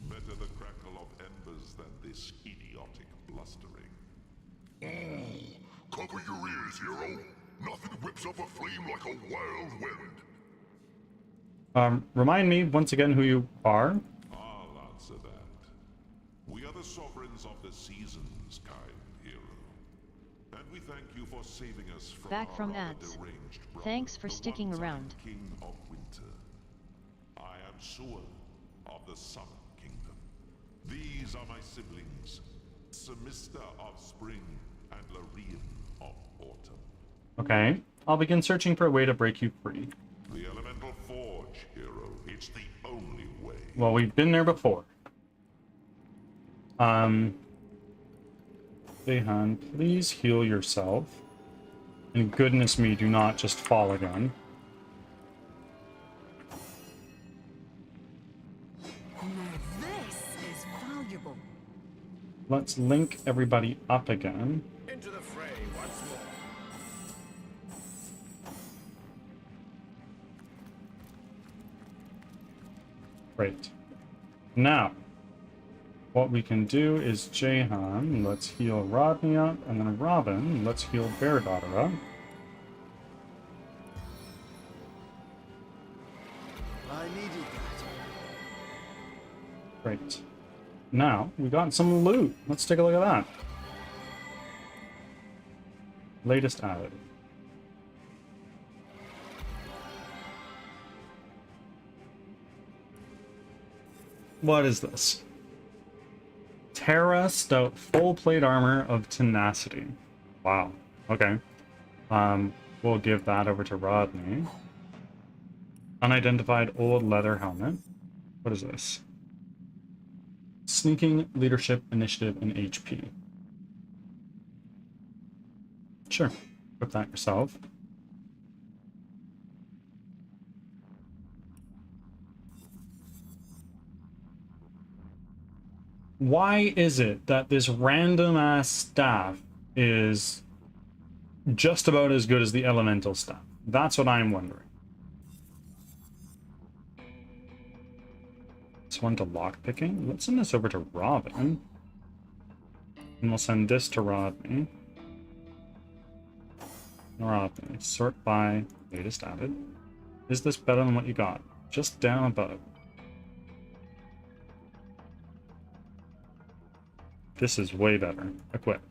Better the crackle of embers than this idiotic blustering. Cover your ears, hero. Nothing whips up a flame like a wild wind. Remind me once again who you are. I'll answer that. We are the sovereigns of the seasons, kind hero. And we thank you for saving us from Back from our ads. deranged brother, Thanks for the sticking one-time around. King of Winter. I am Suan of the Summer Kingdom. These are my siblings, Semester of Spring and Lorien of Autumn. Okay. I'll begin searching for a way to break you free. The elemental forge, hero. It's the only way. Well, we've been there before. Dehan, please heal yourself. And goodness me, do not just fall again. Now this is valuable. Let's link everybody up again. Into the fray once more. Great. Now, what we can do is Jahan, let's heal Rodney up, and then Robin, let's heal Bear Daughter up. I needed that. Great. Now, we got some loot. Let's take a look at that. Latest added. What is this? Terra Stout full plate armor of tenacity. Wow. Okay. We'll give that over to Rodney. Unidentified old leather helmet. What is this? Sneaking, leadership, initiative, and HP. Sure. Equip that yourself. Why is it that this random ass staff is just about as good as the elemental staff? That's what I'm wondering. This one to lockpicking. Let's send this over to Robin. And we'll send this to Rodney. Rodney. Sort by latest added. Is this better than what you got? Just down above. This is way better. Equip.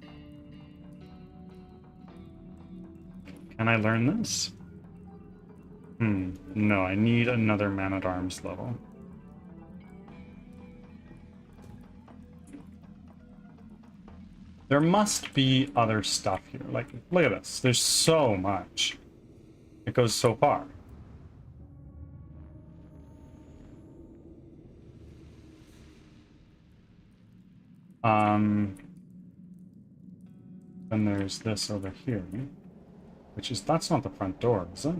Can I learn this? No, I need another man-at-arms level. There must be other stuff here. Like, look at this. There's so much. It goes so far. Then there's this over here, which is, that's not the front door, is it?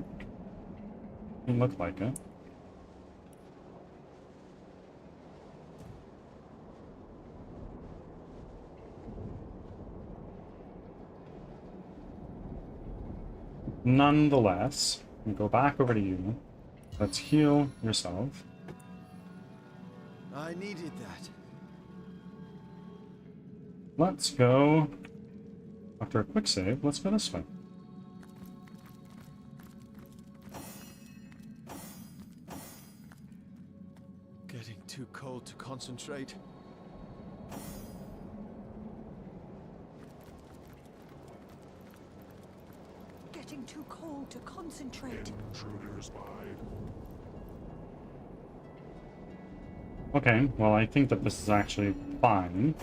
Doesn't look like it. Nonetheless, we go back over to you. Let's heal yourself. I needed that. Let's go. After a quick save, let's go this way. Getting too cold to concentrate. Getting too cold to concentrate. Intruders by. Okay, well, I think that this is actually fine,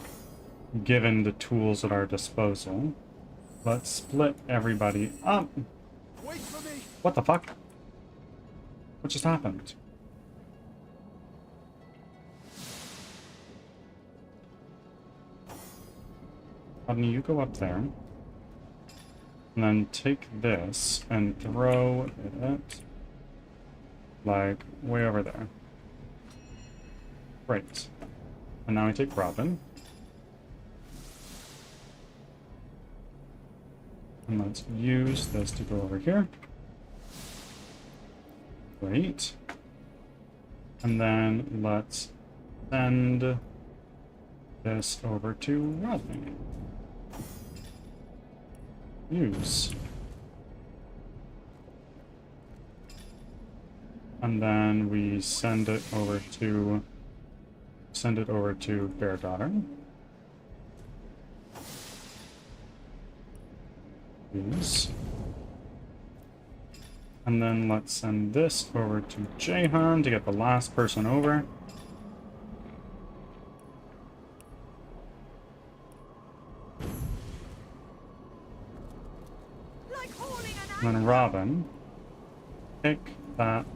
given the tools at our disposal. Let's split everybody up. Wait for me. What the fuck? What just happened? Rodney, you go up there. And then take this and throw it, like, way over there. Great. And now we take Robin. And let's use this to go over here. Great. And then let's send this over to Rodney. Use. And then we send it over to Bear Daughter. Use. And then let's send this over to Jahan to get the last person over. Like hauling an And then Robin, pick that.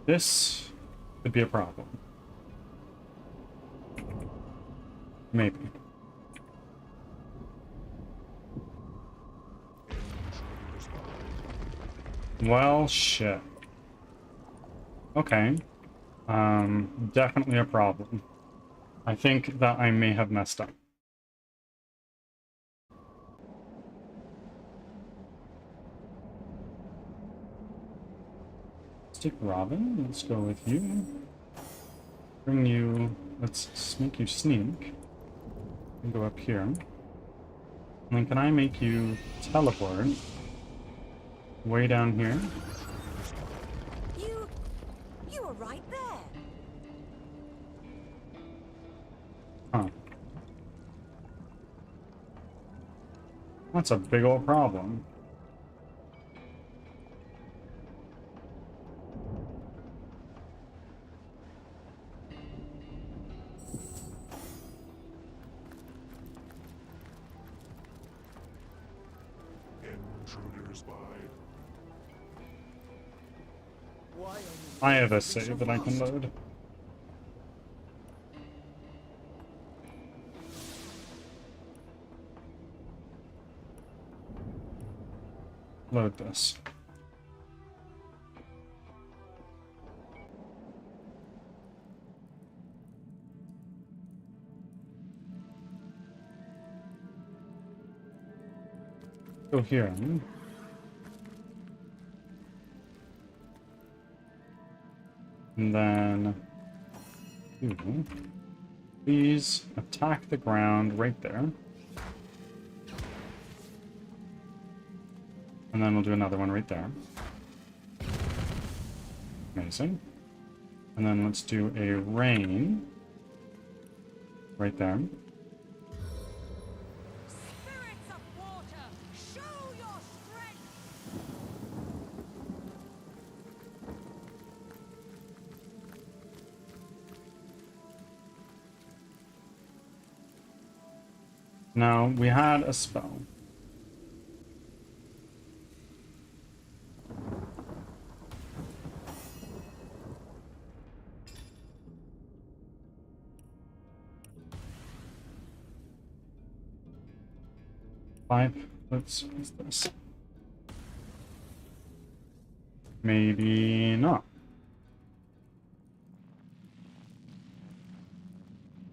This could be a problem. Maybe. Well, shit. Okay. Definitely a problem. I think that I may have messed up. Stick Robin, let's go with you. Bring you, let's make you sneak. And go up here. And then can I make you teleport way down here? You were right there. Huh. That's a big old problem. Intruders by. I have a save that I can load. Load this. Go here. And then please attack the ground right there. And then we'll do another one right there. Amazing. And then let's do a rain right there. Spirits of water, show your strength. Now, we had a spell. What's this? Maybe not.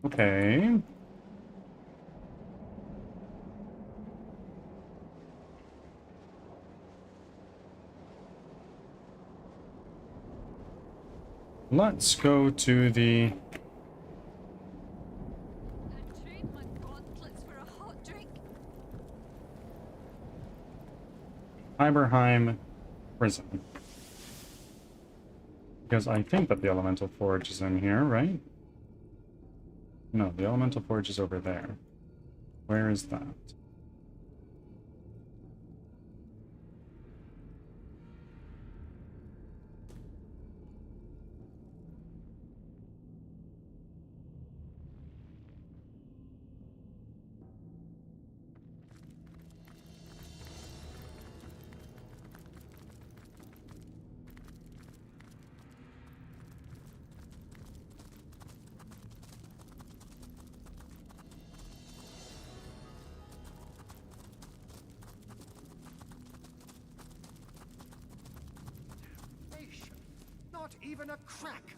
Okay. Let's go to the I'd trade my gauntlets for a hot drink. Hyberheim prison. Because I think that the Elemental Forge is in here, right? No, the Elemental Forge is over there. Where is that? Not even a crack.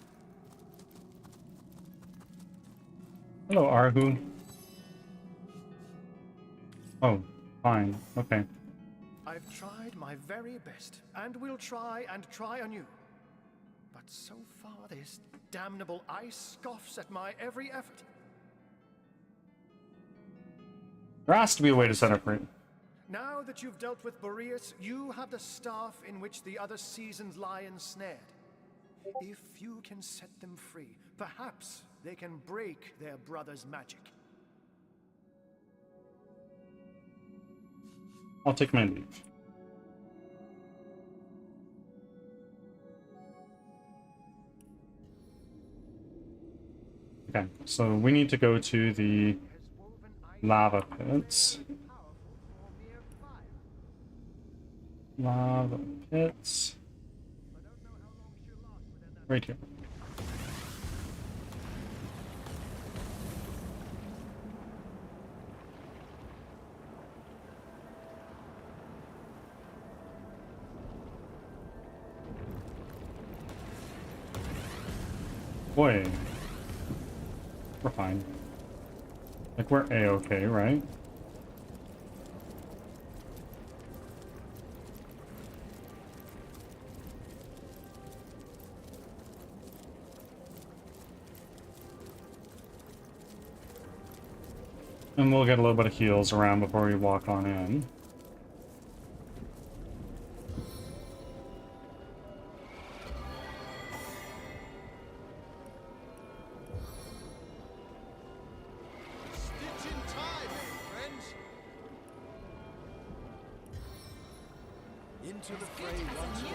Hello, Arhu. Oh, fine. Okay. I've tried my very best, and will try and try anew. But so far, this damnable ice scoffs at my every effort. There has to be a way to set up free. Now that you've dealt with Boreas, you have the staff in which the other seasons lie ensnared. If you can set them free, perhaps they can break their brother's magic. I'll take my leave. Okay, so we need to go to the lava pits. Lava pits. Right here. Boy. We're fine. Like, we're A-okay, right? And we'll get a little bit of heals around before we walk on in. Stitch in time, eh, friends? Into the fray once more.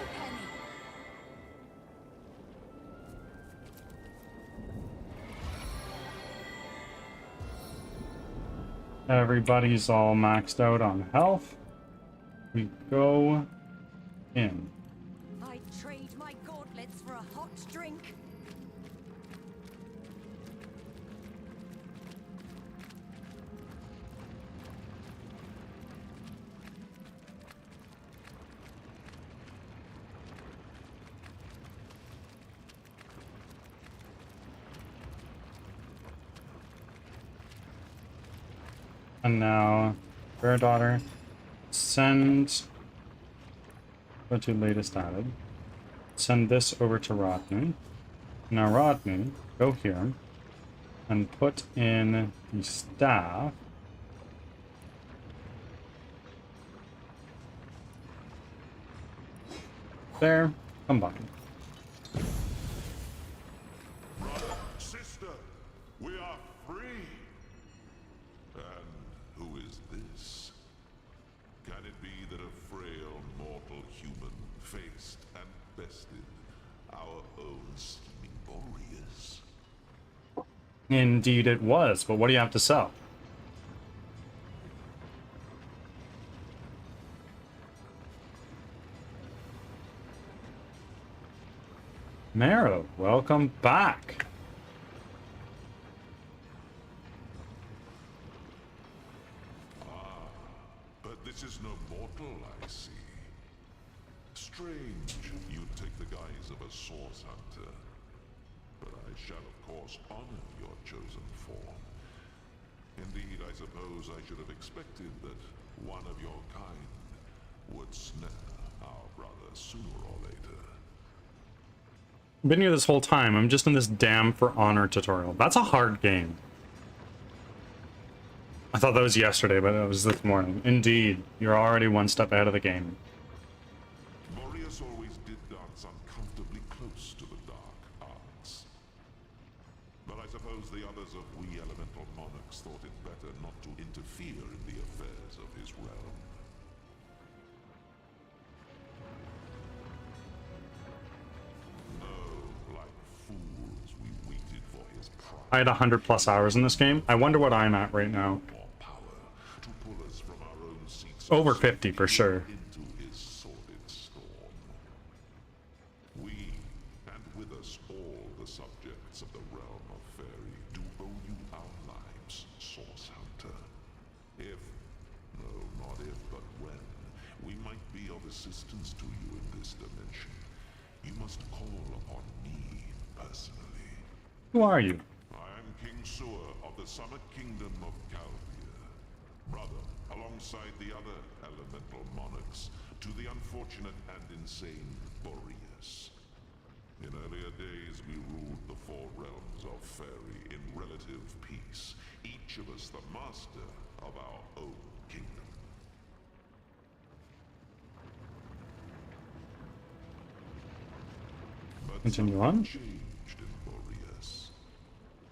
Everybody's all maxed out on health. We go in. I'd trade my gauntlets for a hot drink. And now, fair daughter, send go to latest added. Send this over to Rodney. Now Rodney, go here and put in the staff. There, combine. Brother, sister, we are free. And who is this? Can it be that a frail mortal human faced and bested our own scheming Boreas? Indeed it was, but what do you have to sell? Marrow, welcome back. But this is no mortal, I see. Strange you'd take the guise of a source hunter. But I shall of course honor your chosen form. Indeed, I suppose I should have expected that one of your kind would snare our brother sooner or later. Been here this whole time. I'm just in this damn For Honor tutorial. That's a hard game. I thought that was yesterday, but it was this morning. Indeed, you're already one step ahead of the game. Boreas always did dance uncomfortably close to the dark arts. But I suppose the others of we elemental monarchs thought it better not to interfere in the affairs of his realm. No, like fools, we waited for his pride. I had 100+ hours in this game. I wonder what I'm at right now. More power to pull us from our own seats Over of 50 for sure. into his sordid storm. We, and with us all the subjects of the realm of Fairy, do owe you our lives, Source Hunter. If, no, not if, but when, we might be of assistance to you in this dimension, you must call upon me personally. Who are you? I am King Sewer of the Summit Kingdom of Calvia, brother, alongside the other elemental monarchs, to the unfortunate and insane Boreas. In earlier days, we ruled the four realms of Fairy in relative peace, each of us the master of our own kingdom. But Continue on. something changed in Boreas.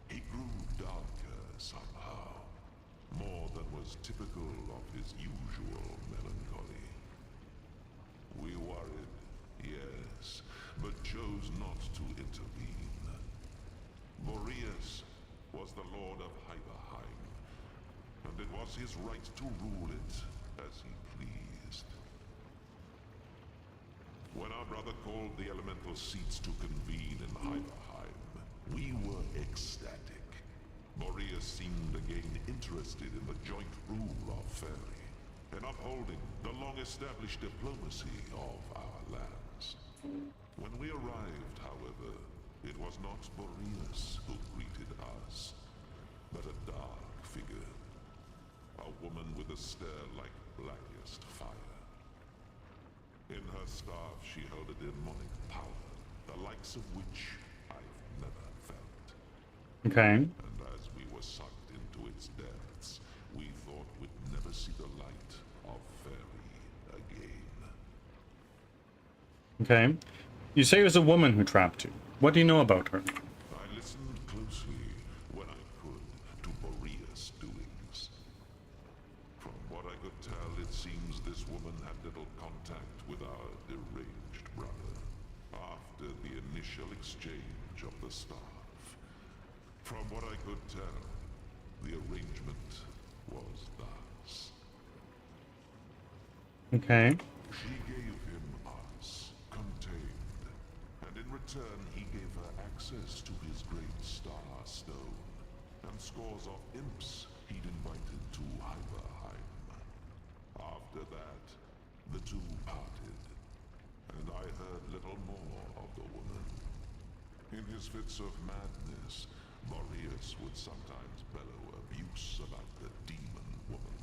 He grew darker somehow, more than was typical of his usual melancholy. We worried, yes, but chose not to intervene. Boreas was the Lord of Hyperheim, and it was his right to rule it as he pleased. When our brother called the elemental seats to convene in Hyperheim, we were ecstatic. Boreas seemed again interested in the joint rule of Fairy, in upholding the long-established diplomacy of our lands. When we arrived, however, it was not Boreas who greeted us. but a dark figure. A woman with a stare like blackest fire. In her staff she held a demonic power, the likes of which I've never felt. Okay. And as we were sucked into its depths, we thought we'd never see the light of Fairy again. Okay. You say it was a woman who trapped you. What do you know about her? I listened closely when I could to Boreas' doings. From what I could tell, it seems this woman had little contact with our deranged brother after the initial exchange of the staff. From what I could tell, the arrangement was thus. Okay. She gave him us, contained, and in return he gave her access to his great star stone, and scores of imps he'd invited to Hyperheim. After that, the two parted, and I heard little more of the woman. In his fits of madness, Boreas would sometimes bellow abuse about the demon woman.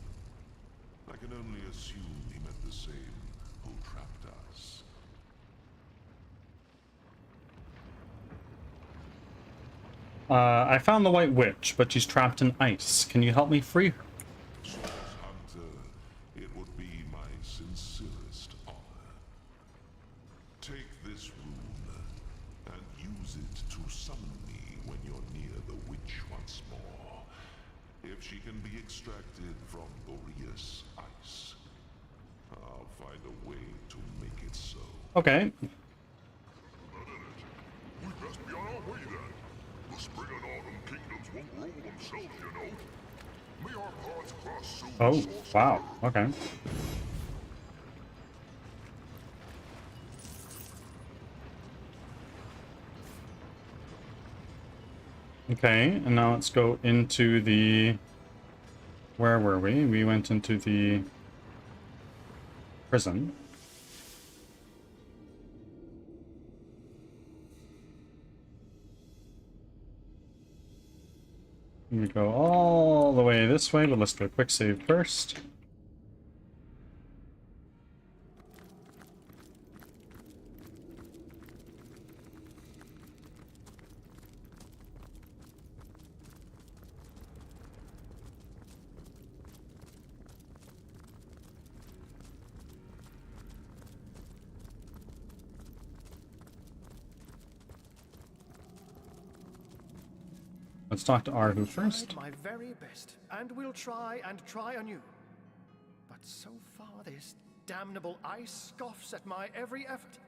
I can only assume he meant the same who trapped us. I found the White Witch, but she's trapped in ice. Can you help me free her? Source Hunter, it would be my sincerest honor. Take this rune and use it to summon me when you're near the witch once more. If she can be extracted from Boreas' ice, I'll find a way to make it so. Okay. We best be on our way then. The spring and autumn kingdoms won't rule themselves, you know. May our paths cross soon. Oh, Source wow. Hunter. Okay. Okay, and now let's go into the... Where were we? We went into the prison. We go all the way this way, but let's do a quick save first. Let's talk to Arhu first. Tried my very best, and will try and try anew. But so far this damnable ice scoffs at my every effort.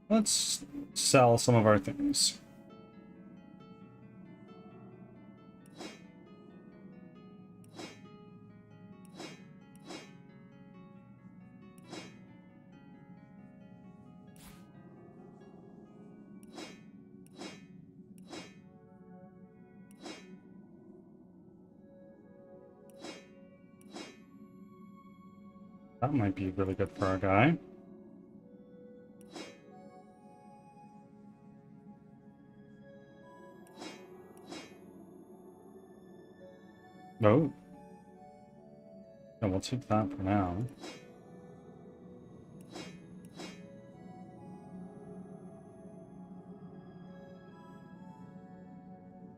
Let's sell some of our things. That might be really good for our guy. Oh. Yeah, we'll take that for now.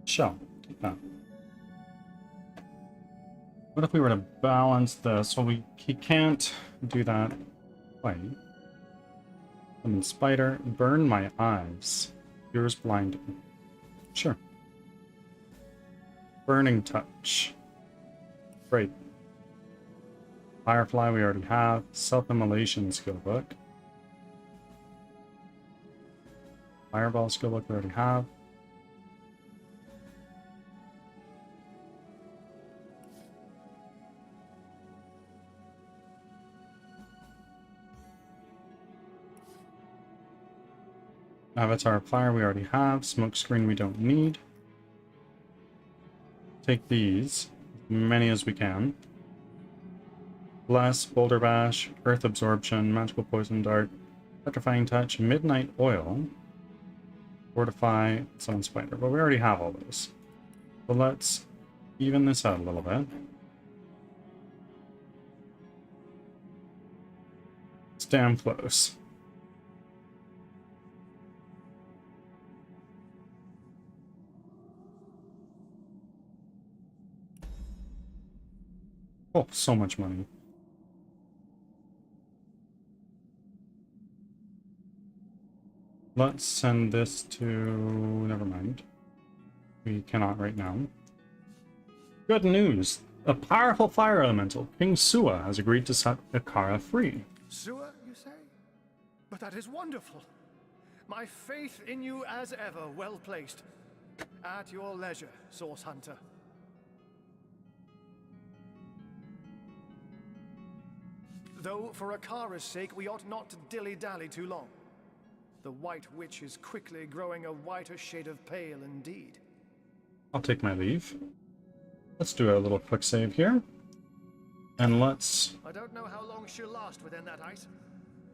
Shell. Take that. What if we were to balance this? Well, he can't do that. Wait. Summon spider. Burn my eyes. Yours blinding. Sure. Burning touch. Great. Firefly we already have. Self-immolation skill book. Fireball skill book we already have. Avatar fire we already have. Smoke screen we don't need. Take these, as many as we can. Bless, Boulder Bash, Earth Absorption, Magical Poison Dart, Petrifying Touch, Midnight Oil, Fortify, Summon Spider. But we already have all those. So let's even this out a little bit. It's damn close. Oh, so much money. Let's send this to... never mind. We cannot right now. Good news! A powerful fire elemental, King Sua, has agreed to set Ikara free. Sua, you say? But that is wonderful. My faith in you as ever, well placed. At your leisure, Source Hunter. Though, for Akara's sake, we ought not to dilly-dally too long. The White Witch is quickly growing a whiter shade of pale indeed. I'll take my leave. Let's do a little quick save here. And let's... I don't know how long she'll last within that ice.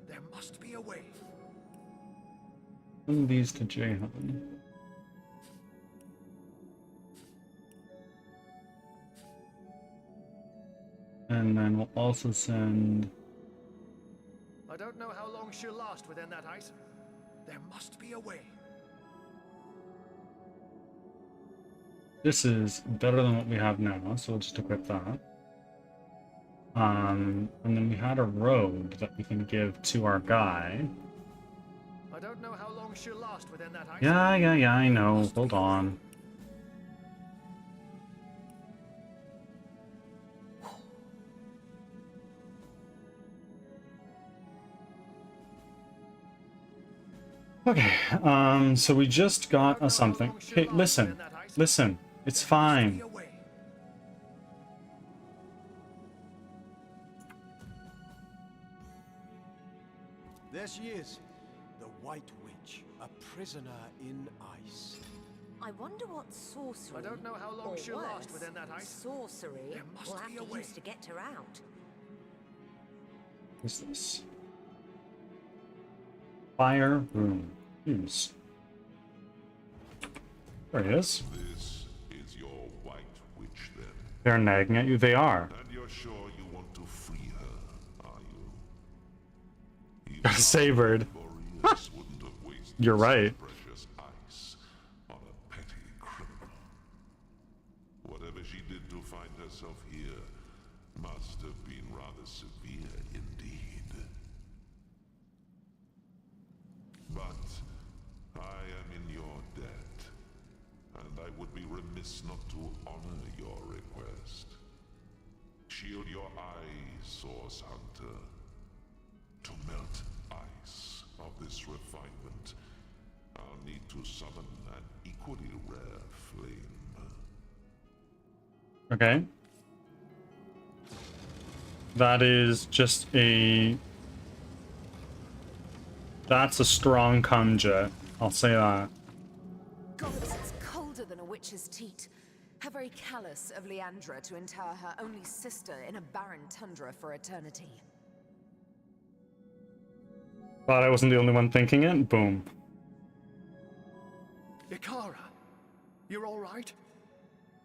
There must be a way. send these to Jahan. And then we'll also send... I don't know how long she'll last within that ice. There must be a way. This is better than what we have now, so we'll just equip that. And then we had a robe that we can give to our guy. I don't know how long she'll last within that ice. Yeah, I know. Hold on. Okay, so we just got a something. Okay, listen. Listen. It's fine. There she is, the White Witch, a prisoner in ice. I wonder what sorcery, I don't know how long or she'll last worse, within that ice. sorcery There must we'll have be a to way. use to get her out. What's this? Fire room. Use. There he is. This is your White Witch, then. They're nagging at you. They are. And you're sure you want to free her, are you? Got savored. Boreas wouldn't have wasted You're right. precious ice on a petty criminal. Whatever she did to find herself here must have been rather severe indeed. But I am in your debt, and I would be remiss not to honor your request. Shield your eyes, Source Hunter. To melt ice of this refinement, I'll need to summon an equally rare flame. Okay. That is just a... That's a strong cum jet. I'll say that. Gods, it's colder than a witch's teat. How very callous of Leandra to inter her only sister in a barren tundra for eternity. Thought I wasn't the only one thinking it. Boom. Ikara, you're all right?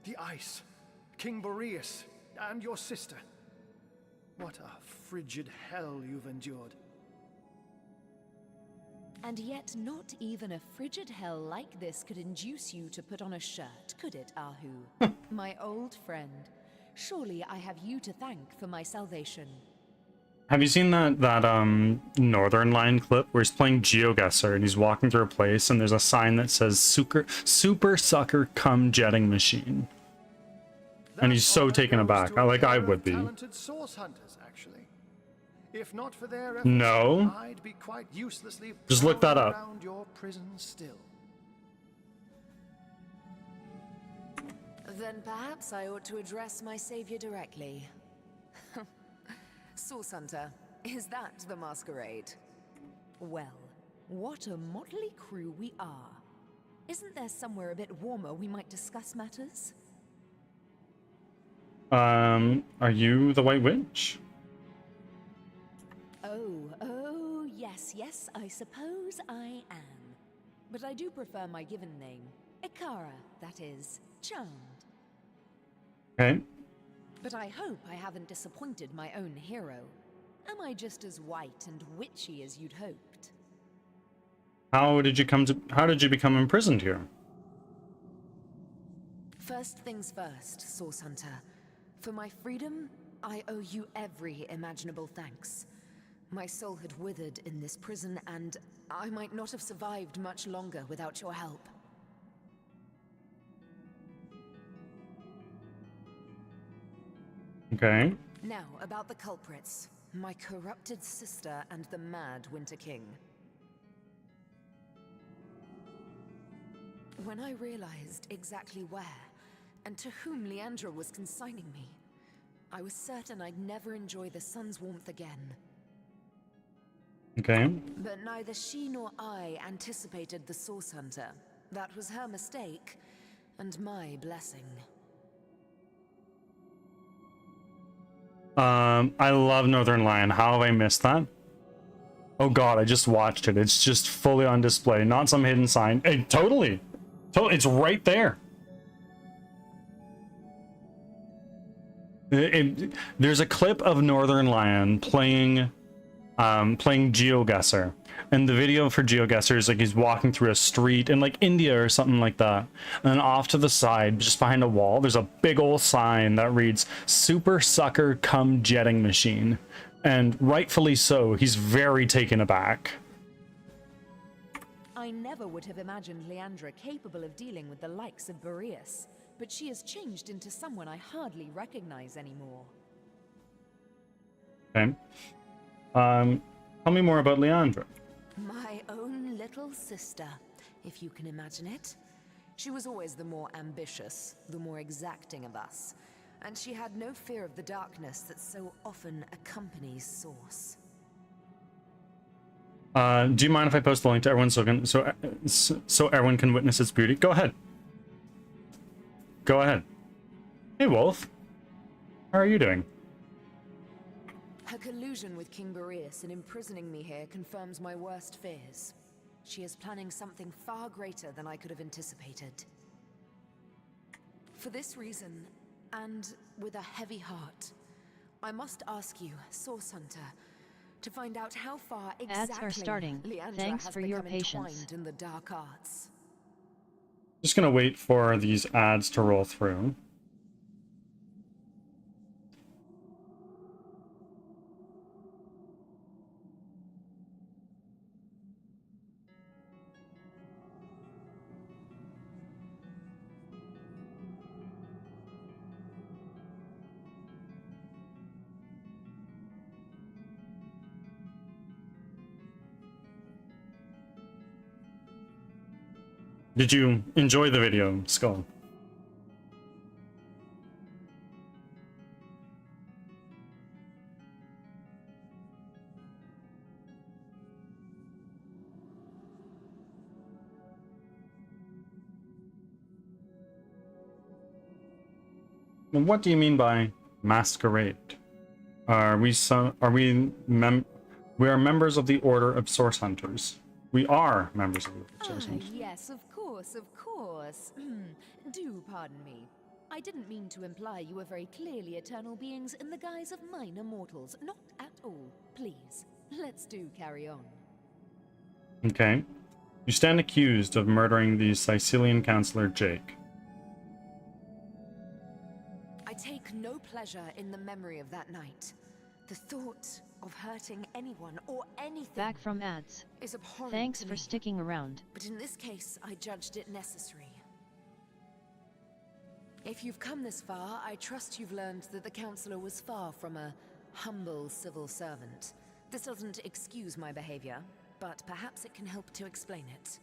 The ice, King Boreas, and your sister. What a frigid hell you've endured. And yet not even a frigid hell like this could induce you to put on a shirt, could it, Ahu? My old friend. Surely I have you to thank for my salvation. Have you seen that Northern Line clip where he's playing GeoGuessr and he's walking through a place and there's a sign that says Super Sucker Cum Jetting Machine? And he's so taken aback. I would be. Talented source hunters, actually. If not for their efforts, No. I'd be quite uselessly Just look that prowling up. around your prison still. Then perhaps I ought to address my savior directly. Source Hunter, is that the masquerade? Well, what a motley crew we are. Isn't there somewhere a bit warmer we might discuss matters? Are you the White Witch? Oh, yes, I suppose I am. But I do prefer my given name. Ikara, that is. Charmed. Okay. But I hope I haven't disappointed my own hero. Am I just as white and witchy as you'd hoped? How did you become imprisoned here? First things first, Source Hunter. For my freedom, I owe you every imaginable thanks. My soul had withered in this prison, and I might not have survived much longer without your help. Okay. Now, about the culprits. My corrupted sister and the mad Winter King. When I realized exactly where, and to whom Leandra was consigning me, I was certain I'd never enjoy the sun's warmth again. Okay. But neither she nor I anticipated the Source Hunter. That was her mistake, and my blessing. I love Northern Lion. How have I missed that? Oh god, I just watched it. It's just fully on display, not some hidden sign. Totally. It's right there. There's a clip of Northern Lion playing GeoGuessr, and the video for GeoGuessr is like he's walking through a street in like India or something like that, and then off to the side, just behind a wall, there's a big old sign that reads "Super Sucker Cum Jetting Machine," and rightfully so, he's very taken aback. I never would have imagined Leandra capable of dealing with the likes of Boreas, but she has changed into someone I hardly recognize anymore. Okay. Tell me more about Leandra. My own little sister, if you can imagine it. She was always the more ambitious, the more exacting of us, and she had no fear of the darkness that so often accompanies Source. Do you mind if I post the link to everyone so everyone can witness its beauty? Go ahead. Go ahead. Hey, Wolf. How are you doing? Her collusion with King Boreas in imprisoning me here confirms my worst fears. She is planning something far greater than I could have anticipated. For this reason, and with a heavy heart, I must ask you, Source Hunter, to find out how far exactly Ads are starting. Leandra Thanks has for your become patience. entwined in the dark arts. Just gonna wait for these ads to roll through. Did you enjoy the video, Skull? What do you mean by masquerade? We are members of the Order of Source Hunters. We are members of the Order of Source Hunters. Yes, of course, of course. Do pardon me. I didn't mean to imply you were very clearly eternal beings in the guise of minor mortals. Not at all. Please, let's do carry on. Okay. You stand accused of murdering the Sicilian counselor Jake. I take no pleasure in the memory of that night. The thought of hurting anyone or anything Back from ads. is abhorrent Thanks to for me. sticking around. But in this case, I judged it necessary. If you've come this far, I trust you've learned that the Counselor was far from a humble civil servant. This doesn't excuse my behavior, but perhaps it can help to explain it.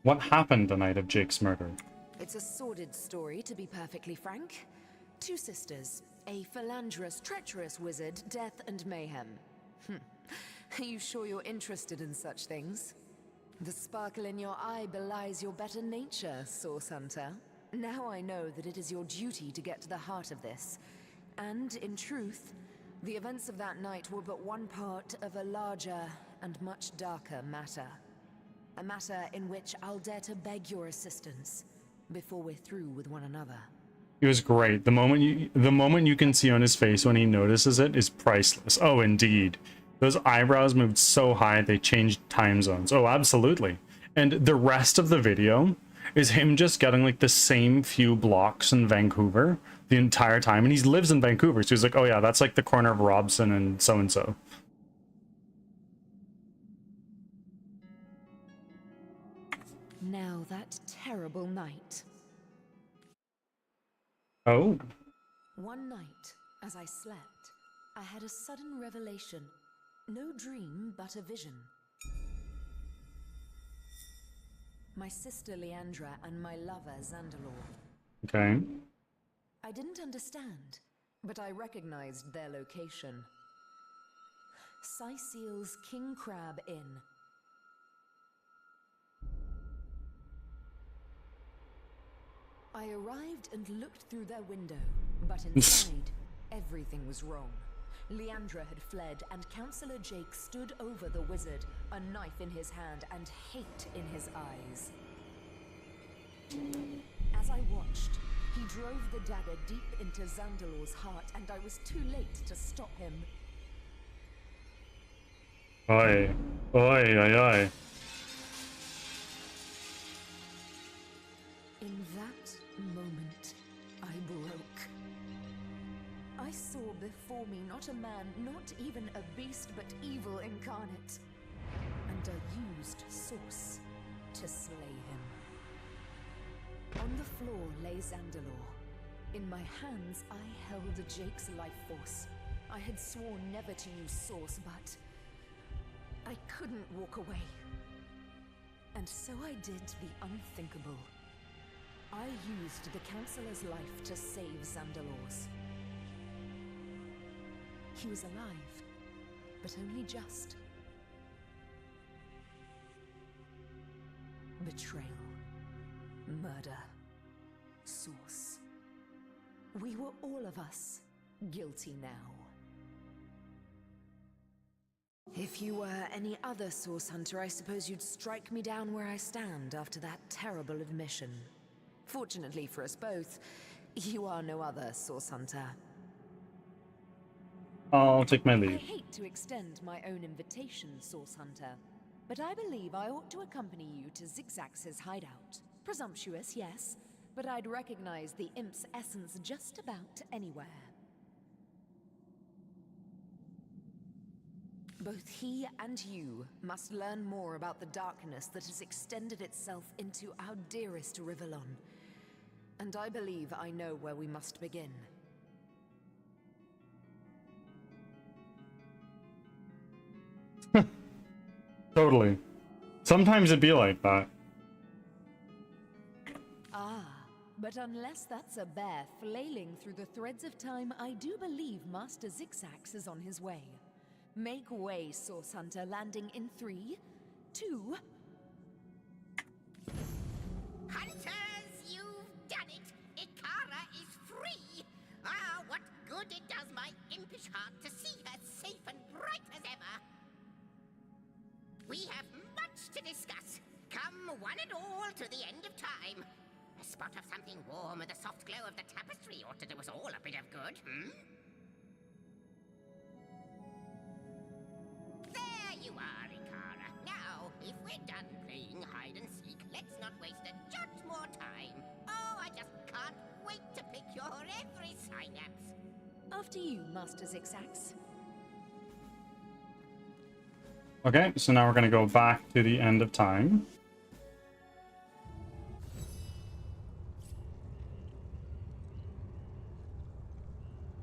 What happened the night of Jake's murder? It's a sordid story, to be perfectly frank. Two sisters, a philanderous, treacherous wizard, death and mayhem. Are you sure you're interested in such things? The sparkle in your eye belies your better nature, Source Hunter. Now I know that it is your duty to get to the heart of this. And, in truth, the events of that night were but one part of a larger and much darker matter. A matter in which I'll dare to beg your assistance before we're through with one another. He was great. The moment you can see on his face when he notices it is priceless. Oh, indeed. Those eyebrows moved so high they changed time zones. Oh, absolutely. And the rest of the video is him just getting like the same few blocks in Vancouver the entire time. And he lives in Vancouver, so he's like, oh yeah, that's like the corner of Robson and so-and-so. Now that terrible night. Oh. One night, as I slept, I had a sudden revelation. No dream, but a vision. My sister Leandra and my lover Zandalor. Okay. I didn't understand, but I recognized their location. Syceel's King Crab Inn. I arrived and looked through their window, but inside, everything was wrong. Leandra had fled, and Councillor Jake stood over the wizard, a knife in his hand and hate in his eyes. As I watched, he drove the dagger deep into Zandalor's heart, and I was too late to stop him. Oi. Oi, oi, oi. In that moment, I broke. I saw before me not a man, not even a beast, but evil incarnate. And I used Source to slay him. On the floor lay Zandalor. In my hands, I held Jake's life force. I had sworn never to use Source, but I couldn't walk away. And so I did the unthinkable. I used the Councillor's life to save Zandalor's. He was alive, but only just. Betrayal. Murder. Source. We were all of us guilty now. If you were any other Source Hunter, I suppose you'd strike me down where I stand after that terrible admission. Fortunately for us both, you are no other Source Hunter. I'll take my I leave. hate to extend my own invitation, Source Hunter, but I believe I ought to accompany you to Zigzax's hideout. Presumptuous, yes, but I'd recognize the imp's essence just about anywhere. Both he and you must learn more about the darkness that has extended itself into our dearest Rivellon. And I believe I know where we must begin. Totally. Sometimes it'd be like that. Ah, but unless that's a bear flailing through the threads of time, I do believe Master Zigzax is on his way. Make way, Source Hunter, landing in 3, 2... Hunters, you've done it! Ikara is free! Ah, what good it does my impish heart to see her safe and bright as ever! We have much to discuss. Come one and all to the end of time. A spot of something warm and the soft glow of the tapestry ought to do us all a bit of good, There you are, Ikara. Now, if we're done playing hide and seek, let's not waste a jot more time. Oh, I just can't wait to pick your every synapse. After you, Master Zigzax. Okay, so now we're gonna go back to the end of time.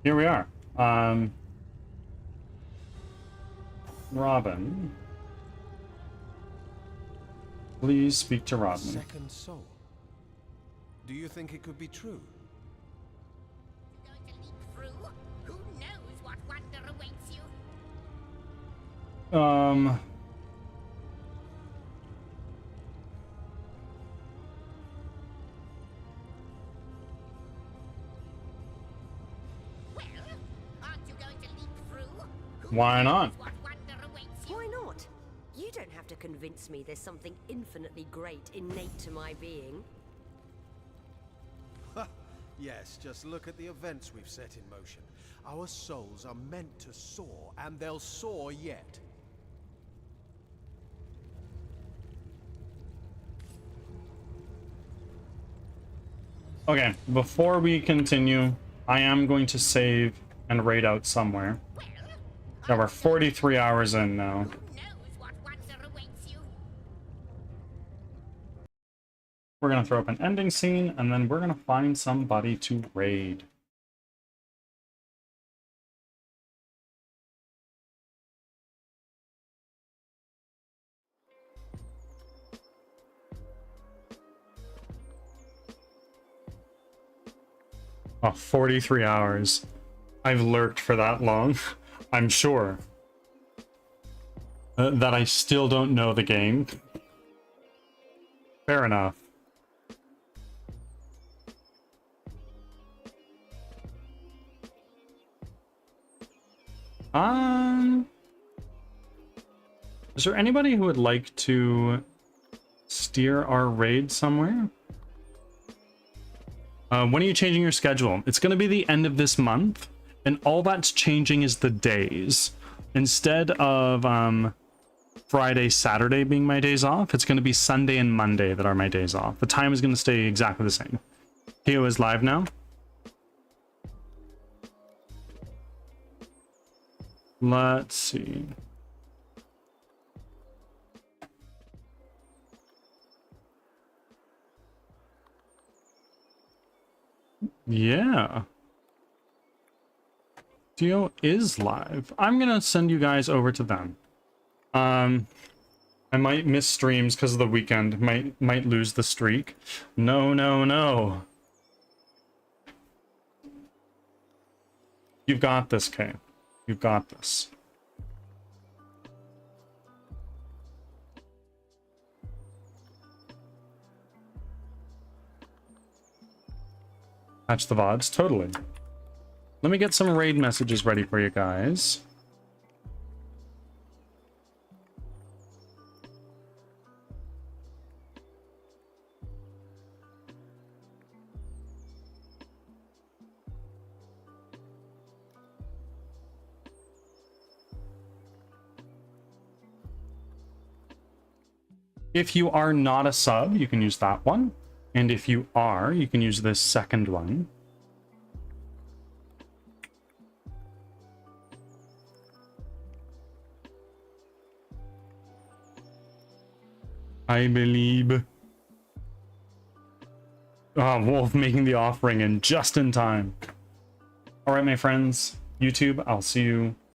Here we are. Robin. Please speak to Robin. Second soul. Do you think it could be true? Going to leap through? Who knows what wonder awaits you? Well, aren't you going to leap through? Who Why not? knows what wonder awaits you? Why not? You don't have to convince me there's something infinitely great innate to my being. Yes, just look at the events we've set in motion. Our souls are meant to soar, and they'll soar yet. Okay, before we continue, I am going to save and raid out somewhere. Yeah, we're 43 hours in now. Who knows what wonder awaits you? We're gonna throw up an ending scene, and then we're gonna find somebody to raid. Oh, 43 hours. I've lurked for that long. I'm sure. That I still don't know the game. Fair enough. Is there anybody who would like to steer our raid somewhere? When are you changing your schedule? It's going to be the end of this month, and all that's changing is the days. Instead of Friday, Saturday being my days off, it's going to be Sunday and Monday that are my days off. The time is going to stay exactly the same. KO is live now. Let's see. Yeah. Dio is live. I'm gonna send you guys over to them. I might miss streams because of the weekend. Might lose the streak. No, no, no. You've got this, Kay. You've got this. Patch the VODs, totally. Let me get some raid messages ready for you guys. If you are not a sub, you can use that one. And if you are, you can use this second one. I believe. Oh, Wolf making the offering and just in time. All right, my friends, YouTube, I'll see you